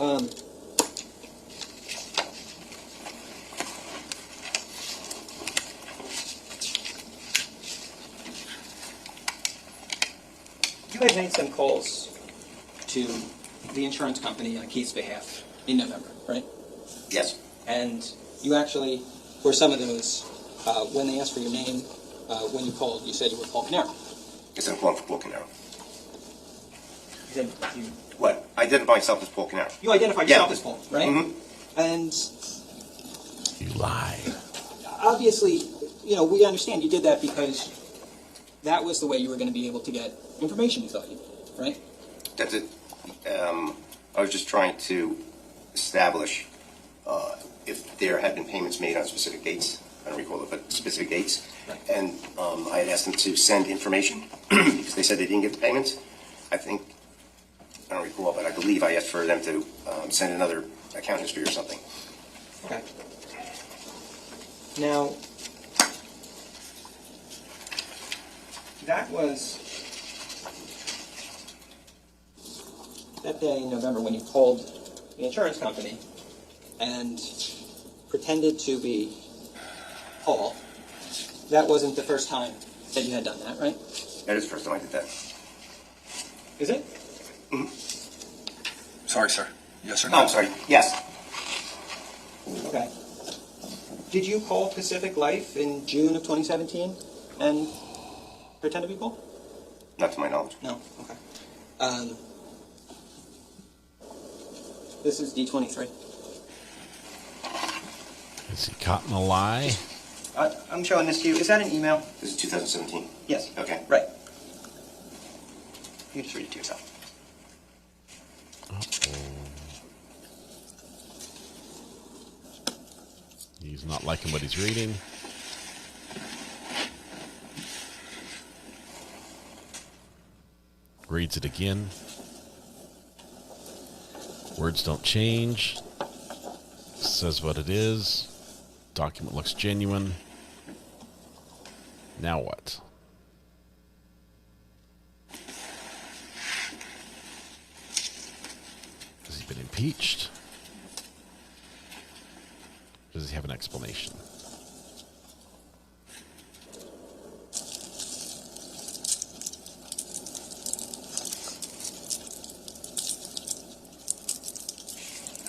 had made some calls to the insurance company on Keith's behalf in November, right?
Yes.
And you actually, for some of those, when they asked for your name, when you called, you said you were Paul Caneiro.
Yes, I'm calling for Paul Caneiro.
You
What? I identify myself as Paul Caneiro.
identified yourself as Paul, right?
Mm-hmm.
And
you lie.
obviously, we understand you did that because that was the way you were going to be able to get information you thought you needed, right?
That's it. I was just trying to establish if there had been payments made on specific dates. I don't recall it, but specific dates.
Right.
And I had asked them to send information because they said they didn't get the payments. I don't recall, but I believe I asked for them to send another account history or something.
Okay. Now, that was that day in November when you called the insurance company and pretended to be Paul. That wasn't the first time that you had done that, right?
That is the first time I did that.
Is it?
Mm-hmm.
Sorry, sir. Yes or
no? I'm sorry. Yes.
Okay. Did you call Pacific Life in June of 2017 and pretend to be Paul?
Not to my knowledge.
No. Okay. This is D23.
Is he caught in a lie?
I'm showing this to you. Is that an email?
This is 2017.
Yes.
Okay.
Right. You just read it to yourself.
He's not liking what he's reading. Reads it again. Words don't change. Says what it is. Document looks genuine. Now what? Has he been impeached? Does he have an explanation?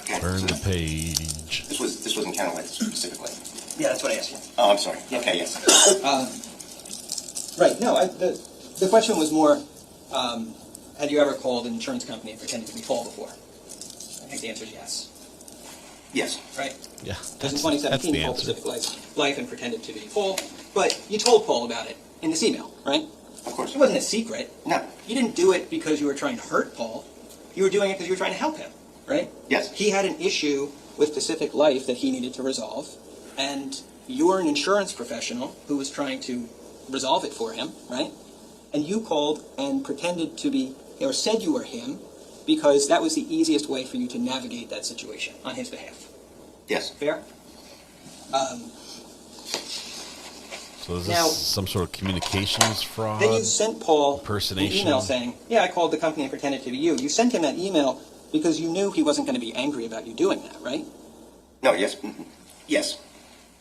Okay.
Turn the page.
This wasn't counted like specifically.
Yeah, that's what I asked you.
Oh, I'm sorry. Yeah. Okay, yes.
Right. No, the question was more, had you ever called an insurance company and pretended to be Paul before? I think the answer is yes.
Yes.
Right?
Yeah.
Because in 2017, you called Pacific Life and pretended to be Paul, but you told Paul about it in this email, right?
Of course.
It wasn't a secret.
No.
You didn't do it because you were trying to hurt Paul. You were doing it because you were trying to help him, right?
Yes.
He had an issue with Pacific Life that he needed to resolve, and you were an insurance professional who was trying to resolve it for him, right? And you called and pretended to be, or said you were him, because that was the easiest way for you to navigate that situation on his behalf.
Yes.
Fair?
So is this
Now-
some sort of communications fraud?
Then you sent Paul an
Impersonation?
email saying, yeah, I called the company and pretended to be you. You sent him that email because you knew he wasn't going to be angry about you doing that, right?
No, yes. Mhm. Yes.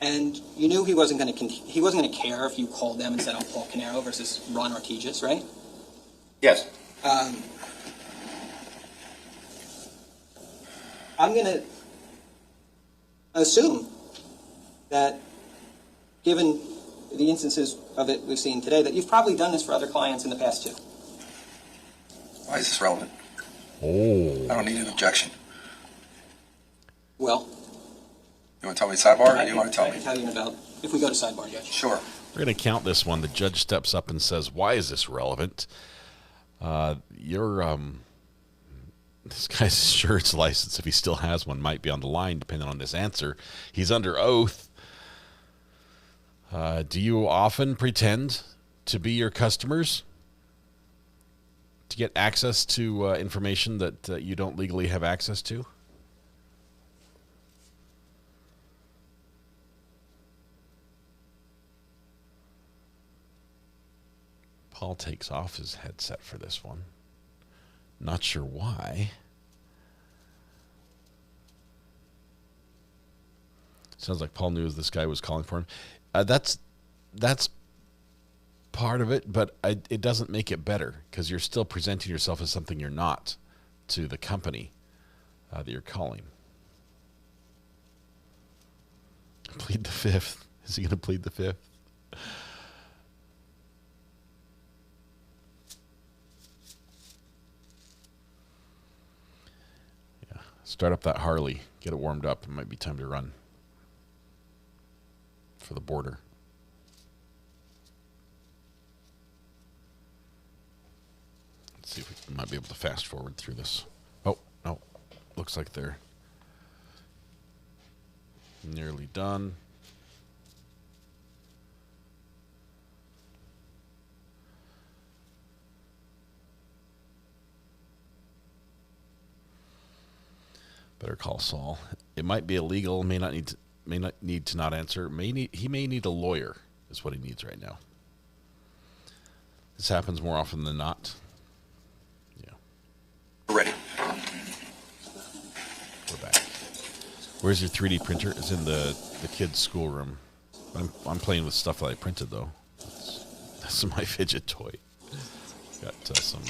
And you knew he wasn't going to care if you called them and said, I'm Paul Caneiro versus Ron Ortigas, right?
Yes.
I'm going to assume that, given the instances of it we've seen today, that you've probably done this for other clients in the past too.
Why is this relevant?
Oh.
I don't need an objection.
Well,
You want to tell me sidebar, or do you want to tell
I
me?
can tell you in about, if we go to sidebar, Judge.
Sure.
We're going to count this one. The judge steps up and says, why is this relevant? This guy's insurance license, if he still has one, might be on the line, depending on this answer. He's under oath. Do you often pretend to be your customers to get access to information that you don't legally have access to? Paul takes off his headset for this one. Not sure why. Sounds like Paul knew this guy was calling for him. That's part of it, but it doesn't make it better because you're still presenting yourself as something you're not to the company that you're calling. Plead the fifth. Is he going to plead the fifth? Start up that Harley. Get it warmed up. It might be time to run. for the border. Let's see if we might be able to fast forward through this. Oh, no. Looks like they're nearly done. Better call Saul. It might be illegal. May not need to not answer. He may need a lawyer. Is what he needs right now. This happens more often than not. Yeah.
Ready.
We're back. Where's your 3D printer? It's in the kids' schoolroom. I'm playing with stuff that I printed though. That's my fidget toy. Got some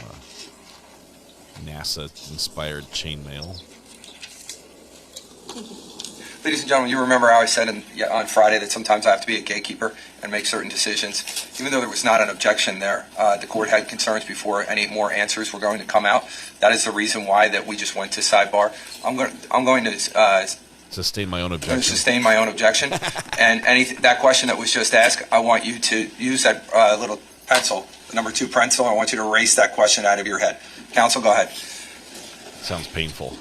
NASA-inspired chainmail.
Ladies and gentlemen, you remember how I said on Friday that sometimes I have to be a gatekeeper and make certain decisions. Even though there was not an objection there, the court had concerns before any more answers were going to come out. That is the reason why that we just went to sidebar. I'm going to
sustain my own objection.
And that question that was just asked, I want you to use that little pencil, the number 2 pencil. I want you to erase that question out of your head. Counsel, go ahead.
Sounds painful.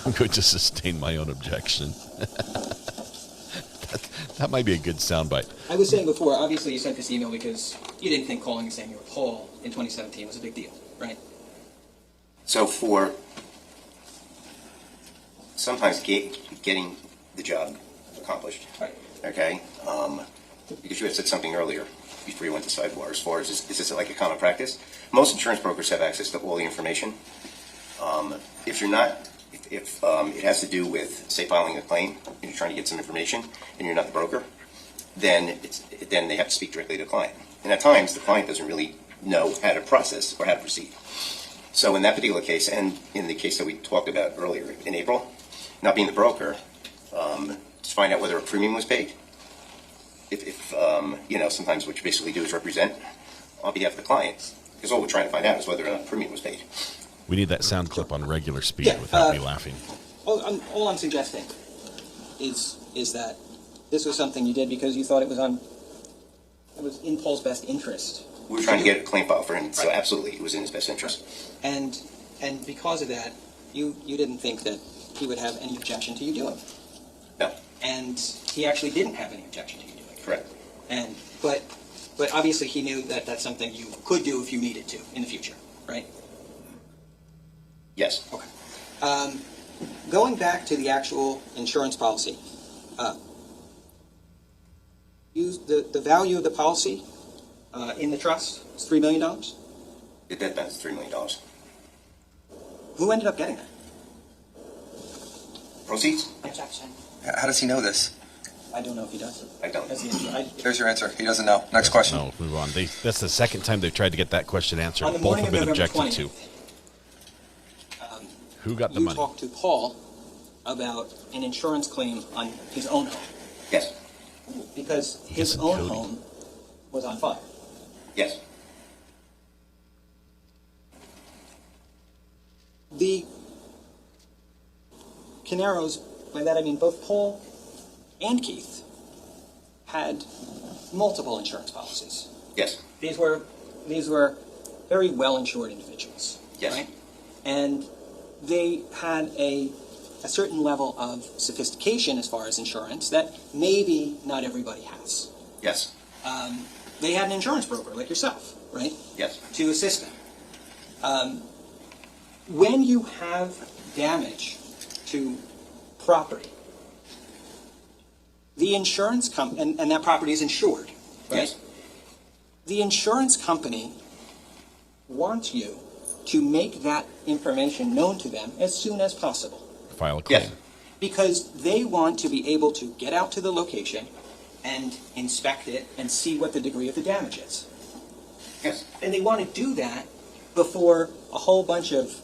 I'm going to sustain my own objection. that might be a good soundbite.
I was saying before, obviously you sent this email because you didn't think calling and saying you were Paul in 2017 was a big deal, right?
So for sometimes getting the job accomplished,
right?
Okay, because you had said something earlier before you went to sidebar as far as is this like a common practice? Most insurance brokers have access to all the information. If you're not, if it has to do with, say, filing a claim and you're trying to get some information and you're not the broker, then they have to speak directly to the client. And at times, the client doesn't really know how to process or how to proceed. So in that particular case, and in the case that we talked about earlier in April, not being the broker, to find out whether a premium was paid. If sometimes what you basically do is represent on behalf of the client, because all we're trying to find out is whether or not a premium was paid.
We need that sound clip on regular speed without me laughing.
All I'm suggesting is that this was something you did because you thought it was in Paul's best interest.
We were trying to get a claim file for him, so absolutely, it was in his best interest.
And because of that, you didn't think that he would have any objection to you doing it.
No.
And he actually didn't have any objection to you doing it.
Correct.
But obviously he knew that that's something you could do if you needed to in the future, right?
Yes.
Okay. Going back to the actual insurance policy, the value of the policy in the trust is $3 million?
It did benefit $3 million.
Who ended up getting that?
Proceeds?
Objection.
How does he know this?
I don't know if he does.
I don't.
There's your answer. He doesn't know. Next question.
No, move on. That's the second time they've tried to get that question answered.
On the
Both
morning
have
of
been
November
objected
20th,
to. Who got the
You
money?
talked to Paul about an insurance claim on his own home.
Yes.
Because his own home was on fire.
Yes.
The Caneiros, by that I mean both Paul and Keith, had multiple insurance policies.
Yes.
These were very well-insured individuals.
Yes.
Right? And they had a certain level of sophistication as far as insurance that maybe not everybody has.
Yes.
They had an insurance broker like yourself, right?
Yes.
To assist them. When you have damage to property, the insurance company, and that property is insured, right?
Yes.
The insurance company wants you to make that information known to them as soon as possible.
File a claim.
Yes.
Because they want to be able to get out to the location and inspect it and see what the degree of the damage is.
Yes.
And they want to do that before a whole bunch of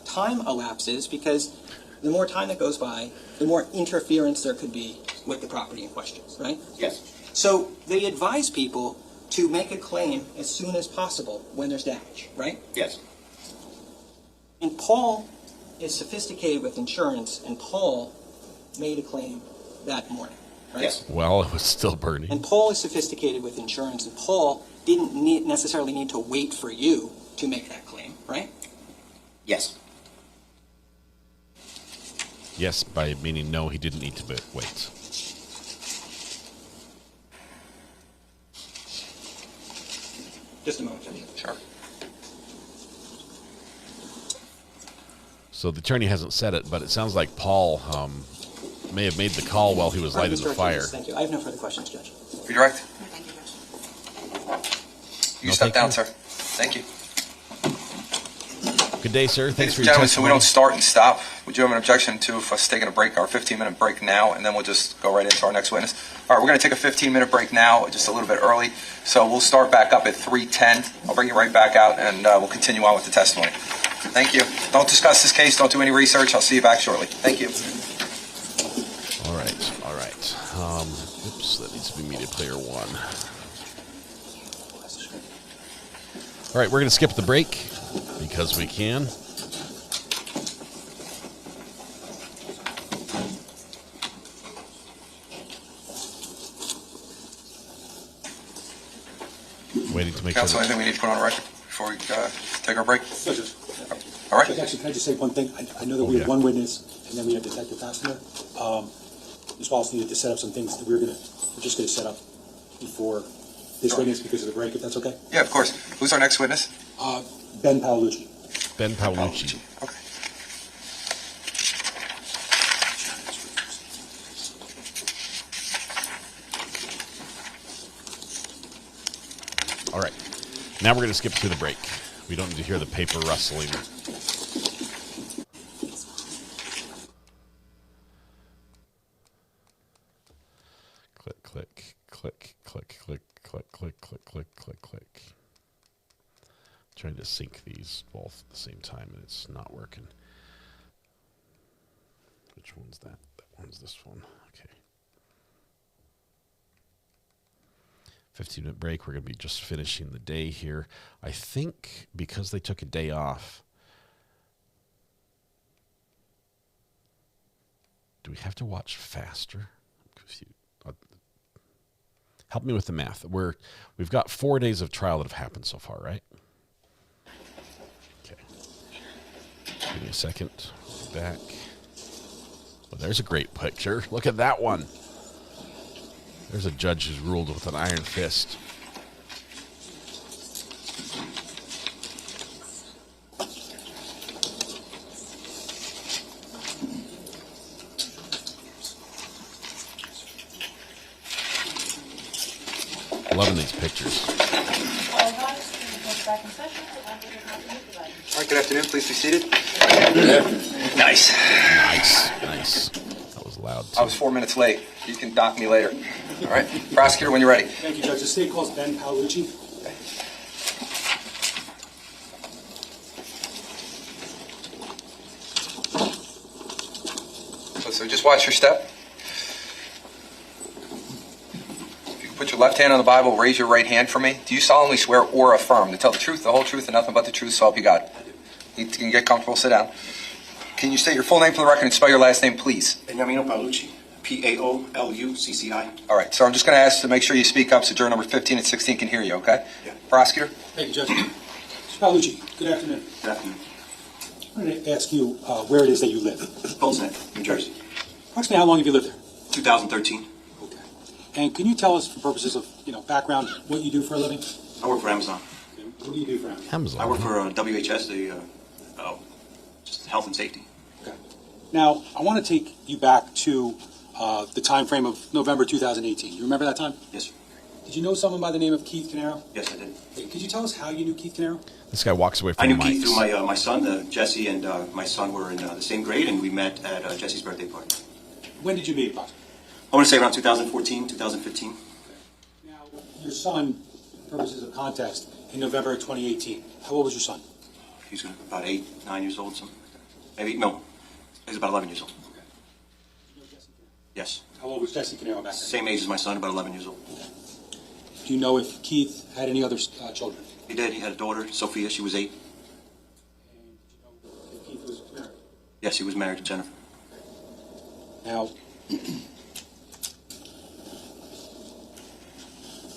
time elapses, because the more time that goes by, the more interference there could be with the property in question, right?
Yes.
So they advise people to make a claim as soon as possible when there's damage, right?
Yes.
And Paul is sophisticated with insurance, and Paul made a claim that morning, right?
Yes.
Well, it was still burning.
And Paul is sophisticated with insurance, and Paul didn't necessarily need to wait for you to make that claim, right?
Yes.
Yes, by meaning no, he didn't need to wait.
Just a moment, Judge.
Sure.
So the attorney hasn't said it, but it sounds like Paul may have made the call while he was
All right,
lighting
Mr.
the fire.
Ortiz, thank you. I have no further questions, Judge.
Redirect. You
No,
step
thank
down,
you.
sir. Thank you.
Good day, sir. Thanks for your
Gentlemen, so we
testimony.
don't start and stop, would you have an objection to us taking a break, our 15-minute break now, and then we'll just go right into our next witness? All right, we're going to take a 15-minute break now, just a little bit early. So we'll start back up at 3:10. I'll bring you right back out, and we'll continue on with the testimony. Thank you. Don't discuss this case. Don't do any research. I'll see you back shortly. Thank you.
All right, all right. Oops, that needs to be media player 1. All right, we're going to skip the break because we can. Waiting to make
Counsel,
sure.
anything we need to put on record before we take our break?
Judge,
All right.
actually, can I just say one thing? I know that we
yeah.
have one witness, and then we have Detective Fastener. Ms. Wallace needed to set up some things that we're just gonna set up before this witness because of the break, if that's okay?
Yeah, of course. Who's our next witness?
Ben Paolucci.
Ben Paolucci.
Okay.
All right. Now we're going to skip to the break. We don't need to hear the paper rustling. Click, click, click, click, click, click, click, click, click, click, click. Trying to sync these both at the same time, and it's not working. Which one's that? That one's this one. Okay. 15-minute break. We're going to be just finishing the day here. I think because they took a day off, do we have to watch faster? I'm confused. Help me with the math. We've got 4 days of trial that have happened so far, right? Okay. Give me a second. Back. Well, there's a great picture. Look at that one. There's a judge who's ruled with an iron fist. Loving these pictures.
All right, good afternoon. Please be seated. Nice.
Nice. That was loud, too.
I was 4 minutes late. You can dock me later. All right. Prosecutor, when you're ready.
Thank you, Judge. The state calls Ben Paolucci.
So just watch your step. If you can put your left hand on the Bible, raise your right hand for me. Do you solemnly swear or affirm to tell the truth, the whole truth, and nothing but the truth, so help you God? You can get comfortable, sit down. Can you state your full name for the record and spell your last name, please?
Beniamino Paolucci, Paolucci.
All right, so I'm just going to ask to make sure you speak up so juror number 15 and 16 can hear you, okay?
Yeah.
Prosecutor?
Thank you, Judge. Mr. Paolucci, good afternoon.
Good afternoon.
I'm going to ask you where it is that you live.
Bolton, New Jersey.
Approximately how long have you lived there?
2013.
Okay. And can you tell us, for purposes of background, what you do for a living?
I work for Amazon.
Okay. What do you do for Amazon?
I work for WHS, just health and safety.
Okay. Now, I want to take you back to the time frame of November 2018. You remember that time?
Yes, sir.
Did you know someone by the name of Keith Caneiro?
Yes, I did.
Okay. Could you tell us how you knew Keith Caneiro?
This guy walks away from
I knew
the
Keith
mics.
through my son, Jesse, and my son were in the same grade, and we met at Jesse's birthday party.
When did you meet, Bob?
I want to say around 2014, 2015.
Now, your son, for purposes of context, in November 2018, how old was your son?
He was about 8, 9 years old, something like that. Maybe, no, he was about 11 years old.
Okay. You know Jesse Caneiro?
Yes.
How old was Jesse Caneiro back then?
Same age as my son, about 11 years old.
Do you know if Keith had any other children?
He did. He had a daughter, Sophia. She was 8.
And did you know if Keith was married?
Yes, he was married to Jennifer.
Now,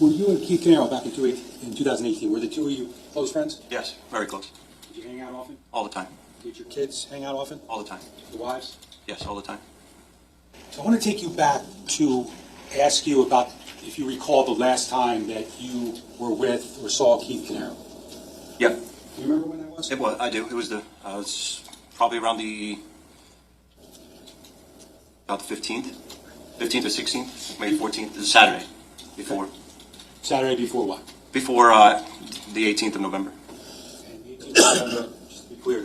were you and Keith Caneiro back in 2018, were the two of you close friends?
Yes, very close.
Did you hang out often?
All the time.
Did your kids hang out often?
All the time.
Your wives?
Yes, all the time.
So I want to take you back to ask you about if you recall the last time that you were with or saw Keith Caneiro.
Yeah.
Do you remember when that was?
It was. I do. It was it's probably around about the 15th or 16th, May 14th. It's Saturday before.
Okay. Saturday before what?
Before the 18th of November.
And the 18th of November, just to be clear,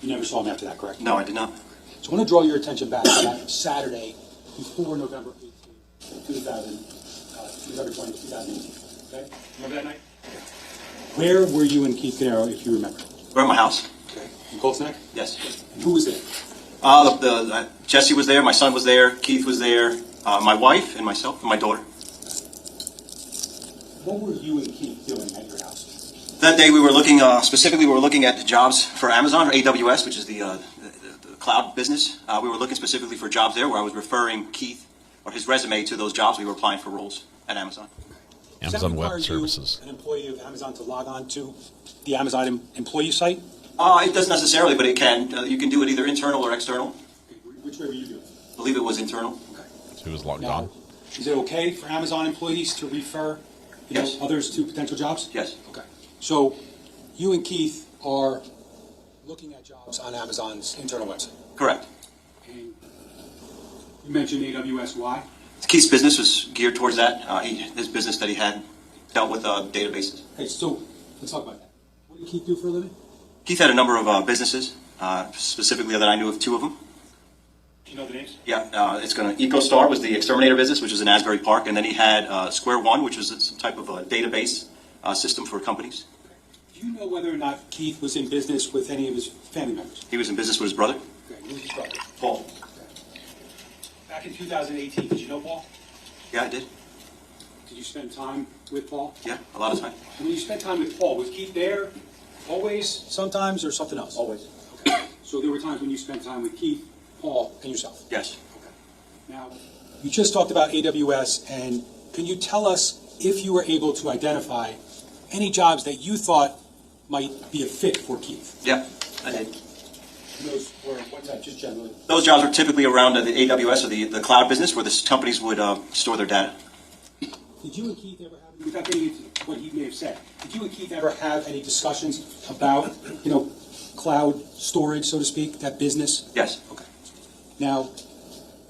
you never saw him after that, correct?
No, I did not.
So I want to draw your attention back to that Saturday before November 18th, November 20th, 2018. Okay? Remember that night? Okay. Where were you and Keith Caneiro, if you remember?
We're at my house.
Okay. In Colts Neck?
Yes.
And who was there?
Jesse was there, my son was there, Keith was there, my wife and myself and my daughter.
What were you and Keith doing at your house?
That day we were looking, specifically we were looking at jobs for Amazon, or AWS, which is the cloud business. We were looking specifically for jobs there where I was referring Keith or his resume to those jobs. We were applying for roles at Amazon.
Amazon Web Services.
An employee of Amazon to log on to the Amazon employee site?
It doesn't necessarily, but it can. You can do it either internal or external.
Okay. Which way were you doing?
I believe it was internal.
Okay.
So he was logged
Now,
on.
Is it okay for Amazon employees to refer
Yes.
others to potential jobs?
Yes.
Okay. So you and Keith are looking at jobs on Amazon's internal website.
Correct.
And you mentioned AWS. Why?
Keith's business was geared towards that. His business that he had dealt with databases.
Okay, so let's talk about that. What did Keith do for a living?
Keith had a number of businesses, specifically that I knew of two of them.
Do you know the names?
Yeah, it's going to EcoStar was the exterminator business, which was in Asbury Park, and then he had Square One, which was some type of a database system for companies.
Do you know whether or not Keith was in business with any of his family members?
He was in business with his brother,
Okay, who was his brother?
Paul.
Okay. Back in 2018, did you know Paul?
Yeah, I did.
Did you spend time with Paul?
Yeah, a lot of time.
And when you spent time with Paul, was Keith there always, sometimes, or something else?
Always.
Okay. So there were times when you spent time with Keith, Paul, and yourself?
Yes.
Okay. Now, you just talked about AWS, and can you tell us if you were able to identify any jobs that you thought might be a fit for Keith?
Yeah, I did.
And those were, what's that, just generally?
Those jobs were typically around the AWS or the cloud business where the companies would store their data.
Did you and Keith ever have, without getting into what he may have said, did you and Keith ever have any discussions about, cloud storage, so to speak, that business?
Yes.
Okay. Now,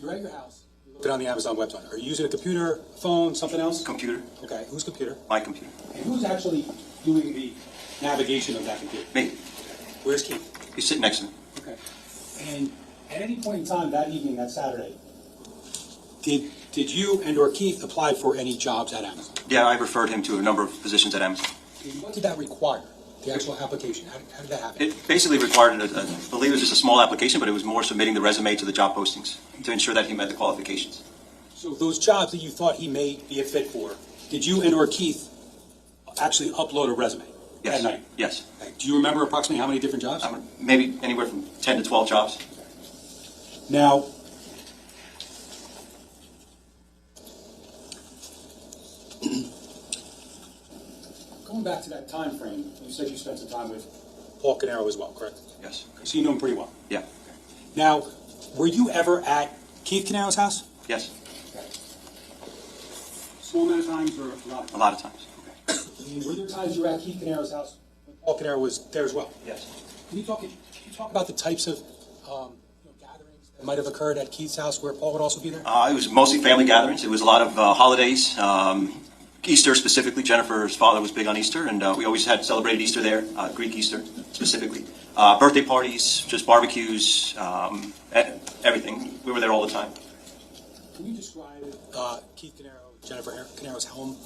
you're at your house, you're looking on the Amazon website. Are you using a computer, phone, something else?
Computer.
Okay, whose computer?
My computer.
And who's actually doing the navigation of that computer?
Me.
Where's Keith?
He's sitting next to me.
Okay. And at any point in time that evening, that Saturday, did you and or Keith apply for any jobs at Amazon?
Yeah, I referred him to a number of positions at Amazon.
And what did that require? The actual application? How did that happen?
It basically required, I believe it was just a small application, but it was more submitting the resume to the job postings to ensure that he met the qualifications.
So those jobs that you thought he may be a fit for, did you and or Keith actually upload a resume
Yes.
at night?
Yes.
Okay. Do you remember approximately how many different jobs?
Maybe anywhere from 10 to 12 jobs.
Now, going back to that time frame, you said you spent some time with Paul Caneiro as well, correct?
Yes.
So you know him pretty well.
Yeah.
Now, were you ever at Keith Caneiro's house?
Yes.
Okay. Small amount of times or a lot?
A lot of times.
Okay. And were there times you were at Keith Caneiro's house when Paul Caneiro was there as well?
Yes.
Can you talk about the types of gatherings that might have occurred at Keith's house where Paul would also be there?
It was mostly family gatherings. It was a lot of holidays. Easter specifically. Jennifer's father was big on Easter, and we always had celebrated Easter there, Greek Easter specifically. Birthday parties, just barbecues, everything. We were there all the time.
Can you describe Keith Caneiro, Jennifer Caneiro's home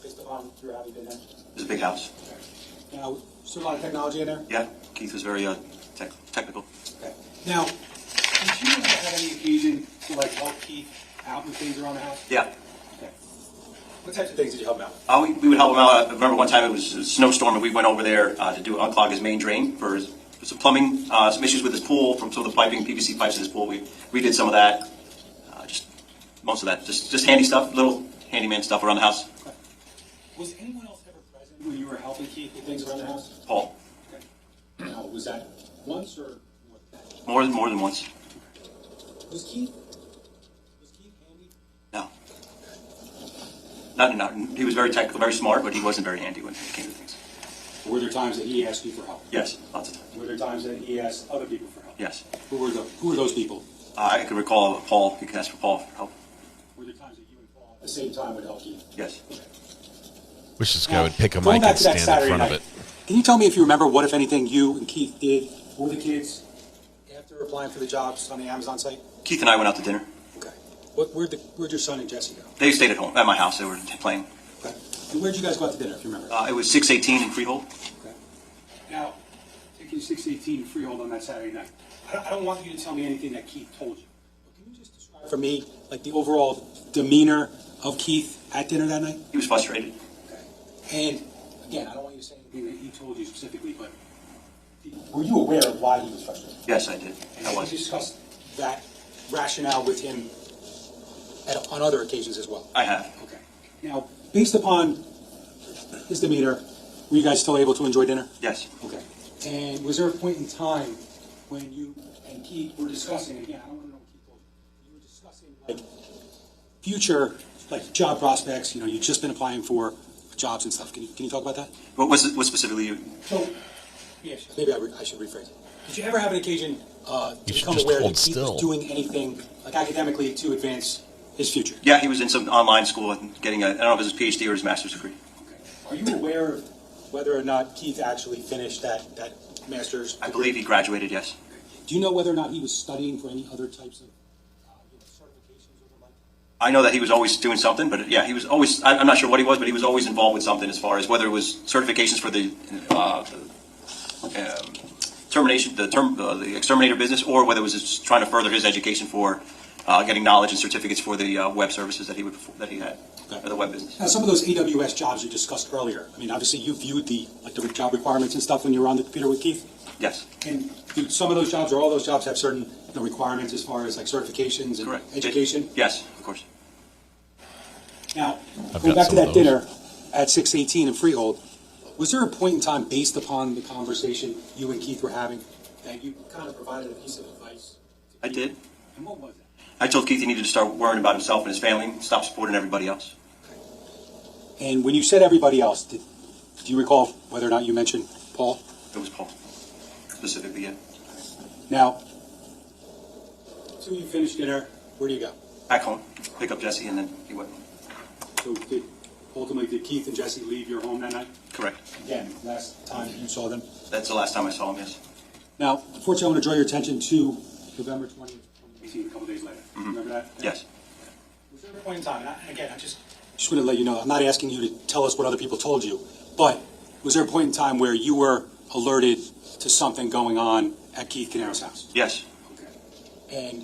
based upon your having been there?
It was a big house.
Okay. Now, is there a lot of technology in there?
Yeah, Keith was very technical.
Okay. Now, did you ever have any occasion to help Keith out with things around the house?
Yeah.
Okay. What types of things did you help him out with?
We would help him out. I remember one time it was a snowstorm, and we went over there to unclog his main drain for some plumbing, some issues with his pool from some of the piping, PVC pipes in his pool. We did some of that. Just most of that. Just handy stuff, little handyman stuff around the house.
Okay. Was anyone else ever present when you were helping Keith with things around the house?
Paul.
Okay. Now, was that once or
More than once.
was Keith?
No. Not. He was very technical, very smart, but he wasn't very handy when it came to things.
Were there times that he asked you for help?
Yes, lots of times.
Were there times that he asked other people for help?
Yes.
Who were those people?
I can recall Paul. You can ask for Paul for help.
Were there times that you and Paul at the same time would help Keith?
Yes.
Wish this guy would pick a
Going
mic
back
and
to that
stand in
Saturday
front of
night,
it.
Can you tell me if you remember what, if anything, you and Keith did for the kids after applying for the jobs on the Amazon site?
Keith and I went out to dinner.
Okay. Where'd your son and Jesse go?
They stayed at home, at my house. They were playing.
Okay. And where'd you guys go out to dinner, if you remember?
It was 618 in Freehold.
Okay. Now, taking 618 Freehold on that Saturday night, I don't want you to tell me anything that Keith told you. But can you just describe for me, like, the overall demeanor of Keith at dinner that night?
He was frustrated.
Okay. And, again, I don't want you to say anything that he told you specifically, but were you aware of why he was frustrated?
Yes, I did.
And
I
have
was.
you discussed that rationale with him on other occasions as well?
I have.
Okay. Now, based upon his demeanor, were you guys still able to enjoy dinner?
Yes.
Okay. And was there a point in time when you and Keith were discussing, again, I don't want to know what Keith told you, were discussing, like, future, like, job prospects, you know, you've just been applying for jobs and stuff. Can you talk about that?
What specifically you?
So, yes, maybe I should rephrase it. Did you ever have an occasion to
should
become
just
aware
hold
that Keith
still.
was doing anything, like, academically to advance his future?
Yeah, he was in some online school and getting I don't know if it was his PhD or his master's degree.
Are you aware of whether or not Keith actually finished that master's degree?
I believe he graduated, yes.
Do you know whether or not he was studying for any other types of certifications or the like?
I know that he was always doing something, but yeah, he was always, I'm not sure what he was, but he was always involved with something as far as whether it was certifications for the the exterminator business, or whether it was just trying to further his education for getting knowledge and certificates for the web services that he had, or the web business.
Now, some of those AWS jobs you discussed earlier, I mean, obviously you viewed the job requirements and stuff when you were on the computer with Keith?
Yes.
And do some of those jobs, or all those jobs, have certain requirements as far as like certifications and
Correct.
education?
Yes, of course.
Now,
I've
going
got
back to
some
that
of those.
dinner at 618 in Freehold, was there a point in time, based upon the conversation you and Keith were having, that you kind of provided a piece of advice?
I did.
And what was that?
I told Keith he needed to start worrying about himself and his family, and stop supporting everybody else.
And when you said everybody else, do you recall whether or not you mentioned Paul?
It was Paul, specifically, yeah.
Now, so you finished dinner, where do you go?
Back home, pick up Jesse, and then he went.
So ultimately, did Keith and Jesse leave your home that night?
Correct.
Again, last time you saw them?
That's the last time I saw him, yes.
Now, unfortunately, I want to draw your attention to November 20th, 2018, a couple days later. Remember that?
Yes.
Was there a point in time, and again, I just want to let you know, I'm not asking you to tell us what other people told you, but was there a point in time where you were alerted to something going on at Keith Caneiro's house?
Yes.
Okay. And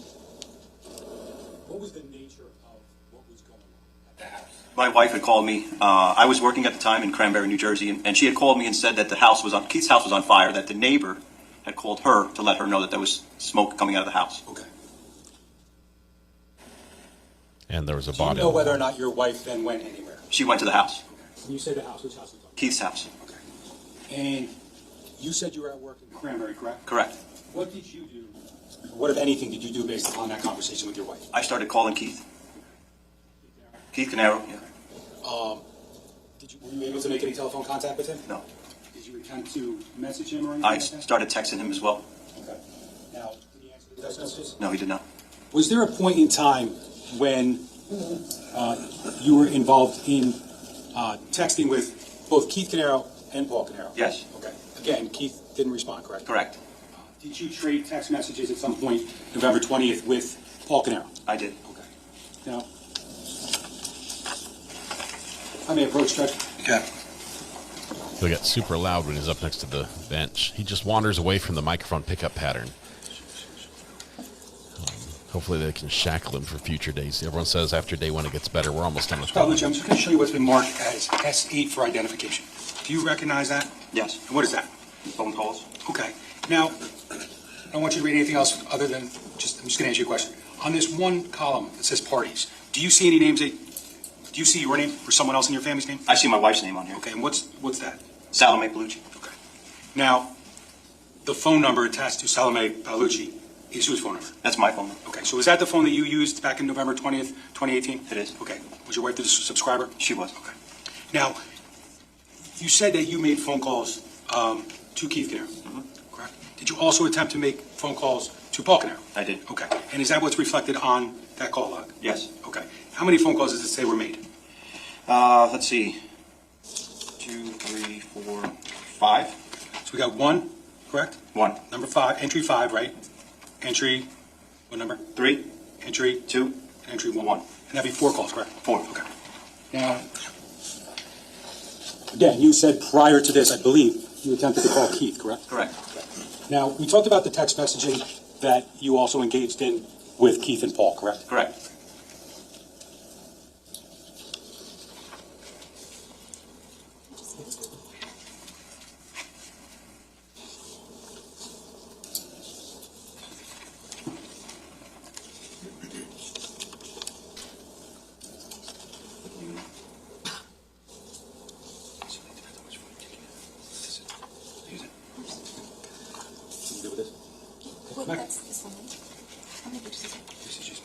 what was the nature of what was going on at the house?
My wife had called me. I was working at the time in Cranberry, New Jersey, and she had called me and said that Keith's house was on fire, that the neighbor had called her to let her know that there was smoke coming out of the house.
Okay.
And there was a
Do you
body.
know whether or not your wife then went anywhere?
She went to the house,
When you say the house, which house was it?
Keith's house.
Okay. And you said you were at work in Cranberry, correct?
Correct.
What did you do? What, if anything, did you do based upon that conversation with your wife?
I started calling Keith. Keith Caneiro, yeah.
Were you able to make any telephone contact with him?
No.
Did you attempt to message him or anything
I
like that?
started texting him as well.
Okay. Now, did he answer the text messages?
No, he did not.
Was there a point in time when you were involved in texting with both Keith Caneiro and Paul Caneiro?
Yes.
Okay. Again, Keith didn't respond, correct?
Correct.
Did you trade text messages at some point November 20th with Paul Caneiro?
I did.
Okay. Now, I may approach, Judge.
Okay.
He'll get super loud when he's up next to the bench. He just wanders away from the microphone pickup pattern. Hopefully they can shackle him for future days. Everyone says after day one it gets better. We're almost done with that.
I'm just going to show you what's been marked as S8 for identification. Do you recognize that?
Yes.
And what is that?
Phone calls.
Okay. Now, I don't want you to read anything else other than I'm just going to ask you a question. On this one column that says parties, do you see any names that Do you see your name or someone else in your family's name?
I see my wife's name on here.
Okay, and what's that?
Salome Palucci.
Okay. Now, the phone number attached to Salome Palucci is whose phone number?
That's my phone number.
Okay, so is that the phone that you used back in November 20th, 2018?
It is.
Okay. Was your wife the subscriber?
She was.
Okay. Now, you said that you made phone calls to Keith Caneiro, correct? Did you also attempt to make phone calls to Paul Caneiro?
I did.
Okay. And is that what's reflected on that call log?
Yes.
Okay. How many phone calls does it say were made?
Let's see. 2, 3, 4, 5.
So we got 1, correct?
1.
Number 5, entry 5, right? Entry, what number?
3.
Entry
2.
and entry 1.
1.
And that'd be 4 calls, correct?
4.
Okay. Now, again, you said prior to this, I believe, you attempted to call Keith, correct?
Correct.
Now, we talked about the text messaging that you also engaged in with Keith and Paul, correct?
Correct.
That's this one, right? How many pages is it?
This is just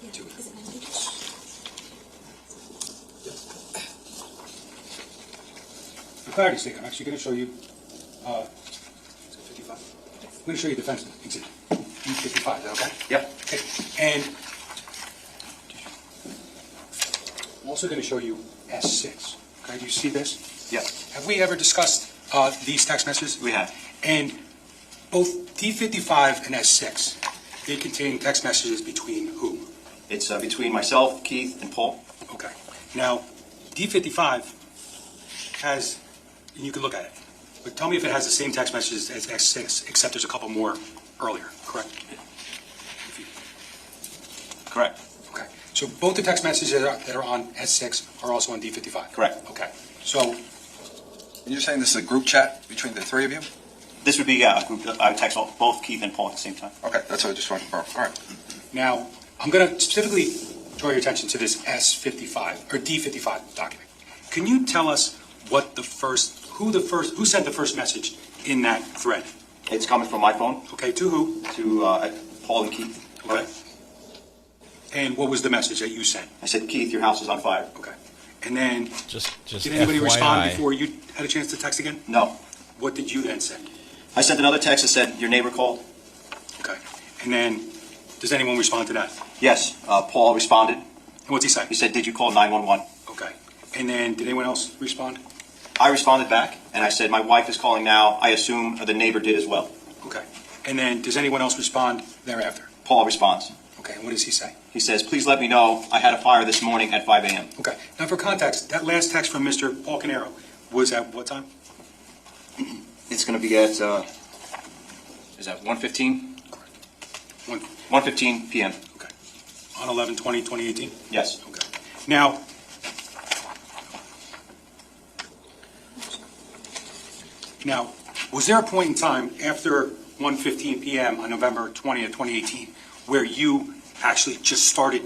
Yeah.
two.
Is it 9 pages?
For clarity's sake, I'm actually going to show you, is it 55? I'm going to show you defense exhibit, E55, is that okay?
Yep.
Okay. And I'm also going to show you S6. Okay, do you see this?
Yep.
Have we ever discussed these text messages?
We have.
And both D55 and S6, they contain text messages between whom?
It's between myself, Keith, and Paul.
Okay. Now, D55 has, and you can look at it, but tell me if it has the same text messages as S6, except there's a couple more earlier, correct?
Correct.
Okay. So both the text messages that are on S6 are also on D55?
Correct.
Okay. So,
And you're saying this is a group chat between the three of you?
This would be, yeah, a group. I would text both Keith and Paul at the same time.
Okay, that's what I just wanted to confirm. All right.
now, I'm going to specifically draw your attention to this S55, or D55 document. Can you tell us what who sent the first message in that thread?
It's coming from my phone.
Okay, to who?
To Paul and Keith.
Okay. And what was the message that you sent?
I said, Keith, your house is on fire.
Okay. And then,
Just
did anybody
FYI.
respond before you had a chance to text again?
No.
What did you then send?
I sent another text that said, your neighbor called.
Okay. And then, does anyone respond to that?
Yes. Paul responded.
And what's he say?
He said, did you call 911?
Okay. And then, did anyone else respond?
I responded back, and I said, my wife is calling now. I assume the neighbor did as well.
Okay. And then, does anyone else respond thereafter?
Paul responds.
Okay, and what does he say?
He says, please let me know. I had a fire this morning at 5 a.m.
Okay. Now, for context, that last text from Mr. Paul Caneiro was at what time?
It's going to be at, is that 1:15?
Correct.
1:15 p.m.
Okay. On 11/20/2018?
Yes.
Okay. Now, was there a point in time after 1:15 p.m. on November 20th, 2018, where you actually just started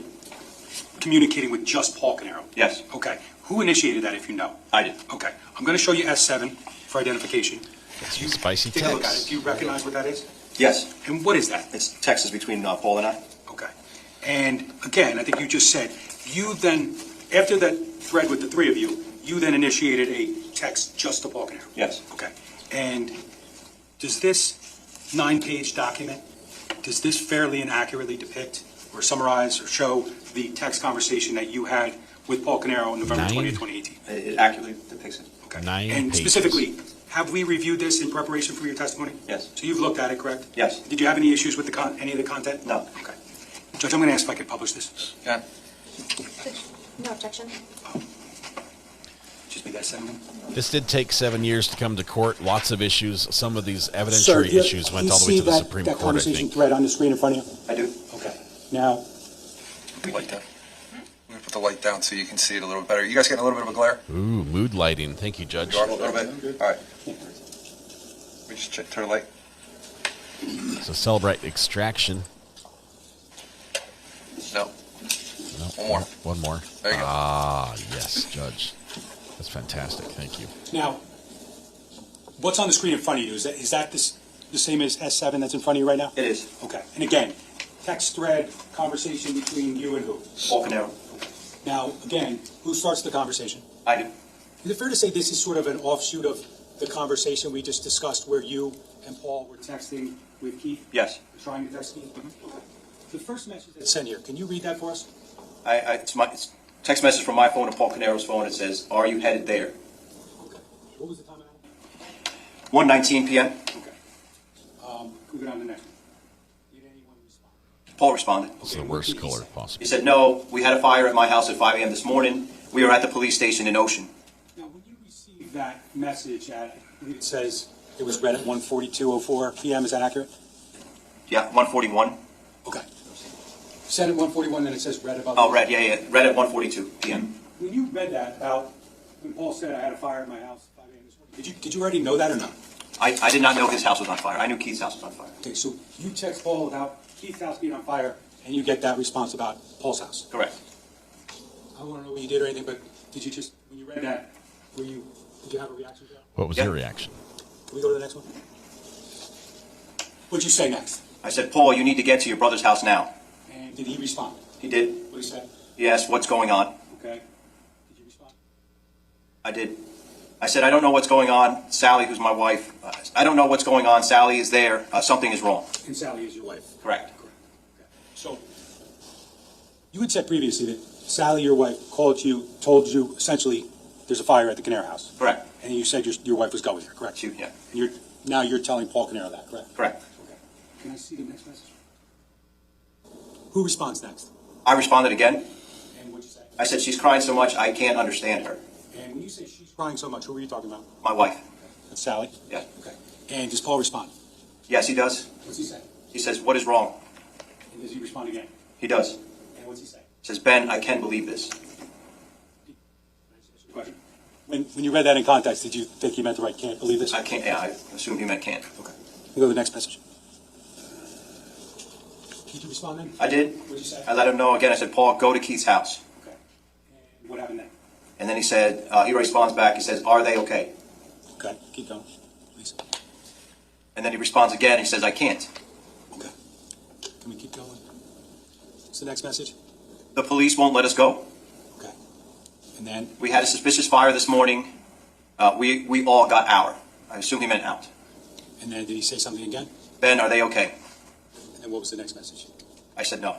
communicating with just Paul Caneiro?
Yes.
Okay. Who initiated that, if you know?
I did.
Okay. I'm going to show you S7 for identification.
That's spicy
Take a look at it.
text.
Do you recognize what that is?
Yes.
And what is that?
It's texts between Paul and I.
Okay. And again, I think you just said, you then, after that thread with the three of you, you then initiated a text just to Paul Caneiro?
Yes.
Okay. And does this 9-page document, does this fairly and accurately depict or summarize or show the text conversation that you had with Paul Caneiro on November 20th, 2018?
It accurately depicts it.
Okay.
9
And
pages.
specifically, have we reviewed this in preparation for your testimony?
Yes.
So you've looked at it, correct?
Yes.
Did you have any issues with any of the content?
No.
Okay. Judge, I'm going to ask if I could publish this.
Yeah.
No objection.
Just be that sentiment.
This did take 7 years to come to court. Lots of issues. Some of these evidentiary issues went all the way to the Supreme
that
Court, I
conversation
think.
thread on the screen in front of you?
I do.
Okay. Now,
Light down. I'm going to put the light down so you can see it a little bit better. You guys getting a little bit of a glare?
Ooh, mood lighting. Thank you, Judge.
You are a little bit? All right. We just turn the light.
So celebrate extraction.
No.
No.
One more.
One more.
There you go.
Ah, yes, Judge. That's fantastic. Thank you.
Now, what's on the screen in front of you? Is that the same as S7 that's in front of you right now?
It is.
Okay. And again, text thread conversation between you and who?
Paul Caneiro.
Now, again, who starts the conversation?
I do.
Is it fair to say this is sort of an offshoot of the conversation we just discussed where you and Paul were texting with Keith?
Yes.
Trying to text Keith? Okay. The first message that's sent here, can you read that for us?
It's a text message from my phone to Paul Caneiro's phone. It says, "Are you headed there?"
Okay. What was the time of that?
1:19 p.m.
Okay. We go down to the next one. Did anyone respond?
Paul responded.
It's the worst color possible.
He said, "No, we had a fire at my house at 5 a.m. this morning. We were at the police station in Ocean."
Now, when you received that message at, I believe it says it was read at 1:42:04 p.m., is that accurate?
Yeah, 1:41.
Okay. Said at 1:41, then it says read about.
Oh, read, yeah. Read at 1:42 p.m.
When you read that about when Paul said I had a fire at my house at 5 a.m. this morning, did you already know that or not?
I did not know his house was on fire. I knew Keith's house was on fire.
Okay, so you text Paul about Keith's house being on fire, and you get that response about Paul's house.
Correct.
I don't want to know what you did or anything, but did you just, when you read that, did you have a reaction to that?
What was your reaction?
Can we go to the next one? What'd you say next?
I said, "Paul, you need to get to your brother's house now."
And did he respond?
He did.
What did he say?
He asked, "What's going on?"
Okay. Did you respond?
I did. I said, "I don't know what's going on. Sally, who's my wife, I don't know what's going on. Sally is there. Something is wrong."
And Sally is your wife?
Correct.
Okay. So, you had said previously that Sally, your wife, called you, told you essentially there's a fire at the Caneiro house.
Correct.
And you said your wife was going there, correct?
Yeah.
And now you're telling Paul Caneiro that, correct?
Correct.
Okay. Can I see the next message? Who responds next?
I responded again.
And what'd you say?
I said, "She's crying so much, I can't understand her."
And when you say she's crying so much, who are you talking about?
My wife.
That's Sally?
Yeah.
Okay. And does Paul respond?
Yes, he does.
What's he say?
He says, "What is wrong?"
And does he respond again?
He does.
And what's he say?
He says, "Ben, I can't believe this."
Question. When you read that in context, did you think he meant to write "can't believe this"?
I can't. Yeah, I assumed he meant can't.
Okay. We go to the next message. Did you respond then?
I did.
What'd you say?
I let him know again. I said, "Paul, go to Keith's house."
Okay. And what happened then?
And then he said, he responds back. He says, "Are they okay?"
Okay. Keep going, please.
And then he responds again. He says, "I can't."
Okay. Can we keep going? What's the next message?
"The police won't let us go."
Okay. And then?
"We had a suspicious fire this morning. We all got out." I assume he meant out.
And then did he say something again?
"Ben, are they okay?"
And then what was the next message?
I said no.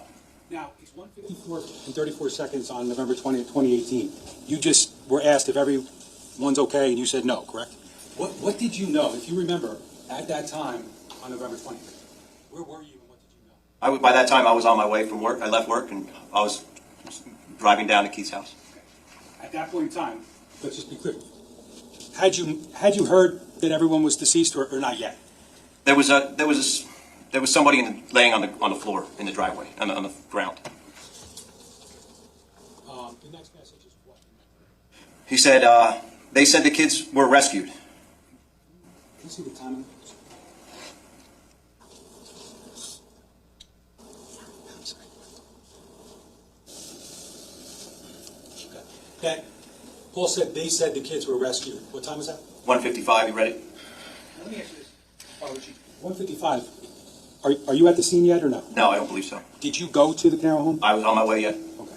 Now, it's 1:54 and 34 seconds on November 20th, 2018. You just were asked if everyone's okay, and you said no, correct? What did you know, if you remember, at that time on November 20th? Where were you and what did you know?
By that time, I was on my way from work. I left work, and I was driving down to Keith's house.
Okay. At that point in time, let's just be clear. Had you heard that everyone was deceased or not yet?
There was somebody laying on the floor in the driveway, on the ground.
The next message is what?
He said, they said the kids were rescued.
Can you see the timing? Okay. That Paul said they said the kids were rescued. What time was that?
1:55, you read it?
Let me ask you this. 1:55. Are you at the scene yet or no?
No, I don't believe so.
Did you go to the Caneiro home?
I was on my way yet.
Okay.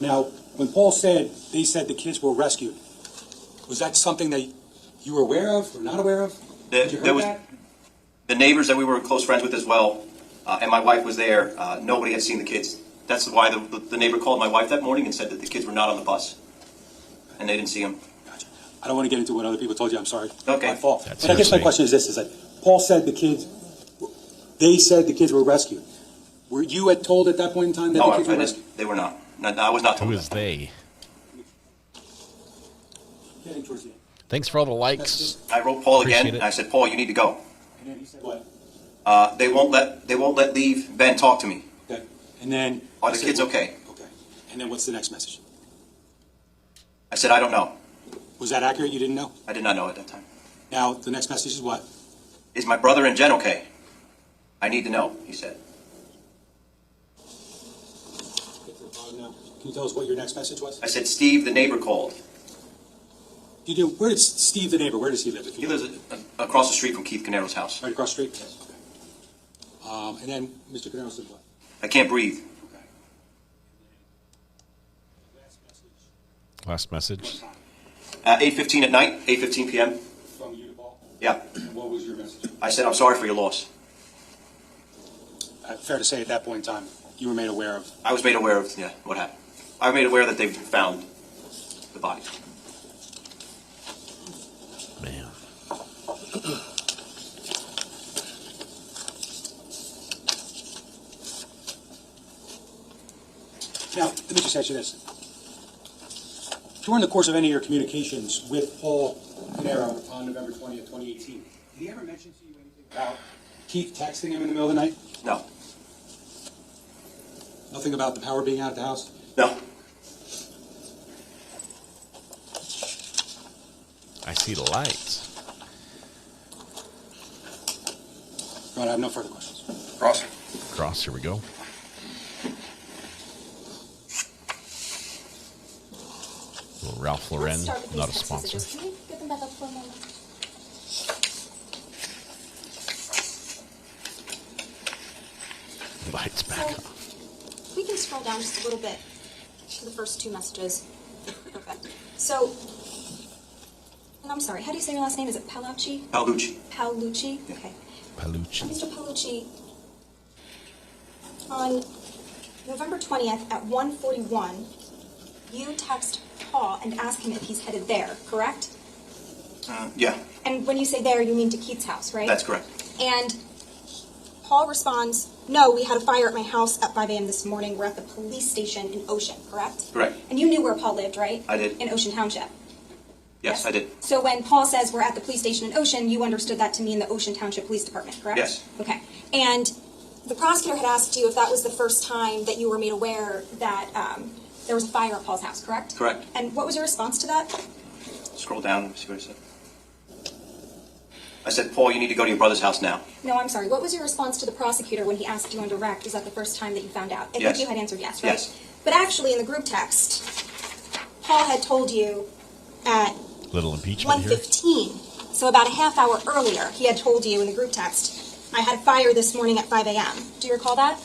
Now, when Paul said they said the kids were rescued, was that something that you were aware of or not aware of? Did you hear that?
The neighbors that we were close friends with as well, and my wife was there. Nobody had seen the kids. That's why the neighbor called my wife that morning and said that the kids were not on the bus, and they didn't see them.
Gotcha. I don't want to get into what other people told you. I'm sorry.
Okay.
My fault. But I guess my question is this: is that Paul said they said the kids were rescued. Were you told at that point in time that the kids were rescued?
They were not. No, I was not told.
Who is they?
Getting towards the end.
Thanks for all the likes.
I wrote Paul again.
Appreciate it.
And I said, "Paul, you need to go."
And then he said what?
They won't let leave Ben talk to me.
Okay. And then
Are the kids okay?
Okay. And then what's the next message?
I said, "I don't know."
Was that accurate? You didn't know?
I did not know at that time.
Now the next message is what?
Is my brother and Jen okay? I need to know, he said.
Get to the bottom now. Can you tell us what your next message was?
I said, Steve, the neighbor called.
Where did Steve, the neighbor, where does he live?
He lives across the street from Keith Caneiro's house.
Right across the street? Yes. Okay. And then Mr. Caneiro said what?
I can't breathe.
Last message?
8:15 at night, 8:15 p.m.
From you to Paul?
Yeah.
And what was your message?
I said, I'm sorry for your loss.
Fair to say at that point in time, you were made aware of...
I was made aware of, what happened. I was made aware that they found the body.
Man.
Now, let me just ask you this. During the course of any of your communications with Paul Caneiro on November 20th, 2018, did he ever mention to you anything about Keith texting him in the middle of the night?
No.
Nothing about the power being out at the house?
No.
I see the lights.
Right, I have no further questions.
Cross.
Cross, here we go. Little Ralph Lauren, not a sponsor.
Can we get them back up for a moment?
Lights back up.
We can scroll down just a little bit to the first two messages. Okay. So, and I'm sorry, how do you say your last name? Is it Paolucci?
Paolucci.
Paolucci? Okay.
Paolucci.
Mr. Paolucci, on November 20th at 1:41, you text Paul and ask him if he's headed there, correct?
Yeah,
And when you say there, you mean to Keith's house, right?
that's correct.
And Paul responds, no, we had a fire at my house at 5 a.m. this morning. We're at the police station in Ocean, correct?
Correct.
And you knew where Paul lived, right?
I did.
In Ocean Township.
Yes, I did.
So when Paul says we're at the police station in Ocean, you understood that to mean the Ocean Township Police Department, correct?
Yes.
Okay. And the prosecutor had asked you if that was the first time that you were made aware that there was a fire at Paul's house, correct?
Correct.
And what was your response to that?
Scroll down and see what I said. I said, Paul, you need to go to your brother's house now.
No, I'm sorry. What was your response to the prosecutor when he asked you on direct? Is that the first time that you found out? I
Yes.
think you had answered yes, right?
Yes.
But actually, in the group text, Paul had told you at
Little impeachment here.
1:15, so about a half hour earlier, he had told you in the group text, I had a fire this morning at 5 a.m. Do you recall that?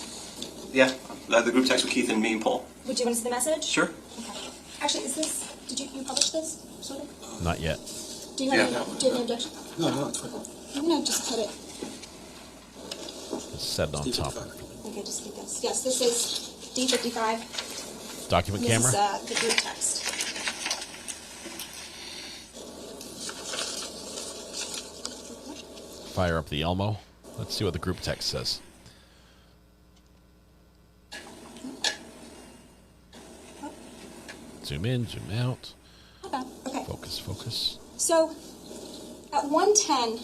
Yeah, the group text with Keith and me and Paul.
Would you want to see the message?
Sure.
Okay. Actually, is this, did you publish this, sort of?
Not yet.
Do you have any objection?
No, it's fine.
I'm going to just put it,
It's set on top.
okay, just keep this. Yes, this is D55.
Document
This
camera.
is the group text.
Fire up the Elmo. Let's see what the group text says. Zoom in, zoom out.
Okay.
Focus, focus.
So, at 1:10,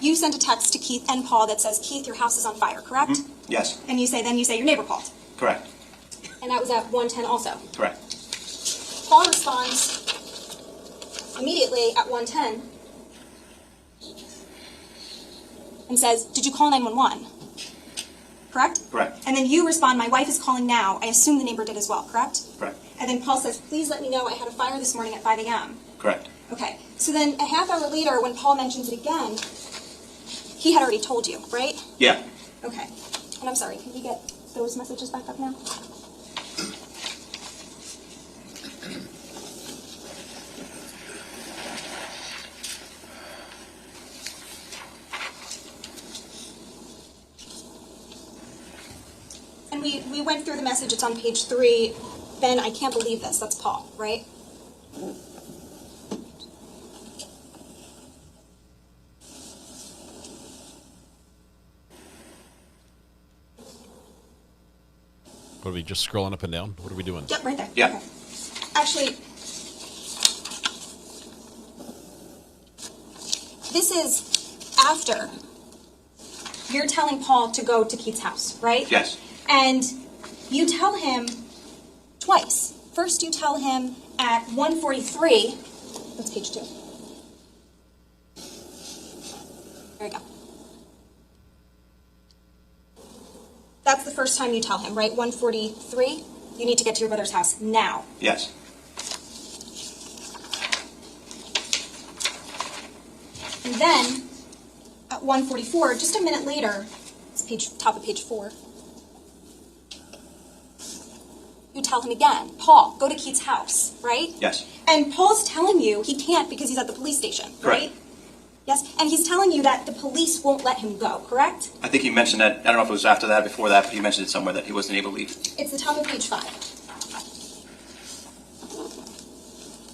you sent a text to Keith and Paul that says, Keith, your house is on fire, correct?
Yes,
And then you say your neighbor called.
correct.
And that was at 1:10 also.
Correct.
Paul responds immediately at 1:10 and says, did you call 911? Correct?
Correct.
And then you respond, my wife is calling now. I assume the neighbor did as well, correct?
Correct.
And then Paul says, please let me know I had a fire this morning at 5 a.m.
Correct.
Okay. So then a half hour later, when Paul mentions it again, he had already told you, right?
Yeah.
Okay. And I'm sorry, can you get those messages back up now? And we went through the message, it's on page 3. Ben, I can't believe this. That's Paul, right?
What are we just scrolling up and down? What are we doing?
Yep, right there.
Yeah.
Okay. Actually, this is after you're telling Paul to go to Keith's house, right?
Yes.
And you tell him twice. First, you tell him at 1:43. That's page 2. There you go. That's the first time you tell him, right? 1:43. you need to get to your brother's house now.
Yes.
And then, at 1:44, just a minute later, it's top of page 4, you tell him again, Paul, go to Keith's house, right?
Yes.
And Paul's telling you he can't because he's at the police station, right?
Correct.
Yes, and he's telling you that the police won't let him go, correct?
I think he mentioned that, I don't know if it was after that, before that, but he mentioned it somewhere that he wasn't able to leave.
It's the top of page 5.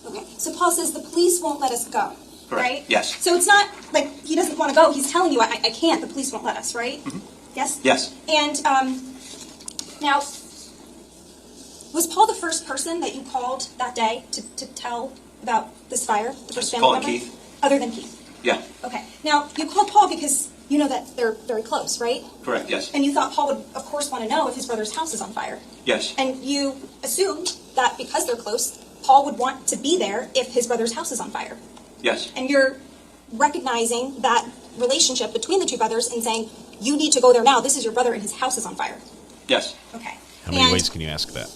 Okay, so Paul says the police won't let us go,
Correct.
right?
Yes.
So it's not like he doesn't want to go, he's telling you, I can't, the police won't let us, right? Yes?
Yes.
And now, was Paul the first person that you called that day to tell about this fire? The first family
Calling
member?
Keith.
Other than Keith?
Yeah.
Okay. Now, you called Paul because you know that they're very close, right?
Correct, yes.
And you thought Paul would, of course, want to know if his brother's house is on fire.
Yes.
And you assumed that because they're close, Paul would want to be there if his brother's house is on fire.
Yes.
And you're recognizing that relationship between the two brothers and saying, you need to go there now. This is your brother and his house is on fire.
Yes.
Okay.
How many ways can you ask that?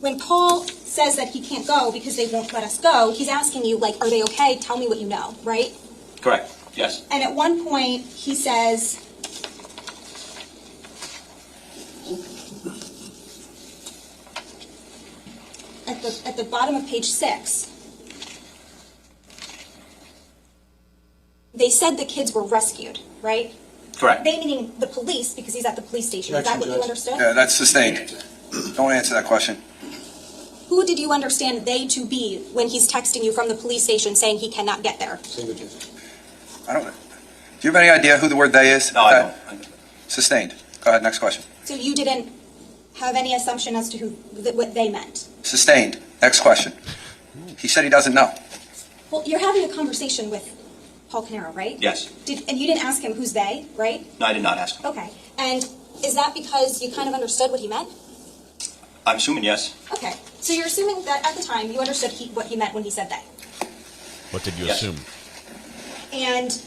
When Paul says that he can't go because they won't let us go, he's asking you, like, are they okay? Tell me what you know, right?
Correct, yes.
And at one point, he says, at the bottom of page 6, they said the kids were rescued, right?
Correct.
They meaning the police, because he's at the police station. Is that what you understood?
Yeah, that's sustained. Don't answer that question.
Who did you understand they to be when he's texting you from the police station saying he cannot get there?
I don't know. Do you have any idea who the word they is?
No, I don't.
Sustained. Go ahead, next question.
So you didn't have any assumption as to what they meant?
Sustained. Next question. He said he doesn't know.
Well, you're having a conversation with Paul Caneiro, right?
Yes.
And you didn't ask him who's they, right?
No, I did not ask him.
Okay. And is that because you kind of understood what he meant?
I'm assuming yes.
Okay. So you're assuming that at the time you understood what he meant when he said they.
What did you
Yes.
assume?
And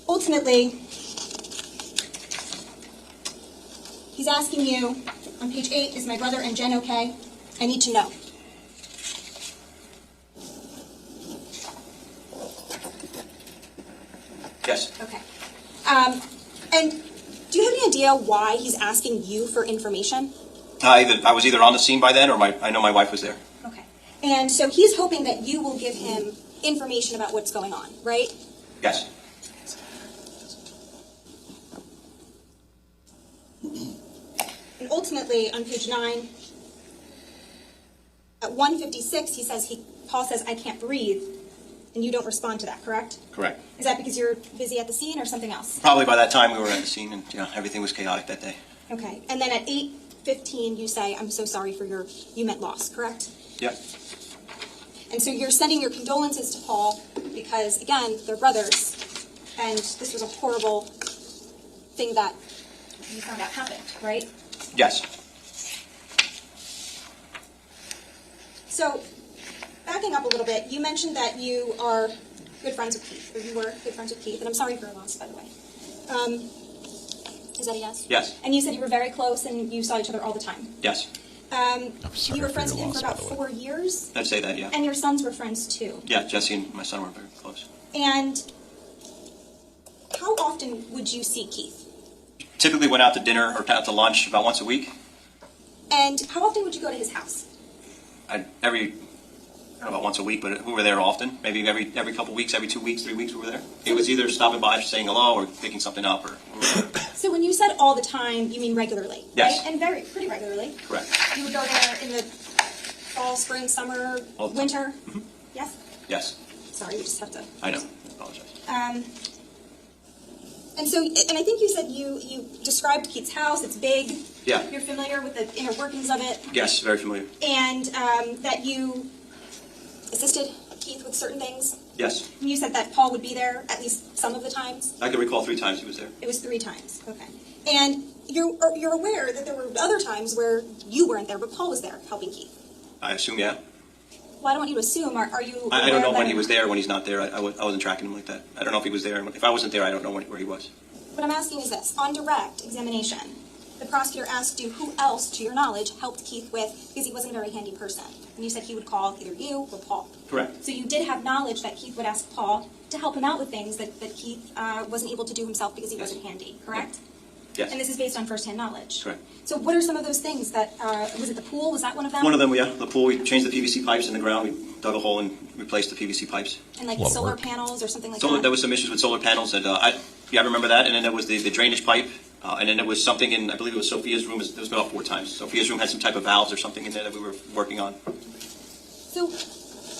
ultimately, he's asking you on page 8, is my brother and Jen okay? I need to know.
Yes.
Okay. And do you have any idea why he's asking you for information?
I was either on the scene by then, or I know my wife was there.
Okay. And so he's hoping that you will give him information about what's going on, right?
Yes.
And ultimately, on page 9, at 1:56, Paul says, I can't breathe, and you don't respond to that, correct?
Correct.
Is that because you're busy at the scene or something else?
Probably by that time we were at the scene, and everything was chaotic that day.
Okay. And then at 8:15, you say, I'm so sorry for you meant loss, correct?
Yep.
And so you're sending your condolences to Paul because, again, they're brothers, and this was a horrible thing that you found out happened, right?
Yes.
So, backing up a little bit, you mentioned that you are good friends with Keith, or you were good friends with Keith, and I'm sorry for your loss, by the way. Is that a yes?
Yes.
And you said you were very close and you saw each other all the time.
Yes.
You were friends with him for about 4 years?
I'd say that, yeah.
And your sons were friends too?
Yeah, Jesse and my son were very close.
And how often would you see Keith?
Typically went out to dinner or out to lunch about once a week.
And how often would you go to his house?
I don't know about once a week, but we were there often. Maybe every couple weeks, every 2 weeks, 3 weeks we were there. He was either stopping by, saying hello, or picking something up, or
So when you said all the time, you mean regularly?
Yes.
Right? And pretty regularly.
Correct.
You would go there in the fall, spring, summer,
All the time.
winter?
Mhm.
Yes?
Yes.
Sorry, you just have to...
I know. I apologize.
And I think you said you described Keith's house. It's big.
Yeah.
You're familiar with the inner workings of it.
Yes, very familiar.
And that you assisted Keith with certain things.
Yes.
And you said that Paul would be there at least some of the times.
I can recall 3 times he was there.
It was 3 times. Okay. And you're aware that there were other times where you weren't there, but Paul was there helping Keith.
I assume, yeah.
Well, I don't want you to assume. Are you?
I don't
aware
know when
that-
he was there, when he's not there. I wasn't tracking him like that. I don't know if he was there. If I wasn't there, I don't know where he was.
What I'm asking is this. On direct examination, the prosecutor asked you who else, to your knowledge, helped Keith with, because he wasn't a very handy person. And you said he would call either you or Paul.
Correct.
So you did have knowledge that Keith would ask Paul to help him out with things that Keith wasn't able to do himself because he wasn't handy, correct?
Yes.
And this is based on firsthand knowledge.
Correct.
So what are some of those things that, was it the pool? Was that one of them?
One of them, yeah. The pool, we changed the PVC pipes in the ground. We dug a hole and replaced the PVC pipes.
And like the solar panels or something like
Solar,
that?
there was some issues with solar panels, and I remember that. And then there was the drainage pipe, and then there was something in, I believe it was Sophia's room. It was about 4 times. Sophia's room had some type of valves or something in there that we were working on.
So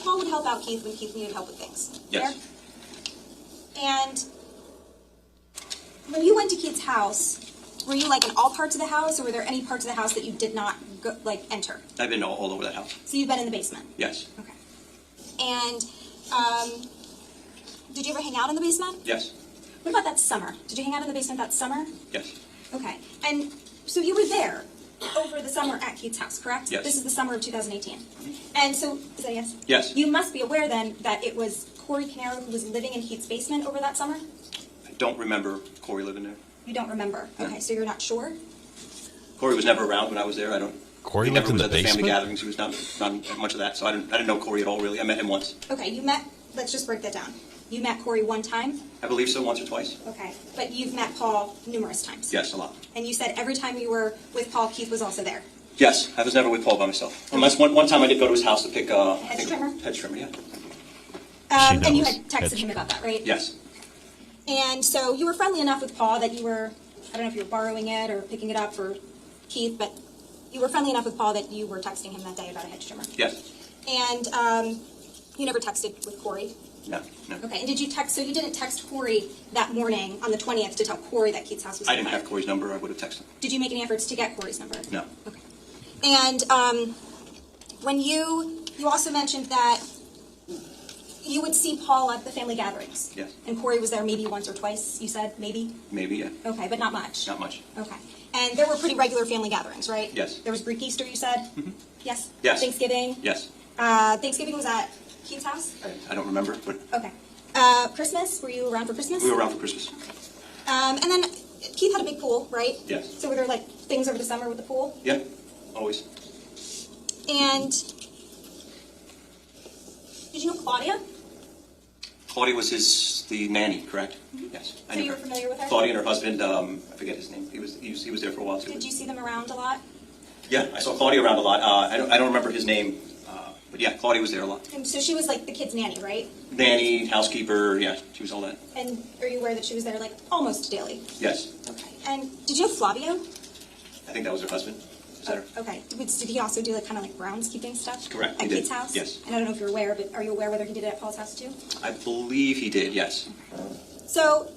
Paul would help out Keith when Keith needed help with things.
Yes.
Fair? And when you went to Keith's house, were you like in all parts of the house, or were there any parts of the house that you did not go, enter?
I've been all over that house.
So you've been in the basement.
Yes.
Okay. And did you ever hang out in the basement?
Yes.
What about that summer? Did you hang out in the basement that summer?
Yes.
Okay. And so you were there over the summer at Keith's house, correct?
Yes.
This is the summer of 2018. And so, is that a yes?
Yes.
You must be aware then that it was Corey Caneiro who was living in Keith's basement over that summer?
I don't remember Corey living there.
You don't remember?
No.
Okay, so you're not sure?
Corey was never around when I was there. I don't.
Corey
he
lived
never
in
was
the
at the family
basement?
gatherings. He was not much of that. So I didn't know Corey at all, really. I met him once.
Okay, you met, let's just break that down. You met Corey one time?
I believe so, once or twice.
Okay, but you've met Paul numerous times?
Yes, a lot.
And you said every time you were with Paul, Keith was also there?
Yes, I was never with Paul by myself. Unless one time I did go to his house to pick
Hedge trimmer?
Hedge trimmer, yeah.
And you had texted him about that, right?
Yes.
And so you were friendly enough with Paul that you were, I don't know if you were borrowing it or picking it up for Keith, but you were friendly enough with Paul that you were texting him that day about a hedge trimmer.
Yes.
And you never texted with Corey?
No. No.
Okay, and did you text, so you didn't text Corey that morning on the 20th to tell Corey that Keith's house was
I didn't
occupied?
have Corey's number. I would have texted him.
Did you make any efforts to get Corey's number?
No.
Okay. And when you also mentioned that you would see Paul at the family gatherings.
Yes.
And Corey was there maybe once or twice, you said, maybe?
Maybe, yeah.
Okay, but not much?
Not much.
Okay. And there were pretty regular family gatherings, right?
Yes.
There was Greek Easter, you said?
Mm-hmm.
Yes?
Yes.
Thanksgiving?
Yes.
Thanksgiving was at Keith's house?
I don't remember, but
Okay. Christmas, were you around for Christmas?
we were around for Christmas.
And then Keith had a big pool, right?
Yes.
So were there like things over the summer with the pool?
Yeah, always.
And did you know Claudia?
Claudia was the nanny, correct? Yes. I
So
knew
you were
her.
familiar with her?
Claudia and her husband, I forget his name. He was there for a while too.
Did you see them around a lot?
Yeah, I saw Claudia around a lot. I don't remember his name, but yeah, Claudia was there a lot.
And so she was like the kid's nanny, right?
Nanny, housekeeper, yeah, she was all that.
And are you aware that she was there like almost daily?
Yes,
Okay. And did you know Flavio?
I think that was her husband. Is that her?
Okay. Did he also do like kind of like groundskeeping stuff?
Correct,
At
he did.
Keith's house?
Yes.
And I don't know if you're aware, but are you aware whether he did it at Paul's house too?
I believe he did. Yes.
So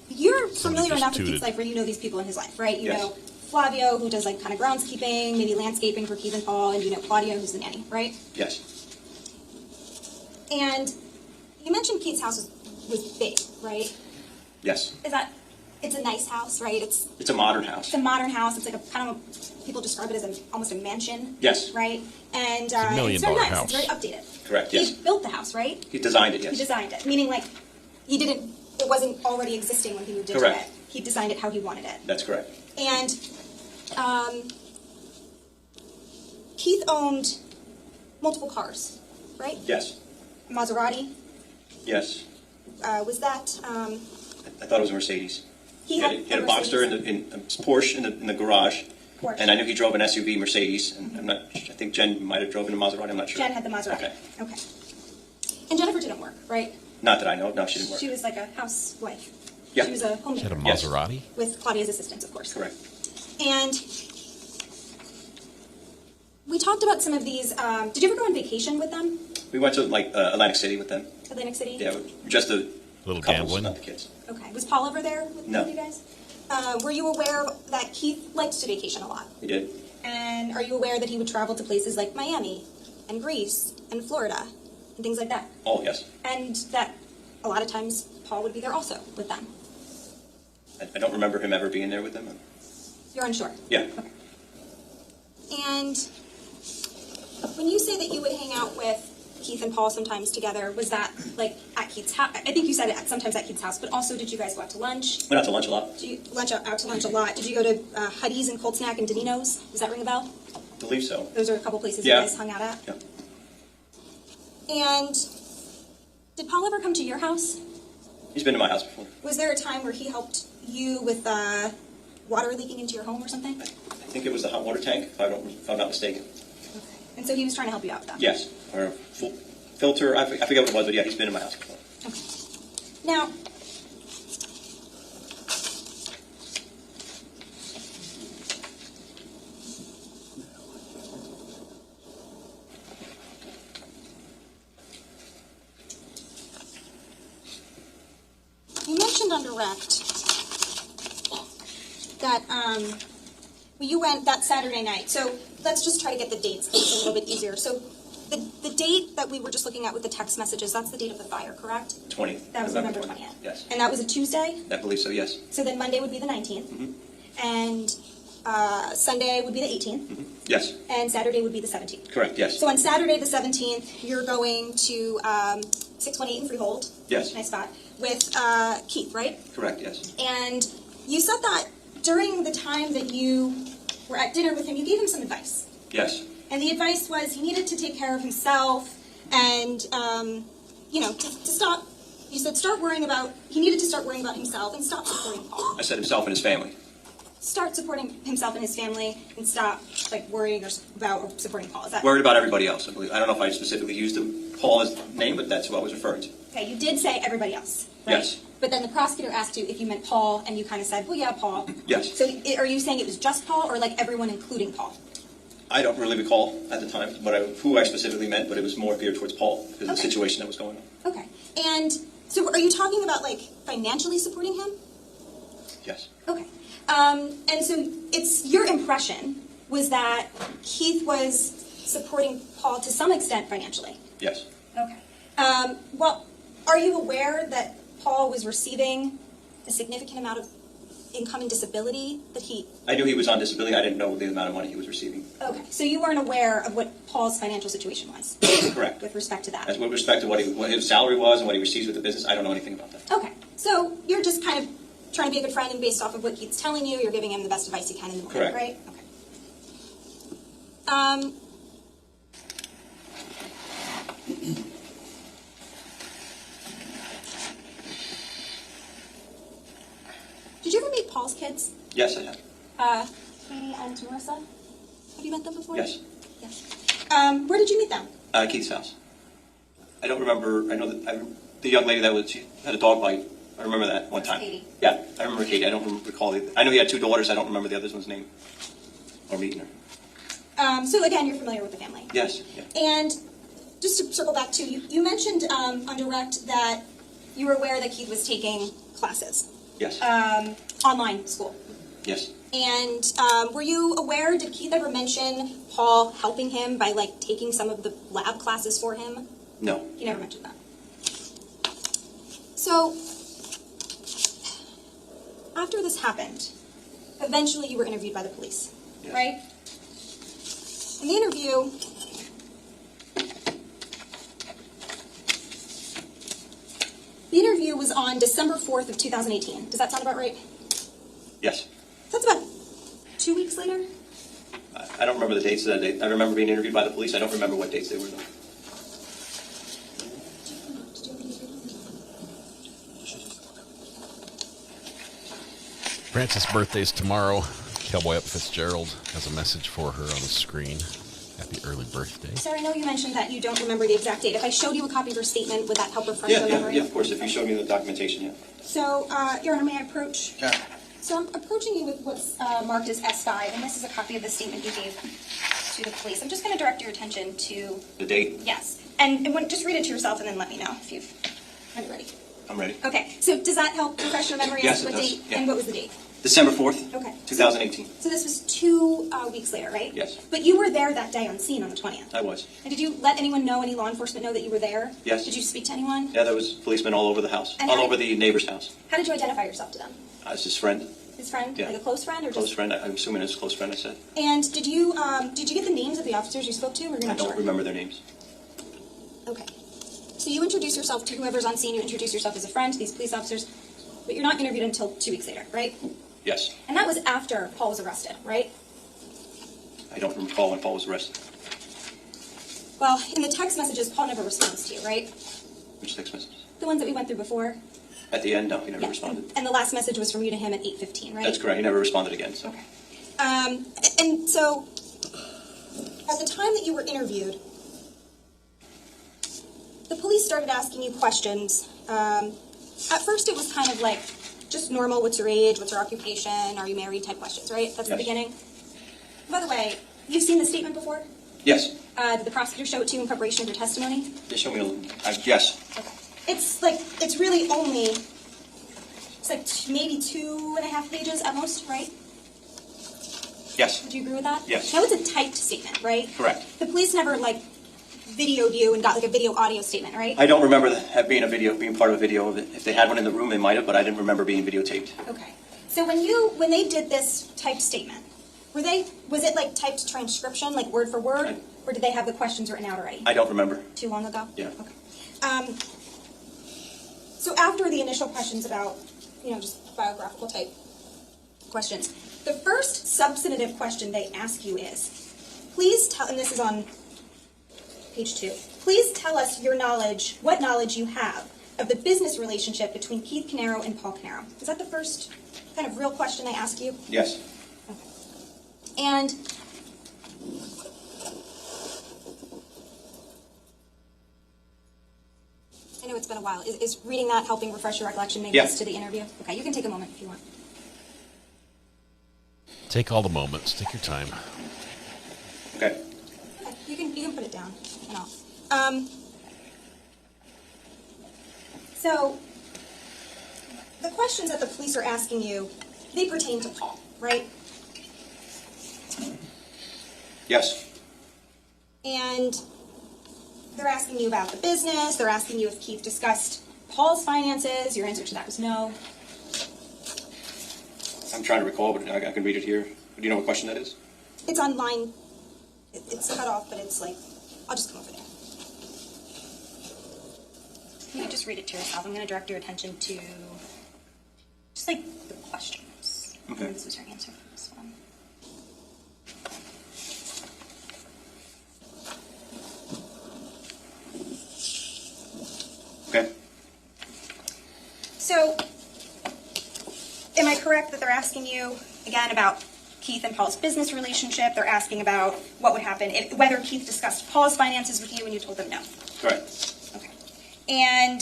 you're familiar
just
enough with
tooted.
Keith's life where you know these people in his life, right? You
Yes.
know Flavio, who does like kind of groundskeeping, maybe landscaping for Keith and Paul, and you know Claudia, who's the nanny, right?
Yes.
And you mentioned Keith's house was big, right?
Yes.
It's a nice house, right?
It's a modern house.
It's a modern house. It's like a kind of, people describe it as almost a mansion.
Yes.
Right? And
It's $1 million
it's very nice.
house.
It's very updated.
Correct.
He
Yes.
built the house, right?
He designed it. Yes.
He designed it. Meaning like, it wasn't already existing when he moved into
Correct.
it. He designed it how he wanted it.
That's correct.
And Keith owned multiple cars, right?
Yes.
Maserati.
Yes.
Was that,
I thought it was a Mercedes.
he
He had a Boxster in a Porsche in the garage,
Porsche.
and I knew he drove an SUV Mercedes. And I think Jen might have driven a Maserati. I'm not sure.
Jen had the Maserati.
Okay.
And Jennifer didn't work, right?
Not that I know. No, she didn't work.
She was like a housewife.
Yeah.
She was a
She
homemaker.
had a
Yes.
Maserati?
With Claudia's assistance, of course.
Correct.
And we talked about some of these. Did you ever go on vacation with them?
We went to Atlantic City with them.
Atlantic City?
Yeah, just the
Little
couples,
gambling?
not the kids.
Okay. Was Paul ever there with
No.
you guys? Were you aware that Keith liked to vacation a lot?
He did.
And are you aware that he would travel to places like Miami and Greece and Florida and things like that?
Oh, yes.
And that a lot of times Paul would be there also with them?
I don't remember him ever being there with them.
You're unsure?
Yeah.
And when you say that you would hang out with Keith and Paul sometimes together, was that like at Keith's house? I think you said it sometimes at Keith's house, but also did you guys go out to lunch?
Went out to lunch a lot.
Did you out to lunch a lot? Did you go to Huddy's and Cold Snack and Danino's? Does that ring a bell?
I believe so.
Those are a couple places
Yeah.
you guys hung out at?
Yeah.
And did Paul ever come to your house?
He's been to my house before.
Was there a time where he helped you with water leaking into your home or something?
I think it was the hot water tank, if I'm not mistaken.
And so he was trying to help you out with that?
Yes. Or filter, I forget what it was, but yeah, he's been in my house before.
Now, you mentioned on direct that you went that Saturday night. So let's just try to get the dates a little bit easier. So the date that we were just looking at with the text messages, that's the date of the fire, correct?
20th.
That was November 20th.
Yes.
And that was a Tuesday?
I believe so, yes.
So then Monday would be the 19th. And Sunday would be the 18th.
Yes.
And Saturday would be the 17th.
Correct, yes.
So on Saturday the 17th, you're going to 618 in Freehold.
Yes.
Nice spot. With Keith, right?
Correct, yes.
And you said that during the time that you were at dinner with him, you gave him some advice.
Yes.
And the advice was he needed to take care of himself and, to stop. You said he needed to start worrying about himself and stop supporting Paul.
I said himself and his family.
Start supporting himself and his family and stop, worrying about or supporting Paul. Is that
Worried about everybody else, I believe. I don't know if I specifically used Paul as name, but that's who I was referring to.
Okay, you did say everybody else, right?
Yes.
But then the prosecutor asked you if you meant Paul, and you kind of said, well, yeah, Paul.
Yes.
So are you saying it was just Paul or everyone including Paul?
I don't really recall at the time who I specifically meant, but it was more geared towards Paul because of the situation that was going on.
Okay. And so are you talking about financially supporting him?
Yes.
Okay. And so it's your impression was that Keith was supporting Paul to some extent financially?
Yes.
Okay. Well, are you aware that Paul was receiving a significant amount of income and disability that he...
I knew he was on disability. I didn't know the amount of money he was receiving.
Okay. So you weren't aware of what Paul's financial situation was?
Correct.
With respect to that?
As with respect to what his salary was and what he receives with the business, I don't know anything about that.
Okay. So you're just kind of trying to be a good friend, and based off of what Keith's telling you, you're giving him the best advice you can in the moment,
Correct.
right? Okay. Did you ever meet Paul's kids?
Yes, I have.
Katie and Marissa? Have you met them before?
Yes.
Yes. Where did you meet them?
Keith's house. I don't remember. I know that the young lady that had a dog bite. I remember that one time.
Katie.
Yeah, I remember Katie. I don't recall either. I know he had 2 daughters. I don't remember the other one's name or meeting her.
So again, you're familiar with the family?
Yes. Yeah.
And just to circle back to you mentioned on direct that you were aware that Keith was taking classes.
Yes.
Online school.
Yes.
And were you aware, did Keith ever mention Paul helping him by taking some of the lab classes for him?
No.
He never mentioned that. So, after this happened, eventually you were interviewed by the police,
yes.
Right? In the interview, was on December 4th of 2018. Does that sound about right?
Yes.
That's about 2 weeks later?
I don't remember the dates of that date. I remember being interviewed by the police. I don't remember what dates they were, though.
Frances' birthday's tomorrow. Cowboy Up Fitzgerald has a message for her on the screen. Happy early birthday.
Sir, I know you mentioned that you don't remember the exact date. If I showed you a copy of her statement, would that help refresh your memory?
Yeah, of course. If you showed me the documentation, yeah.
So, Your Honor, may I approach?
Yeah.
So I'm approaching you with what's marked as S5, and this is a copy of the statement you gave to the police. I'm just going to direct your attention to...
The date?
Yes. And just read it to yourself and then let me know if you're ready.
I'm ready.
Okay. So does that help refresh your memory?
Yes,
as to
it
what
does.
date?
Yeah.
And what was the date?
December 4th,
Okay.
2018.
So this was 2 weeks later, right?
Yes.
But you were there that day on scene on the 20th.
I was.
And did you let anyone know, any law enforcement know that you were there?
Yes.
Did you speak to anyone?
Yeah, there was policemen all over the house,
And
all
how-
over the neighbor's house.
How did you identify yourself to them?
I was his friend.
His friend?
Yeah.
Like a close friend? Or
Close
just...
friend. I'm assuming it's a close friend, I said.
And did you get the names of the officers you spoke to, or you're
I
not
don't
sure?
remember their names.
Okay. So you introduce yourself to whoever's on scene, you introduce yourself as a friend to these police officers, but you're not interviewed until 2 weeks later, right?
Yes.
And that was after Paul was arrested, right?
I don't recall when Paul was arrested.
Well, in the text messages, Paul never responds to you, right?
Which text messages?
The ones that we went through before.
At the end, no, he never responded.
And the last message was from you to him at 8:15, right?
That's correct. He never responded again. So.
Okay. And so, at the time that you were interviewed, the police started asking you questions. At first, it was kind of like just normal, what's your age, what's your occupation, are you married type questions, right? That's the beginning. By the way, you've seen the statement before?
Yes.
Did the prosecutor show it to you in preparation of your testimony?
They showed me yes.
Okay. It's really only, it's like maybe 2.5 pages at most, right?
Yes.
Would you agree with that?
Yes.
Now it's a typed statement, right?
Correct.
The police never videoed you and got a video audio statement, right?
I don't remember being part of a video of it. If they had one in the room, they might have, but I didn't remember being videotaped.
Okay. So when they did this typed statement, was it like typed transcription, like word for word, or did they have the questions written out already?
I don't remember.
Too long ago?
Yeah.
Okay. So after the initial questions about, just biographical type questions, the first substantive question they ask you is, please tell, and this is on page 2, please tell us what knowledge you have of the business relationship between Keith Caneiro and Paul Caneiro. Is that the first kind of real question they ask you?
Yes.
Okay. And I know it's been a while. Is reading that helping refresh your recollection maybe as to the interview? Okay, you can take a moment if you want.
Take all the moments. Take your time.
Okay.
You can put it down and off. So the questions that the police are asking you, they pertain to Paul, right?
Yes.
And they're asking you about the business. They're asking you if Keith discussed Paul's finances. Your answer to that was no.
I'm trying to recall, but I can read it here. Do you know what question that is?
It's on line. It's cut off, but it's like, I'll just come over there. You can just read it to yourself. I'm going to direct your attention to just like the questions.
Okay.
And this was your answer for this one.
Okay.
So, am I correct that they're asking you, again, about Keith and Paul's business relationship? They're asking about what would happen, whether Keith discussed Paul's finances with you and you told them no.
Correct.
Okay. And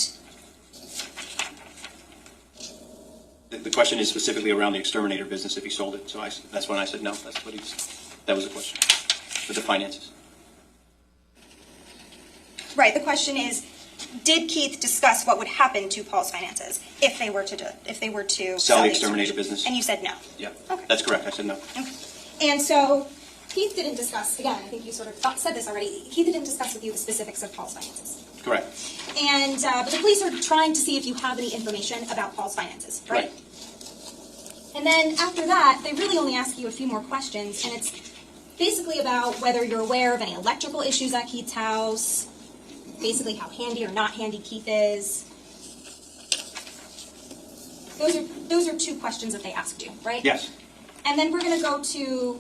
The question is specifically around the exterminator business if he sold it. So that's when I said no. That was the question. With the finances.
right, the question is, did Keith discuss what would happen to Paul's finances if they were to
Sell the exterminator business?
And you said no.
Yeah.
Okay.
That's correct. I said no.
Okay. And so Keith didn't discuss, again, I think you sort of said this already, Keith didn't discuss with you the specifics of Paul's finances.
Correct.
And but the police are trying to see if you have any information about Paul's finances, right? And then after that, they really only ask you a few more questions, and it's basically about whether you're aware of any electrical issues at Keith's house, basically how handy or not handy Keith is. Those are two questions that they asked you, right?
Yes.
And then we're going to go to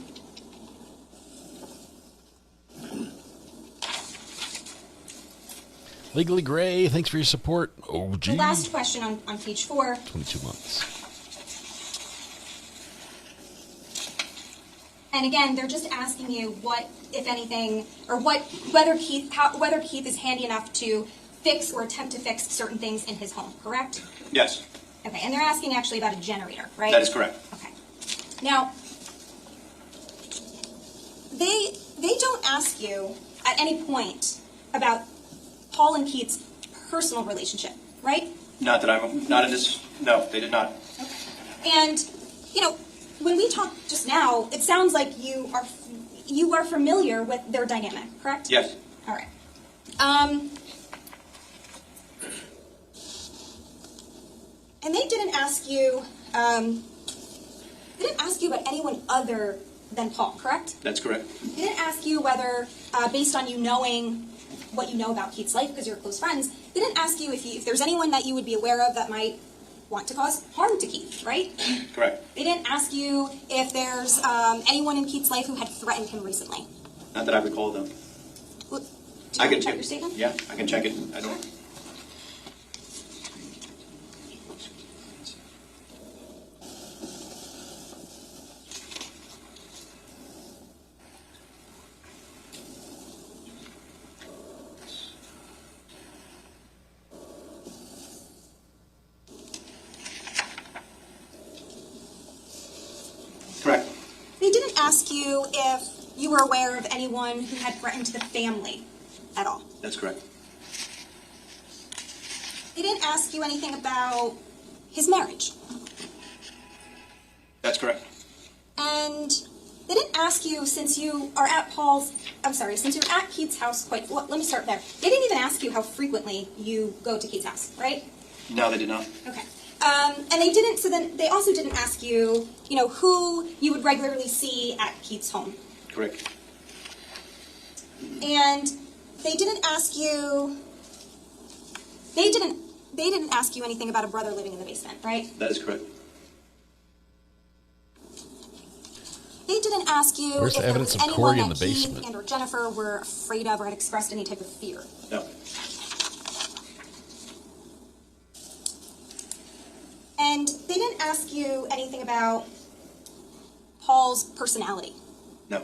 Legally Gray, thanks for your support. Oh,
the
gee.
last question on page 4.
22 months.
And again, they're just asking you what, if anything, or whether Keith is handy enough to fix or attempt to fix certain things in his home, correct?
Yes.
Okay, and they're asking actually about a generator, right?
That is correct.
Okay. Now, they don't ask you at any point about Paul and Keith's personal relationship, right?
Not in this. No, they did not.
Okay. And when we talked just now, it sounds like you are familiar with their dynamic, correct?
Yes.
All right. And they didn't ask you you about anyone other than Paul, correct?
That's correct.
He didn't ask you whether, based on you knowing what you know about Keith's life because you're close friends, they didn't ask you if there's anyone that you would be aware of that might want to cause harm to Keith, right?
Correct.
They didn't ask you if there's anyone in Keith's life who had threatened him recently.
Not that I recall, though.
Well, do you
I
want
can
to check
check
your statement?
Yeah, I can check it. I don't. Correct.
They didn't ask you if you were aware of anyone who had threatened the family at all.
That's correct.
They didn't ask you anything about his marriage.
That's correct.
And they didn't ask you, since you are at since you're at Keith's house let me start there. They didn't even ask you how frequently you go to Keith's house, right?
No, they did not.
Okay. And they didn't, so then they also didn't ask you, who you would regularly see at Keith's home.
Correct.
And they didn't ask you, they didn't ask you anything about a brother living in the basement, right?
That is correct.
They didn't ask you
Where's
if
the evidence
there
of
was
Corey
anyone
in the
that Keith
basement?
and or Jennifer were afraid of or had expressed any type of fear.
No.
And they didn't ask you anything about Paul's personality.
No.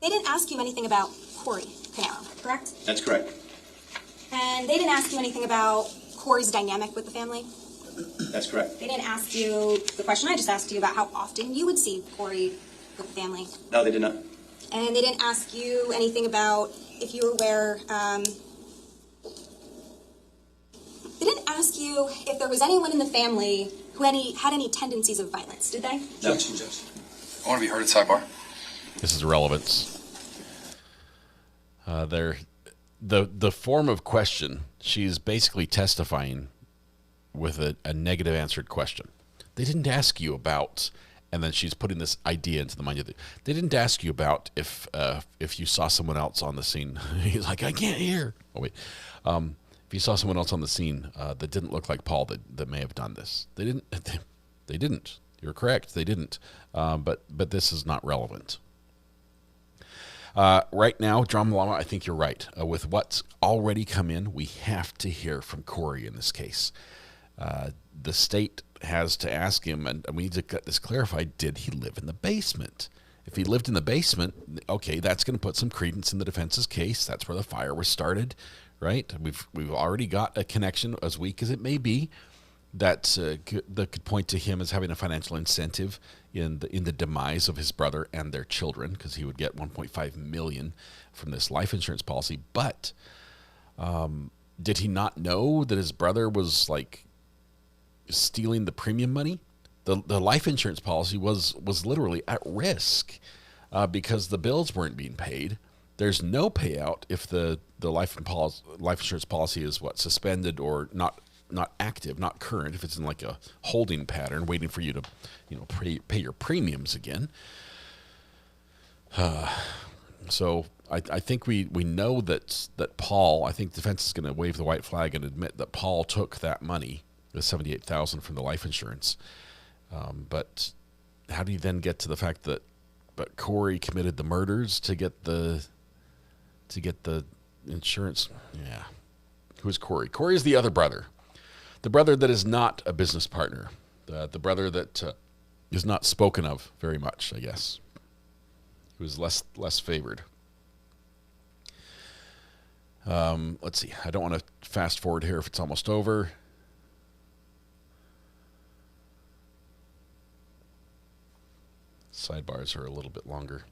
They didn't ask you anything about Corey Caneiro, correct?
That's correct.
And they didn't ask you anything about Corey's dynamic with the family?
That's correct.
They didn't ask you the question I just asked you about how often you would see Corey with the family?
No, they did not.
And they didn't ask you anything about if you were aware, they didn't ask you if there was anyone in the family who had any tendencies of violence, did they?
No.
I want to be heard at sidebar.
This is relevance. The form of question, she's basically testifying with a negative answered question. They didn't ask you about, and then she's putting this idea into the mind of they didn't ask you about if you saw someone else on the scene. He's like, I can't hear. Oh wait, if you saw someone else on the scene that didn't look like Paul that may have done this, they didn't. They didn't. You're correct. They didn't. But this is not relevant. Right now, Drama Llama, I think you're right. With what's already come in, we have to hear from Corey in this case. The state has to ask him, and we need to get this clarified, did he live in the basement? If he lived in the basement, okay, that's going to put some credence in the defense's case. That's where the fire was started, right? We've already got a connection, as weak as it may be, that could point to him as having a financial incentive in the demise of his brother and their children, because he would get $1.5 million from this life insurance policy. But did he not know that his brother was like stealing the premium money? The life insurance policy was literally at risk because the bills weren't being paid. There's no payout if the life insurance policy is suspended or not active, not current, if it's in like a holding pattern waiting for you to pay your premiums again. So I think we know that Paul, I think defense is going to wave the white flag and admit that Paul took that money, the $78,000 from the life insurance. But how do you then get to the fact that Corey committed the murders to get the insurance? Yeah. Who's Corey? Corey is the other brother. The brother that is not a business partner. The brother that is not spoken of very much, I guess. He was less favored. Let's see. I don't want to fast forward here if it's almost over. Sidebars are a little bit longer.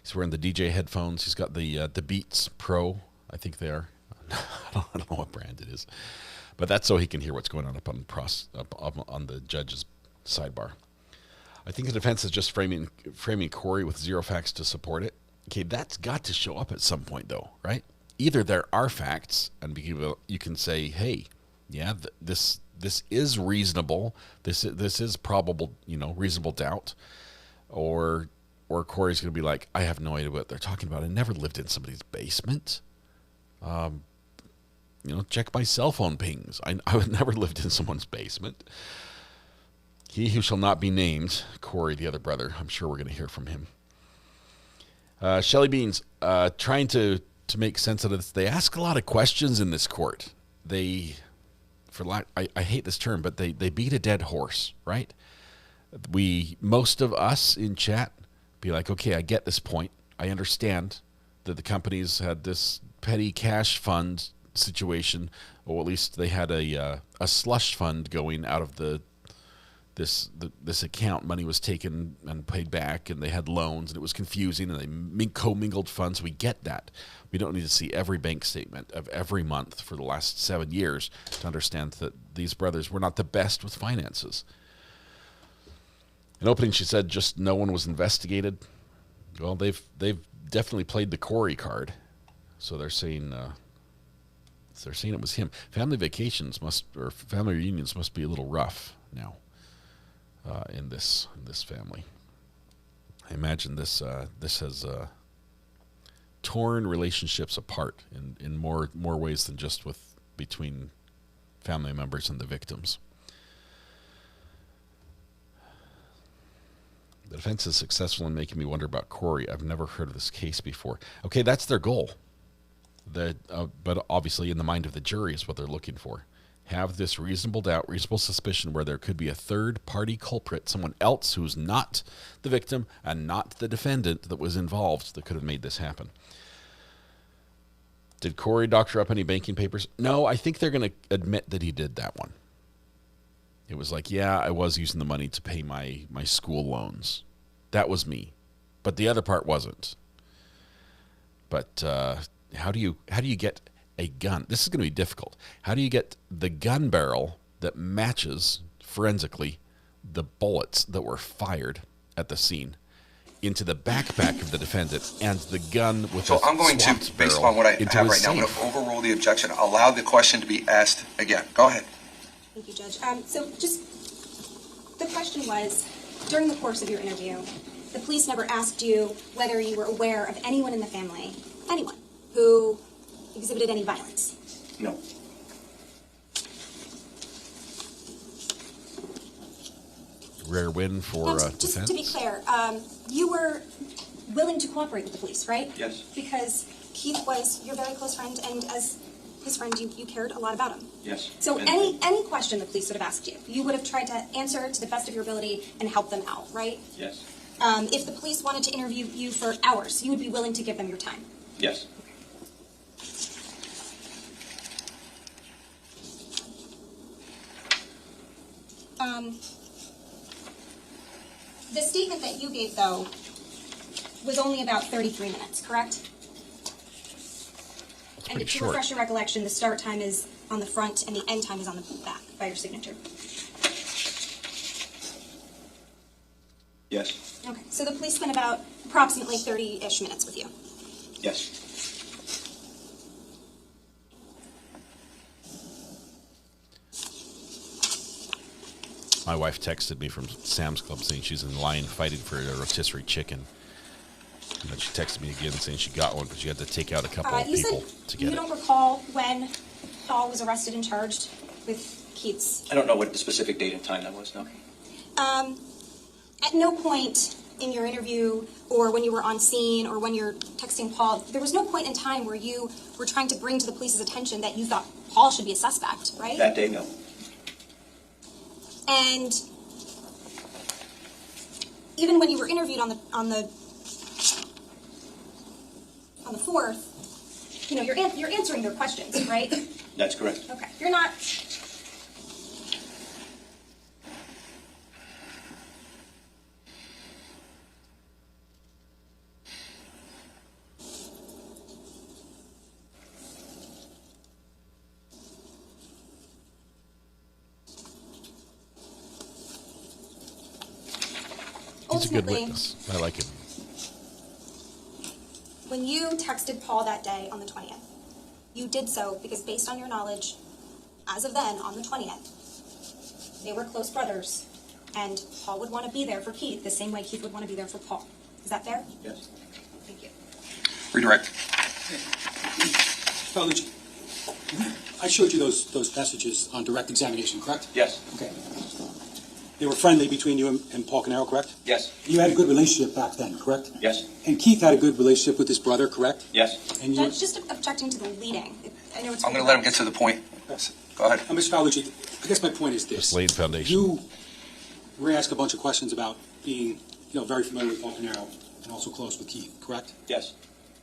He's wearing the DJ headphones. He's got the Beats Pro, I think they are. I don't know what brand it is. But that's so he can hear what's going on up on the judge's sidebar. I think the defense is just framing Corey with zero facts to support it. Okay, that's got to show up at some point, though, right? Either there are facts, and you can say, hey, yeah, this this is reasonable. This is probable, reasonable doubt, or Corey's going to be like, I have no idea what they're talking about. I never lived in somebody's basement. Check my cell phone pings. I would never lived in someone's basement. He who shall not be named, Corey, the other brother. I'm sure we're going to hear from him. Shelly Beans, trying to make sense of this. They ask a lot of questions in this court. I hate this term, but they beat a dead horse, right? Most of us in chat be like, okay, I get this point. I understand that the companies had this petty cash fund situation, or at least they had a slush fund going out of this account. Money was taken and paid back, and they had loans, and it was confusing, and they commingled funds. We get that. We don't need to see every bank statement of every month for the last 7 years to understand that these brothers were not the best with finances. In opening, she said just no one was investigated. Well, they've definitely played the Corey card, so they're saying it was him. Family vacations family reunions must be a little rough now in this family. I imagine this has torn relationships apart in more ways than just between family members and the victims. The defense is successful in making me wonder about Corey. I've never heard of this case before. Okay, that's their goal. But obviously in the mind of the jury is what they're looking for. Have this reasonable doubt, reasonable suspicion where there could be a third-party culprit, someone else who's not the victim and not the defendant that was involved that could have made this happen. Did Corey doctor up any banking papers? No, I think they're going to admit that he did that one. It was like, yeah, I was using the money to pay my school loans. That was me. But the other part wasn't. But how do you get a gun? This is going to be difficult. How do you get the gun barrel that matches forensically the bullets that were fired at the scene into the backpack of the defendant and the gun with
So I'm going to, based upon what I have right now, I'm going to overrule the objection, allow the question to be asked again. Go ahead.
Thank you, Judge. So just, the question was, during the course of your interview, the police never asked you whether you were aware of anyone in the family, anyone, who exhibited any violence.
No.
Rare win for
Just
defense.
to be clear, you were willing to cooperate with the police, right?
Yes.
Because Keith was your very close friend, and as his friend, you cared a lot about him.
Yes.
So any question the police would have asked you, you would have tried to answer to the best of your ability and help them out, right?
Yes.
If the police wanted to interview you for hours, you would be willing to give them your time.
Yes.
The statement that you gave, though, was only about 33 minutes, correct? And to refresh your recollection, the start time is on the front and the end time is on the back by your signature.
Yes.
Okay, so the police spent about approximately 30-ish minutes with you.
Yes.
My wife texted me from Sam's Club saying she's in line fighting for a rotisserie chicken. And then she texted me again saying she got one, but she had to take out a couple of people to get
You
it.
don't recall when Paul was arrested and charged with Keith's?
I don't know what the specific date and time that was, no.
At no point in your interview or when you were on scene or when you're texting Paul, there was no point in time where you were trying to bring to the police's attention that you thought Paul should be a suspect, right?
That day, no.
And even when you were interviewed on the 4th, you know, you're answering their questions, right?
That's correct.
Okay. You're not.
He's a good witness. I like him.
When you texted Paul that day on the 20th, you did so because based on your knowledge, as of then, on the 20th, they were close brothers, and Paul would want to be there for Keith the same way Keith would want to be there for Paul. Is that fair?
Yes.
Thank you.
Redirect. Paolucci, I showed you those messages on direct examination, correct?
Yes.
Okay. They were friendly between you and Paul Caneiro, correct?
Yes.
You had a good relationship back then, correct?
Yes.
And Keith had a good relationship with his brother, correct?
Yes.
And you...
Judge, just objecting to the leading. I know it's.
I'm going to let him get to the point. Go ahead.
Ms. Paolucci, I guess my point is this.
Just laid foundation.
You were asked a bunch of questions about being, very familiar with Paul Caneiro and also close with Keith, correct?
Yes.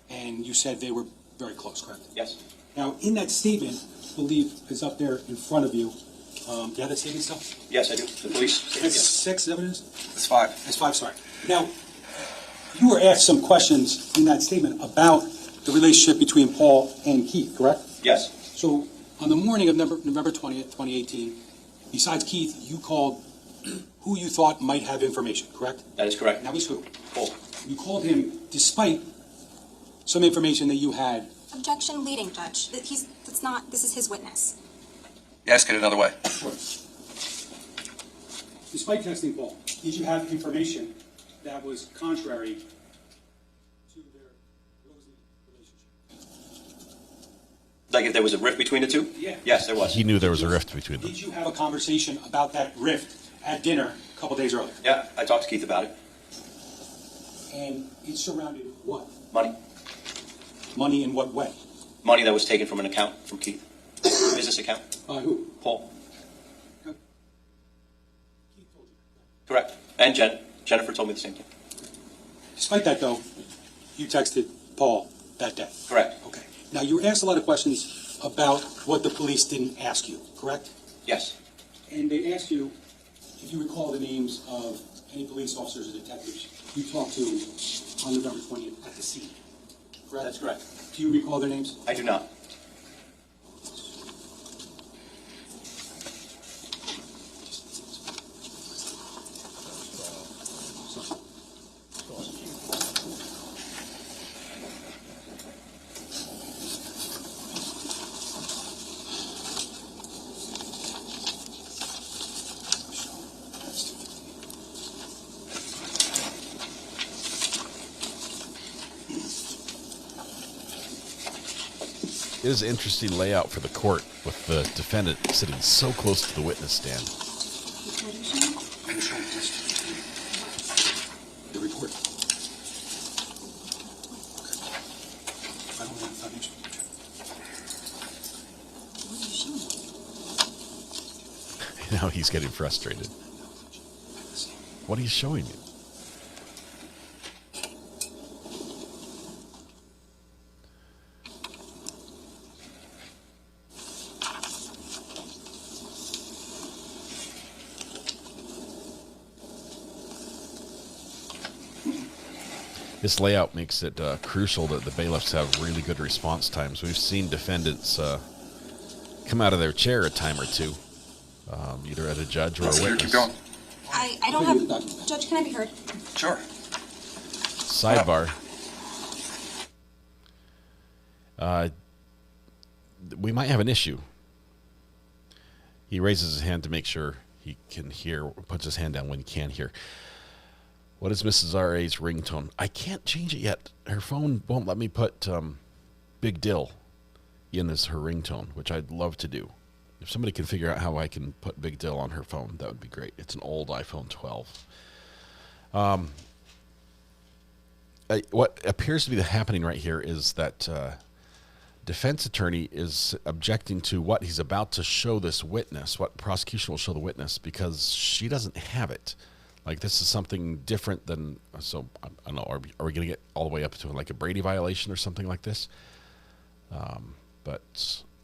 And you said they were very close, correct?
Yes.
Now, in that statement, I believe is up there in front of you. Do you have that statement still?
Yes, I do. The police.
That's
Yes.
6 evidence?
It's 5.
That's 5, sorry. Now, you were asked some questions in that statement about the relationship between Paul and Keith, correct?
Yes.
So, on the morning of November 20th, 2018, besides Keith, you called who you thought might have information, correct?
That is correct.
Now, he's who?
Paul.
You called him despite some information that you had.
Objection leading, Judge. This is his witness.
Ask it another way.
Despite texting Paul, did you have information that was contrary to their rosy relationship?
Like if there was a rift between the two?
Yeah.
Yes, there was.
He knew there was a rift between them.
Did you have a conversation about that rift at dinner a couple days earlier?
Yeah, I talked to Keith about it.
And it surrounded what?
Money.
Money in what way?
Money that was taken from an account from Keith. Business account.
Who?
Paul. Correct. And Jennifer told me the same thing.
Despite that, though, you texted Paul that day.
Correct.
Okay. Now, you were asked a lot of questions about what the police didn't ask you, correct?
Yes.
And they asked you if you recall the names of any police officers or detectives you talked to on November 20th at the scene, correct?
That's correct.
Do you recall their names?
I do not.
It is an interesting layout for the court with the defendant sitting so close to the witness stand.
The report. I don't have financial.
Now he's getting frustrated. What are you showing you? This layout makes it crucial that the bailiffs have really good response times. We've seen defendants come out of their chair a time or two, either at a judge or a witness.
Keep going.
I don't have... Judge, can I be heard?
Sure.
Sidebar. We might have an issue. He raises his hand to make sure he can hear, puts his hand down when he can hear. What is Mrs. R.A.'s ringtone? I can't change it yet. Her phone won't let me put Big Dill in as her ringtone, which I'd love to do. If somebody can figure out how I can put Big Dill on her phone, that would be great. It's an old iPhone 12. What appears to be happening right here is that defense attorney is objecting to what he's about to show this witness, what prosecution will show the witness, because she doesn't have it. Like, this is something different than, so, I don't know, are we going to get all the way up to like a Brady violation or something like this? But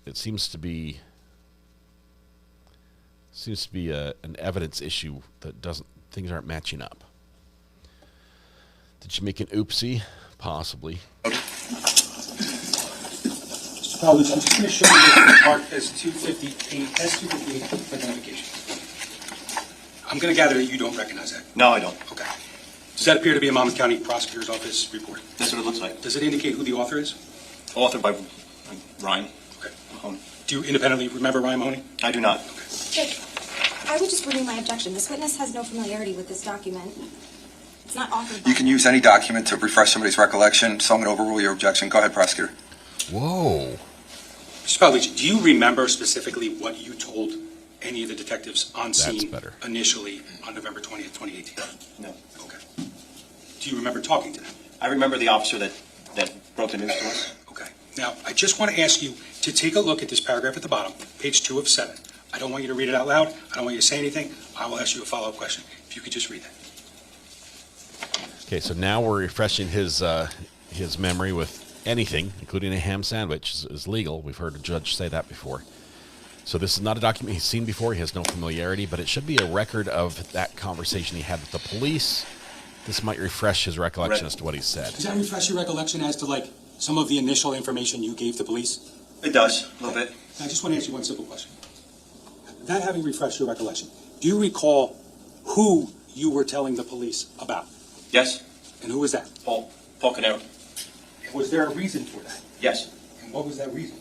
it seems to be an evidence issue that things aren't matching up. Did she make an oopsie? Possibly.
Mr. Paolucci, I'm just going to show you this part as 258, S258 identification. I'm going to gather that you don't recognize that.
No, I don't.
Okay. Does that appear to be a Monmouth County Prosecutor's Office report?
That's what it looks like.
Does it indicate who the author is?
Authored by Ryan.
Okay.
Mahoney.
Do you independently remember Ryan Mahoney?
I do not.
Okay.
I would just renew my objection. This witness has no familiarity with this document. It's not authored.
You can use any document to refresh somebody's recollection, so I'm going to overrule your objection. Go ahead, prosecutor.
Whoa.
Mr. Pavlich, do you remember specifically what you told any of the detectives on scene initially on November 20th, 2018?
No.
Okay. Do you remember talking to them?
I remember the officer that broke the news to us.
Okay. Now, I just want to ask you to take a look at this paragraph at the bottom, page 2 of 7. I don't want you to read it out loud. I don't want you to say anything. I will ask you a follow-up question. If you could just read that.
Okay, so now we're refreshing his memory with anything, including a ham sandwich, is legal. We've heard a judge say that before. So this is not a document he's seen before. He has no familiarity, but it should be a record of that conversation he had with the police. This might refresh his recollection as to what he said.
Does that refresh your recollection as to, like, some of the initial information you gave the police?
It does, a little bit.
I just want to ask you one simple question. That having refreshed your recollection, do you recall who you were telling the police about?
Yes.
And who was that?
Paul Caneiro.
Was there a reason for that?
Yes.
And what was that reason?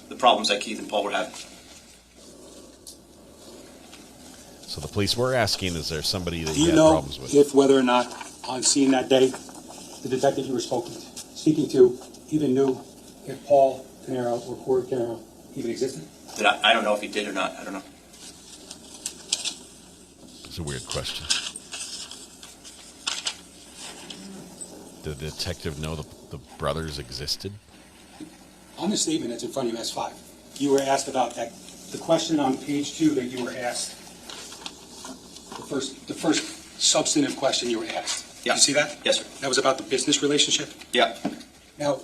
The problems that Keith and Paul were having.
So the police were asking, is there somebody that
Do
he
you
had
know
problems with?
if whether or not on scene that day, the detective you were speaking to even knew if Paul Caneiro or Corey Caneiro even existed?
I don't know if he did or not. I don't know.
It's a weird question. Did the detective know the brothers existed?
On the statement that's in front of you, S5, you were asked about that. The question on page 2 that you were asked, the first substantive question you were asked.
Yeah.
You see that?
Yes, sir.
That was about the business relationship?
Yeah.
Now,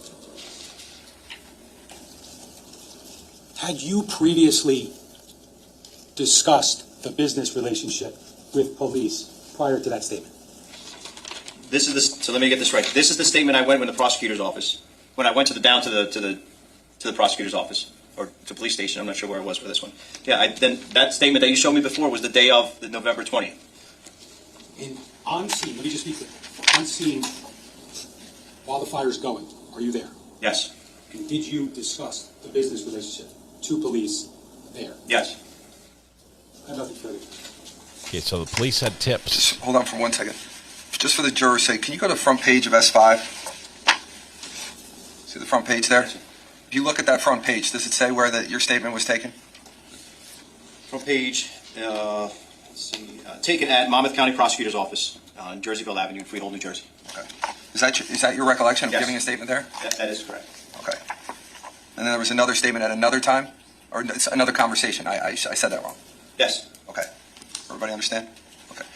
had you previously discussed the business relationship with police prior to that statement?
So let me get this right. This is the statement I went in the prosecutor's office. When I went to the prosecutor's office or to the police station, I'm not sure where it was for this one. Yeah, then that statement that you showed me before was the day of the November 20th.
On scene, let me just be clear. On scene, while the fire's going, are you there?
Yes.
And did you discuss the business relationship to police there?
Yes.
I have nothing further.
Okay, so the police had tips.
Just hold on for 1 second. Just for the juror's sake, can you go to the front page of S5? See the front page there? If you look at that front page, does it say where your statement was taken?
Front page, let's see, taken at Monmouth County Prosecutor's Office on Jerseyville Avenue in Freehold, New Jersey.
Okay. Is that your recollection of
Yes.
giving a statement there?
That is correct.
Okay. And then there was another statement at another time? Or it's another conversation? I said that wrong.
Yes.
Okay. Everybody understand? Okay.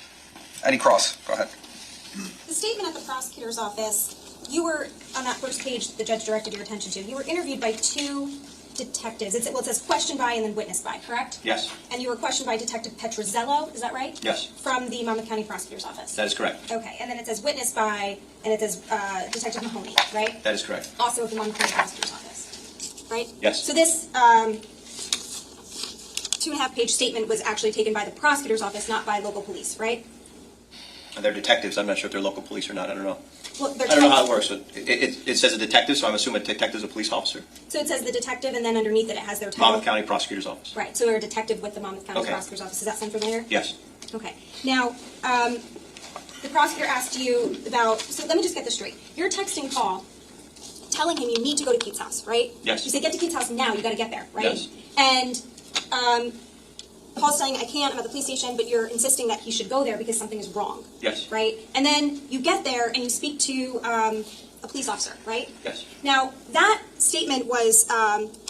Any cross? Go ahead.
The statement at the prosecutor's office, you were, on that first page the judge directed your attention to, you were interviewed by 2 detectives. It says questioned by and then witnessed by, correct?
Yes.
And you were questioned by Detective Petrozello, is that right?
Yes.
From the Monmouth County Prosecutor's Office.
That is correct.
Okay, and then it says witnessed by, and it says Detective Mahoney, right?
That is correct.
Also at the Monmouth County Prosecutor's Office, right?
Yes.
So this 2.5-page statement was actually taken by the prosecutor's office, not by local police, right?
And they're detectives. I'm not sure if they're local police or not. I don't know.
Well,
I don't know how it works. But it says a detective, so I'm assuming a detective is a police officer.
So it says the detective, and then underneath it, it has their title.
Monmouth County Prosecutor's Office.
Right, so we're a detective with the Monmouth County
Okay.
Prosecutor's Office. Does that sound familiar?
Yes.
Okay. Now, the prosecutor asked you about, so let me just get this straight. You're texting Paul, telling him you need to go to Keith's house, right?
Yes.
You say, get to Keith's house now, you gotta get there, right?
Yes.
And Paul's saying, I can't, I'm at the police station, but you're insisting that he should go there because something is wrong.
Yes.
Right? And then you get there and you speak to a police officer, right?
Yes.
Now, that statement was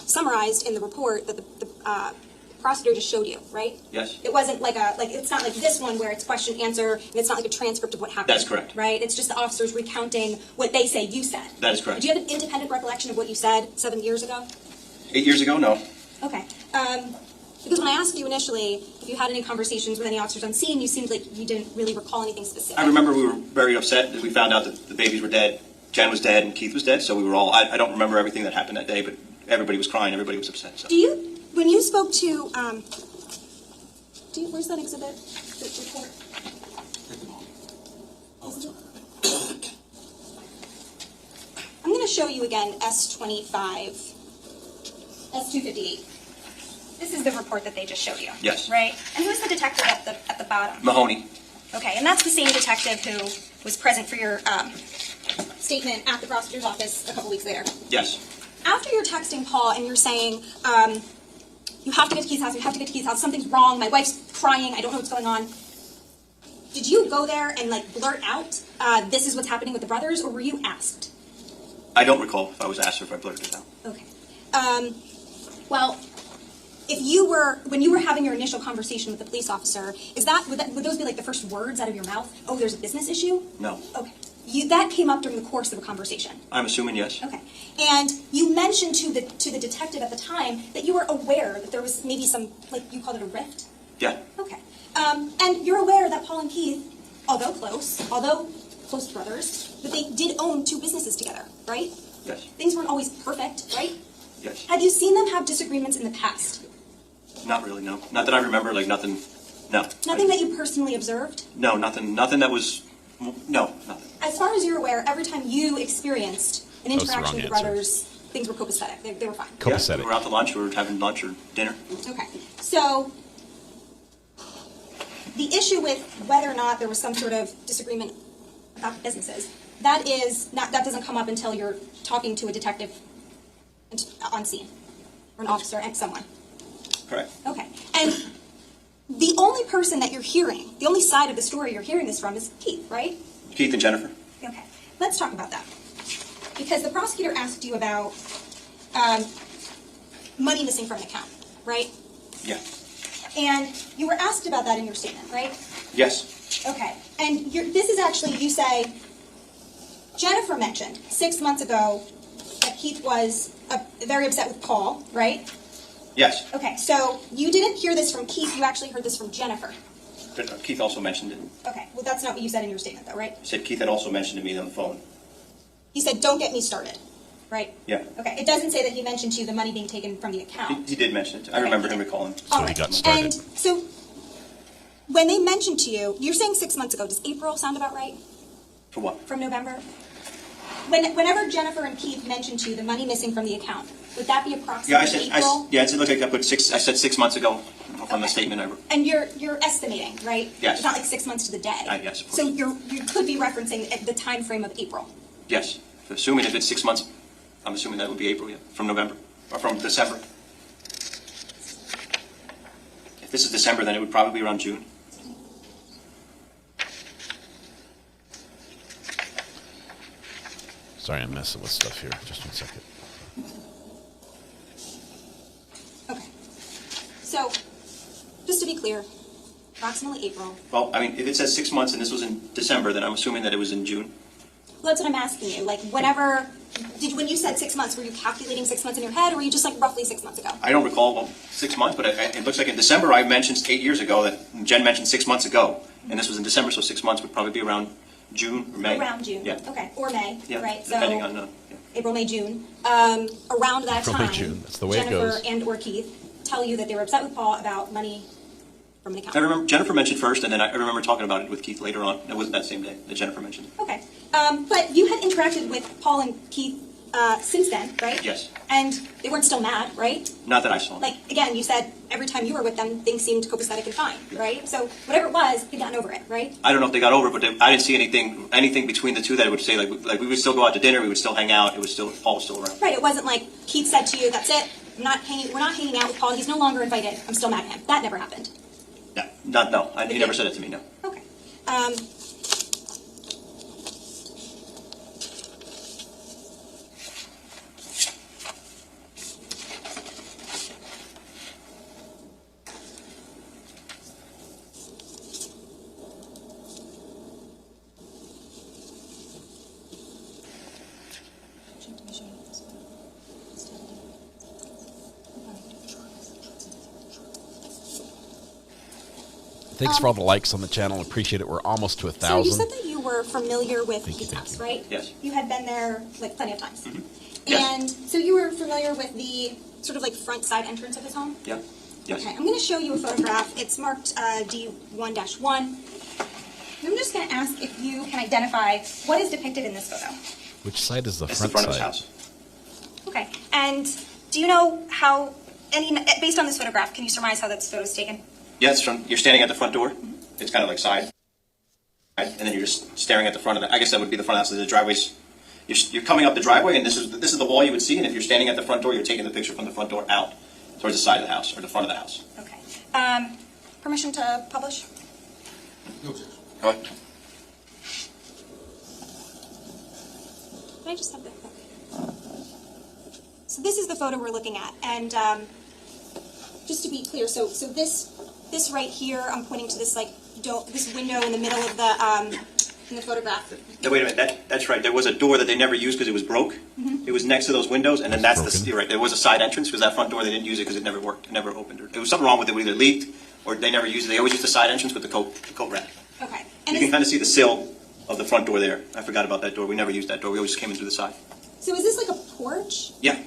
summarized in the report that the prosecutor just showed you, right?
Yes.
It wasn't it's not like this one where it's question, answer, and it's not like a transcript of what happened.
That's correct.
Right? It's just the officers recounting what they say you said.
That is correct.
Do you have an independent recollection of what you said 7 years ago?
8 years ago? No.
Okay. Because when I asked you initially if you had any conversations with any officers on scene, you seemed like you didn't really recall anything specific.
I remember we were very upset that we found out that the babies were dead, Jen was dead, and Keith was dead, so we were all, I don't remember everything that happened that day, but everybody was crying, everybody was upset. So.
When you spoke to, where's that exhibit? The report? I'm going to show you again S25, S258. This This is the report that they just showed you.
Yes.
Right? And who's the detective at the bottom?
Mahoney.
Okay, and that's the same detective who was present for your statement at the prosecutor's office a couple weeks later.
Yes.
After you're texting Paul and you're saying, you have to get to Keith's house, you have to get to Keith's house, something's wrong, my wife's crying, I don't know what's going on. Did you go there and like blurt out, this is what's happening with the brothers, or were you asked?
I don't recall if I was asked or if I blurted it out.
Okay. Well, if you were, when you were having your initial conversation with the police officer, would those be like the first words out of your mouth? Oh, there's a business issue?
No.
Okay. That came up during the course of a conversation.
I'm assuming yes.
Okay. And you mentioned to the detective at the time that you were aware that there was maybe some, like you called it a rift?
Yeah.
Okay. And you're aware that Paul and Keith, although close brothers, that they did own two businesses together, right?
Yes.
Things weren't always perfect, right?
Yes.
Had you seen them have disagreements in the past?
Not really, no. Not that I remember, like nothing, no.
Nothing that you personally observed?
No, nothing that was, no, nothing.
As far as you're aware, every time you experienced an
That was the
interaction
wrong
with the
answer.
brothers, things were copacetic. They were fine.
Yeah, we were out to lunch, we were having lunch or dinner.
Okay. So, the issue with whether or not there was some sort of disagreement about the businesses, that doesn't come up until you're talking to a detective on scene, or an officer and someone.
Correct.
Okay. And the only person that you're hearing, the only side of the story you're hearing this from is Keith, right?
Keith and Jennifer.
Okay. Let's talk about that. Because the prosecutor asked you about money missing from an account, right?
Yeah.
And you were asked about that in your statement, right?
Yes.
Okay. And this is actually, you say, Jennifer mentioned 6 months ago that Keith was very upset with Paul, right?
Yes.
Okay, so you didn't hear this from Keith, you actually heard this from Jennifer.
But, Keith also mentioned it.
Okay, well that's not what you said in your statement though, right?
He said Keith had also mentioned to me on the phone.
He said, don't get me started, right?
Yeah.
Okay, it doesn't say that he mentioned to you the money being taken from the account.
He did mention it. I remember him recalling.
So he got started. And so, when they mentioned to you, you're saying 6 months ago, does April sound about right?
For what?
From November? Whenever Jennifer and Keith mentioned to you the money missing from the account, would that be approximately April?
It looked like I said 6 months ago on the statement I wrote.
And you're estimating, right?
Yes.
It's not like 6 months to the day.
Yes, of course.
So you could be referencing the time frame of April.
Yes. Assuming if it's 6 months, I'm assuming that would be April, yeah, from November, or from December. If this is December, then it would probably be around June.
Sorry, I'm messing with stuff here. Just 1 second.
Okay. So, just to be clear, approximately April.
Well, I mean, if it says 6 months and this was in December, then I'm assuming that it was in June.
Well, that's what I'm asking you. Like, when you said 6 months, were you calculating 6 months in your head, or were you just like roughly 6 months ago?
I don't recall 6 months, but it looks like in December I mentioned 8 years ago that Jen mentioned 6 months ago, and this was in December, so 6 months would probably be around June or May.
Around June.
Yeah.
Okay. Or May.
Yeah.
Right.
Depending
So
on
April, May, June. Around that
April,
time,
May, June. That's the way it
Jennifer
goes.
and or Keith tell you that they were upset with Paul about money from an account.
I remember Jennifer mentioned first, and then I remember talking about it with Keith later on. It wasn't that same day that Jennifer mentioned it.
Okay. But you had interacted with Paul and Keith since then, right?
Yes.
And they weren't still mad, right?
Not that I saw.
Like, again, you said every time you were with them, things seemed copacetic and fine, right? So whatever it was, they'd gotten over it, right?
I don't know if they got over it, but I didn't see anything between the two that would say, like we would still go out to dinner, we would still hang out, Paul was still around.
Right, it wasn't like Keith said to you, that's it, we're not hanging out with Paul, he's no longer invited, I'm still mad at him. That never happened.
No, he never said it to me, no.
Okay.
Thanks for all the likes on the channel. Appreciate it. We're almost to 1,000.
So you said that you were familiar with Keith's house, right?
Yes.
You had been there like plenty of times.
Yes.
And so you were familiar with the sort of like front side entrance of his home?
Yeah. Yes.
Okay, I'm going to show you a photograph. It's marked D1-1. I'm just going to ask if you can identify what is depicted in this photo.
Which side is the
It's
front
the front
side?
of his house.
Okay, and do you know how based on this photograph, can you surmise how that photo's taken?
Yeah, you're standing at the front door. It's kind of like side. And then you're just staring at the front of the, I guess that would be the front of the house. The driveway's, you're coming up the driveway, and this is the wall you would see. And if you're standing at the front door, you're taking the picture from the front door out towards the side of the house or the front of the house.
Okay. Permission to publish?
Go ahead.
Can I just have the? So this is the photo we're looking at, and just to be clear, so this right here, I'm pointing to this this window in the middle of the photograph.
No, wait a minute. That's right. There was a door that they never used because it was broke.
Mm-hmm.
It was next to those windows, and then you're right. There was a side entrance because that front door they didn't use it because it never worked. It never opened. Or there was something wrong with it. It either leaked or they never used it. They always used the side entrance with the coat rack.
Okay.
You can kind of see the sill of the front door there. I forgot about that door. We never used that door. We always came in through the side.
So is this like a porch?
Yeah.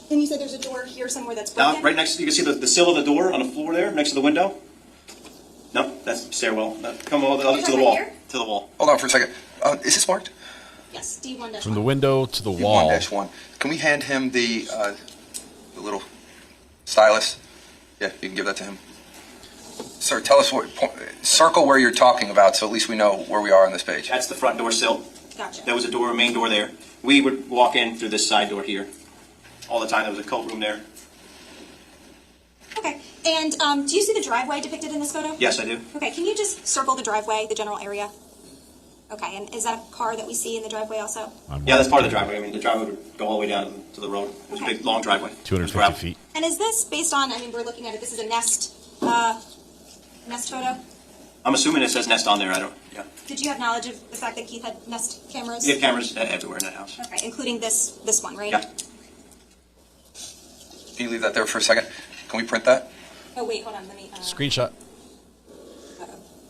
Then you said there's a door here somewhere that's broken?
Right next, you can see the sill of the door on the floor there, next to the window. No, that's the stairwell. Come all the other to the wall. To the wall.
Hold on for a second. Is this marked?
Yes, D1-1.
From the window to the wall.
D1-1. Can we hand him the little stylus? Yeah, you can give that to him. Sir, tell us circle where you're talking about, so at least we know where we are on this page.
That's the front door sill.
Gotcha.
There was a main door there. We would walk in through this side door here. All the time, there was a coat room there.
Okay, and do you see the driveway depicted in this photo?
Yes, I do.
Okay, can you just circle the driveway, the general area? Okay, and is that a car that we see in the driveway also?
Yeah, that's part of the driveway. I mean, the driveway would go all the way down to the road. It was a big, long driveway.
250 feet.
And is this based on, we're looking at it, this is a nest photo?
I'm assuming it says Nest on there. I don't, yeah.
Did you have knowledge of the fact that Keith had Nest cameras?
We have cameras everywhere in that house.
Okay, including this one, right?
Yeah.
Can you leave that there for a second? Can we print that?
Oh, wait, hold on, let me...
Screenshot.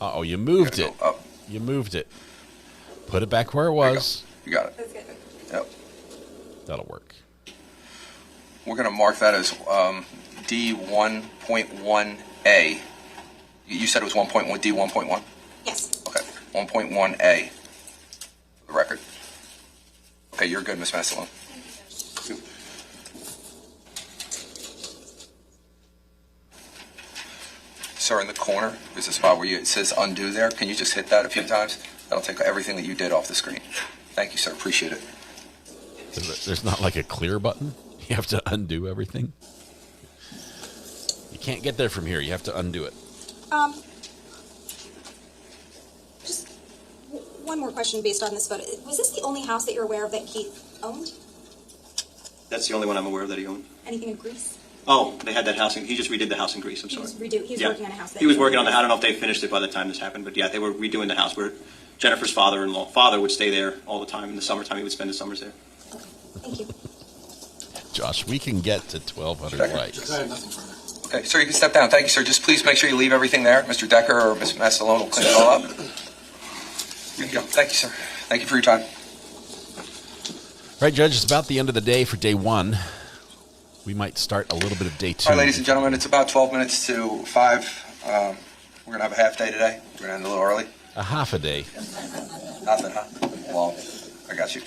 Uh-oh, you moved it. You moved it. Put it back where it was.
You got it.
That's good.
Yep.
That'll work.
We're going to mark that as D1.1A. You said it was 1.1, D1.1?
Yes.
Okay, 1.1A. For the record. Okay, you're good, Ms. Massalone. Sir, in the corner, there's a spot where it says undo there. Can you just hit that a few times? That'll take everything that you did off the screen. Thank you, sir. Appreciate it.
There's not like a clear button? You have to undo everything? You can't get there from here. You have to undo it.
Just one more question based on this photo. Was this the only house that you're aware of that Keith owned?
That's the only one I'm aware of that he owned.
Anything in Greece?
Oh, they had that house. He just redid the house in Greece. I'm sorry.
He was working on a house.
He was working on I don't know if they finished it by the time this happened, but yeah, they were redoing the house where Jennifer's father would stay there all the time. In the summertime, he would spend the summers there.
Okay. Thank you.
Josh, we can get to 1,200 likes.
I have nothing further. Okay, sir, you can step down. Thank you, sir. Just please make sure you leave everything there. Mr. Decker or Ms. Massalone will clean it all up. You can go. Thank you, sir. Thank you for your time.
All right, Judge, it's about the end of the day for day one. We might start a little bit of day two.
All right, ladies and gentlemen, it's about 12 minutes to 5. We're going to have a half day today. We're going to end a little early.
A half a day.
Nothing, huh? Well, I got you.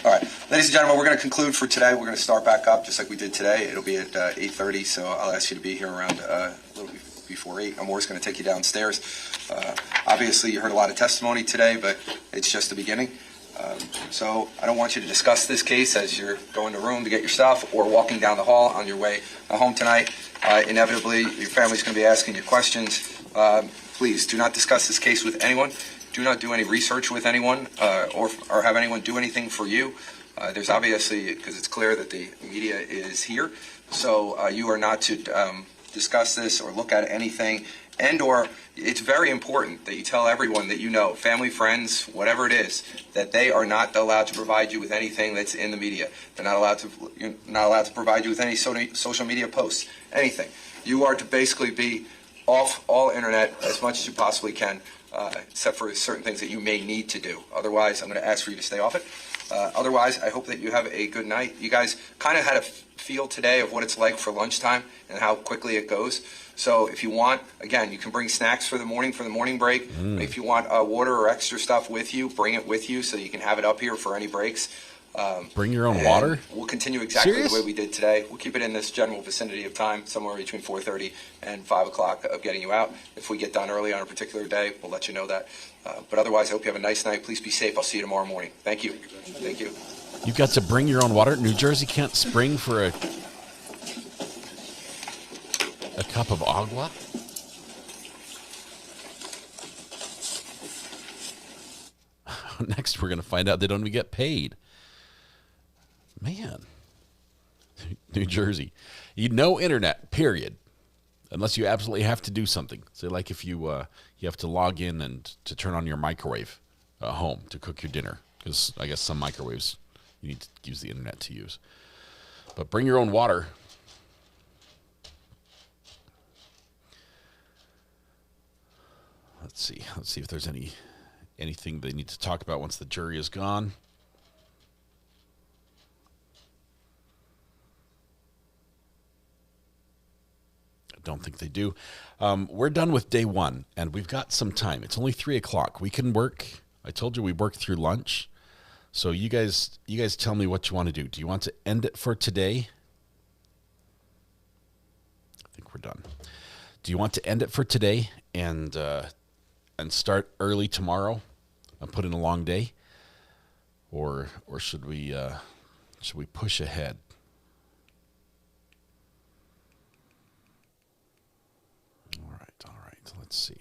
All right. Ladies and gentlemen, we're going to conclude for today. We're going to start back up just like we did today. It'll be at 8:30, so I'll ask you to be here around a little before 8. I'm always going to take you downstairs. Obviously, you heard a lot of testimony today, but it's just the beginning. So I don't want you to discuss this case as you're going to the room to get your stuff or walking down the hall on your way home tonight. Inevitably, your family's going to be asking you questions. Please do not discuss this case with anyone. Do not do any research with anyone or have anyone do anything for you. There's obviously, because it's clear that the media is here, so you are not to discuss this or look at anything. And or it's very important that you tell everyone that you know, family, friends, whatever it is, that they are not allowed to provide you with anything that's in the media. You're not allowed to provide you with any social media posts, anything. You are to basically be off all internet as much as you possibly can, except for certain things that you may need to do. Otherwise, I'm going to ask for you to stay off it. Otherwise, I hope that you have a good night. You guys kind of had a feel today of what it's like for lunchtime and how quickly it goes. So if you want, again, you can bring snacks for the morning break. If you want water or extra stuff with you, bring it with you so you can have it up here for any breaks.
Bring your own
and
water?
We'll continue exactly
Serious?
the way we did today. We'll keep it in this general vicinity of time, somewhere between 4:30 and 5 o'clock of getting you out. If we get done early on a particular day, we'll let you know that. But otherwise, I hope you have a nice night. Please be safe. I'll see you tomorrow morning. Thank you. Thank you.
You've got to bring your own water. New Jersey can't spring for a cup of agua? Next, we're going to find out they don't even get paid. Man. New Jersey. No internet, period. Unless you absolutely have to do something. So like if you have to log in and to turn on your microwave at home to cook your dinner. Because I guess some microwaves you need to use the internet to use. But bring your own water. Let's see. Let's see if there's anything they need to talk about once the jury is gone. I don't think they do. We're done with day one, and we've got some time. It's only 3 o'clock. We can work. I told you we worked through lunch. So you guys tell me what you want to do. Do you want to end it for today? I think we're done. Do you want to end it for today and start early tomorrow and put in a long day, or should we push ahead? All right. Let's see.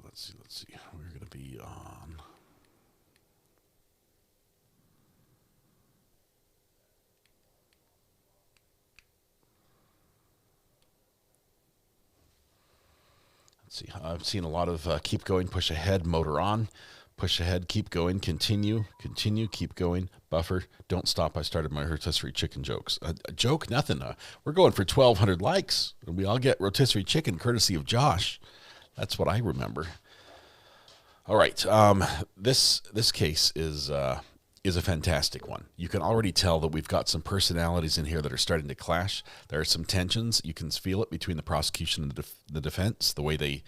Let's see. We're going to be on. Let's see. I've seen a lot of keep going, push ahead, motor on, push ahead, keep going, continue, keep going, buffer, don't stop. I started my rotisserie chicken jokes. A joke? Nothing. We're going for 1,200 likes. And we all get rotisserie chicken courtesy of Josh. That's what I remember. All right. This case is a fantastic one. You can already tell that we've got some personalities in here that are starting to clash. There are some tensions. You can feel it between the prosecution and the defense, the way they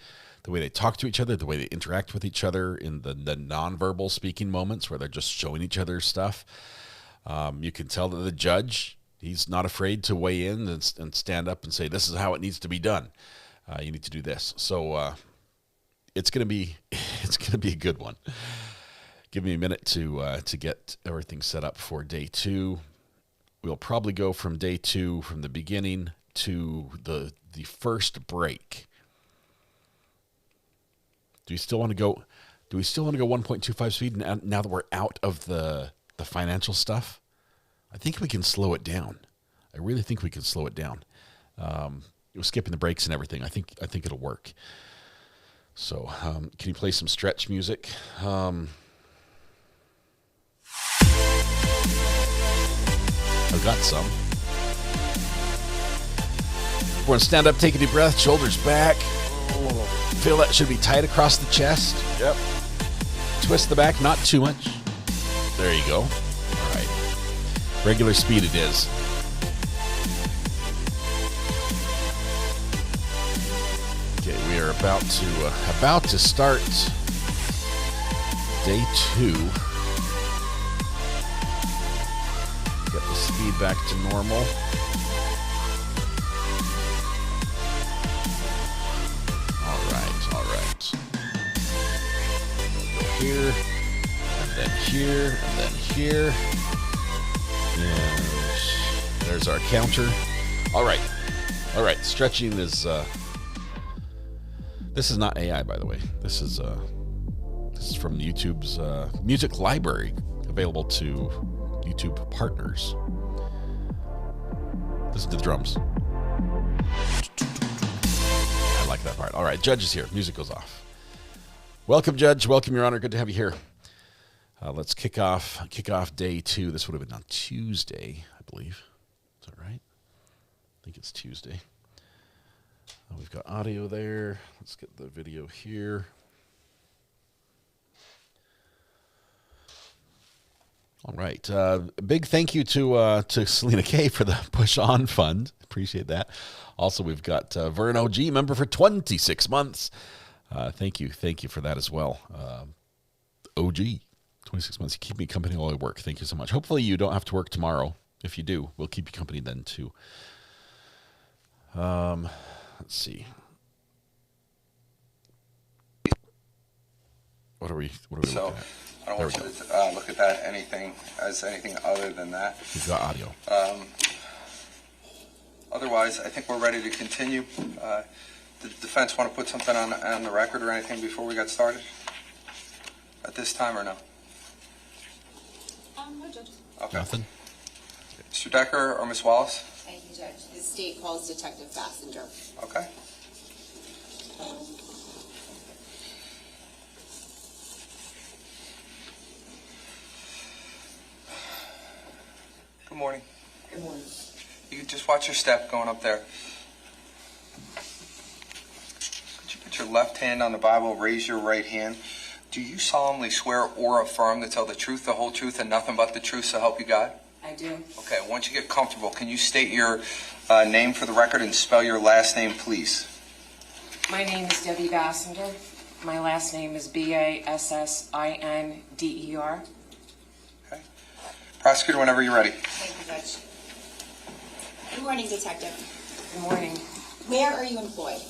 talk to each other, the way they interact with each other in the nonverbal speaking moments where they're just showing each other stuff. You can tell that the judge, he's not afraid to weigh in and stand up and say, this is how it needs to be done. You need to do this. So it's going to be a good one. Give me a minute to get everything set up for day two. We'll probably go from day two, from the beginning to the first break. Do we still want to go 1.25 speed now that we're out of the financial stuff? I think we can slow it down. I really think we can slow it down. Skipping the breaks and everything. I think it'll work. So, can you play some stretch music? I've got some. We're going to stand up, take a deep breath, shoulders back. Feel that should be tight across the chest. Yep. Twist the back, not too much. There you go. All right. Regular speed it is. Okay, we are about to start day two. Get the speed back to normal. All right. We'll go here, and then here, and then here. And there's our counter. All right. Stretching is. This is not AI, by the way. This is from YouTube's music library, available to YouTube partners. Listen to the drums. I like that part. All right, Judge is here. Music goes off. Welcome, Judge. Welcome, Your Honor. Good to have you here. Let's kick off day two. This would have been on Tuesday, I believe. Is that right? I think it's Tuesday. We've got audio there. Let's get the video here. All right. Big thank you to Selena K for the Push On Fund. Appreciate that. Also, we've got Vern OG, member for 26 months. Thank you for that as well. OG, 26 months. You keep me company while I work. Thank you so much. Hopefully you don't have to work tomorrow. If you do, we'll keep you company then too. Let's see. What are we looking at?
I don't want you to look at that anything other than that.
We've got audio.
Otherwise, I think we're ready to continue. The defense want to put something on the record or anything before we got started? At this time or no?
No, Judge.
Okay.
Nothing?
Mr. Decker or Ms. Wallace?
Thank you, Judge. The state calls Detective Bassinger.
Okay. Good morning.
Good morning.
You can just watch your step going up there. Could you put your left hand on the Bible, raise your right hand? Do you solemnly swear or affirm to tell the truth, the whole truth, and nothing but the truth, so help you God?
I do.
Okay, once you get comfortable, can you state your name for the record and spell your last name, please?
My name is Debbie Bassinger. My last name is Bassinder.
Okay. Prosecutor, whenever you're ready.
Thank you, Judge. Good morning, Detective.
Good morning.
Where are you employed?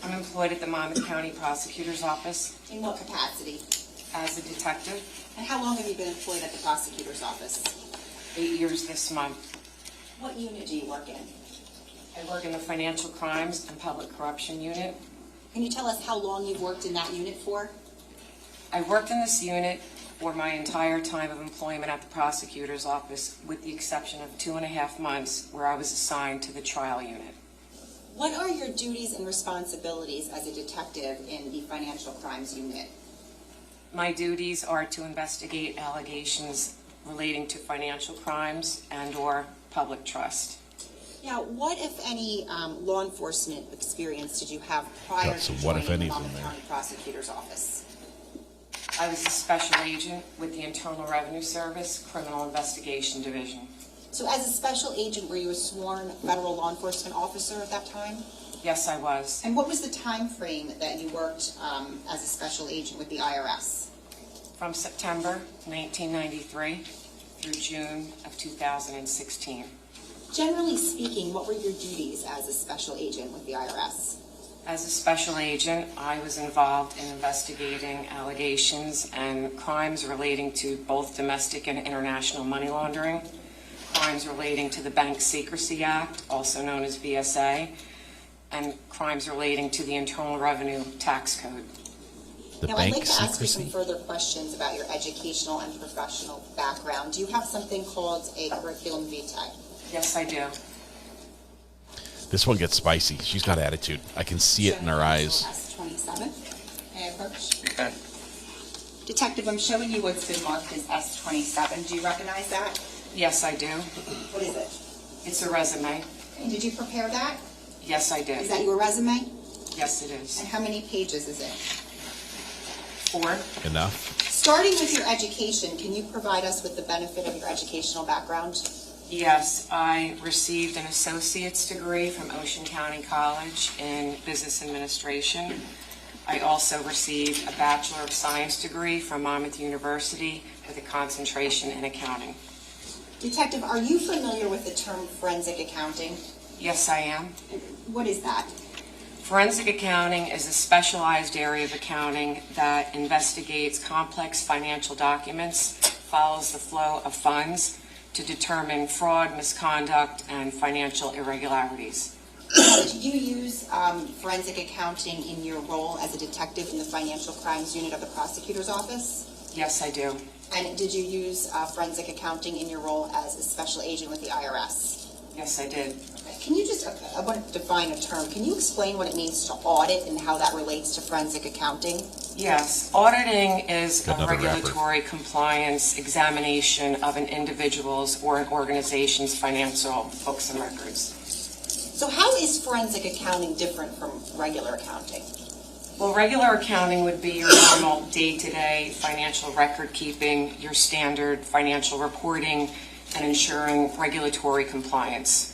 I'm employed at the Monmouth County Prosecutor's Office.
In what capacity?
As a detective.
And how long have you been employed at the prosecutor's office?
8 years this month.
What unit do you work in?
I work in the Financial Crimes and Public Corruption Unit.
Can you tell us how long you've worked in that unit for?
I worked in this unit for my entire time of employment at the prosecutor's office, with the exception of 2.5 months where I was assigned to the trial unit.
What are your duties and responsibilities as a detective in the Financial Crimes Unit?
My duties are to investigate allegations relating to financial crimes and/or public trust.
Now, what, if any, law enforcement experience did you have prior to
what, if
joining
any,
the Monmouth County Prosecutor's Office?
I was a special agent with the Internal Revenue Service Criminal Investigation Division.
So as a special agent, were you a sworn federal law enforcement officer at that time?
Yes, I was.
And what was the time frame that you worked as a special agent with the IRS?
From September 1993 through June of 2016.
Generally speaking, what were your duties as a special agent with the IRS?
As a special agent, I was involved in investigating allegations and crimes relating to both domestic and international money laundering, crimes relating to the Bank Secrecy Act, also known as BSA, and crimes relating to the Internal Revenue Tax Code.
Now, I'd like to ask you some further questions about your educational and professional background. Do you have something called a curriculum vitae?
Yes, I do.
This one gets spicy. She's got attitude. I can see it in her eyes.
S27. May I approach?
You can.
Detective, I'm showing you what's been marked as S27. Do you recognize that?
Yes, I do.
What is it?
It's a resume.
And did you prepare that?
Yes, I did.
Is that your resume?
Yes, it is.
And how many pages is it?
4.
Enough.
Starting with your education, can you provide us with the benefit of your educational background?
Yes, I received an associate's degree from Ocean County College in business administration. I also received a Bachelor of Science degree from Monmouth University with a concentration in accounting.
Detective, are you familiar with the term forensic accounting?
Yes, I am.
What is that?
Forensic accounting is a specialized area of accounting that investigates complex financial documents, follows the flow of funds to determine fraud, misconduct, and financial irregularities.
Did you use forensic accounting in your role as a detective in the Financial Crimes Unit of the Prosecutor's Office?
Yes, I do.
And did you use forensic accounting in your role as a special agent with the IRS?
Yes, I did.
Okay. Can you just, I want to define a term. Can you explain what it means to audit and how that relates to forensic accounting?
Yes. Auditing is a
Another
regulatory compliance examination of an individual's or an organization's financial books and records.
So how is forensic accounting different from regular accounting?
Well, regular accounting would be your normal day-to-day financial record keeping, your standard financial reporting, and ensuring regulatory compliance.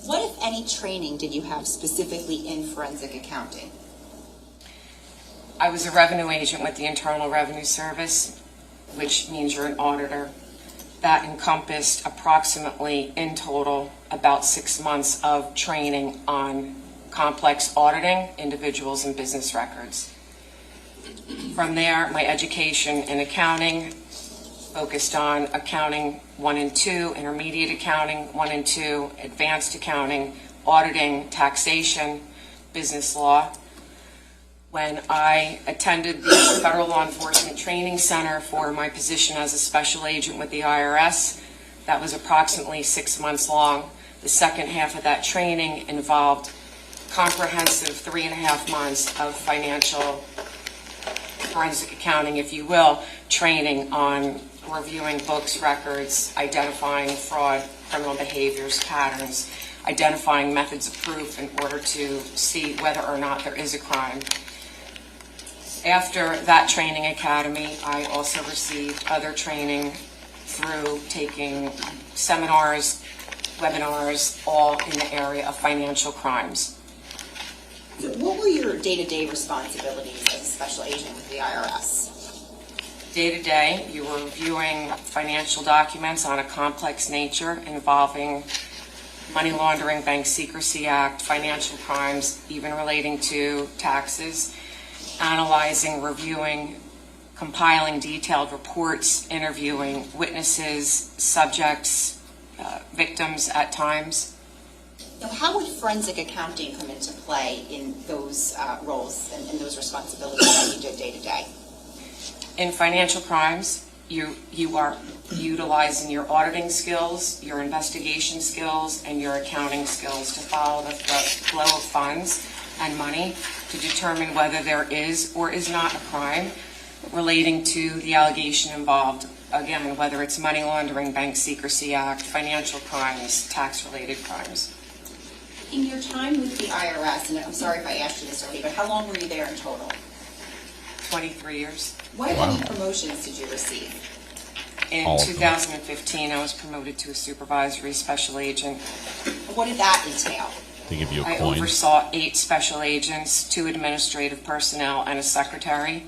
What, if any, training did you have specifically in forensic accounting?
I was a revenue agent with the Internal Revenue Service, which means you're an auditor. That encompassed approximately, in total, about 6 months of training on complex auditing individuals and business records. From there, my education in accounting focused on accounting 1 and 2, intermediate accounting 1 and 2, advanced accounting, auditing, taxation, business law. When I attended the Federal Law Enforcement Training Center for my position as a special agent with the IRS, that was approximately 6 months long. The second half of that training involved comprehensive 3.5 months of financial forensic accounting, if you will, training on reviewing books, records, identifying fraud, criminal behaviors, patterns, identifying methods of proof in order to see whether or not there is a crime. After that training academy, I also received other training through taking seminars, webinars, all in the area of financial crimes.
So what were your day-to-day responsibilities as a special agent with the IRS?
Day-to-day, you were reviewing financial documents on a complex nature involving money laundering, Bank Secrecy Act, financial crimes, even relating to taxes, analyzing, reviewing, compiling detailed reports, interviewing witnesses, subjects, victims at times.
Now, how would forensic accounting come into play in those roles and those responsibilities that you did day to day?
In financial crimes, you are utilizing your auditing skills, your investigation skills, and your accounting skills to follow the flow of funds and money to determine whether there is or is not a crime relating to the allegation involved. Again, whether it's money laundering, Bank Secrecy Act, financial crimes, tax-related crimes.
In your time with the IRS, and I'm sorry if I asked you this already, but how long were you there in total?
23 years.
What, if any, promotions did you receive?
In 2015, I was promoted to a supervisory special agent.
What did that entail?
They give you a
I
coin.
oversaw 8 special agents, 2 administrative personnel, and a secretary.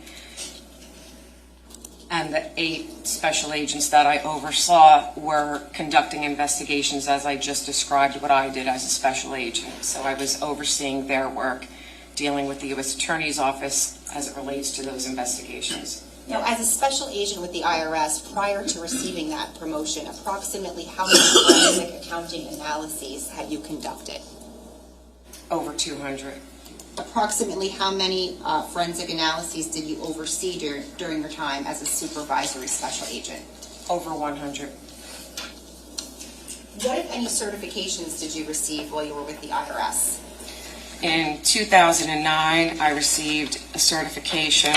And the 8 special agents that I oversaw were conducting investigations as I just described what I did as a special agent. So I was overseeing their work, dealing with the U.S. Attorney's Office as it relates to those investigations.
Now, as a special agent with the IRS, prior to receiving that promotion, approximately how many forensic accounting analyses had you conducted?
Over 200.
Approximately how many forensic analyses did you oversee during your time as a supervisory special agent?
Over 100.
What, if any, certifications did you receive while you were with the IRS?
In 2009, I received a certification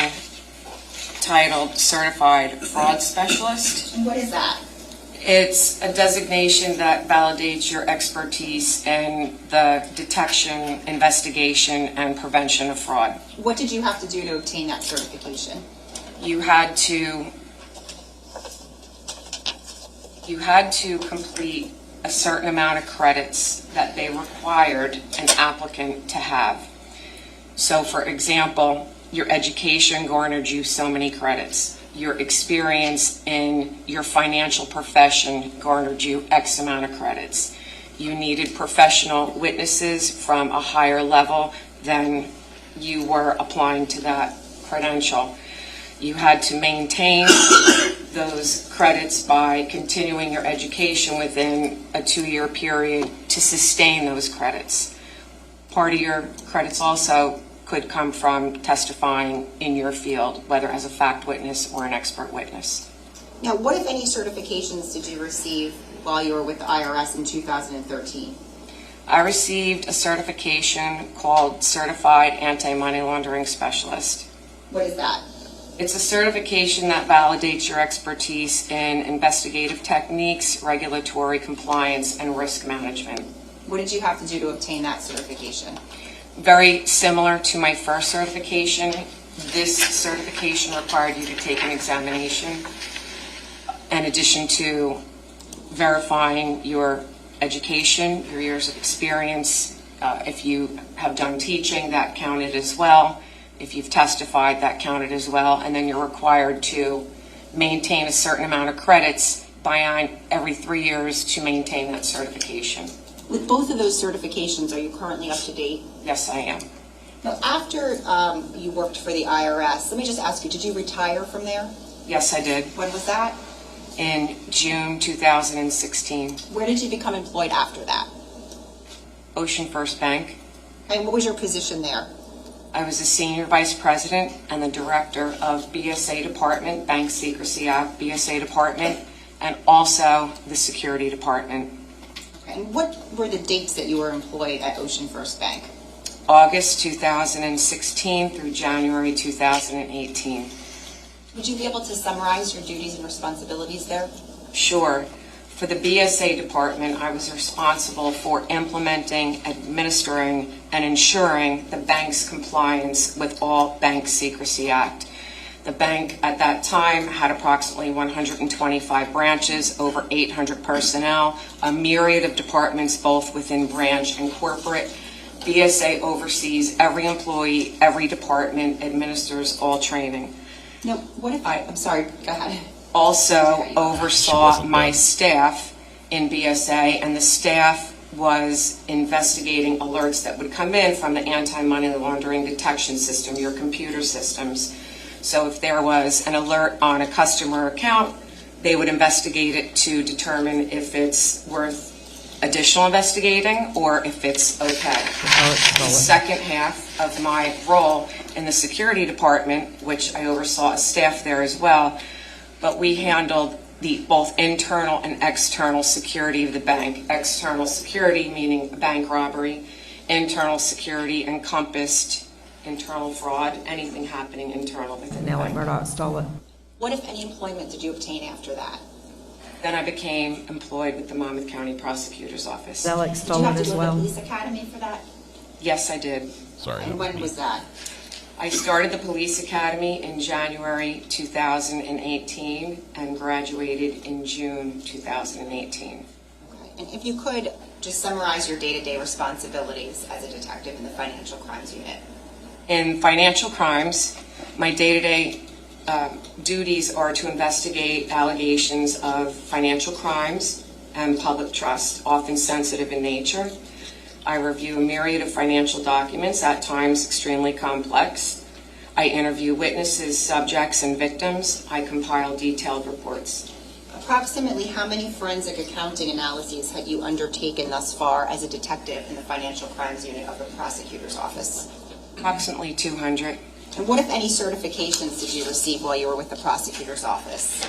titled Certified Fraud Specialist.
And what is that?
It's a designation that validates your expertise in the detection, investigation, and prevention of fraud.
What did you have to do to obtain that certification?
You had to complete a certain amount of credits that they required an applicant to have. So, for example, your education garnered you so many credits. Your experience in your financial profession garnered you X amount of credits. You needed professional witnesses from a higher level than you were applying to that credential. You had to maintain those credits by continuing your education within a 2-year period to sustain those credits. Part of your credits also could come from testifying in your field, whether as a fact witness or an expert witness.
Now, what, if any, certifications did you receive while you were with the IRS in 2013?
I received a certification called Certified Anti-Money Laundering Specialist.
What is that?
It's a certification that validates your expertise in investigative techniques, regulatory compliance, and risk management.
What did you have to do to obtain that certification?
Very similar to my first certification. This certification required you to take an examination in addition to verifying your education, your years of experience. If you have done teaching, that counted as well. If you've testified, that counted as well. And then you're required to maintain a certain amount of credits by every 3 years to maintain that certification.
With both of those certifications, are you currently up to date?
Yes, I am.
Now, after you worked for the IRS, let me just ask you, did you retire from there?
Yes, I did.
When was that?
In June 2016.
Where did you become employed after that?
Ocean First Bank.
And what was your position there?
I was the Senior Vice President and the Director of BSA Department, Bank Secrecy Act, BSA Department, and also the Security Department.
And what were the dates that you were employed at Ocean First Bank?
August 2016 through January 2018.
Would you be able to summarize your duties and responsibilities there?
Sure. For the BSA department, I was responsible for implementing, administering, and ensuring the bank's compliance with all Bank Secrecy Act. The bank at that time had approximately 125 branches, over 800 personnel, a myriad of departments both within branch and corporate. BSA oversees every employee, every department, administers all training.
No, what if I'm sorry, go ahead.
Also oversaw my staff in BSA, and the staff was investigating alerts that would come in from the anti-money laundering detection system, your computer systems. So if there was an alert on a customer account, they would investigate it to determine if it's worth additional investigating or if it's okay. The second half of my role in the security department, which I oversaw a staff there as well, but we handled the both internal and external security of the bank. External security meaning bank robbery, internal security encompassed internal fraud, anything happening internal within the bank.
Murdoch stole it. What, if any, employment did you obtain after that?
Then I became employed with the Monmouth County Prosecutor's Office.
Did you have to go to the police academy for that?
Yes, I did.
Sorry.
And when was that?
I started the police academy in January 2018 and graduated in June 2018.
Okay. And if you could just summarize your day-to-day responsibilities as a detective in the Financial Crimes Unit.
In financial crimes, my day-to-day duties are to investigate allegations of financial crimes and public trust, often sensitive in nature. I review a myriad of financial documents, at times extremely complex. I interview witnesses, subjects, and victims. I compile detailed reports.
Approximately how many forensic accounting analyses had you undertaken thus far as a detective in the Financial Crimes Unit of the Prosecutor's Office?
Approximately 200.
And what, if any, certifications did you receive while you were with the Prosecutor's Office?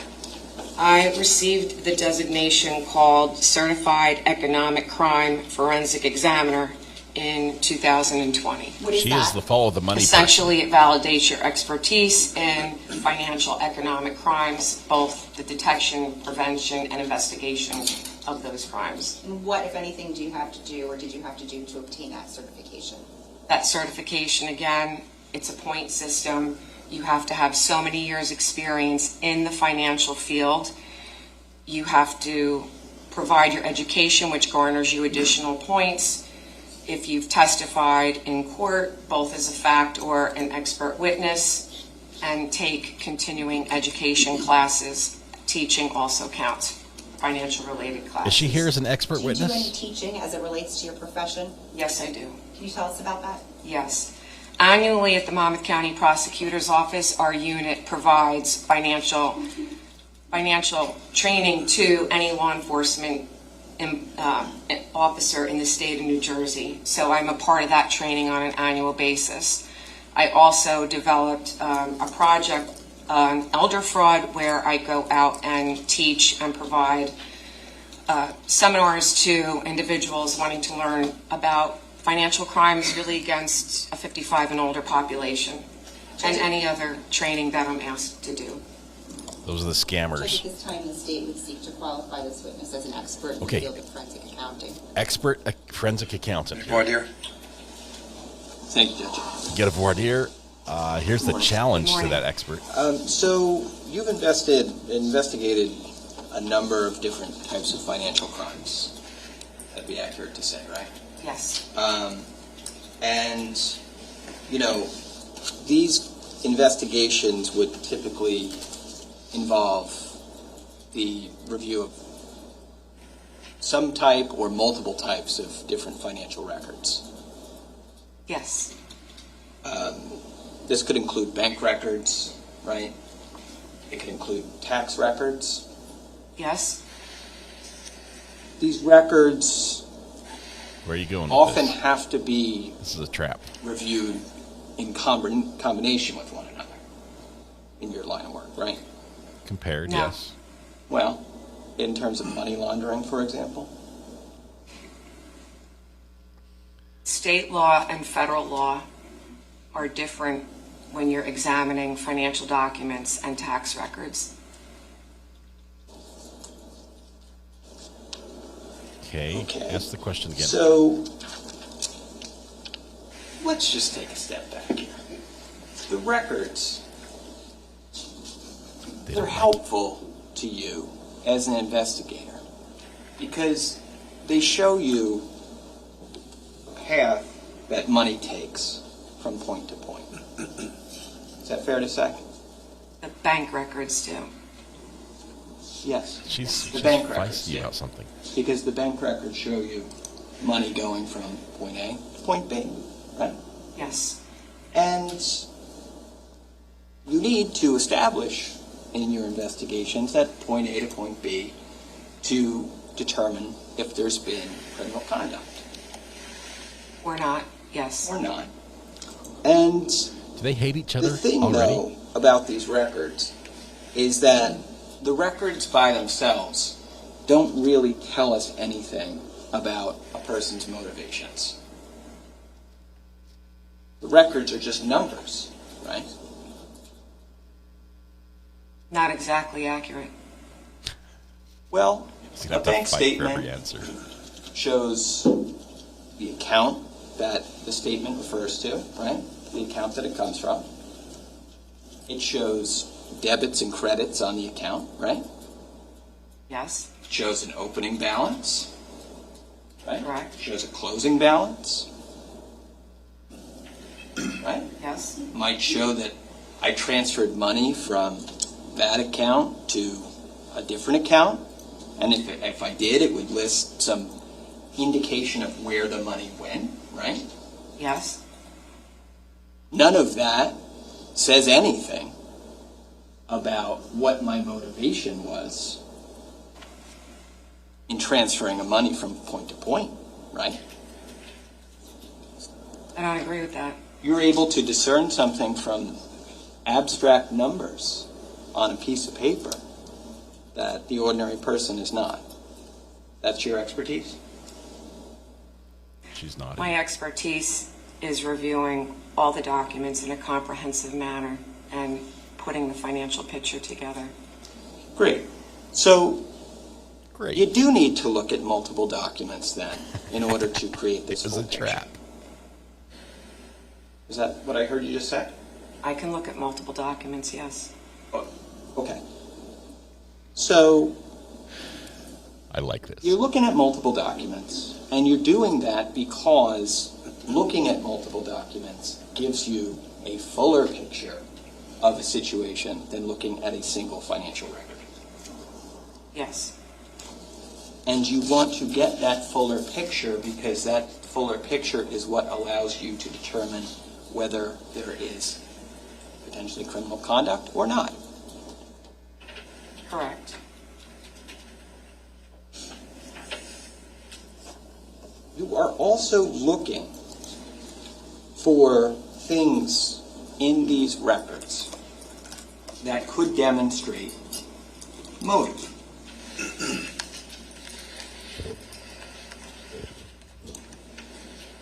I received the designation called Certified Economic Crime Forensic Examiner in 2020.
What is
She
that?
is the follow the money
Essentially, it validates your expertise in financial economic crimes, both the detection, prevention, and investigation of those crimes.
And what, if anything, do you have to do or did you have to do to obtain that certification?
That certification, again, it's a point system. You have to have so many years experience in the financial field. You have to provide your education, which garners you additional points. If you've testified in court, both as a fact or an expert witness, and take continuing education classes. Teaching also counts, financial related classes.
Is she here as an expert
Do you do any
witness?
teaching as it relates to your profession?
Yes, I do.
Can you tell us about that?
Yes. Annually at the Monmouth County Prosecutor's Office, our unit provides financial training to any law enforcement officer in the state of New Jersey. So I'm a part of that training on an annual basis. I also developed a project on elder fraud where I go out and teach and provide seminars to individuals wanting to learn about financial crimes really against a 55 and older population, and any other training that I'm asked to do.
Those are the scammers.
Judge, at this time, the state would seek to qualify this witness as an expert in
Okay.
the field of forensic accounting.
Expert forensic accountant.
Voir dire.
Thank you, Judge.
Get a voir dire. Here's the challenge to that expert.
So you've investigated a number of different types of financial crimes. That'd be accurate to say, right?
Yes.
And, you know, these investigations would typically involve the review of some type or multiple types of different financial records.
Yes.
This could include bank records, right? It could include tax records.
Yes.
These records
Where are you going with
often
this?
have to be
This is a trap.
reviewed in combination with one another in your line of work, right?
Compared,
No.
yes.
Well, in terms of money laundering, for example.
State law and federal law are different when you're examining financial documents and tax records.
Okay. Ask the question again.
So, let's just take a step back here. The records, they're helpful to you as an investigator because they show you a path that money takes from point to point. Is that fair to say?
The bank records do.
Yes.
She's
bank records
feisty about something.
Because the bank records show you money going from point A to point B, right?
Yes.
And you need to establish in your investigations at point A to point B to determine if there's been criminal conduct.
Or not, yes.
Or not. And
do they hate each other
the thing,
already?
though, about these records is that the records by themselves don't really tell us anything about a person's motivations. The records are just numbers, right?
Not exactly accurate.
Well,
So
a
you have to
bank
fight for every
statement
answer.
shows the account that the statement refers to, right? The account that it comes from. It shows debits and credits on the account, right?
Yes.
It shows an opening balance, right?
Correct.
It shows a closing balance, right?
Yes.
Might show that I transferred money from that account to a different account, and if I did, it would list some indication of where the money went, right?
Yes.
None of that says anything about what my motivation was in transferring the money from point to point, right?
I don't agree with that.
You're able to discern something from abstract numbers on a piece of paper that the ordinary person is not. That's your expertise?
She's not.
My expertise is reviewing all the documents in a comprehensive manner and putting the financial picture together.
Great. So you do need to look at multiple documents then in order to create this
It's
full
a trap.
picture. Is that what I heard you just say?
I can look at multiple documents, yes.
Okay. So
I like this.
you're looking at multiple documents, and you're doing that because looking at multiple documents gives you a fuller picture of a situation than looking at a single financial record.
Yes.
And you want to get that fuller picture because that fuller picture is what allows you to determine whether there is potentially criminal conduct or not.
Correct.
You are also looking for things in these records that could demonstrate motive.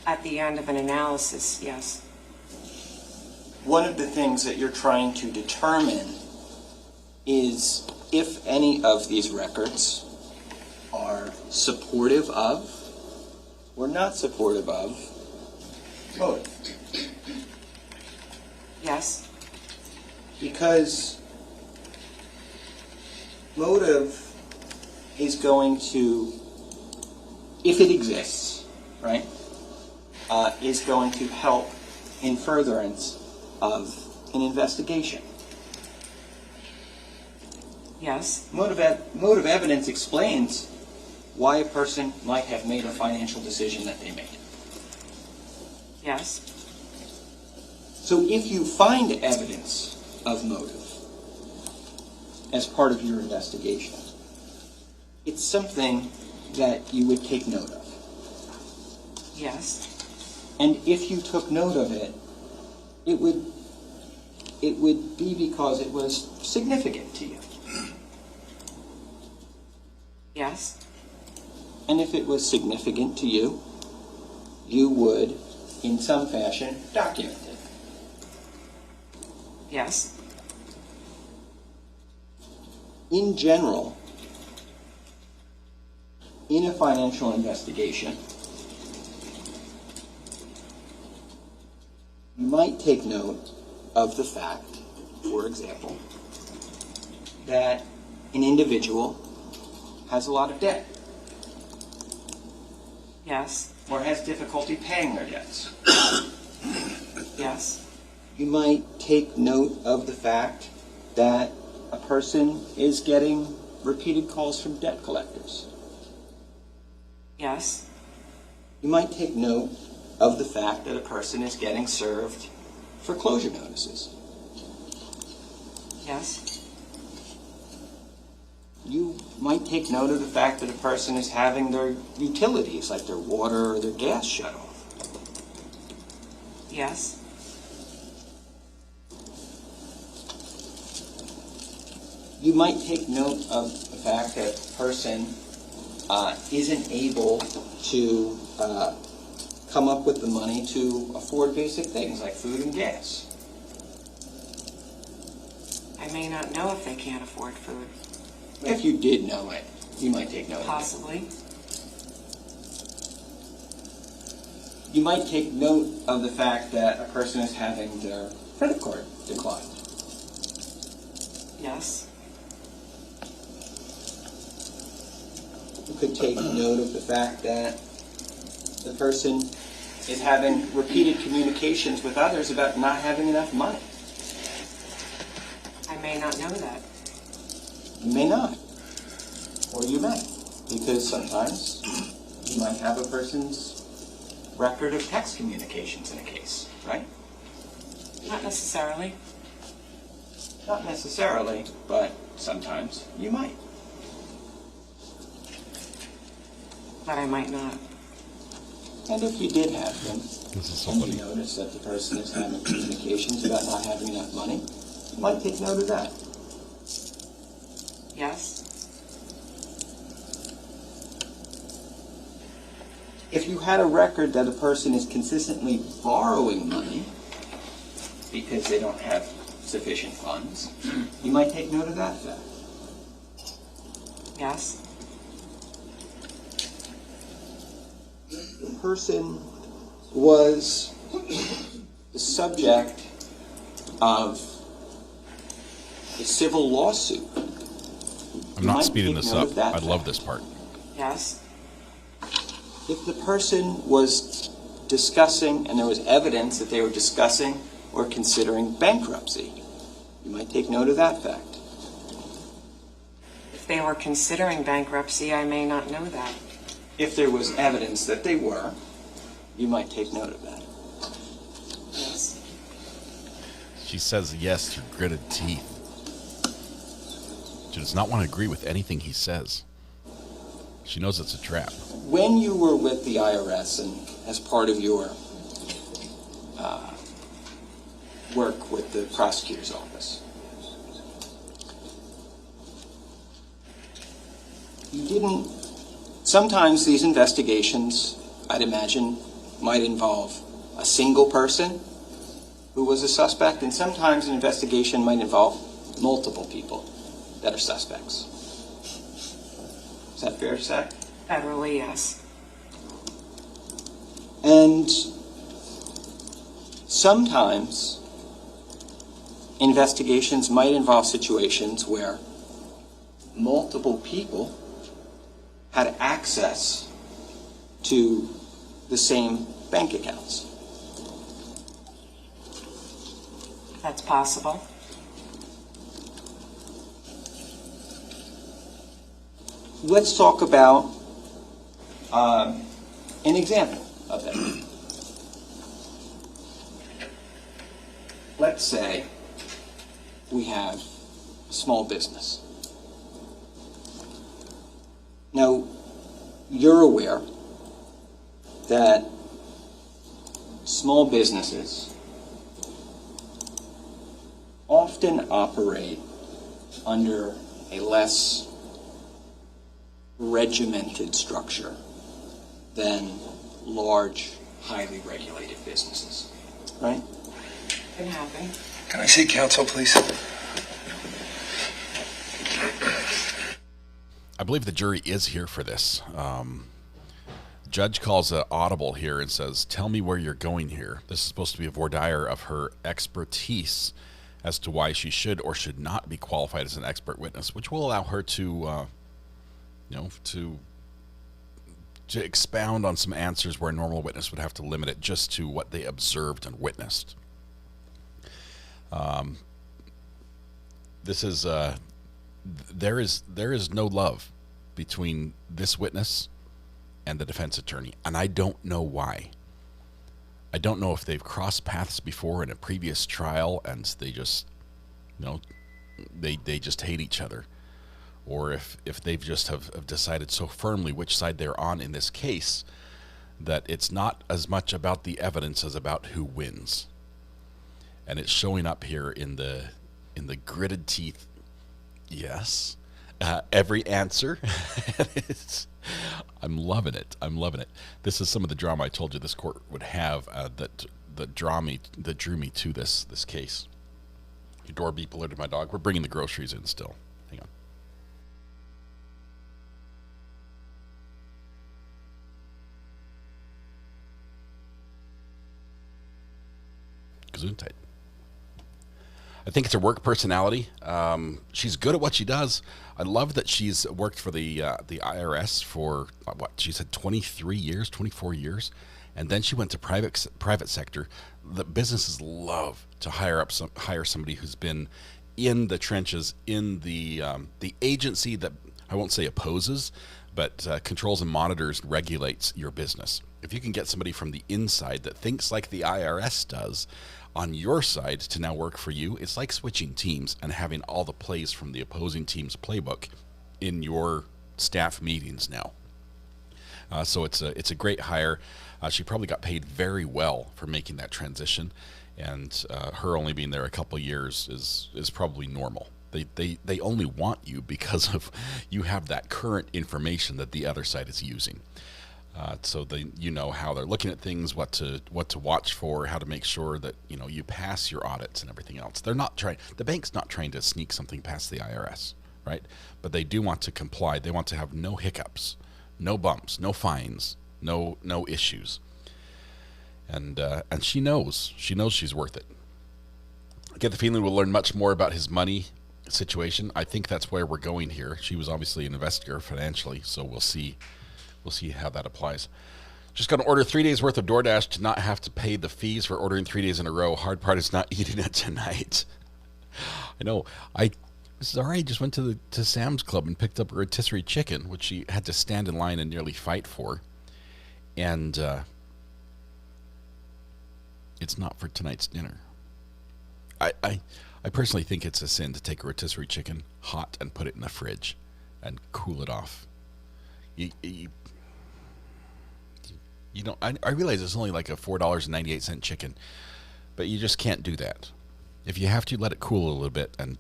At the end of an analysis, yes.
One of the things that you're trying to determine is if any of these records are supportive of or not supportive of motive.
Yes.
Because motive is going to, if it exists, right, is going to help in furtherance of an investigation.
Yes.
Motive evidence explains why a person might have made a financial decision that they made.
Yes.
So if you find evidence of motive as part of your investigation, it's something that you would take note of.
Yes.
And if you took note of it, it would be because it was significant to you.
Yes.
And if it was significant to you, you would, in some fashion, document it.
Yes.
In general, in a financial investigation, you might take note of the fact, for example, that an individual has a lot of debt.
Yes.
Or has difficulty paying their debts.
Yes.
You might take note of the fact that a person is getting repeated calls from debt collectors.
Yes.
You might take note of the fact that a person is getting served foreclosure notices.
Yes.
You might take note of the fact that a person is having their utilities, like their water or their gas, shut off.
Yes.
You might take note of the fact that a person isn't able to come up with the money to afford basic things like food and gas.
I may not know if they can't afford food.
If you did know it, you might take note
Possibly.
of it. You might take note of the fact that a person is having their credit card declined.
Yes.
You could take note of the fact that the person is having repeated communications with others about not having enough money.
I may not know that.
You may not. Or you may. Because sometimes you might have a person's record of text communications in a case, right?
Not necessarily.
Not necessarily, but sometimes you might.
But I might not.
And if you did have them,
This is
and you notice that the person is having communications about not having enough money, you might take note of that.
Yes.
If you had a record that a person is consistently borrowing money because they don't have sufficient funds, you might take note of that fact.
Yes.
The person was the subject of a civil lawsuit.
I'm not speeding this up. I love this part.
Yes.
If the person was discussing, and there was evidence that they were discussing or considering bankruptcy, you might take note of that fact.
If they were considering bankruptcy, I may not know that.
If there was evidence that they were, you might take note of that.
Yes.
She says yes through gritted teeth. She does not want to agree with anything he says. She knows it's a trap.
When you were with the IRS and as part of your work with the prosecutor's office, you didn't. Sometimes these investigations, I'd imagine, might involve a single person who was a suspect, and sometimes an investigation might involve multiple people that are suspects. Is that fair to say?
Federally, yes.
And sometimes investigations might involve situations where multiple people had access to the same bank accounts.
That's possible.
Let's talk about an example of that. Let's say we have a small business. Now, you're aware that small businesses often operate under a less regimented structure than large, highly regulated businesses, right?
Can happen.
Can I see counsel, please?
I believe the jury is here for this. Judge calls an audible here and says, tell me where you're going here. This is supposed to be a voir dire of her expertise as to why she should or should not be qualified as an expert witness, which will allow her to, to expound on some answers where a normal witness would have to limit it just to what they observed and witnessed. This is there is no love between this witness and the defense attorney, and I don't know why. I don't know if they've crossed paths before in a previous trial and they just, they just hate each other, or if they've just have decided so firmly which side they're on in this case that it's not as much about the evidence as about who wins. And it's showing up here in the gritted teeth. Yes, every answer. I'm loving it. I'm loving it. This is some of the drama I told you this court would have that drew me to this case. Your door beep alerted my dog. We're bringing the groceries in still. Hang on. Gesundheit. I think it's her work personality. She's good at what she does. I love that she's worked for the IRS for what she said 23 years, 24 years, and then she went to private sector. The businesses love to hire somebody who's been in the trenches, in the agency that I won't say opposes, but controls and monitors, regulates your business. If you can get somebody from the inside that thinks like the IRS does on your side to now work for you, it's like switching teams and having all the plays from the opposing team's playbook in your staff meetings now. So it's a great hire. She probably got paid very well for making that transition, and her only being there a couple years is probably normal. They only want you because of you have that current information that the other side is using. So you know how they're looking at things, what to watch for, how to make sure that you pass your audits and everything else. They're not trying. The bank's not trying to sneak something past the IRS, right? But they do want to comply. They want to have no hiccups, no bumps, no fines, no issues. And she knows she's worth it. I get the feeling we'll learn much more about his money situation. I think that's where we're going here. She was obviously an investigator financially, so we'll see. We'll see how that applies. Just going to order 3 days worth of DoorDash to not have to pay the fees for ordering 3 days in a row. Hard part is not eating it tonight. I know. Zara just went to Sam's Club and picked up a rotisserie chicken, which she had to stand in line and nearly fight for. And it's not for tonight's dinner. I personally think it's a sin to take a rotisserie chicken hot and put it in the fridge and cool it off. You don't. I realize it's only like a $4.98 chicken, but you just can't do that. If you have to, let it cool a little bit and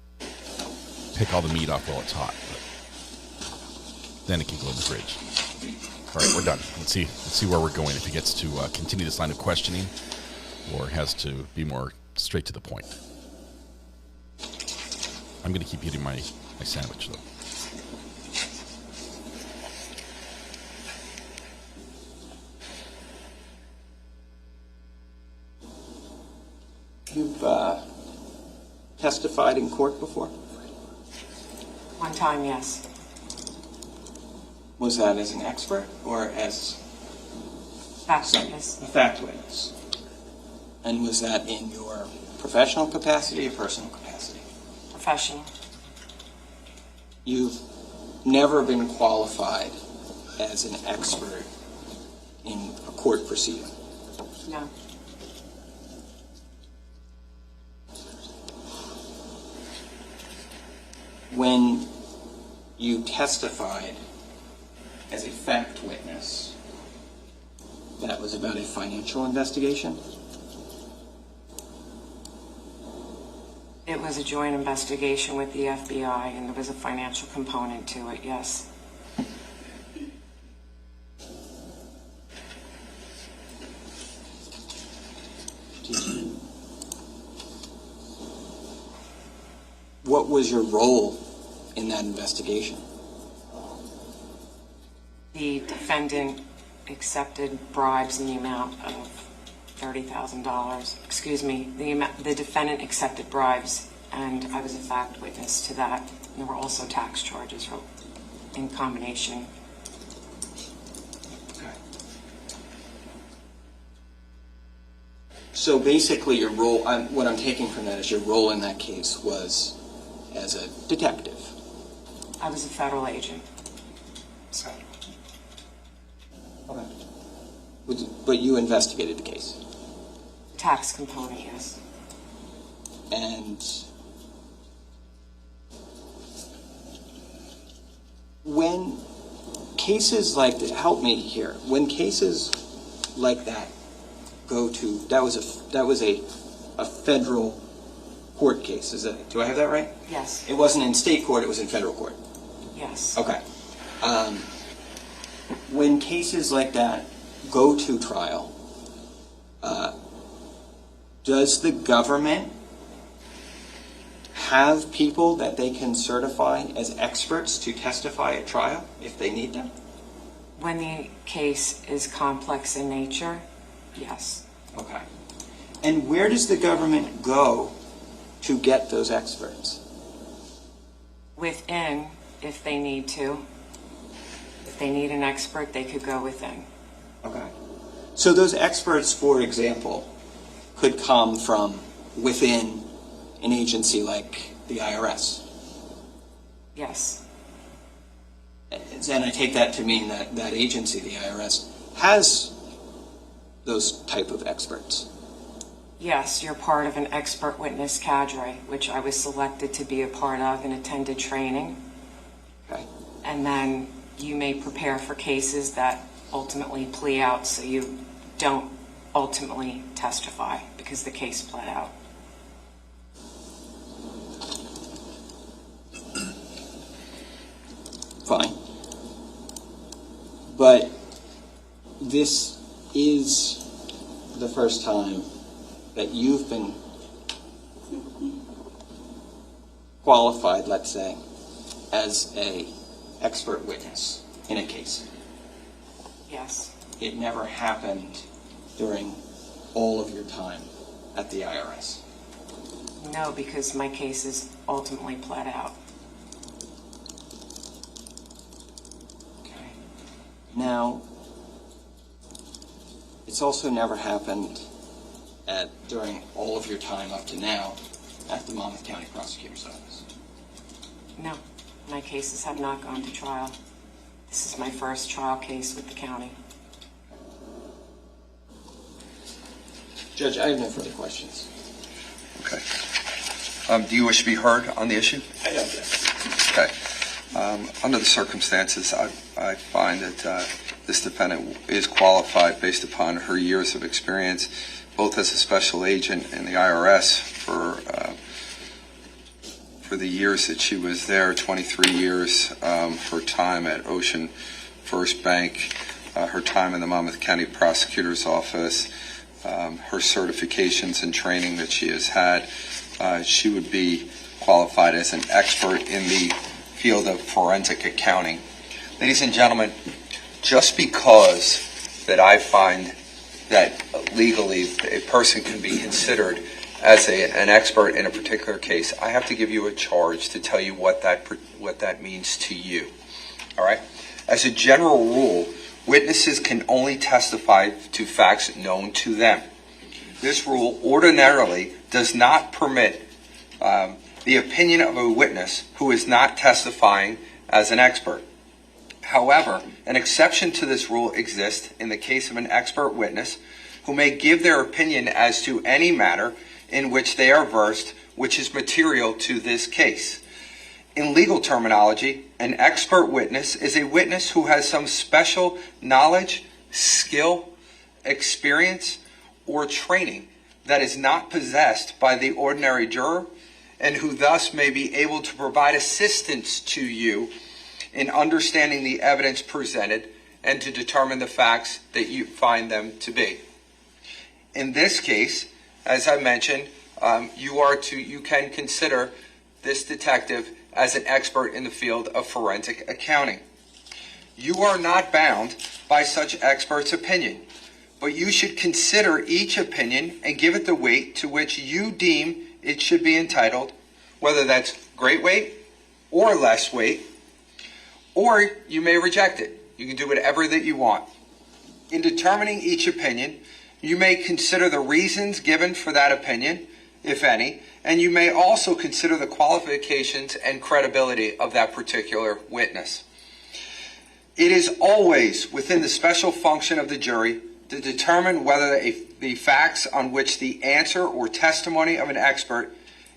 pick all the meat off while it's hot. But then it can go in the fridge. All right, we're done. Let's see where we're going. If he gets to continue this line of questioning, or has to be more straight to the point. I'm going to keep eating my sandwich though.
You've testified in court before?
One time, yes.
Was that as an expert or as
fact witness?
A fact witness. And was that in your professional capacity or personal capacity?
Professional.
You've never been qualified as an expert in a court proceeding?
No.
When you testified as a fact witness, that was about a financial investigation?
It was a joint investigation with the FBI, and there was a financial component to it, yes.
What was your role in that investigation?
The defendant accepted bribes in the amount of $30,000. Excuse me, the defendant accepted bribes, and I was a fact witness to that. And there were also tax charges in combination.
Okay. So basically your role, what I'm taking from that is your role in that case was as a detective.
I was a federal agent.
Okay. But you investigated the case?
Tax component, yes.
And when cases like that, help me here, when cases like that go to, that was a federal court case, do I have that right?
Yes.
It wasn't in state court, it was in federal court?
Yes.
Okay. When cases like that go to trial, does the government have people that they can certify as experts to testify at trial if they need them?
When the case is complex in nature, yes.
Okay. And where does the government go to get those experts?
Within, if they need to. If they need an expert, they could go within.
Okay. So those experts, for example, could come from within an agency like the IRS?
Yes.
And I take that to mean that that agency, the IRS, has those type of experts?
Yes, you're part of an expert witness cadre, which I was selected to be a part of and attended training.
Okay.
And then you may prepare for cases that ultimately plea out, so you don't ultimately testify because the case pled out.
Fine. But this is the first time that you've been qualified, let's say, as a expert witness in a case.
Yes.
It never happened during all of your time at the IRS.
No, because my case is ultimately pled out.
Okay. Now, it's also never happened during all of your time up to now at the Monmouth County Prosecutor's Office.
No, my cases have not gone to trial. This is my first trial case with the county.
Judge, I have no further questions.
Okay. Do you wish to be heard on the issue?
I don't, yes.
Okay. Under the circumstances, I find that this defendant is qualified based upon her years of experience, both as a special agent in the IRS for the years that she was there, 23 years, her time at Ocean First Bank, her time in the Monmouth County Prosecutor's Office, her certifications and training that she has had. She would be qualified as an expert in the field of forensic accounting. Ladies and gentlemen, just because that I find that legally a person can be considered as an expert in a particular case, I have to give you a charge to tell you what that means to you. All right? As a general rule, witnesses can only testify to facts known to them. this rule ordinarily does not permit the opinion of a witness who is not testifying as an expert. However, an exception to this rule exists in the case of an expert witness who may give their opinion as to any matter in which they are versed, which is material to this case. In legal terminology, an expert witness is a witness who has some special knowledge, skill, experience, or training that is not possessed by the ordinary juror, and who thus may be able to provide assistance to you in understanding the evidence presented and to determine the facts that you find them to be. In this case, as I mentioned, you can consider this detective as an expert in the field of forensic accounting. You are not bound by such expert's opinion, but you should consider each opinion and give it the weight to which you deem it should be entitled, whether that's great weight or less weight, or you may reject it. You can do whatever that you want. In determining each opinion, you may consider the reasons given for that opinion, if any, and you may also consider the qualifications and credibility of that particular witness. It is always within the special function of the jury to determine whether the facts on which the answer or testimony of an expert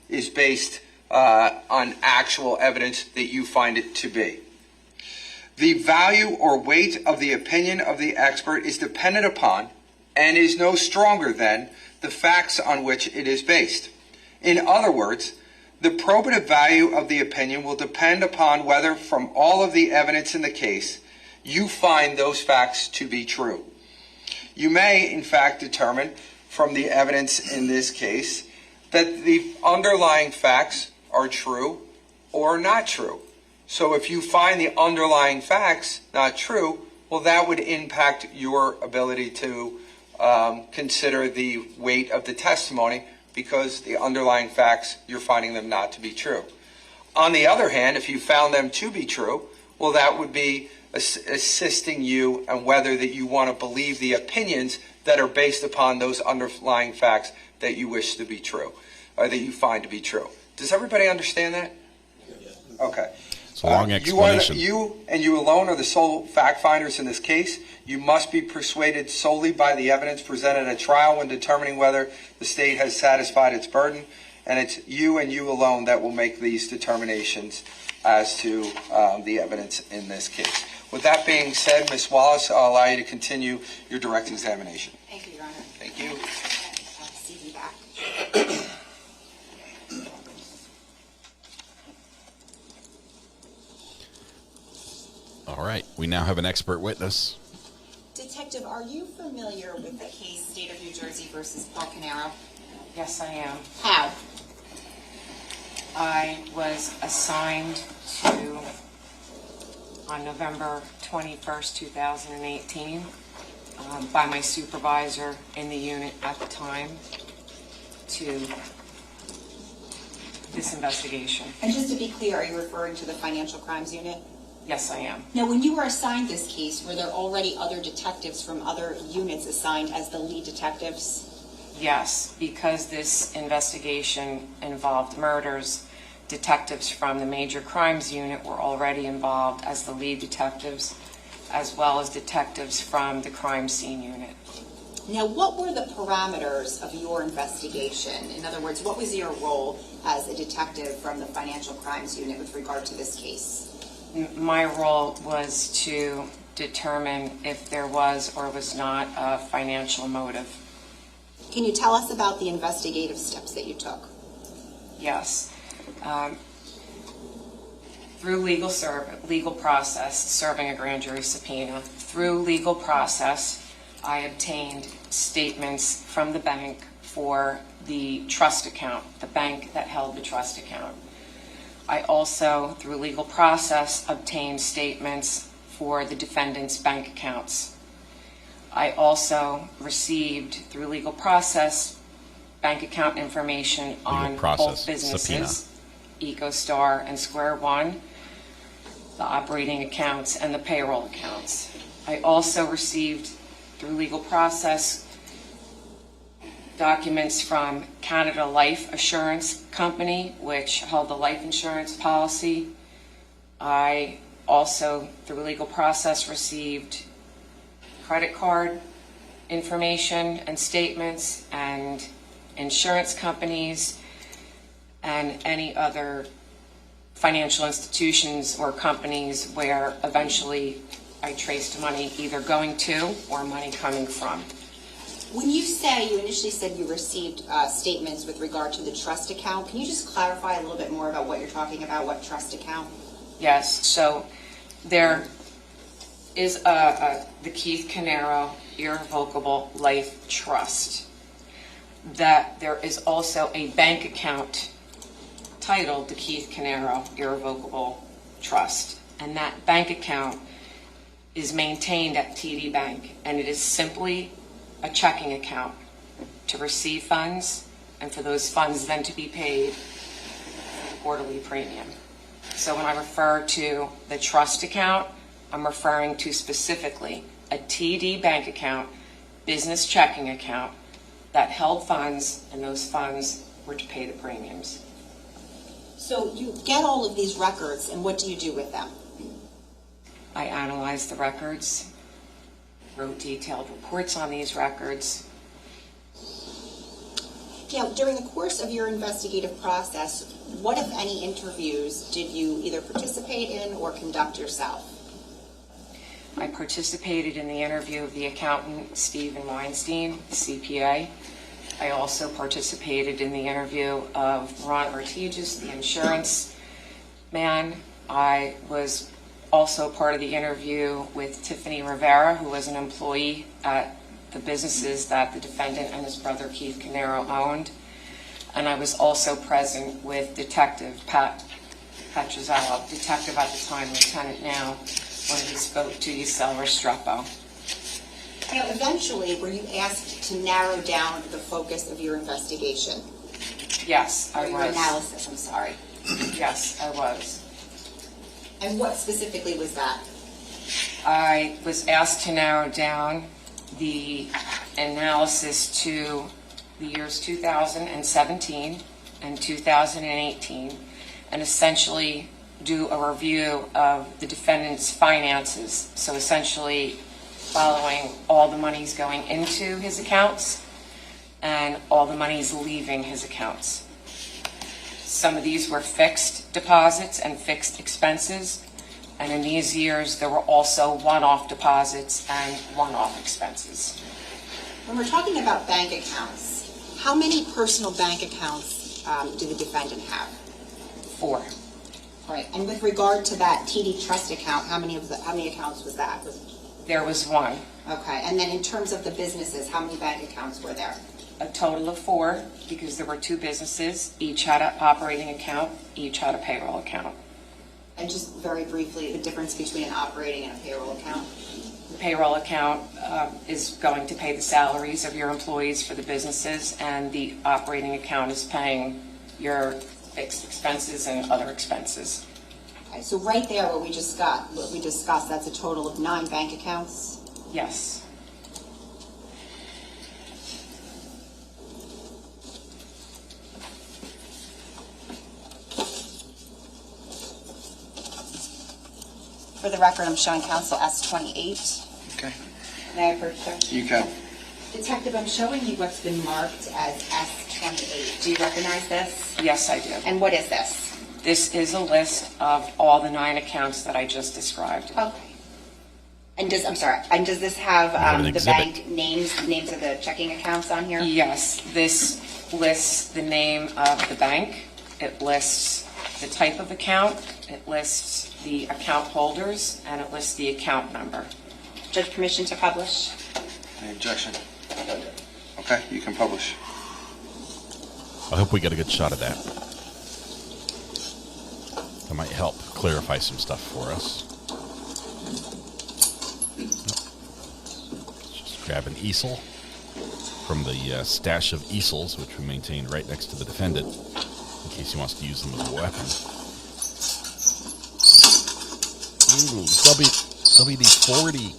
is based on actual evidence that you find it to be. The value or weight of the opinion of the expert is dependent upon and is no stronger than the facts on which it is based. In other words, the probative value of the opinion will depend upon whether, from all of the evidence in the case, you find those facts to be true. You may, in fact, determine from the evidence in this case that the underlying facts are true or not true. So if you find the underlying facts not true, well, that would impact your ability to consider the weight of the testimony, because the underlying facts, you're finding them not to be true. On the other hand, if you found them to be true, well, that would be assisting you and whether that you want to believe the opinions that are based upon those underlying facts that you wish to be true, or that you find to be true. Does everybody understand that? Okay.
It's a long explanation.
You and you alone are the sole fact finders in this case. You must be persuaded solely by the evidence presented at trial when determining whether the state has satisfied its burden, and it's you and you alone that will make these determinations as to the evidence in this case. With that being said, Ms. Wallace, I'll allow you to continue your direct examination.
Thank you, Your Honor.
Thank you.
I'll see you back.
All right, we now have an expert witness.
Detective, are you familiar with the case State of New Jersey versus Caneiro?
Yes, I am.
How?
I was assigned to, on November 21st, 2018, by my supervisor in the unit at the time to this investigation.
And just to be clear, are you referring to the Financial Crimes Unit?
Yes, I am.
Now, when you were assigned this case, were there already other detectives from other units assigned as the lead detectives?
Yes, because this investigation involved murders, detectives from the Major Crimes Unit were already involved as the lead detectives, as well as detectives from the Crime Scene Unit.
Now, what were the parameters of your investigation? In other words, what was your role as a detective from the Financial Crimes Unit with regard to this case?
My role was to determine if there was or was not a financial motive.
Can you tell us about the investigative steps that you took?
Yes. Through legal process, serving a grand jury subpoena, through legal process, I obtained statements from the bank for the trust account, the bank that held the trust account. I also, through legal process, obtained statements for the defendant's bank accounts. I also received, through legal process, bank account information on both businesses, EcoStar and Square One, the operating accounts and the payroll accounts. I also received, through legal process, documents from Canada Life Assurance Company, which held the life insurance policy. I also, through legal process, received credit card information and statements and insurance companies and any other financial institutions or companies where eventually I traced money either going to or money coming from.
When you initially said you received statements with regard to the trust account, can you just clarify a little bit more about what you're talking about, what trust account?
Yes, so there is the Keith Caneiro Irrevocable Life Trust. That there is also a bank account titled the Keith Caneiro Irrevocable Trust. And that bank account is maintained at TD Bank, and it is simply a checking account to receive funds and for those funds then to be paid for the quarterly premium. So when I refer to the trust account, I'm referring to specifically a TD bank account, business checking account that held funds, and those funds were to pay the premiums.
So you get all of these records, and what do you do with them?
I analyzed the records, wrote detailed reports on these records.
Now, during the course of your investigative process, what, if any, interviews did you either participate in or conduct yourself?
I participated in the interview of the accountant, Stephen Weinstein, CPA. I also participated in the interview of Ron Ortigas, the insurance man. I was also part of the interview with Tiffany Rivera, who was an employee at the businesses that the defendant and his brother Keith Caneiro owned. And I was also present with Detective Pat Petrozello, detective at the time, lieutenant now, when he spoke to Yusel Restrepo.
Now, eventually, were you asked to narrow down the focus of your investigation?
Yes, I
or your
was.
analysis, I'm sorry.
Yes, I was.
And what specifically was that?
I was asked to narrow down the analysis to the years 2017 and 2018 and essentially do a review of the defendant's finances. So essentially following all the monies going into his accounts and all the monies leaving his accounts. Some of these were fixed deposits and fixed expenses, and in these years there were also one-off deposits and one-off expenses.
When we're talking about bank accounts, how many personal bank accounts do the defendant have?
4.
Right, and with regard to that TD trust account, how many accounts was that?
There was 1.
Okay, and then in terms of the businesses, how many bank accounts were there?
A total of 4, because there were 2 businesses. Each had an operating account, each had a payroll account.
And just very briefly, the difference between an operating and a payroll account?
The payroll account is going to pay the salaries of your employees for the businesses, and the operating account is paying your fixed expenses and other expenses.
Okay, so right there, what we discussed, that's a total of 9 bank accounts?
Yes.
For the record, I'm showing counsel S28.
Okay.
May I approach, sir?
You can.
Detective, I'm showing you what's been marked as S28. Do you recognize this?
Yes, I do.
And what is this?
This is a list of all the 9 accounts that I just described.
Okay. And does this have the bank names of the checking accounts on here?
Yes, this lists the name of the bank. It lists the type of account. It lists the account holders, and it lists the account number.
Judge, permission to publish?
Any objection? Okay, you can publish.
I hope we get a good shot of that. That might help clarify some stuff for us. Just grab an easel from the stash of easels, which we maintain right next to the defendant, in case he wants to use them as a weapon. Ooh, WD-40.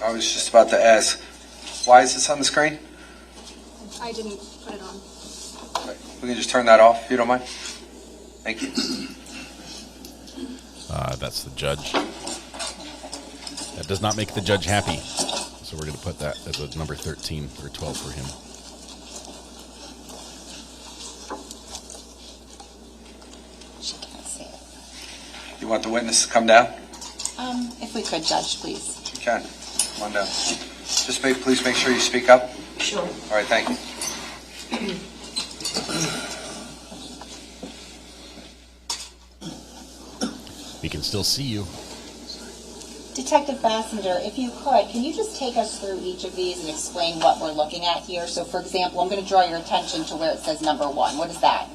I was just about to ask, Why is this on the screen?
I didn't put it on.
We can just turn that off if you don't mind. Thank you.
That's the judge. That does not make the judge happy. So we're going to put that as a number 13 or 12 for him.
She can't see it.
You want the witness to come down?
If we could, Judge, please.
You can. Come on down. Just please make sure you speak up.
Sure.
All right, thank you.
We can still see you.
Detective Bassender, if you could, can you just take us through each of these and explain what we're looking at here? So, for example, I'm going to draw your attention to where it says number 1. What is that?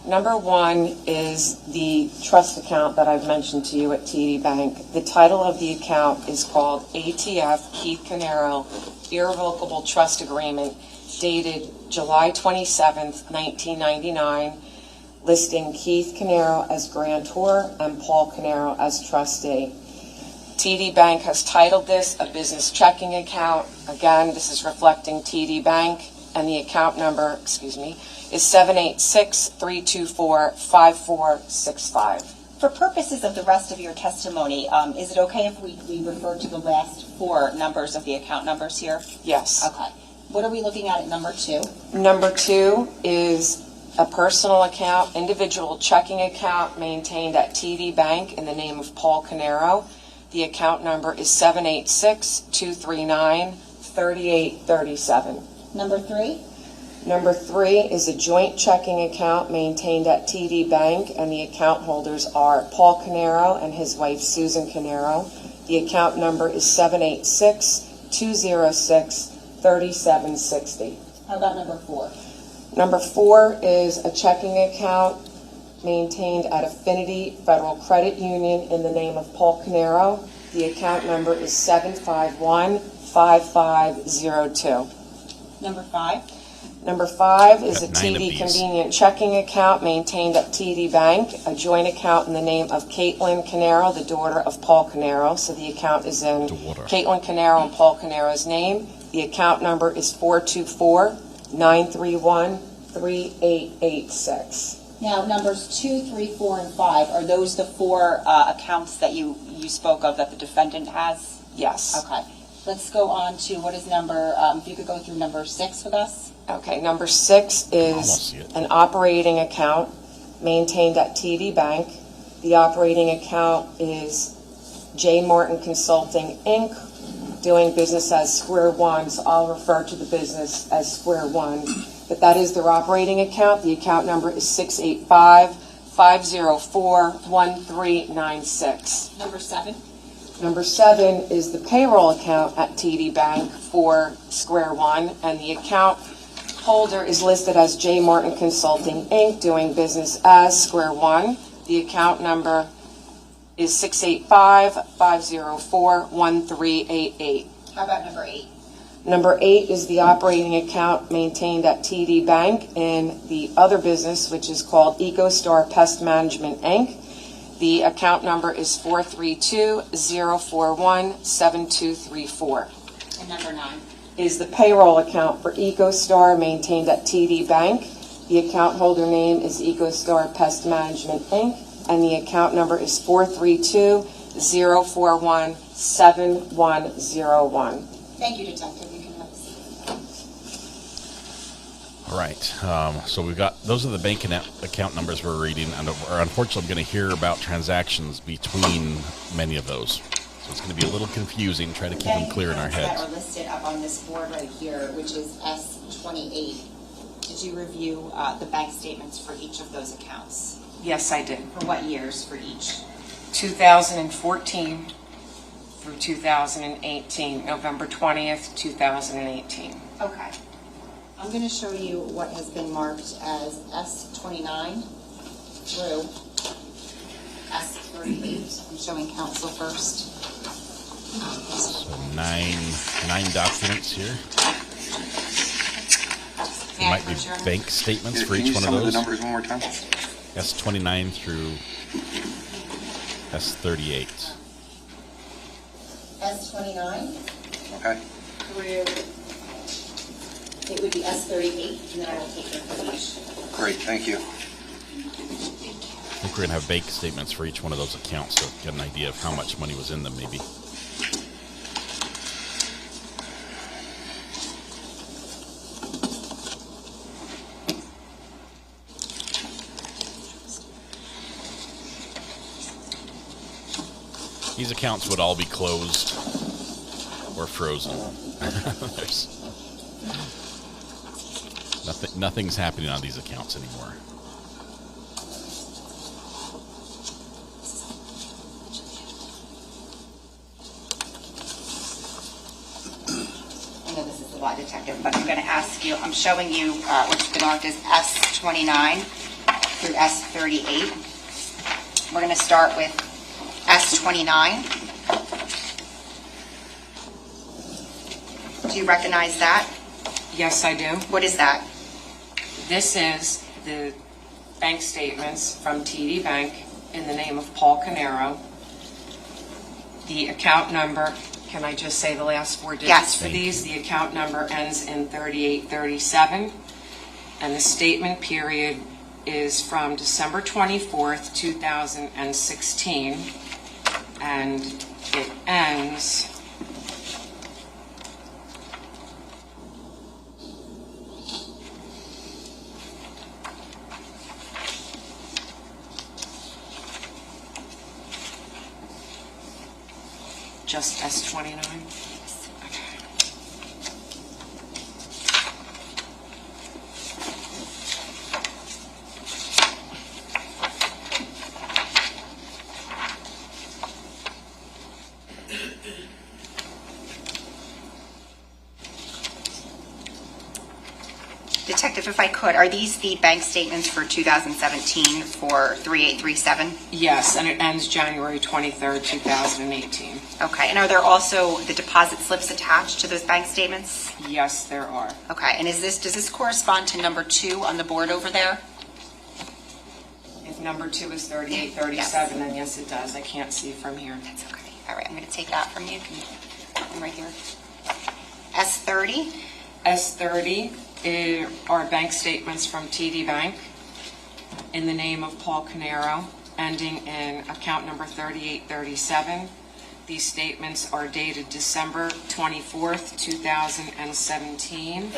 Number 1 is the trust account that I've mentioned to you at TD Bank. The title of the account is called ATF Keith Caneiro Irrevocable Trust Agreement, dated July 27th, 1999, listing Keith Caneiro as grantor and Paul Caneiro as trustee. TD Bank has titled this a business checking account. Again, this is reflecting TD Bank, and the account number, is 786-324-5465.
For purposes of the rest of your testimony, is it okay if we refer to the last 4 numbers of the account numbers here?
Yes.
Okay. What are we looking at number 2?
Number 2 is a personal account, individual checking account maintained at TD Bank in the name of Paul Caneiro. The account number is 786-239-3837.
Number 3?
Number 3 is a joint checking account maintained at TD Bank, and the account holders are Paul Caneiro and his wife Susan Caneiro. The account number is 786-206-3760.
How about number 4?
Number 4 is a checking account maintained at Affinity Federal Credit Union in the name of Paul Caneiro. The account number is 751-5502.
Number 5?
Number 5 is a TD Convenient checking account maintained at TD Bank, a joint account in the name of Caitlin Caneiro, the daughter of Paul Caneiro. So the account is in Caitlin Caneiro and Paul Caneiro's name. The account number is 424-931-3886.
Now, numbers 2, 3, 4, and 5, are those the 4 accounts that you spoke of that the defendant has?
Yes.
Okay. Let's go on to what is number, if you could go through number 6 with us.
Okay, number 6 is an operating account maintained at TD Bank. The operating account is J. Martin Consulting, Inc., doing business as Square One, so I'll refer to the business as Square One. But that is their operating account. The account number is 685-504-1396.
Number 7?
Number 7 is the payroll account at TD Bank for Square One, and the account holder is listed as J. Martin Consulting, Inc., doing business as Square One. The account number is 685-504-1388.
How about number 8?
Number 8 is the operating account maintained at TD Bank in the other business, which is called EcoStar Pest Management, Inc. The account number is 432-041-7234.
And number 9?
Is the payroll account for EcoStar maintained at TD Bank. The account holder name is EcoStar Pest Management, Inc., and the account number is 432-041-7101.
Thank you, Detective. You can have a seat.
All right. So we've got, those are the bank account numbers we're reading, and unfortunately I'm going to hear about transactions between many of those. So it's going to be a little confusing. Try to keep them clear in our heads.
That are listed up on this board right here, which is S28. Did you review the bank statements for each of those accounts?
Yes, I did.
For what years for each?
2014 through 2018, November 20th, 2018.
Okay. I'm going to show you what has been marked as S29 through S38. I'm showing counsel first.
So nine documents here. There might be bank statements for each one of those.
Can you tell me the numbers one more time?
S29 through S38.
S29
okay.
through It would be S38, and then I will take your information.
Great, thank you.
I think we're going to have bank statements for each one of those accounts to get an idea of how much money was in them, maybe. These accounts would all be closed or frozen. Nothing's happening on these accounts anymore.
I know this is a lot, Detective, but I'm going to ask you, I'm showing you what's been marked as S29 through S38. We're going to start with S29. Do you recognize that?
Yes, I do.
What is that?
This is the bank statements from TD Bank in the name of Paul Caneiro. The account number, can I just say the last four digits
Yes.
for these? The account number ends in 3837, and the statement period is from December 24th, 2016, and it ends just S29.
Detective, if I could, are these the bank statements for 2017 for 3837?
Yes, and it ends January 23rd, 2018.
Okay, and are there also the deposit slips attached to those bank statements?
Yes, there are.
Okay, and does this correspond to number 2 on the board over there?
If number 2 is 3837, then yes, it does. I can't see from here.
That's okay. All right, I'm going to take that from you. Can you put them right here? S30?
S30 are bank statements from TD Bank in the name of Paul Caneiro, ending in account number 3837. These statements are dated December 24th, 2017,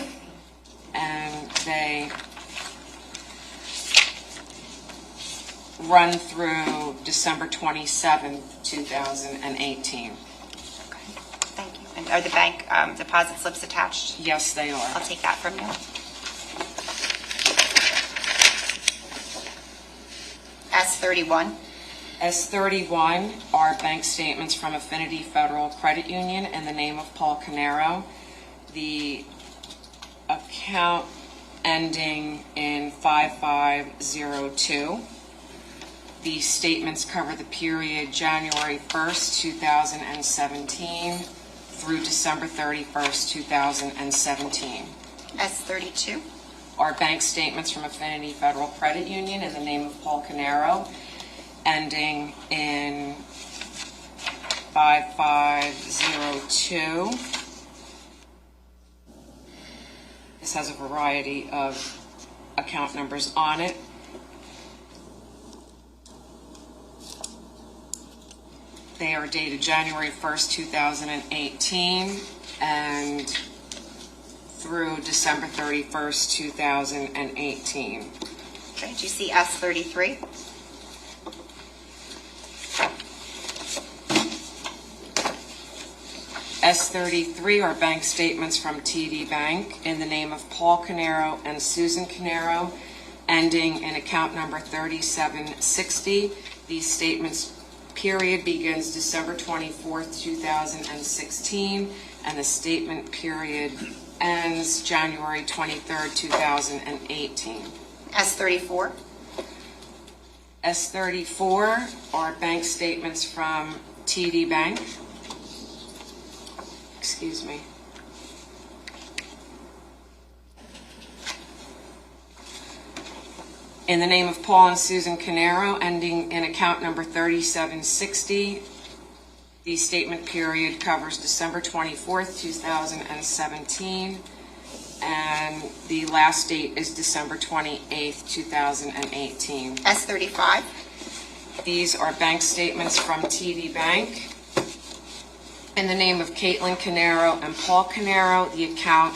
and they run through December 27th, 2018.
Thank you. And are the bank deposit slips attached?
Yes, they are.
I'll take that from you. S31.
S31 are bank statements from Affinity Federal Credit Union in the name of Paul Caneiro. The account ending in 5502. These statements cover the period January 1st, 2017 through December 31st, 2017.
S32.
Are bank statements from Affinity Federal Credit Union in the name of Paul Caneiro, ending in 5502. This has a variety of account numbers on it. They are dated January 1st, 2018, and through December 31st, 2018.
Okay, do you see S33?
S33 are bank statements from TD Bank in the name of Paul Caneiro and Susan Caneiro, ending in account number 3760. These statements period begins December 24th, 2016, and the statement period ends January 23rd, 2018.
S34.
S34 are bank statements from TD Bank. Excuse me. In the name of Paul and Susan Caneiro, ending in account number 3760. The statement period covers December 24th, 2017 and the last date is December 28th, 2018.
S35.
These are bank statements from TD Bank in the name of Caitlin Caneiro and Paul Caneiro. The account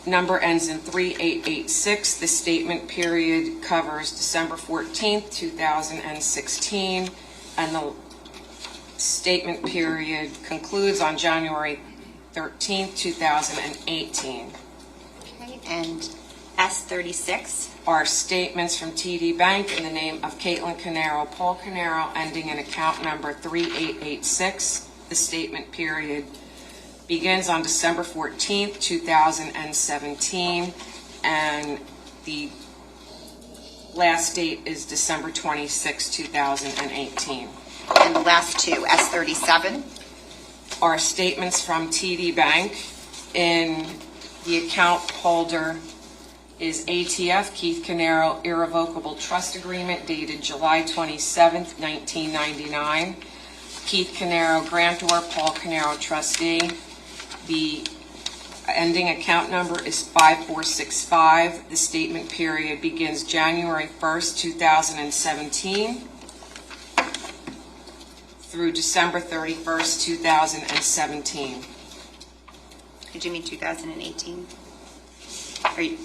number ends in 3886. The statement period covers December 14th, 2016, and the statement period concludes on January 13th, 2018.
Okay, and S36.
Are statements from TD Bank in the name of Caitlin Caneiro, Paul Caneiro, ending in account number 3886. The statement period begins on December 14th, 2017, and the last date is December 26, 2018.
And the last two, S37.
Are statements from TD Bank in the account holder is ATF Keith Caneiro Irrevocable Trust Agreement dated July 27th, 1999. Keith Caneiro Grantor, Paul Caneiro Trustee. The ending account number is 5465. The statement period begins January 1st, 2017 through December 31st, 2017.
Did you mean 2018? Are you?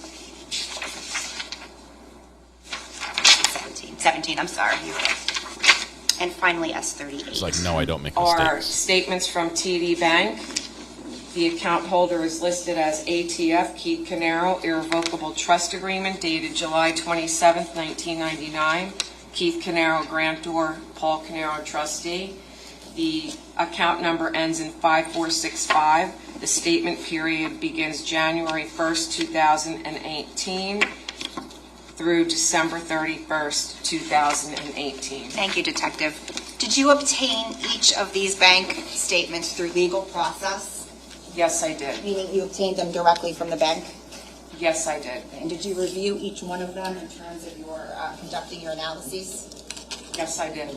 17, I'm sorry. And finally, S38.
It's like, no, I don't make
Are
mistakes.
statements from TD Bank. The account holder is listed as ATF Keith Caneiro Irrevocable Trust Agreement dated July 27th, 1999. Keith Caneiro Grantor, Paul Caneiro Trustee. The account number ends in 5465. The statement period begins January 1st, 2018 through December 31st, 2018.
Thank you, Detective. Did you obtain each of these bank statements through legal process?
Yes, I did.
Meaning you obtained them directly from the bank?
Yes, I did.
And did you review each one of them in terms of your conducting your analyses?
Yes, I did.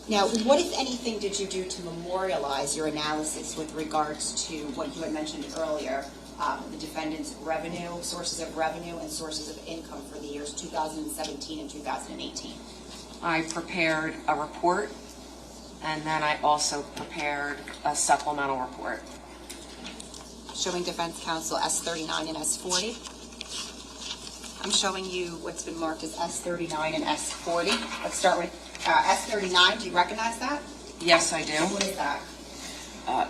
Now, what, if anything, did you do to memorialize your analysis with regards to what you had mentioned earlier, the defendant's revenue, sources of revenue, and sources of income for the years 2017 and 2018?
I prepared a report, and then I also prepared a supplemental report.
Showing defense counsel S39 and S40. I'm showing you what's been marked as S39 and S40. Let's start with S39. Do you recognize that?
Yes, I do.
What is that?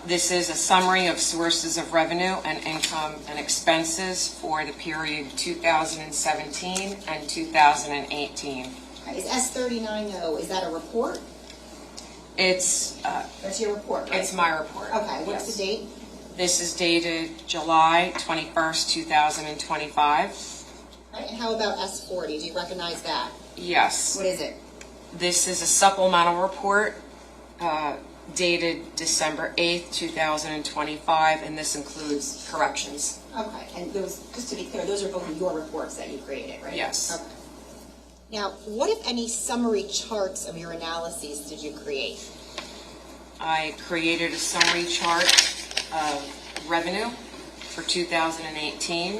This is a summary of sources of revenue and income and expenses for the period 2017 and 2018.
Is S39, though, is that a report?
It's
That's your report, right?
It's my report.
Okay, what's
Yes.
the date?
This is dated July 21st, 2025.
Right, and how about S40? Do you recognize that?
Yes.
What is it?
This is a supplemental report dated December 8th, 2025, and this includes corrections.
Okay, and those, just to be clear, those are both your reports that you created, right?
Yes.
Okay. Now, what, if any, summary charts of your analyses did you create?
I created a summary chart of revenue for 2018,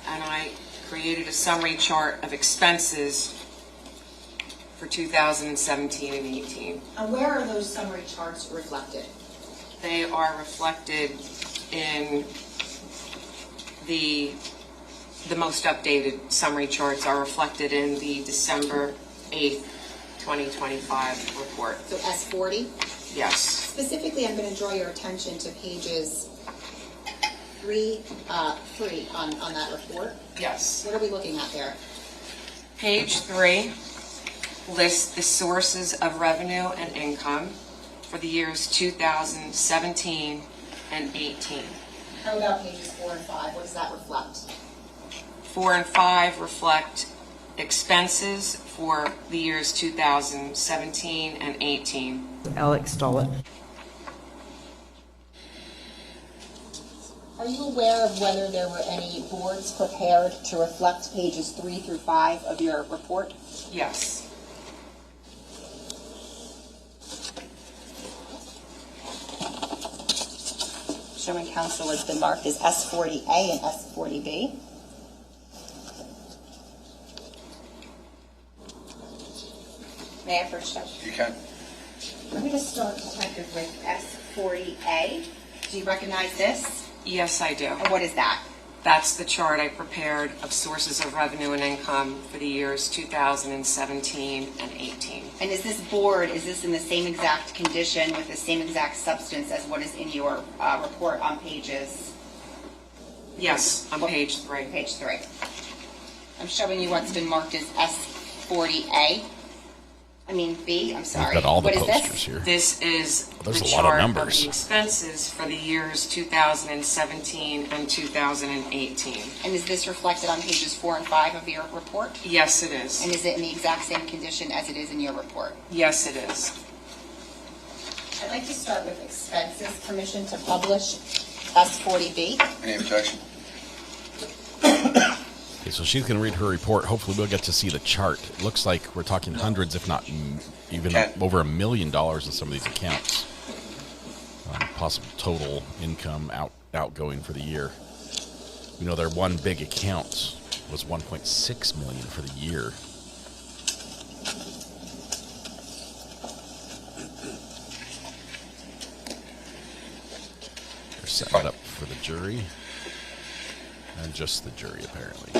and I created a summary chart of expenses for 2017 and 18.
And where are those summary charts reflected?
They are reflected in the most updated summary charts are reflected in the December 8th, 2025 report.
So S40?
Yes.
Specifically, I'm going to draw your attention to pages 3 on that report.
Yes.
What are we looking at there?
Page 3 lists the sources of revenue and income for the years 2017 and 18.
How about pages 4 and 5? What does that reflect?
4 and 5 reflect expenses for the years 2017 and 18.
Alex stole it.
Are you aware of whether there were any boards prepared to reflect pages 3 through 5 of your report?
Yes.
Sherman Council has been marked as S40A and S40B. May I first, Judge?
You can.
I'm going to start, Detective, with S40A. Do you recognize this?
Yes, I do.
And what is that?
That's the chart I prepared of sources of revenue and income for the years 2017 and 18.
And is this board, is this in the same exact condition with the same exact substance as what is in your report on pages?
Yes, on page 3.
Page 3. I'm showing you what's been marked as S40A. I mean B, I'm sorry.
We've got all the
what is
posters
this?
here.
This is
There's
the
a lot of
chart
numbers.
the expenses for the years 2017 and 2018.
And is this reflected on pages 4 and 5 of your report?
Yes, it is.
And is it in the exact same condition as it is in your report?
Yes, it is.
I'd like to start with expenses, permission to publish S40B.
Any objection?
Okay, so she's going to read her report. Hopefully we'll get to see the chart. It looks like we're talking hundreds, if not even over $1 million in some of these accounts. Possible total income outgoing for the year. You know, their one big account was $1.6 million for the year. They're setting it up for the jury. And just the jury, apparently.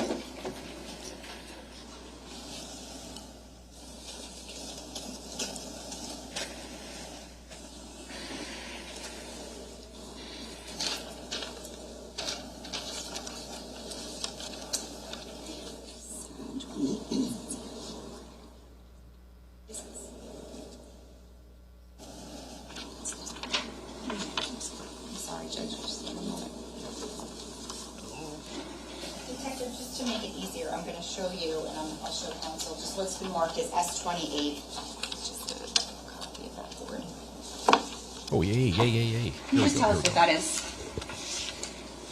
Just to make it easier, I'm going to show you, and I'll show council, just what's been marked as S28. Just a copy of that board.
Oh, yay.
Can you just tell us what that is?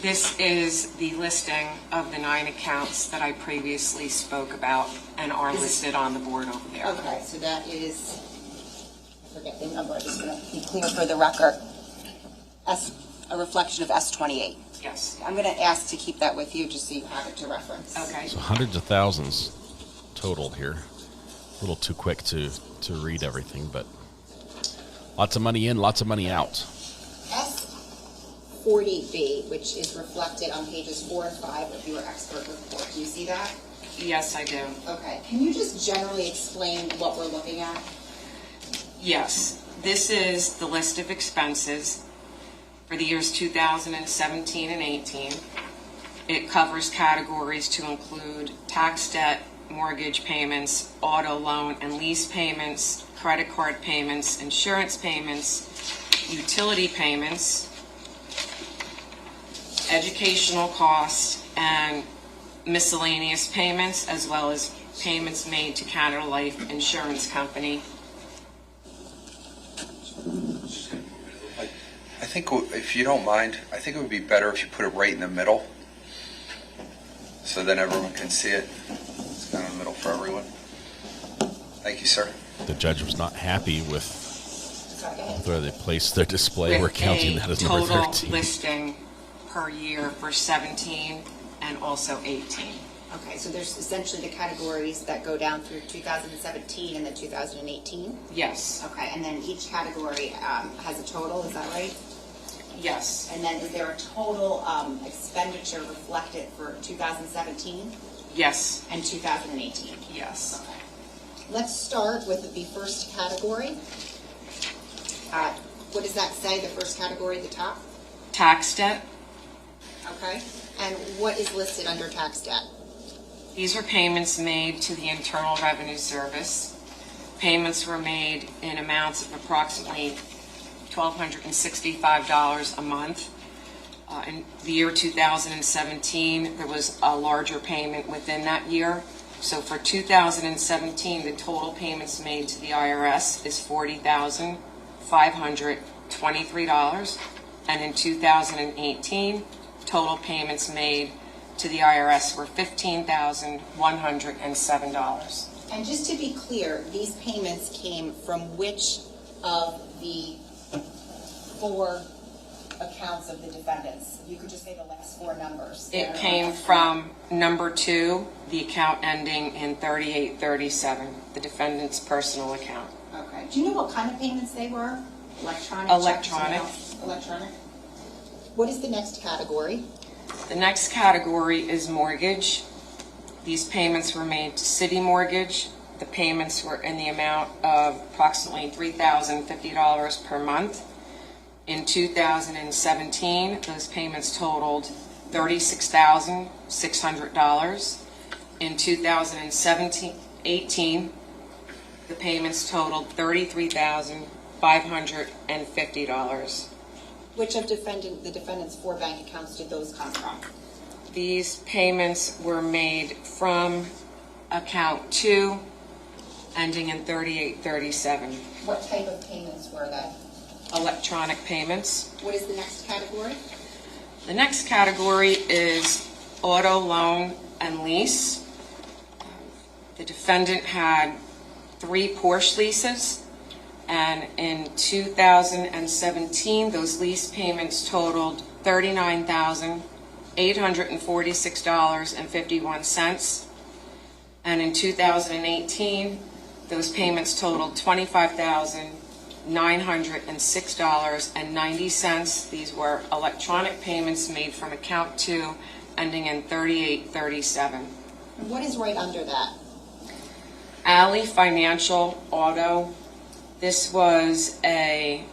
This is the listing of the 9 accounts that I previously spoke about and are listed on the board over there.
Okay, so that is, I forget the number, I'm just going to be clear for the record. A reflection of S28.
Yes.
I'm going to ask to keep that with you just so you have it to reference.
Okay.
So hundreds of thousands total here. A little too quick to read everything, but lots of money in, lots of money out.
S40B, which is reflected on pages 4 and 5 of your expert report. Do you see that?
Yes, I do.
Okay. Can you just generally explain what we're looking at?
Yes. This is the list of expenses for the years 2017 and 18. It covers categories to include tax debt, mortgage payments, auto loan and lease payments, credit card payments, insurance payments, utility payments, educational costs, and miscellaneous payments, as well as payments made to Caneiro Life Insurance Company.
I think, if you don't mind, I think it would be better if you put it right in the middle, so then everyone can see it. It's kind of in the middle for everyone. Thank you, sir.
The judge was not happy with where they placed their display. We're counting that as number 13.
Total listing per year for 17 and also 18.
Okay, so there's essentially the categories that go down through 2017 and then 2018?
Yes.
Okay, and then each category has a total, is that right?
Yes.
And then is there a total expenditure reflected for 2017?
Yes.
And 2018?
Yes.
Okay. Let's start with the first category. What does that say, the first category at the top?
Tax debt.
Okay. And what is listed under tax debt?
These are payments made to the Internal Revenue Service. Payments were made in amounts of approximately $1,265 a month. In the year 2017, there was a larger payment within that year. So for 2017, the total payments made to the IRS is $40,523. And in 2018, total payments made to the IRS were $15,107.
And just to be clear, these payments came from which of the 4 accounts of the defendants? If you could just say the last four numbers.
It came from number 2, the account ending in 3837, the defendant's personal account.
Okay. Do you know what kind of payments they were? Electronic?
Electronic.
Electronic. What is the next category?
The next category is mortgage. These payments were made to City Mortgage. The payments were in the amount of approximately $3,050 per month. In 2017, those payments totaled $36,600. In 2018, the payments totaled $33,550.
Which of the defendant's 4 bank accounts did those come from?
These payments were made from account 2, ending in 3837.
What type of payments were they?
Electronic payments.
What is the next category?
The next category is auto loan and lease. The defendant had 3 Porsche leases, and in 2017, those lease payments totaled $39,846.51. And in 2018, those payments totaled $25,906.90. These were electronic payments made from account 2, ending in 3837.
And what is right under that?
Alley Financial Auto. This was a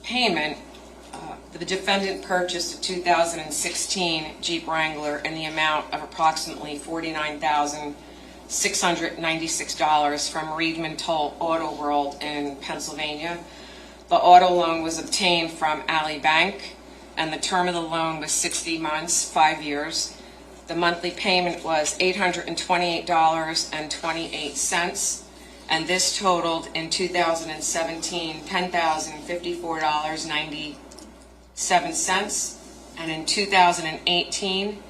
payment. The defendant purchased a 2016 Jeep Wrangler in the amount of approximately $49,696 from Reedman Toll Auto World in Pennsylvania. The auto loan was obtained from Alley Bank, and the term of the loan was 60 months, 5 years. The monthly payment was $828.28, and this totaled in 2017 $10,054.97, and in 2018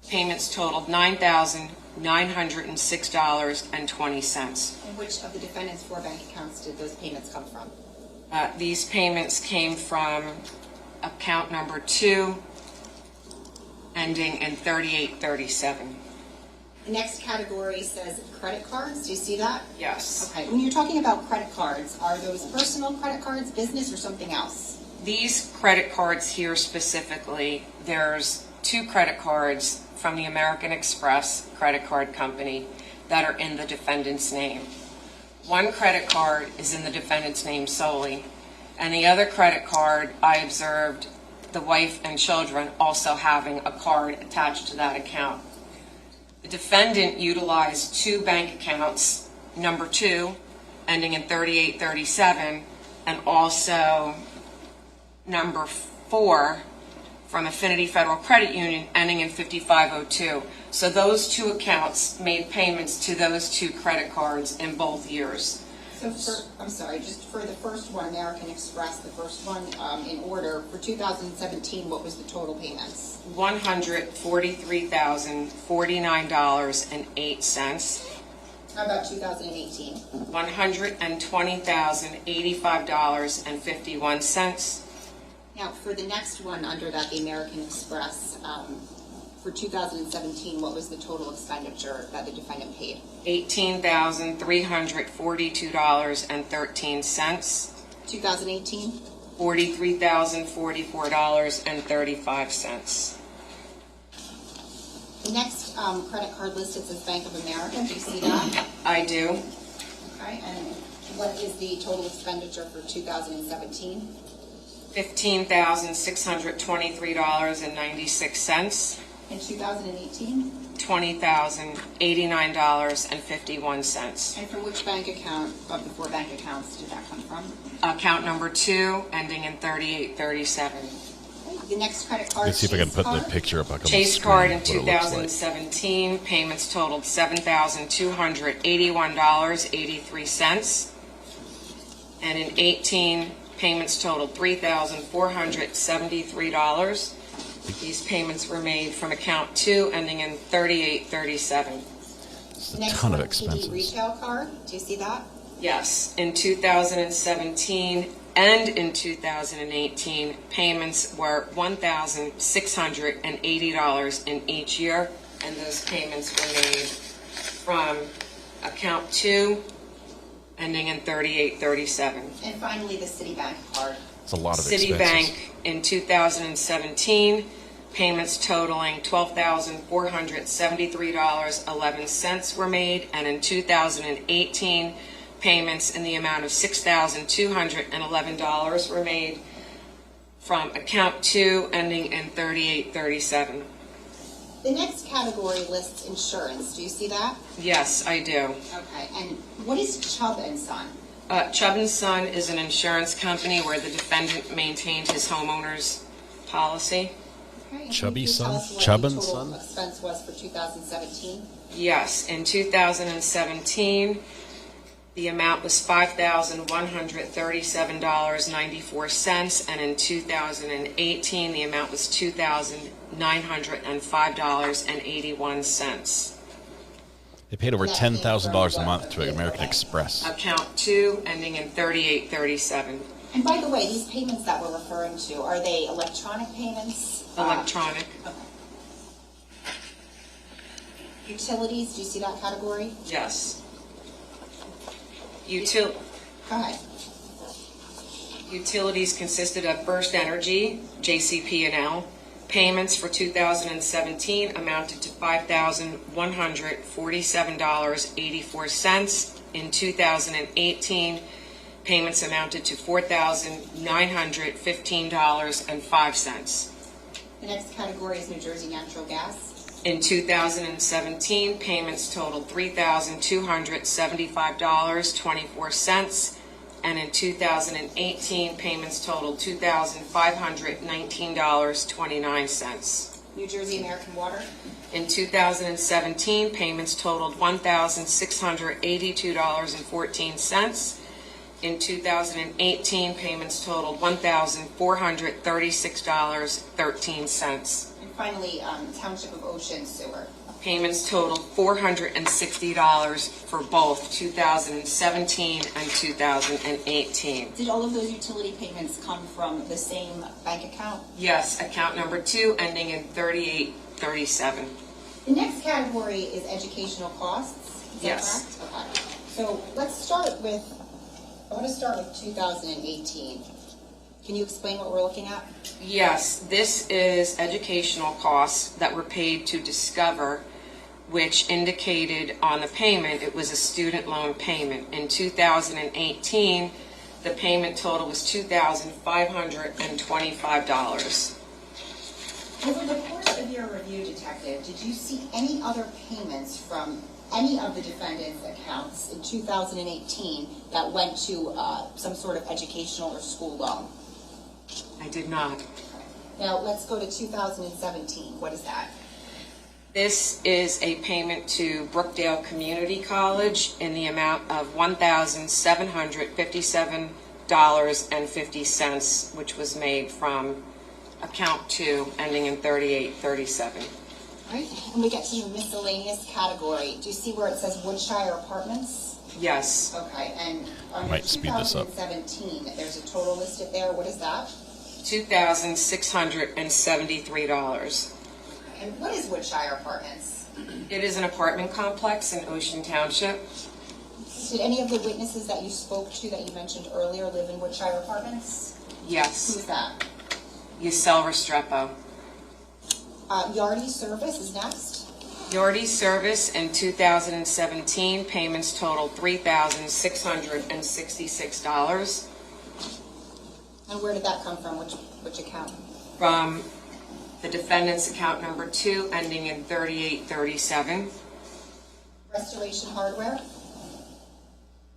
payments totaled $9,906.20.
And which of the defendant's 4 bank accounts did those payments come from?
These payments came from account number 2, ending in 3837.
The next category says credit cards. Do you see that?
Yes.
Okay. When you're talking about credit cards, are those personal credit cards, business, or something else?
These credit cards here specifically, there's 2 credit cards from the American Express credit card company that are in the defendant's name. One credit card is in the defendant's name solely, and the other credit card, I observed the wife and children also having a card attached to that account. The defendant utilized 2 bank accounts, number 2, ending in 3837, and also number 4 from Affinity Federal Credit Union, ending in 5502. So those 2 accounts made payments to those 2 credit cards in both years.
So just for the first one, American Express, the first one in order, for 2017, what was the total payments?
$143,049.08.
How about 2018?
$120,085.51.
Now, for the next one under that, the American Express, for 2017, what was the total expenditure that the defendant paid?
$18,342.13.
2018?
$43,044.35.
The next credit card listed says Bank of America. Do you see that?
I do.
Okay, and what is the total expenditure for 2017?
$15,623.96.
In 2018?
$20,089.51.
And from which bank account of the 4 bank accounts did that come from?
Account number 2, ending in 3837.
The next credit card.
Let's see if I can put the picture up.
Chase card in 2017, payments totaled $7,281.83. And in 18, payments totaled $3,473. These payments were made from account 2, ending in 3837.
It's a ton of expenses.
Retail card. Do you see that?
Yes. In 2017, and in 2018, payments were $1,680 in each year, and those payments were made from account 2, ending in 3837.
And finally, the Citibank card.
It's a lot of expenses.
Citibank in 2017, payments totaling $12,473.11 were made, and in 2018, payments in the amount of $6,211 were made from account 2, ending in 3837.
The next category lists insurance. Do you see that?
Yes, I do.
Okay. And what is Chubb and Son?
Chubb and Son is an insurance company where the defendant maintained his homeowner's policy.
Okay.
Chubby Son?
Chubb
and Son?
Expense was for 2017.
Yes, in 2017, the amount was $5,137.94, and in 2018, the amount was $2,905.81.
They paid over $10,000 a month to American Express.
Account 2, ending in 3837.
And by the way, these payments that we're referring to, are they electronic payments?
Electronic.
Okay. Utilities, do you see that category?
Yes.
Go ahead.
Utilities consisted of First Energy, JCP&L. Payments for 2017 amounted to $5,147.84. In 2018, payments amounted to $4,915.05.
The next category is New Jersey Natural Gas.
In 2017, payments totaled $3,275.24, and in 2018, payments totaled $2,519.29.
New Jersey American Water.
In 2017, payments totaled $1,682.14. In 2018, payments totaled $1,436.13.
And finally, Township of Ocean Sewer.
Payments totaled $460 for both 2017 and 2018.
Did all of those utility payments come from the same bank account?
Yes, account number 2, ending in 3837.
The next category is educational costs. Is that correct? Okay. So let's start with, I want to start with 2018. Can you explain what we're looking at?
Yes, this is educational costs that were paid to Discover, which indicated on the payment it was a student loan payment. In 2018, the payment total was $2,525.
Over the course of your review, Detective, did you see any other payments from any of the defendants' accounts in 2018 that went to some sort of educational or school loan?
I did not.
Now, let's go to 2017. What is that?
This is a payment to Brookdale Community College in the amount of $1,757.50, which was made from account 2, ending in 3837.
All right, and we get to the miscellaneous category. Do you see where it says Woodshire Apartments?
Yes.
Okay, and under
Might speed this up.
2017, there's a total listed there. What is that?
$2,673.
And what is Woodshire Apartments?
It is an apartment complex in Ocean Township.
Did any of the witnesses that you spoke to that you mentioned earlier live in Woodshire Apartments?
Yes.
Who's that?
Yusel Restrepo.
Yardy Service is next.
Yardy Service in 2017, payments totaled $3,666.
And where did that come from? Which account?
From the defendant's account number 2, ending in 3837.
Restoration Hardware.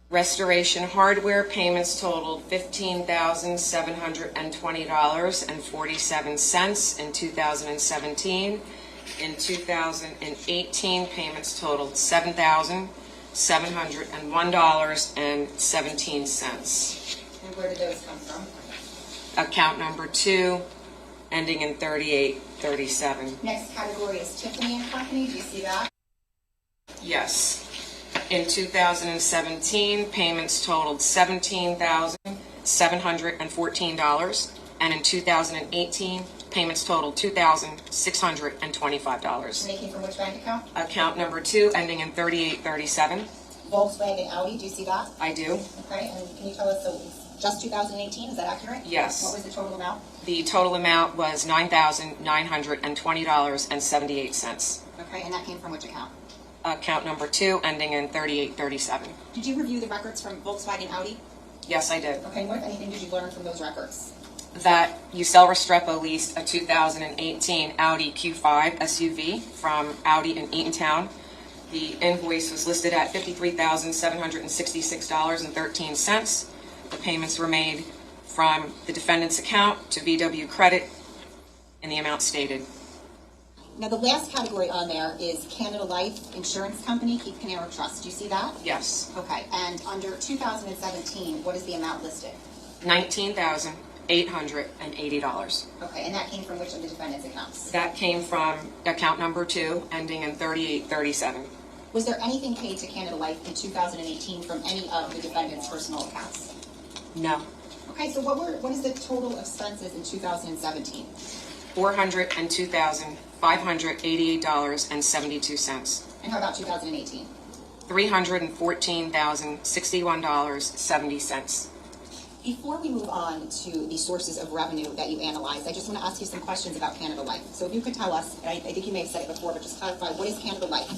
Restoration Hardware payments totaled $15,720.47 in 2017. In 2018, payments totaled $7,701.17.
And where did those come from?
Account number 2, ending in 3837.
Next category is Tiffany & Company. Do you see that?
Yes. In 2017, payments totaled $17,700 $714, and in 2018, payments totaled $2,625.
And they came from which bank account?
Account number 2, ending in 3837.
Volkswagen Audi, do you see that?
I do.
Okay, and can you tell us, so just 2018, is that accurate?
Yes.
What was the total amount?
The total amount was $9,920.78.
Okay, and that came from which account?
Account number 2, ending in 3837.
Did you review the records from Volkswagen Audi?
Yes, I did.
Okay, and what, if anything, did you learn from those records?
That Usel Restrepo leased a 2018 Audi Q5 SUV from Audi in Eatontown. The invoice was listed at $53,766.13. The payments were made from the defendant's account to VW Credit in the amount stated.
Now, the last category on there is Canada Life Insurance Company, Keith Caneiro Trust. Do you see that?
Yes.
Okay, and under 2017, what is the amount listed?
$19,880.
Okay, and that came from which of the defendant's accounts?
That came from account number 2, ending in 3837.
Was there anything paid to Canada Life in 2018 from any of the defendant's personal accounts?
No.
Okay, so what is the total expenses in 2017?
$402,588.72.
And how about 2018?
$314,061.70.
Before we move on to the sources of revenue that you analyzed, I just want to ask you some questions about Canada Life. So if you could tell us, and I think you may have said it before, but just clarify, what is Canada Life?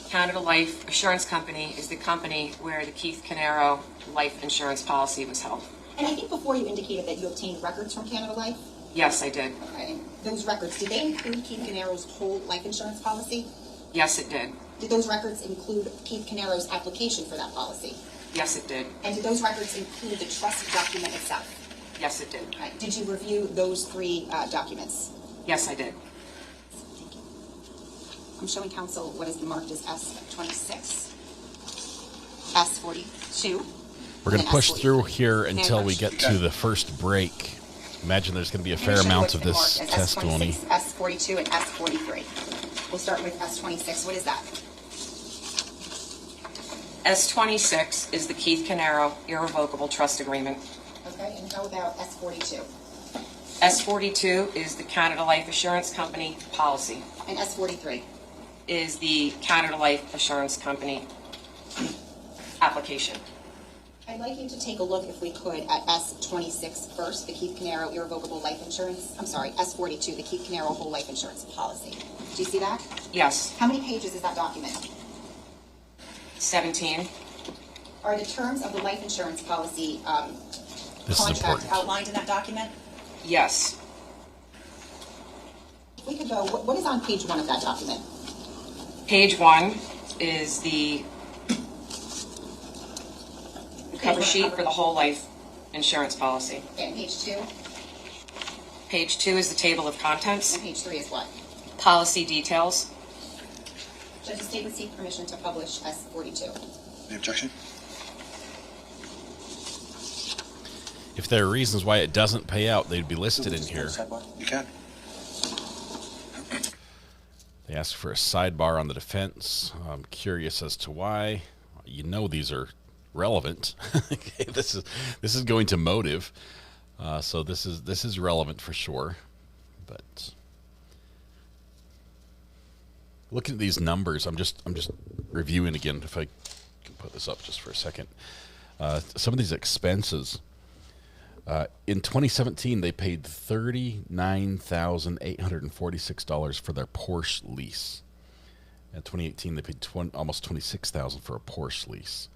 Canada Life Assurance Company is the company where the Keith Caneiro life insurance policy was held.
And I think before you indicated that you obtained records from Canada Life?
Yes, I did.
Okay. Those records, did they include Keith Caneiro's whole life insurance policy?
Yes, it did.
Did those records include Keith Caneiro's application for that policy?
Yes, it did.
And did those records include the trust document itself?
Yes, it did.
Okay. Did you review those 3 documents?
Yes, I did.
Thank you. I'm showing counsel what is marked as S26, S42.
We're going to push through here until we get to the first break. Imagine there's going to be a fair amount of this testimony.
S42 and S43. We'll start with S26. What is that?
S26 is the Keith Caneiro irrevocable trust agreement.
Okay, and how about S42?
S42 is the Canada Life Assurance Company policy.
And S43?
Is the Canada Life Assurance Company application.
I'd like you to take a look, if we could, at S26 first, the Keith Caneiro irrevocable life insurance. I'm sorry, S42, the Keith Caneiro whole life insurance policy. Do you see that?
Yes.
How many pages is that document?
17.
Are the terms of the life insurance policy contract outlined in that document?
Yes.
If we could go, what is on page 1 of that document?
Page 1 is the cover sheet for the whole life insurance policy.
And page 2?
Page 2 is the table of contents.
And page 3 is what?
Policy details.
Judge, the state would seek permission to publish S42.
Any objection?
If there are reasons why it doesn't pay out, they'd be listed in here.
You can.
They ask for a sidebar on the defense. I'm curious as to why. You know these are relevant. Okay, this is going to motive, so this is relevant for sure. But looking at these numbers, I'm just reviewing again. If I can put this up just for a second, some of these expenses. In 2017, they paid $39,846 for their Porsche lease. In 2018, they paid almost $26,000 for a Porsche lease.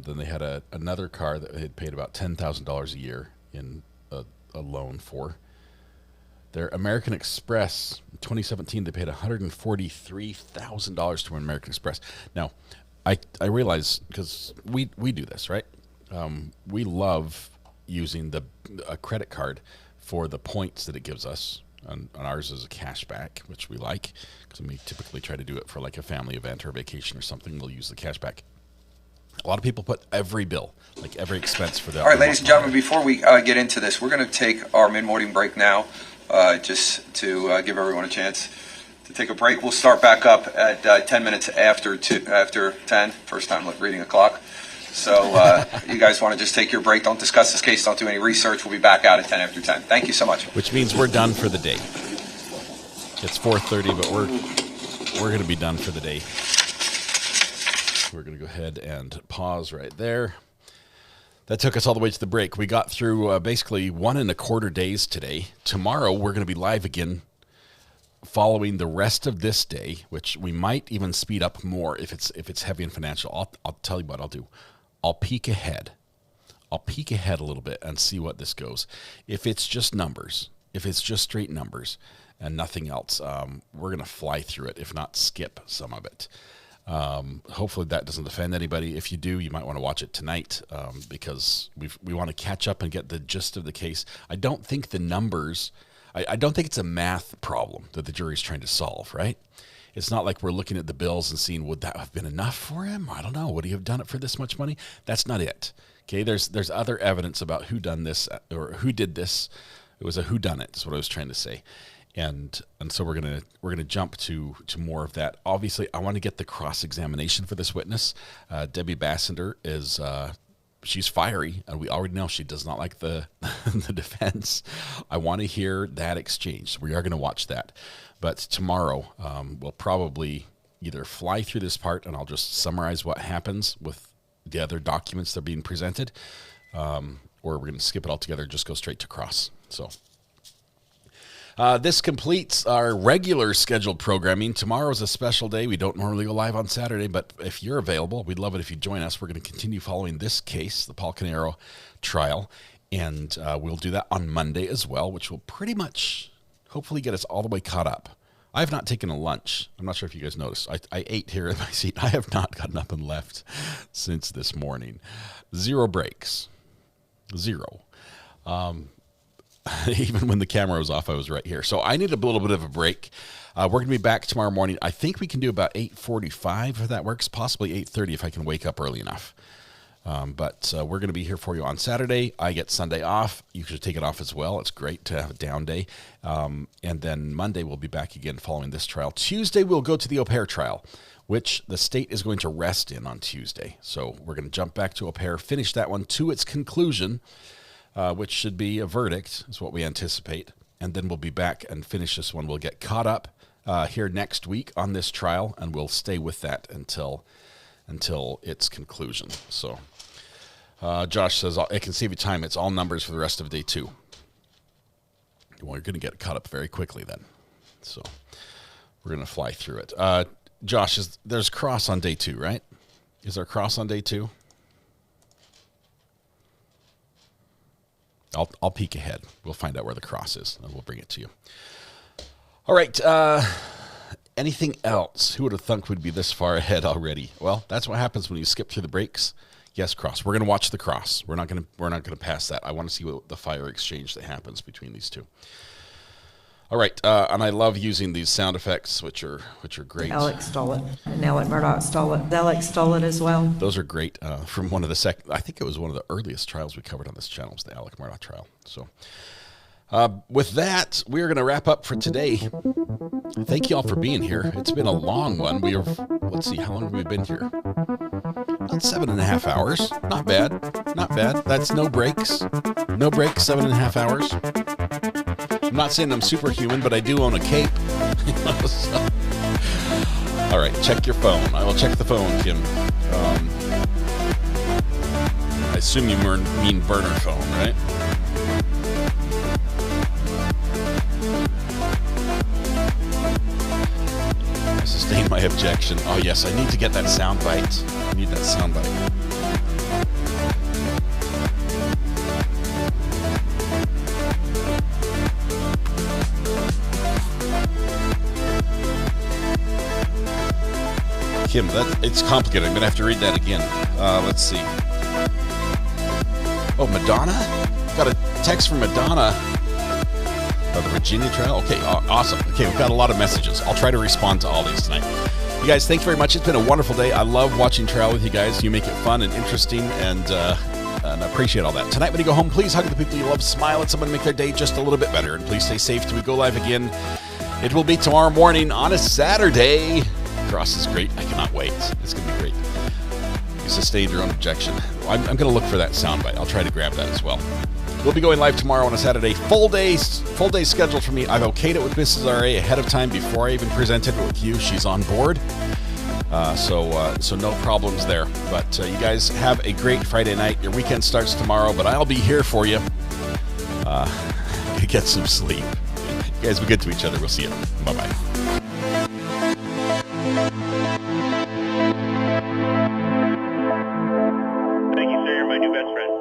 Then they had another car that they had paid about $10,000 a year in a loan for. Their American Express, in 2017, they paid $143,000 to American Express. Now, I realize, because we do this, right? We love using a credit card for the points that it gives us. On ours is a cashback, which we like, because we typically try to do it for like a family event or a vacation or something. We'll use the cashback. A lot of people put every bill, like every expense for that.
All right, ladies and gentlemen, before we get into this, we're going to take our mid-morning break now, just to give everyone a chance to take a break. We'll start back up at 10 minutes after 10, first time reading a clock. So you guys want to just take your break. Don't discuss this case. Don't do any research. We'll be back out at 10 after 10. Thank you so much.
Which means we're done for the day. It's 4:30, but we're going to be done for the day. We're going to go ahead and pause right there. That took us all the way to the break. We got through basically 1.25 days today. Tomorrow, we're going to be live again following the rest of this day, which we might even speed up more if it's heavy and financial. I'll tell you what I'll do. I'll peek ahead. I'll peek ahead a little bit and see what this goes. If it's just numbers, if it's just straight numbers and nothing else, we're going to fly through it, if not skip some of it. Hopefully that doesn't offend anybody. If you do, you might want to watch it tonight because we want to catch up and get the gist of the case. I don't think the numbers... I don't think it's a math problem that the jury's trying to solve, right? It's not like we're looking at the bills and seeing, would that have been enough for him? I don't know. Would he have done it for this much money? That's not it. Okay, there's other evidence about who done this or who did this. It was a who done it, is what I was trying to say. And so we're gonna jump to more of that. Obviously, I want to get the cross-examination for this witness. Debbie Bassender is... she's fiery, and we already know she does not like the the defense. I want to hear that exchange. So we are going to watch that. But tomorrow, we'll probably either fly through this part, and I'll just summarize what happens with the other documents that are being presented, or we're going to skip it altogether and just go straight to cross. So this completes our regular scheduled programming. Tomorrow's a special day. We don't normally go live on Saturday, but if you're available, we'd love it if you join us. We're going to continue following this case, the Paul Caneiro trial, and we'll do that on Monday as well, which will pretty much hopefully get us all the way caught up. I have not taken a lunch. I'm not sure if you guys noticed. I ate here in my seat. I have not gotten up and left since this morning. 0 breaks. 0. Even when the camera was off, I was right here. So I need a little bit of a break. We're going to be back tomorrow morning. I think we can do about 8:45 if that works, possibly 8:30 if I can wake up early enough. But we're going to be here for you on Saturday. I get Sunday off. You should take it off as well. It's great to have a down day. And then Monday we'll be back again following this trial. Tuesday we'll go to the au pair trial, which the state is going to rest in on Tuesday. So we're going to jump back to au pair, finish that one to its conclusion, which should be a verdict, is what we anticipate. And then we'll be back and finish this one. We'll get caught up here next week on this trial, and we'll stay with that until its conclusion. So Josh says, I can save you time. It's all numbers for the rest of day 2. Well, you're going to get caught up very quickly then. So we're going to fly through it. Josh, there's cross on day 2, right? Is there cross on day 2? I'll peek ahead. We'll find out where the cross is, and we'll bring it to you. All right. Anything else? Who would have thunk we'd be this far ahead already? Well, that's what happens when you skip through the breaks. Yes, cross. We're going to watch the cross. We're not going to pass that. I want to see what the fire exchange that happens between these two. All right, and I love using these sound effects, which are great.
Alex stole it, and Alex Murdoch stole it. Alex stole it as well.
Those are great from one of the I think it was one of the earliest trials we covered on this channel, was the Alex Murdoch trial. So with that, we're going to wrap up for today. Thank you all for being here. It's been a long one. Let's see, how long have we been here? About 7.5 hours. Not bad. Not bad. That's no breaks. No breaks, 7.5 hours. I'm not saying I'm superhuman, but I do own a cape. So. All right, check your phone. I will check the phone, Kim. I assume you mean burner phone, right? I sustain my objection. Oh yes, I need to get that sound bite. I need that sound bite. Kim, it's complicated. I'm going to have to read that again. Let's see. Oh, Madonna? Got a text from Madonna. Oh, the Virginia trial? Okay, awesome. Okay, we've got a lot of messages. I'll try to respond to all these tonight. You guys, thank you very much. It's been a wonderful day. I love watching trial with you guys. You make it fun and interesting, and I appreciate all that. Tonight when you go home, please hug the people you love, smile at someone, make their day just a little bit better, and please stay safe till we go live again. It will be tomorrow morning on a Saturday. Cross is great. I cannot wait. It's going to be great. You sustained your own objection. I'm going to look for that soundbite. I'll try to grab that as well. We'll be going live tomorrow on a Saturday. Full day scheduled for me. I've okayed it with Mrs. R.A. ahead of time before I even presented it with you. She's on board. So no problems there. But you guys have a great Friday night. Your weekend starts tomorrow, but I'll be here for you. Get some sleep. You guys be good to each other. We'll see you. Bye-bye.
Thank you, sir. You're my new best friend.